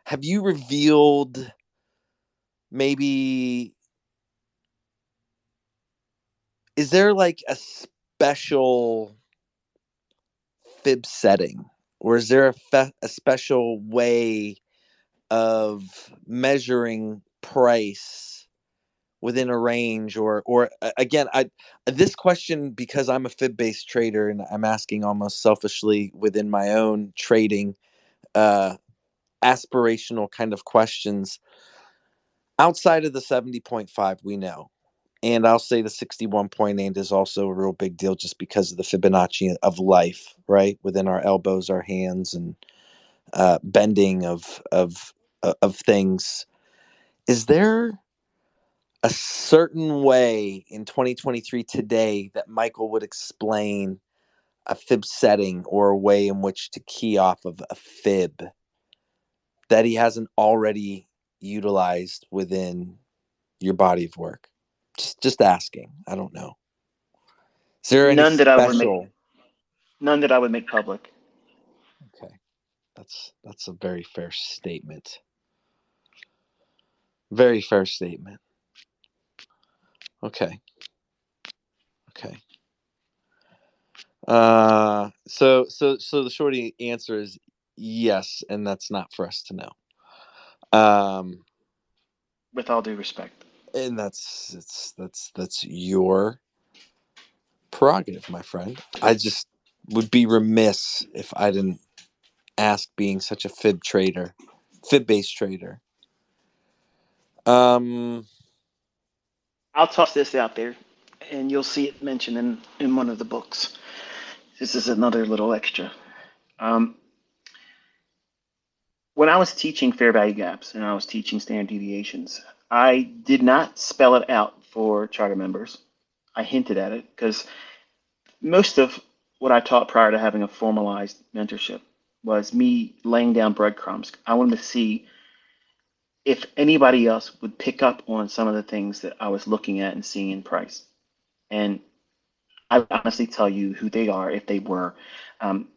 Speaker 12: have you revealed maybe, is there like a special fib setting, or is there a special way of measuring price within a range, or again, this question, because I'm a fib based trader and I'm asking almost selfishly within my own trading aspirational kind of questions. Outside of the 70.5, we know, and I'll say the 61.8 is also a real big deal just because of the Fibonacci of life, right? Within our elbows, our hands, and bending of things. Is there a certain way in 2023 today that Michael would explain a fib setting, or a way in which to key off of a fib that he hasn't already utilized within your body of work? Just asking. I don't know. Is there any
Speaker 11: None that I would make.
Speaker 12: special?
Speaker 11: None that I would make public.
Speaker 12: Okay, that's a very fair statement. Very fair statement. Okay. So the short answer is yes, and that's not for us to know.
Speaker 11: With all due respect.
Speaker 12: And that's your prerogative, my friend. I just would be remiss if I didn't ask, being such a fib based trader.
Speaker 11: I'll toss this out there, and you'll see it mentioned in one of the books. This is another little extra. When I was teaching fair value gaps and I was teaching standard deviations, I did not spell it out for charter members. I hinted at it because most of what I taught prior to having a formalized mentorship was me laying down breadcrumbs. I wanted to see if anybody else would pick up on some of the things that I was looking at and seeing in price. And I would honestly tell you who they are if they were. I'm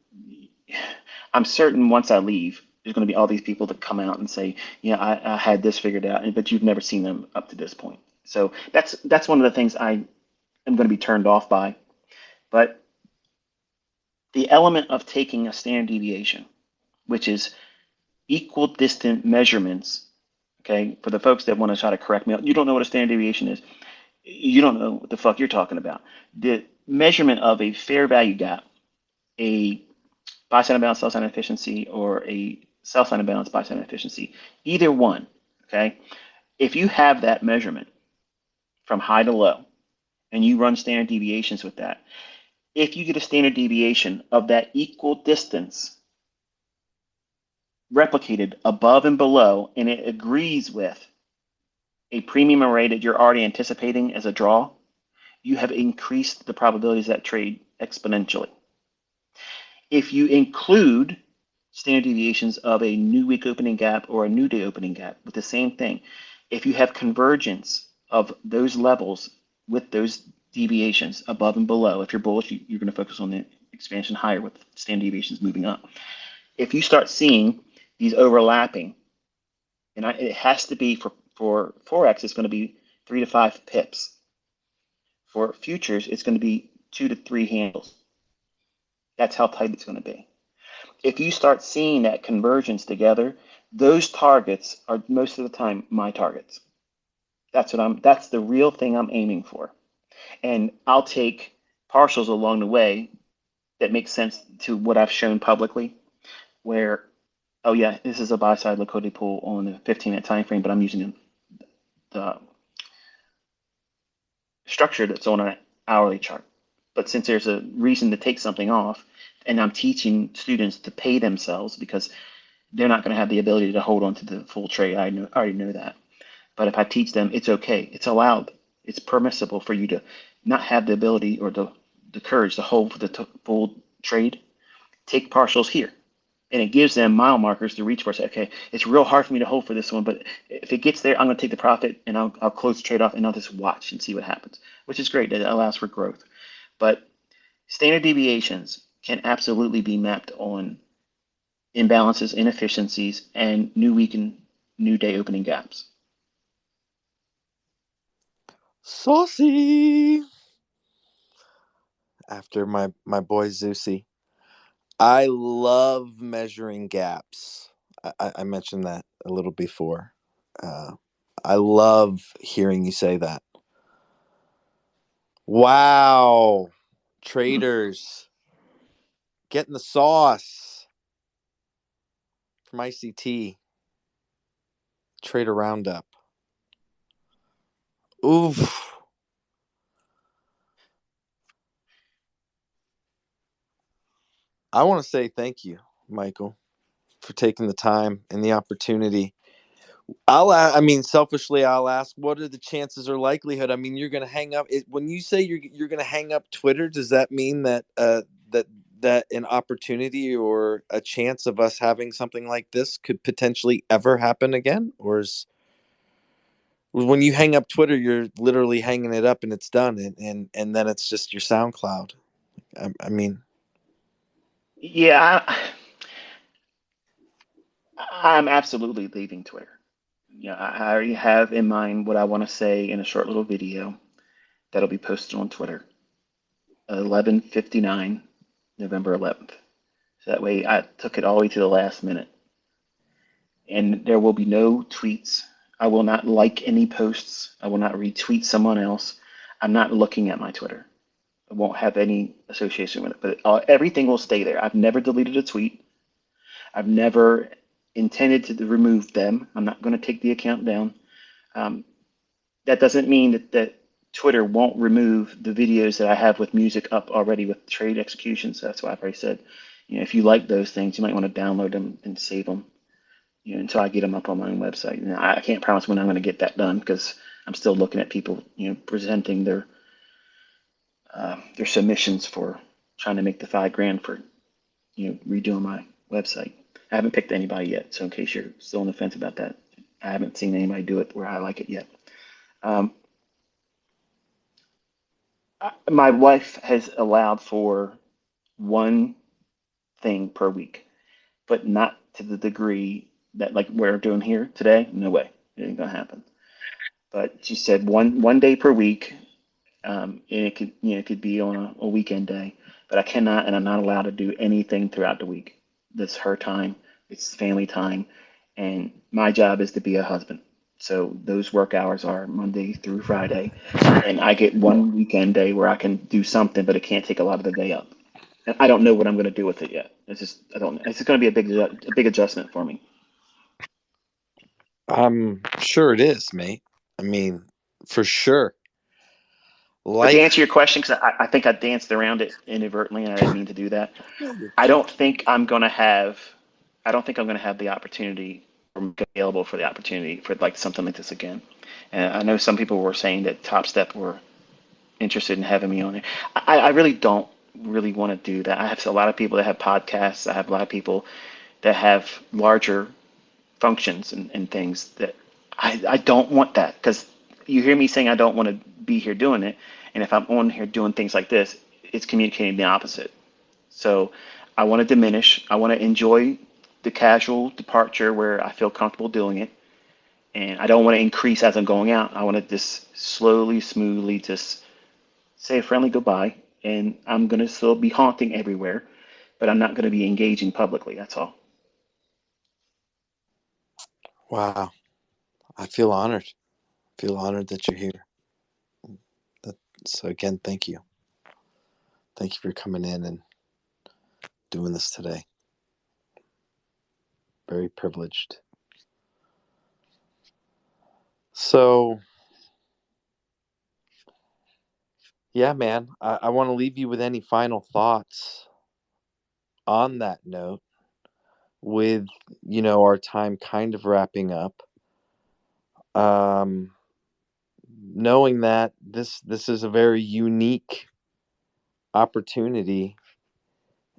Speaker 11: certain once I leave, there's going to be all these people that come out and say, yeah, I had this figured out, but you've never seen them up to this point. So that's one of the things I am going to be turned off by. But the element of taking a standard deviation, which is equal distant measurements, okay, for the folks that want to try to correct me, you don't know what a standard deviation is. You don't know what the fuck you're talking about. The measurement of a fair value gap, a buy side imbalance, sell side efficiency, or a sell side imbalance, buy side efficiency, either one, okay? If you have that measurement from high to low, and you run standard deviations with that, if you get a standard deviation of that equal distance replicated above and below, and it agrees with a premium array that you're already anticipating as a draw, you have increased the probabilities of that trade exponentially. If you include standard deviations of a new week opening gap or a new day opening gap with the same thing, if you have convergence of those levels with those deviations above and below, if you're bullish, you're going to focus on the expansion higher with standard deviations moving up. If you start seeing these overlapping, and it has to be for Forex, it's going to be 3 to 5 pips. For futures, it's going to be 2 to 3 handles. That's how tight it's going to be. If you start seeing that convergence together, those targets are most of the time my targets. That's the real thing I'm aiming for. And I'll take partials along the way that make sense to what I've shown publicly, where, oh yeah, this is a buy side liquidity pool on the 15-minute time frame, but I'm using the structure that's on an hourly chart. But since there's a reason to take something off, and I'm teaching students to pay themselves because they're not going to have the ability to hold on to the full trade. I already know that. But if I teach them, it's okay. It's allowed. It's permissible for you to not have the ability or the courage to hold for the full trade, take partials here. And it gives them mile markers to reach for. Say, okay, it's real hard for me to hold for this one, but if it gets there, I'm going to take the profit and I'll close the trade off and I'll just watch and see what happens, which is great. It allows for growth. But standard deviations can absolutely be mapped on imbalances, inefficiencies, and new week and new day opening gaps.
Speaker 12: Saucy. After my boy Zeusy. I love measuring gaps. I mentioned that a little before. I love hearing you say that. Wow. Traders. Getting the sauce from ICT. Trader Roundup. Oof. I want to say thank you, Michael, for taking the time and the opportunity. Selfishly, I'll ask, what are the chances or likelihood? I mean, you're going to hang up when you say you're going to hang up Twitter. Does that mean that that an opportunity or a chance of us having something like this could potentially ever happen again? Or is when you hang up Twitter, you're literally hanging it up and it's done, and then it's just your SoundCloud. I mean,
Speaker 11: Yeah, I'm absolutely leaving Twitter. Yeah, I already have in mind what I want to say in a short little video that'll be posted on Twitter, 11:59, November 11th. So that way I took it all the way to the last minute. And there will be no tweets. I will not like any posts. I will not retweet someone else. I'm not looking at my Twitter. I won't have any association with it, but everything will stay there. I've never deleted a tweet. I've never intended to remove them. I'm not going to take the account down. That doesn't mean that Twitter won't remove the videos that I have with music up already with trade executions. So that's why I've already said, if you like those things, you might want to download them and save them, until I get them up on my own website. Now, I can't promise when I'm going to get that done because I'm still looking at people, presenting their submissions for trying to make the $5,000 for, redoing my website. I haven't picked anybody yet, so in case you're still on the fence about that, I haven't seen anybody do it where I like it yet. My wife has allowed for one thing per week, but not to the degree that like we're doing here today. No way, it ain't gonna happen. But she said one day per week, and it could be on a weekend day. But I cannot, and I'm not allowed to do anything throughout the week. That's her time. It's family time, and my job is to be a husband. So those work hours are Monday through Friday, and I get one weekend day where I can do something, but it can't take a lot of the day up. And I don't know what I'm going to do with it yet. I don't. It's just going to be a big adjustment for me.
Speaker 12: I'm sure it is, mate. I mean, for sure.
Speaker 11: But to answer your question, because I think I danced around it inadvertently, and I didn't mean to do that. I don't think I'm going to have the opportunity or available for the opportunity for like something like this again. And I know some people were saying that Top Step were interested in having me on it. I really don't really want to do that. I have a lot of people that have podcasts. I have a lot of people that have larger functions and things that I don't want that, because you hear me saying I don't want to be here doing it. And if I'm on here doing things like this, it's communicating the opposite. So I want to diminish. I want to enjoy the casual departure where I feel comfortable doing it. And I don't want to increase as I'm going out. I want to just slowly, smoothly just say a friendly goodbye. And I'm going to still be haunting everywhere, but I'm not going to be engaging publicly. That's all.
Speaker 12: Wow. I feel honored. I feel honored that you're here. So again, thank you. Thank you for coming in and doing this today. Very privileged. So, yeah, man, I want to leave you with any final thoughts on that note, with, our time kind of wrapping up. Knowing that this is a very unique opportunity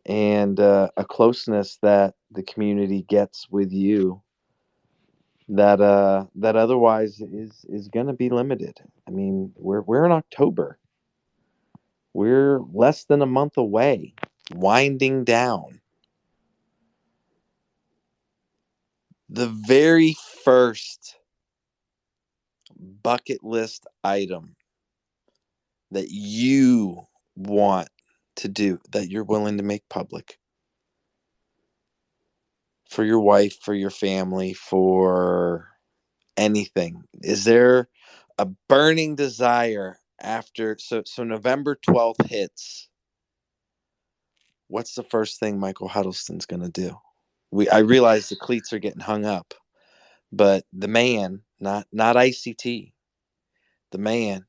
Speaker 12: and a closeness that the community gets with you that otherwise is going to be limited. I mean, we're in October. We're less than a month away, winding down. The very first bucket list item that you want to do, that you're willing to make public for your wife, for your family, for anything, is there a burning desire after so November 12th hits? What's the first thing Michael Huddleston's going to do? I realize the cleats are getting hung up, but the man, not ICT, the man,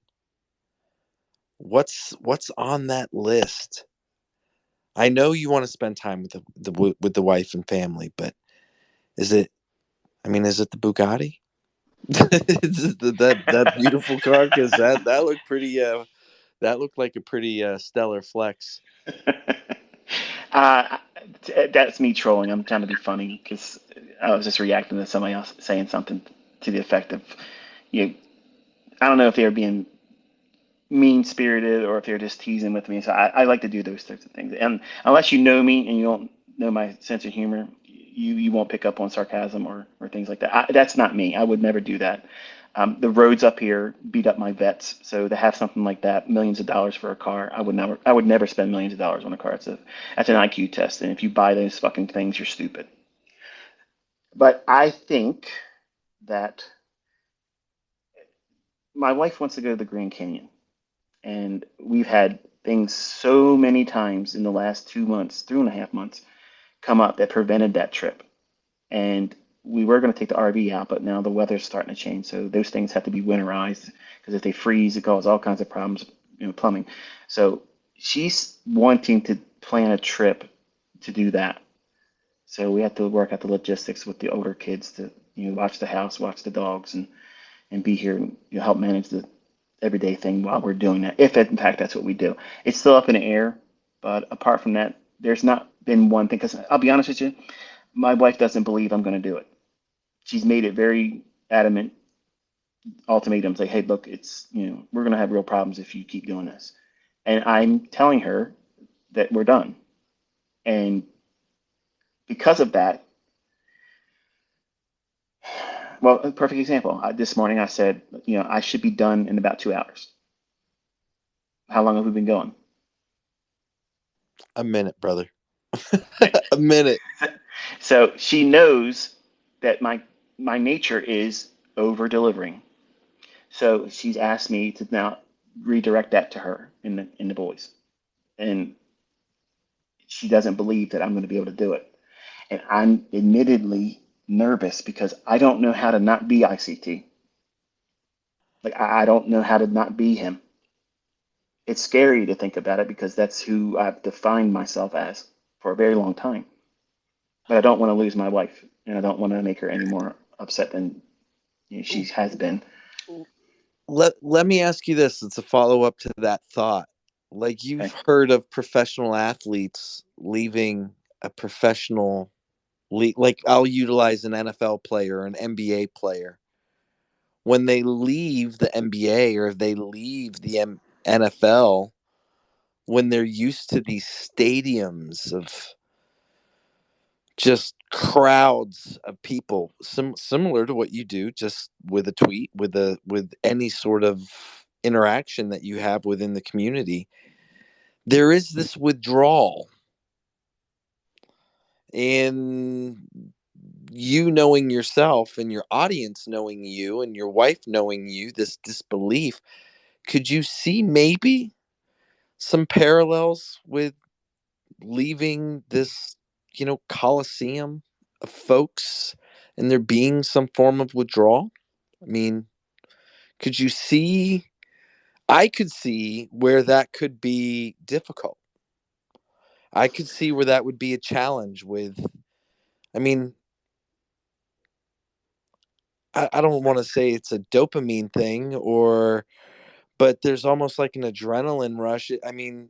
Speaker 12: what's on that list? I know you want to spend time with the wife and family, but is it the Bugatti? that beautiful car, because that looked pretty that looked like a pretty stellar flex.
Speaker 11: Uh, that's me trolling. I'm trying to be funny because I was just reacting to somebody else saying something to the effect of, I don't know if they were being mean spirited or if they're just teasing with me. So I like to do those types of things. And unless you know me and you don't know my sense of humor, you won't pick up on sarcasm or things like that. That's not me. I would never do that. The roads up here beat up my vets, so to have something like that, millions of dollars for a car, I would never spend millions of dollars on a car. That's an IQ test, and if you buy those fucking things, you're stupid. But I think that my wife wants to go to the Grand Canyon, and we've had things so many times in the last 2 months, 2.5 months, come up that prevented that trip. And we were going to take the RV out, but now the weather's starting to change, so those things have to be winterized because if they freeze, it causes all kinds of problems, plumbing. So she's wanting to plan a trip to do that. So we have to work out the logistics with the older kids to, watch the house, watch the dogs, and be here and help manage the everyday thing while we're doing that. If in fact that's what we do, it's still up in the air. But apart from that, there's not been one thing. Because I'll be honest with you, my wife doesn't believe I'm going to do it. She's made it very adamant, ultimatums like, hey, look, it's, we're going to have real problems if you keep doing this. And I'm telling her that we're done. And because of that, well, a perfect example. This morning I said, I should be done in about 2 hours. How long have we been going?
Speaker 12: A minute, brother. A minute.
Speaker 11: So she knows that my nature is over delivering. So she's asked me to now redirect that to her in the boys, and she doesn't believe that I'm going to be able to do it. And I'm admittedly nervous because I don't know how to not be ICT. Like I don't know how to not be him. It's scary to think about it because that's who I've defined myself as for a very long time. But I don't want to lose my wife, and I don't want to make her any more upset than she has been.
Speaker 12: Let me ask you this. It's a follow-up to that thought. Like, you've heard of professional athletes leaving a professional league. Like, I'll utilize an NFL player or an NBA player. When they leave the NBA or they leave the NFL, when they're used to these stadiums of just crowds of people, similar to what you do, just with a tweet, with any sort of interaction that you have within the community, there is this withdrawal. And you knowing yourself and your audience knowing you and your wife knowing you, this disbelief, could you see maybe some parallels with leaving this, coliseum of folks and there being some form of withdrawal? I mean, could you see? I could see where that could be difficult. I could see where that would be a challenge with, I mean, I don't want to say it's a dopamine thing but there's almost like an adrenaline rush. I mean,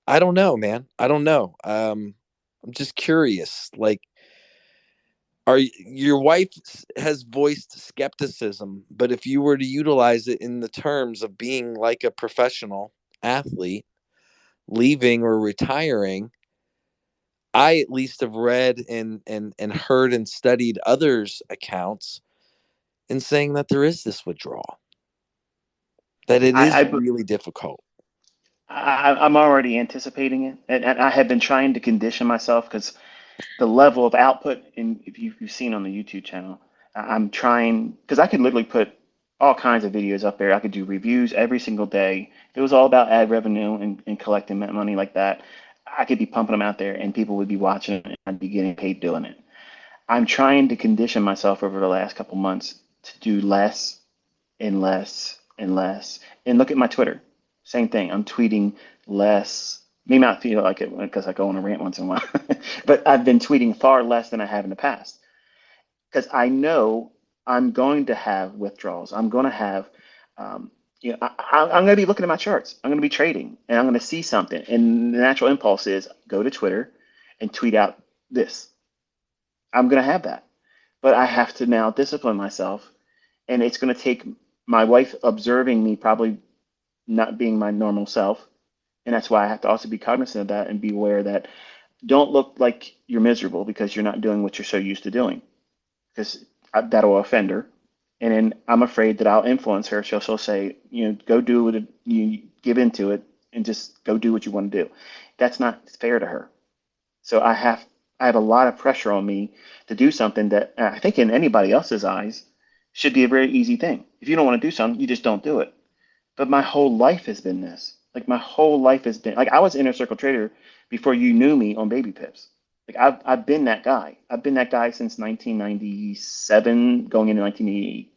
Speaker 12: I don't know, man. I don't know. I'm just curious. Like, your wife has voiced skepticism, but if you were to utilize it in the terms of being like a professional athlete, leaving or retiring, I at least have read and heard and studied others' accounts in saying that there is this withdrawal, that it is
Speaker 11: I,
Speaker 12: really difficult.
Speaker 11: I'm already anticipating it, and I have been trying to condition myself because the level of output, and if you've seen on the YouTube channel, I'm trying because I could literally put all kinds of videos up there. I could do reviews every single day. If it was all about ad revenue and collecting that money like that, I could be pumping them out there, and people would be watching it, and I'd be getting paid doing it. I'm trying to condition myself over the last couple months to do less and less and less. And look at my Twitter. Same thing. I'm tweeting less. May not feel like it because I go on a rant once in a while, but I've been tweeting far less than I have in the past because I know I'm going to have withdrawals. I'm going to have, I'm going to be looking at my charts. I'm going to be trading and I'm going to see something. And the natural impulse is go to Twitter and tweet out this. I'm going to have that. But I have to now discipline myself. And it's going to take my wife observing me probably not being my normal self. And that's why I have to also be cognizant of that and be aware that don't look like you're miserable because you're not doing what you're so used to doing, because that'll offend her. And then I'm afraid that I'll influence her. So she'll say, go do what you give into it and just go do what you want to do. That's not fair to her. So I have a lot of pressure on me to do something that I think in anybody else's eyes should be a very easy thing. If you don't want to do something, you just don't do it. But my whole life has been this. Like my whole life has been like I was inner circle trader before you knew me on Baby Pips. Like I've been that guy. I've been that guy since 1997, going into 1988.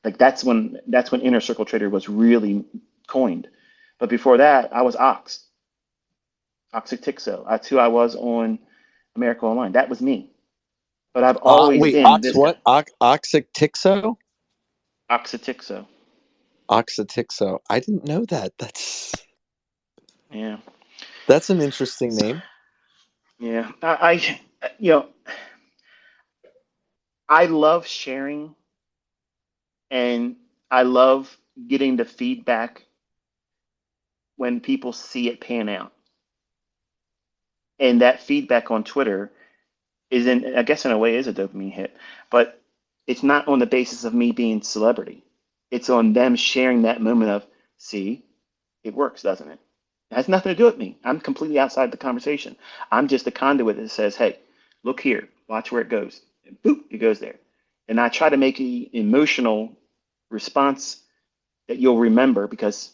Speaker 11: Like that's when inner circle trader was really coined. But before that, I was Oxytixo. That's who I was on America Online. That was me. But I've always
Speaker 12: Wait,
Speaker 11: been this guy.
Speaker 12: Oxytixo?
Speaker 11: Oxytixo.
Speaker 12: Oxytixo. I didn't know that.
Speaker 11: Yeah.
Speaker 12: That's an interesting name.
Speaker 11: Yeah. I love sharing and I love getting the feedback when people see it pan out. And that feedback on Twitter I guess in a way is a dopamine hit, but it's not on the basis of me being celebrity. It's on them sharing that moment of, see, it works, doesn't it? It has nothing to do with me. I'm completely outside the conversation. I'm just a conduit that says, hey, look here, watch where it goes. And boop, it goes there. And I try to make an emotional response that you'll remember because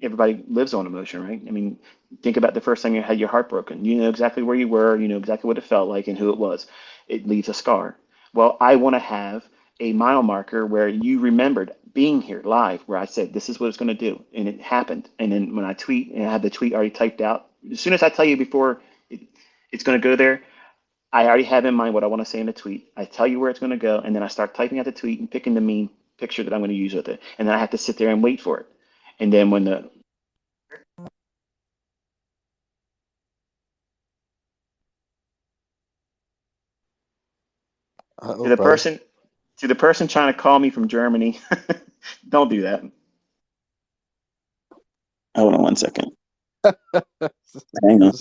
Speaker 11: everybody lives on emotion, right? I mean, think about the first time you had your heart broken. You know exactly where you were, you know exactly what it felt like and who it was. It leaves a scar. Well, I want to have a mile marker where you remembered being here live, where I said, this is what it's going to do. And it happened. And then when I tweet and I have the tweet already typed out, as soon as I tell you before it's going to go there, I already have in mind what I want to say in the tweet. I tell you where it's going to go, and then I start typing out the tweet and picking the meme picture that I'm going to use with it. And then I have to sit there and wait for it. And then when the to the
Speaker 12: Buddy.
Speaker 11: person trying to call me from Germany, don't do that.
Speaker 8: Hold on 1 second. Hang on.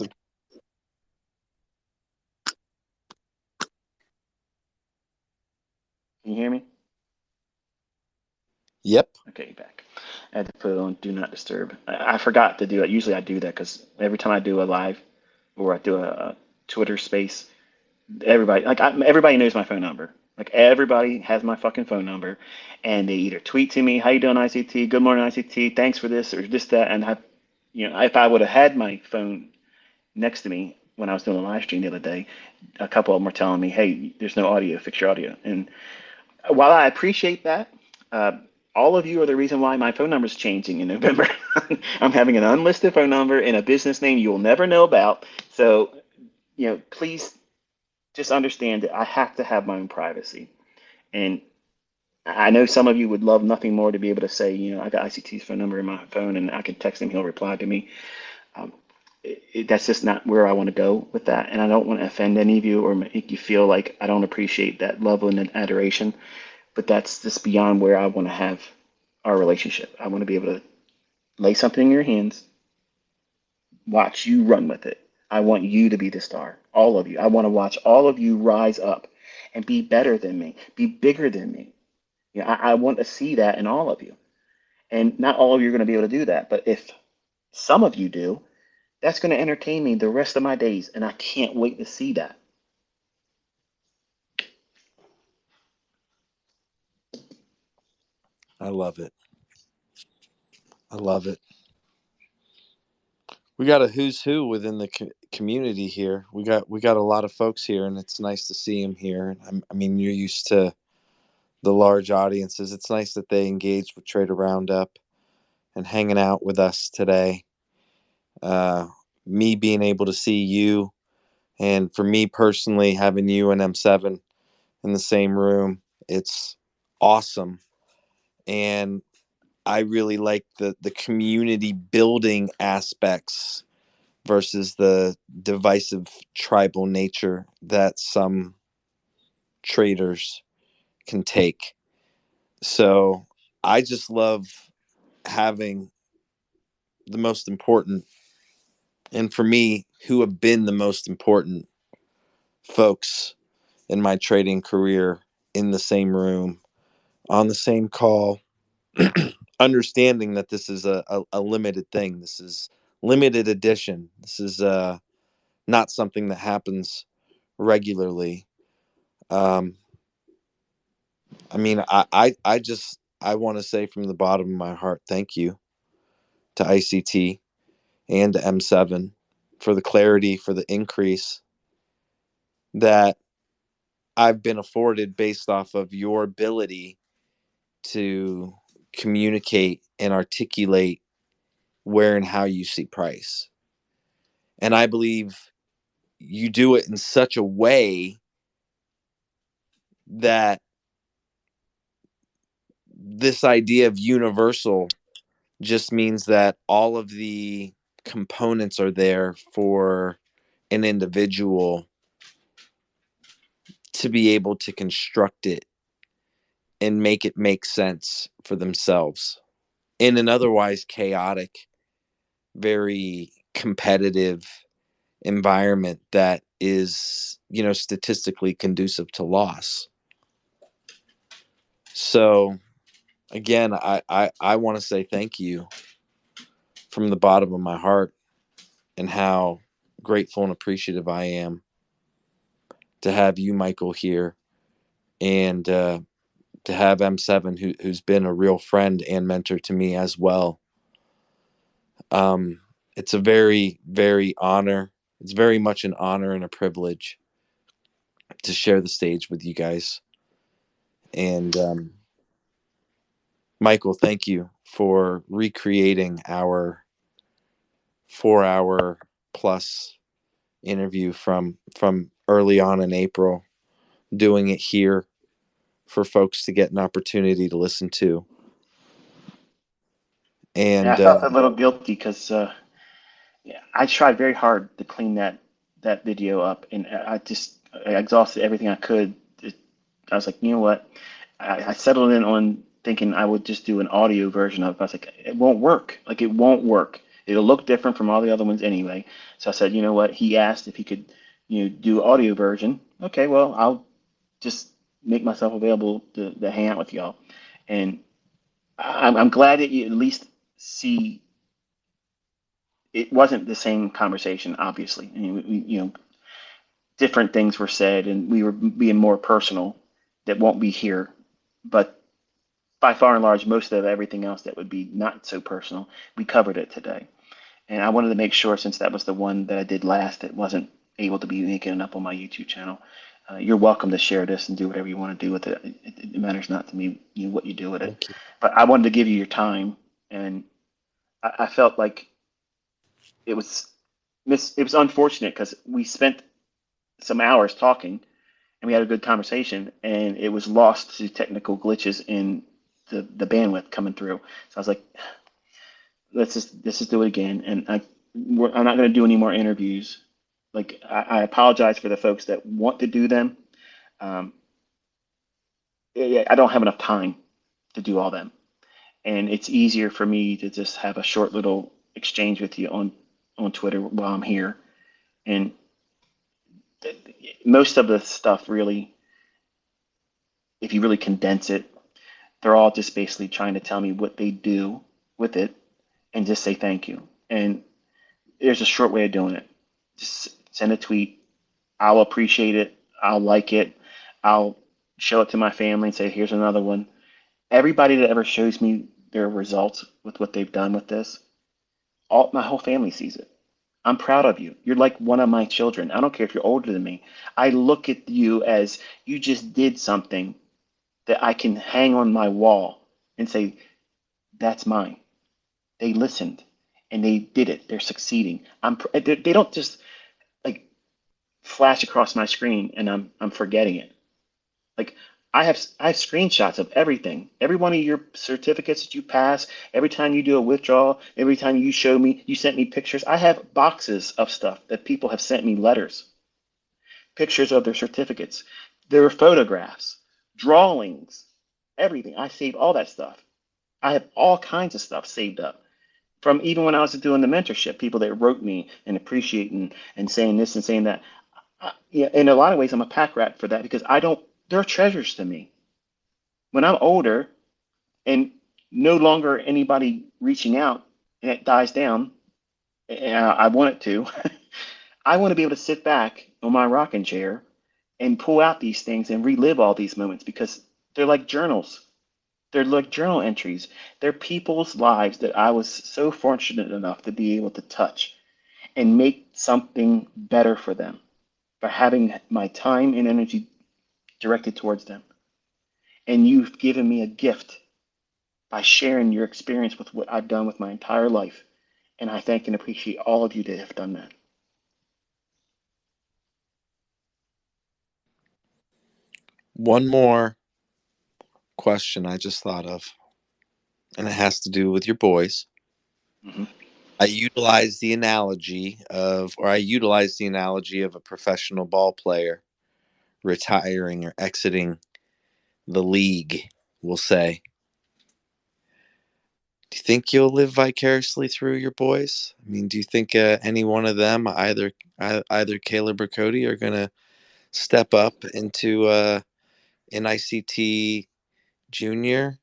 Speaker 11: Can you hear me?
Speaker 12: Yep.
Speaker 11: Okay, back. I had to put it on Do Not Disturb. I forgot to do that. Usually I do that because every time I do a live or I do a Twitter space, everybody knows my phone number. Like everybody has my fucking phone number, and they either tweet to me, "How you doing, ICT? Good morning, ICT. Thanks for this or this that." And if I would have had my phone next to me when I was doing a live stream the other day, a couple of them were telling me, "Hey, there's no audio. Fix your audio." And while I appreciate that, all of you are the reason why my phone number is changing in November. I'm having an unlisted phone number and a business name you'll never know about. So, please just understand that I have to have my own privacy. And I know some of you would love nothing more to be able to say, I got ICT's phone number in my phone and I can text him, he'll reply to me. that's just not where I want to go with that. And I don't want to offend any of you or make you feel like I don't appreciate that love and adoration. But that's just beyond where I want to have our relationship. I want to be able to lay something in your hands, watch you run with it. I want you to be the star, all of you. I want to watch all of you rise up and be better than me, be bigger than me. You know, I want to see that in all of you. And not all of you are going to be able to do that. But if some of you do, that's going to entertain me the rest of my days. And I can't wait to see that.
Speaker 12: I love it. I love it. We got a who's who within the community here. We got a lot of folks here, and it's nice to see them here. I mean, you're used to the large audiences. It's nice that they engaged with Trader Roundup and hanging out with us today. Me being able to see you, and for me personally, having you and M7 in the same room, it's awesome. And I really like the community building aspects versus the divisive tribal nature that some traders can take. So I just love having the most important, and for me, who have been the most important folks in my trading career in the same room, on the same call, understanding that this is a limited thing. This is limited edition. This is not something that happens regularly. I mean, I want to say from the bottom of my heart, thank you to ICT and to M7 for the clarity, for the increase that I've been afforded based off of your ability to communicate and articulate where and how you see price. And I believe you do it in such a way that this idea of universal just means that all of the components are there for an individual to be able to construct it and make it make sense for themselves in an otherwise chaotic, very competitive environment that is, statistically conducive to loss. So again, I want to say thank you from the bottom of my heart, and how grateful and appreciative I am to have you, Michael, here, and to have M7, who's been a real friend and mentor to me as well. It's a very, very honor. It's very much an honor and a privilege to share the stage with you guys. And Michael, thank you for recreating our 4-hour plus interview from early on in April, doing it here for folks to get an opportunity to listen to.
Speaker 11: And
Speaker 12: And
Speaker 11: I felt a little guilty because I tried very hard to clean that video up, and I exhausted everything I could. I was like, you know what? I settled in on thinking I would just do an audio version of it. I was like, it won't work. Like, it won't work. It'll look different from all the other ones anyway. So I said, you know what? He asked if he could, do audio version. Okay, well, I'll just make myself available to hang out with y'all. And I'm glad that you at least see it wasn't the same conversation, obviously. I mean, different things were said, and we were being more personal that won't be here. But by far and large, most of everything else that would be not so personal, we covered it today. And I wanted to make sure, since that was the one that I did last that wasn't able to be making it up on my YouTube channel, you're welcome to share this and do whatever you want to do with it. It matters not to me what you do with it. But I wanted to give you your time, and I felt like it was unfortunate because we spent some hours talking and we had a good conversation, and it was lost to technical glitches in the bandwidth coming through. So I was like, let's just do it again. And I'm not going to do any more interviews. Like, I apologize for the folks that want to do them. I don't have enough time to do all them. And it's easier for me to just have a short little exchange with you on Twitter while I'm here. And most of the stuff really, if you really condense it, they're all just basically trying to tell me what they do with it and just say thank you. And there's a short way of doing it. Just send a tweet. I'll appreciate it. I'll like it. I'll show it to my family and say, here's another one. Everybody that ever shows me their results with what they've done with this, my whole family sees it. I'm proud of you. You're like one of my children. I don't care if you're older than me. I look at you as you just did something that I can hang on my wall and say, that's mine. They listened and they did it. They're succeeding. They don't just like flash across my screen and I'm forgetting it. Like I have screenshots of everything. Every one of your certificates that you pass, every time you do a withdrawal, every time you sent me pictures. I have boxes of stuff that people have sent me letters, pictures of their certificates, their photographs, drawings, everything. I save all that stuff. I have all kinds of stuff saved up from even when I was doing the mentorship, people that wrote me and appreciating and saying this and saying that. Yeah, in a lot of ways, I'm a pack rat for that because they're treasures to me. When I'm older and no longer anybody reaching out and it dies down, and I want it to, I want to be able to sit back on my rocking chair and pull out these things and relive all these moments because they're like journals. They're like journal entries. They're people's lives that I was so fortunate enough to be able to touch and make something better for them by having my time and energy directed towards them. And you've given me a gift by sharing your experience with what I've done with my entire life. And I thank and appreciate all of you that have done that.
Speaker 12: One more question I just thought of, and it has to do with your boys.
Speaker 11: Mm-hmm.
Speaker 12: I utilize the analogy of a professional ball player retiring or exiting the league, we'll say. Do you think you'll live vicariously through your boys? I mean, do you think any one of them, either Caleb or Cody, are going to step up into an ICT junior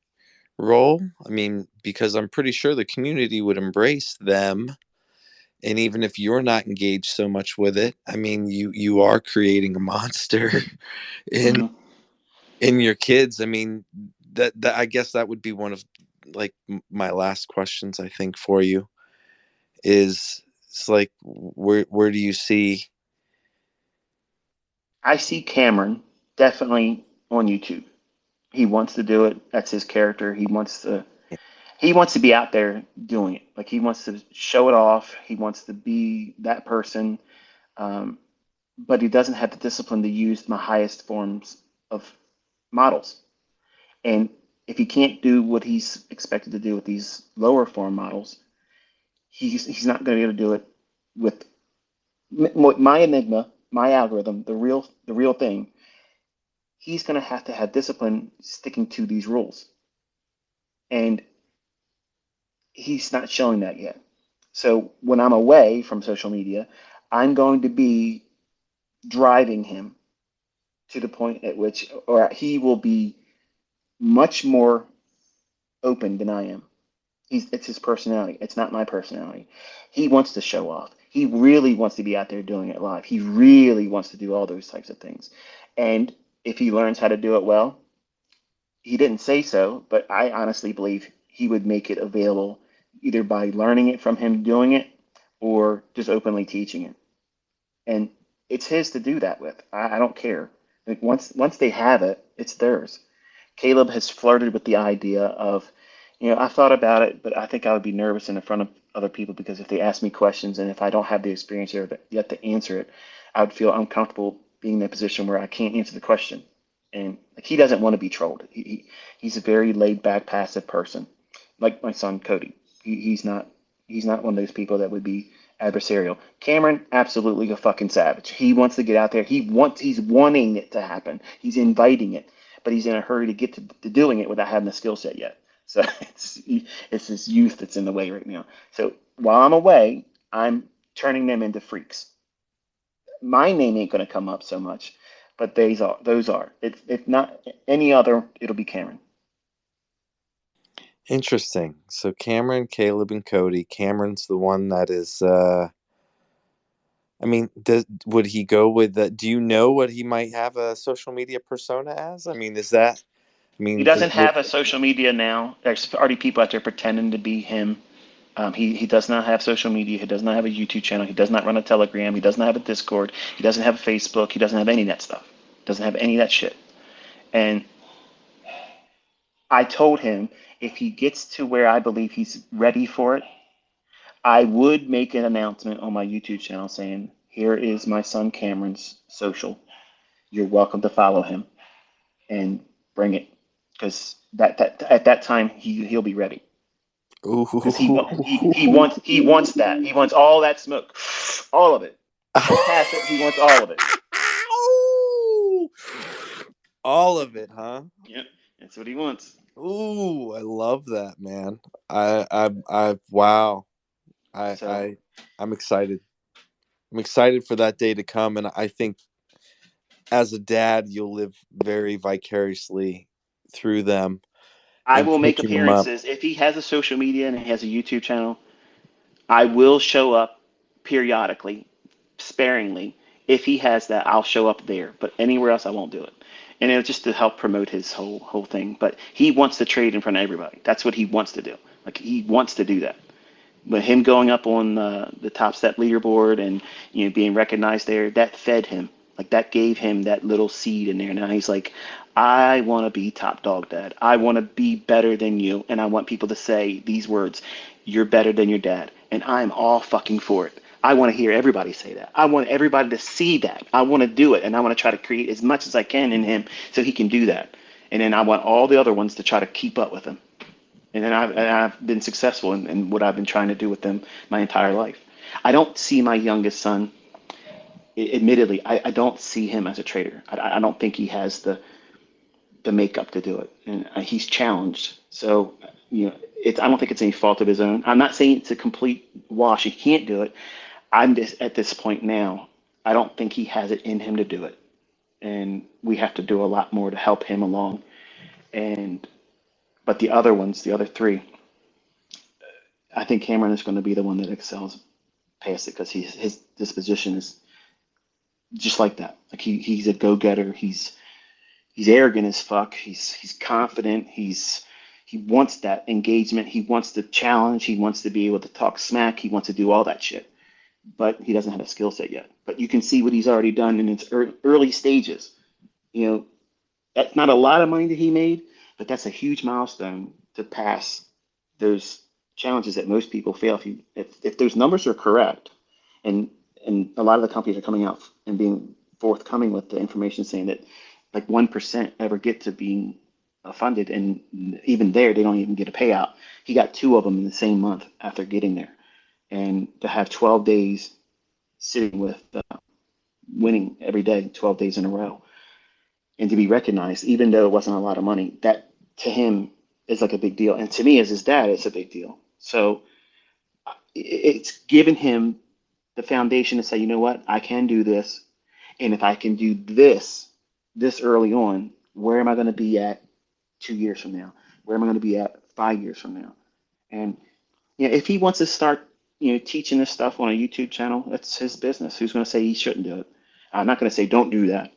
Speaker 12: role? I mean, because I'm pretty sure the community would embrace them. And even if you're not engaged so much with it, I mean, you are creating a monster in your kids. I mean, that I guess that would be one of like my last questions, I think, for you is it's like where do you see?
Speaker 11: I see Cameron definitely on YouTube. He wants to do it. That's his character. He wants to be out there doing it. Like he wants to show it off. He wants to be that person. But he doesn't have the discipline to use my highest forms of models. And if he can't do what he's expected to do with these lower form models, he's not going to be able to do it with my Enigma, my algorithm, the real thing. He's going to have discipline sticking to these rules. And he's not showing that yet. So when I'm away from social media, I'm going to be driving him to the point at which, or he will be much more open than I am. It's his personality. It's not my personality. He wants to show off. He really wants to be out there doing it live. He really wants to do all those types of things. And if he learns how to do it well, he didn't say so, but I honestly believe he would make it available either by learning it from him doing it or just openly teaching it. And it's his to do that with. I don't care. Like once they have it, it's theirs. Caleb has flirted with the idea of, I thought about it, but I think I would be nervous in front of other people because if they ask me questions and if I don't have the experience yet to answer it, I would feel uncomfortable being in a position where I can't answer the question. And like he doesn't want to be trolled. He's a very laid back, passive person, like my son Cody. He's not one of those people that would be adversarial. Cameron, absolutely a fucking savage. He wants to get out there. He's wanting it to happen. He's inviting it, but he's in a hurry to get to doing it without having the skill set yet. So it's this youth that's in the way right now. So while I'm away, I'm turning them into freaks. My name ain't gonna come up so much, but those are. If not any other, it'll be Cameron.
Speaker 12: Interesting. So Cameron, Caleb, and Cody. Cameron's the one that is. I mean, would he go with that? Do you know what he might have a social media persona as? I mean, is that? I
Speaker 11: He
Speaker 12: mean,
Speaker 11: doesn't have a social media now. There's already people out there pretending to be him. He does not have social media. He does not have a YouTube channel. He does not run a Telegram. He does not have a Discord. He doesn't have a Facebook. He doesn't have any of that stuff. Doesn't have any of that shit. And I told him if he gets to where I believe he's ready for it, I would make an announcement on my YouTube channel saying, here is my son Cameron's social. You're welcome to follow him and bring it. Because that at that time he'll be ready. Because he wants that. He wants all that smoke. All of it. Don't pass it. He wants all of it.
Speaker 12: All of it, huh?
Speaker 11: Yep. That's what he wants.
Speaker 12: Ooh, I love that, man. I wow. I'm excited. I'm excited for that day to come, and I think as a dad, you'll live very vicariously through them.
Speaker 11: I will make
Speaker 12: picking them up.
Speaker 11: appearances. If he has a social media and he has a YouTube channel, I will show up periodically, sparingly. If he has that, I'll show up there. But anywhere else, I won't do it. And it's just to help promote his whole thing. But he wants to trade in front of everybody. That's what he wants to do. Like he wants to do that. But him going up on the Top Step leaderboard and being recognized there, that fed him. Like that gave him that little seed in there. Now he's like, I want to be top dog, Dad. I want to be better than you, and I want people to say these words: "You're better than your dad," and I'm all fucking for it. I want to hear everybody say that. I want everybody to see that. I want to do it, and I want to try to create as much as I can in him so he can do that. And then I want all the other ones to try to keep up with him. And then I've been successful in what I've been trying to do with them my entire life. I don't see my youngest son, admittedly, I don't see him as a trader. I don't think he has the makeup to do it. And he's challenged. So, I don't think it's any fault of his own. I'm not saying it's a complete wash. He can't do it. I'm just at this point now, I don't think he has it in him to do it. And we have to do a lot more to help him along. But the other ones, the other three, I think Cameron is going to be the one that excels past it because his disposition is just like that. Like he's a go-getter. He's arrogant as fuck. He's confident. He wants that engagement. He wants the challenge. He wants to be able to talk smack. He wants to do all that shit. But he doesn't have a skill set yet. But you can see what he's already done in its early stages. That's not a lot of money that he made, but that's a huge milestone to pass those challenges that most people fail. If those numbers are correct, and a lot of the companies are coming out and being forthcoming with the information saying that like 1% ever get to being funded, and even there they don't even get a payout. He got 2 of them in the same month after getting there, and to have 12 days sitting with winning every day, 12 days in a row, and to be recognized, even though it wasn't a lot of money, that to him is like a big deal. And to me, as his dad, it's a big deal. So it's given him the foundation to say, you know what, I can do this. And if I can do this early on, where am I going to be at 2 years from now? Where am I going to be at 5 years from now? And if he wants to start, teaching this stuff on a YouTube channel, that's his business. Who's going to say he shouldn't do it? I'm not going to say don't do that.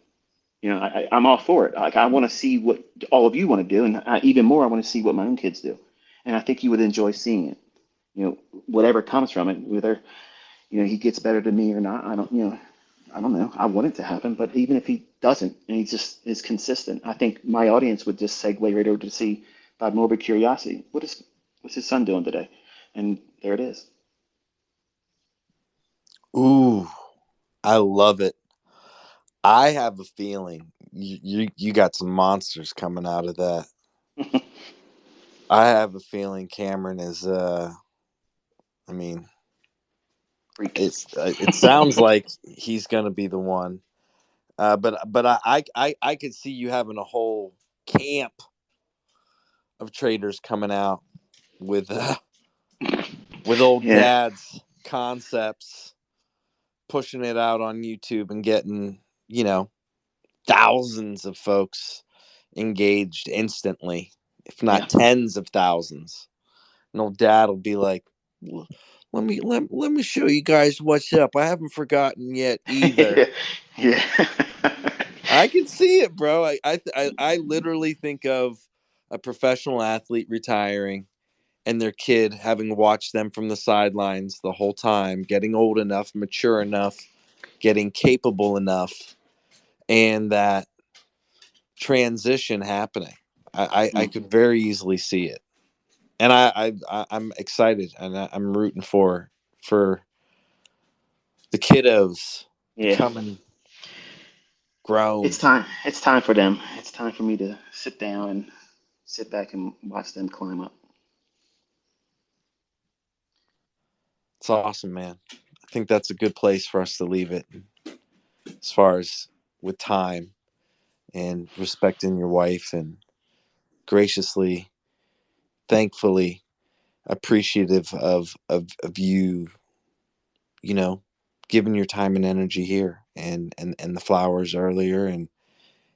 Speaker 11: I'm all for it. Like I want to see what all of you want to do, and even more, I want to see what my own kids do. And I think he would enjoy seeing it. Whatever comes from it, whether he gets better than me or not, I don't know. I want it to happen, but even if he doesn't, and he just is consistent, I think my audience would just segue right over to see by morbid curiosity. What's his son doing today? And there it is.
Speaker 12: Ooh, I love it. I have a feeling you got some monsters coming out of that. I have a feeling Cameron is
Speaker 11: freak.
Speaker 12: It sounds like he's going to be the one. But I could see you having a whole camp of traders coming out with old
Speaker 11: Yeah,
Speaker 12: dad's concepts, pushing it out on YouTube and getting, thousands of folks engaged instantly, if
Speaker 11: yeah,
Speaker 12: not tens of thousands. And old dad will be like, let me show you guys what's up. I haven't forgotten yet either.
Speaker 11: yeah.
Speaker 12: I can see it, bro. I literally think of a professional athlete retiring and their kid having watched them from the sidelines the whole time, getting old enough, mature enough, getting capable enough, and that transition happening. I could very easily see it, and I'm excited, and I'm rooting for the kiddos
Speaker 11: Yeah.
Speaker 12: becoming grown.
Speaker 11: It's time. It's time for them. It's time for me to sit down and sit back and watch them climb up.
Speaker 12: It's awesome, man. I think that's a good place for us to leave it, as far as with time and respecting your wife and graciously, thankfully appreciative of you, giving your time and energy here, and the flowers earlier, and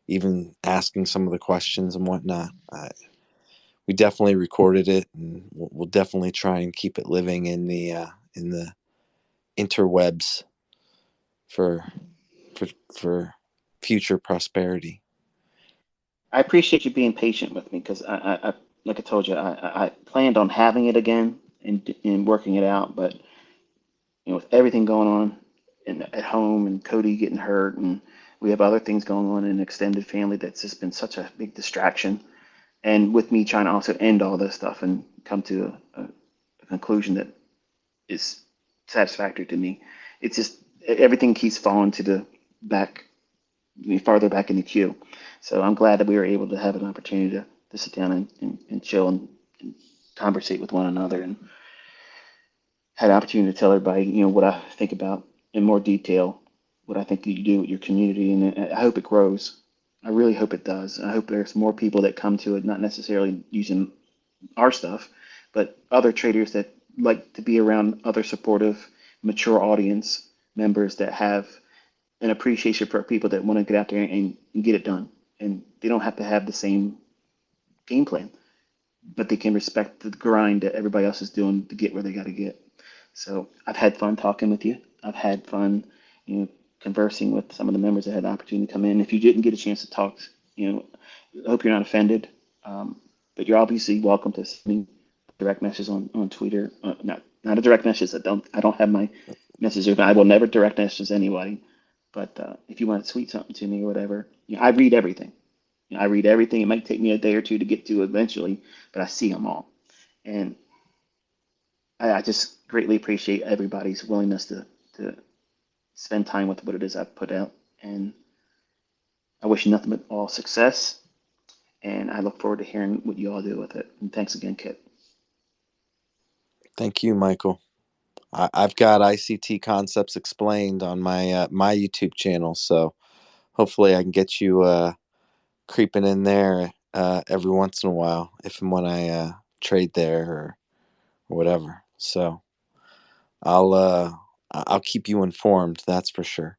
Speaker 12: even asking some of the questions and whatnot. We definitely recorded it, and we'll definitely try and keep it living in the interwebs for for future prosperity.
Speaker 11: I appreciate you being patient with me because like I told you, I planned on having it again and working it out, but with everything going on at home and Cody getting hurt, and we have other things going on in extended family that's just been such a big distraction. And with me trying to also end all this stuff and come to a conclusion that is satisfactory to me, it's just everything keeps falling to the back, farther back in the queue. So I'm glad that we were able to have an opportunity to sit down and chill and conversate with one another, and had an opportunity to tell everybody, what I think about in more detail, what I think you do with your community, and I hope it grows. I really hope it does. I hope there's more people that come to it, not necessarily using our stuff, but other traders that like to be around other supportive, mature audience members that have an appreciation for people that want to get out there and get it done. And they don't have to have the same game plan, but they can respect the grind that everybody else is doing to get where they got to get. So I've had fun talking with you. I've had fun, conversing with some of the members that had the opportunity to come in. If you didn't get a chance to talk, I hope you're not offended. But you're obviously welcome to send me direct messages on Twitter. Not a direct message. I don't have my messages. I will never direct message anybody. But if you want to tweet something to me or whatever, I read everything. I read everything. It might take me a day or two to get to eventually, but I see them all. And I just greatly appreciate everybody's willingness to spend time with what it is I've put out. And I wish you nothing but all success. And I look forward to hearing what you all do with it. And thanks again, Kit.
Speaker 12: Thank you, Michael. I've got ICT concepts explained on my my YouTube channel, so hopefully I can get you creeping in there every once in a while, if and when I trade there or whatever. So I'll keep you informed. That's for sure.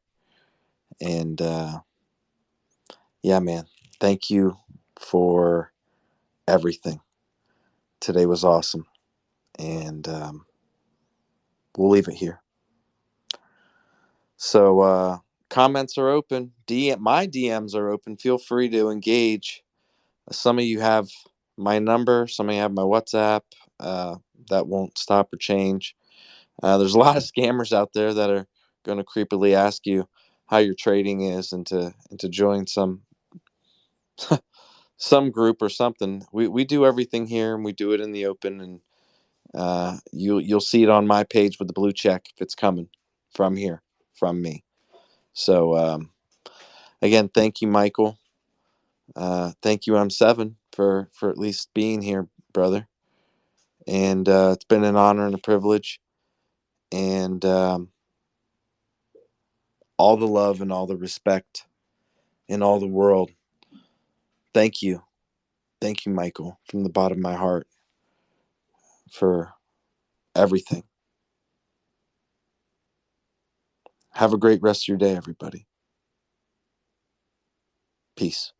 Speaker 12: And yeah, man, thank you for everything. Today was awesome, and we'll leave it here. So comments are open. My DMs are open. Feel free to engage. Some of you have my number. Some of you have my WhatsApp. That won't stop or change. There's a lot of scammers out there that are going to creepily ask you how your trading is, and to join some group or something. We do everything here, and we do it in the open. And you'll see it on my page with the blue check if it's coming from here, from me. So again, thank you, Michael. Thank you, M7, for at least being here, brother. And it's been an honor and a privilege. and all the love and all the respect in all the world. Thank you. Thank you, Michael, from the bottom of my heart for everything. Have a great rest of your day, everybody. Peace.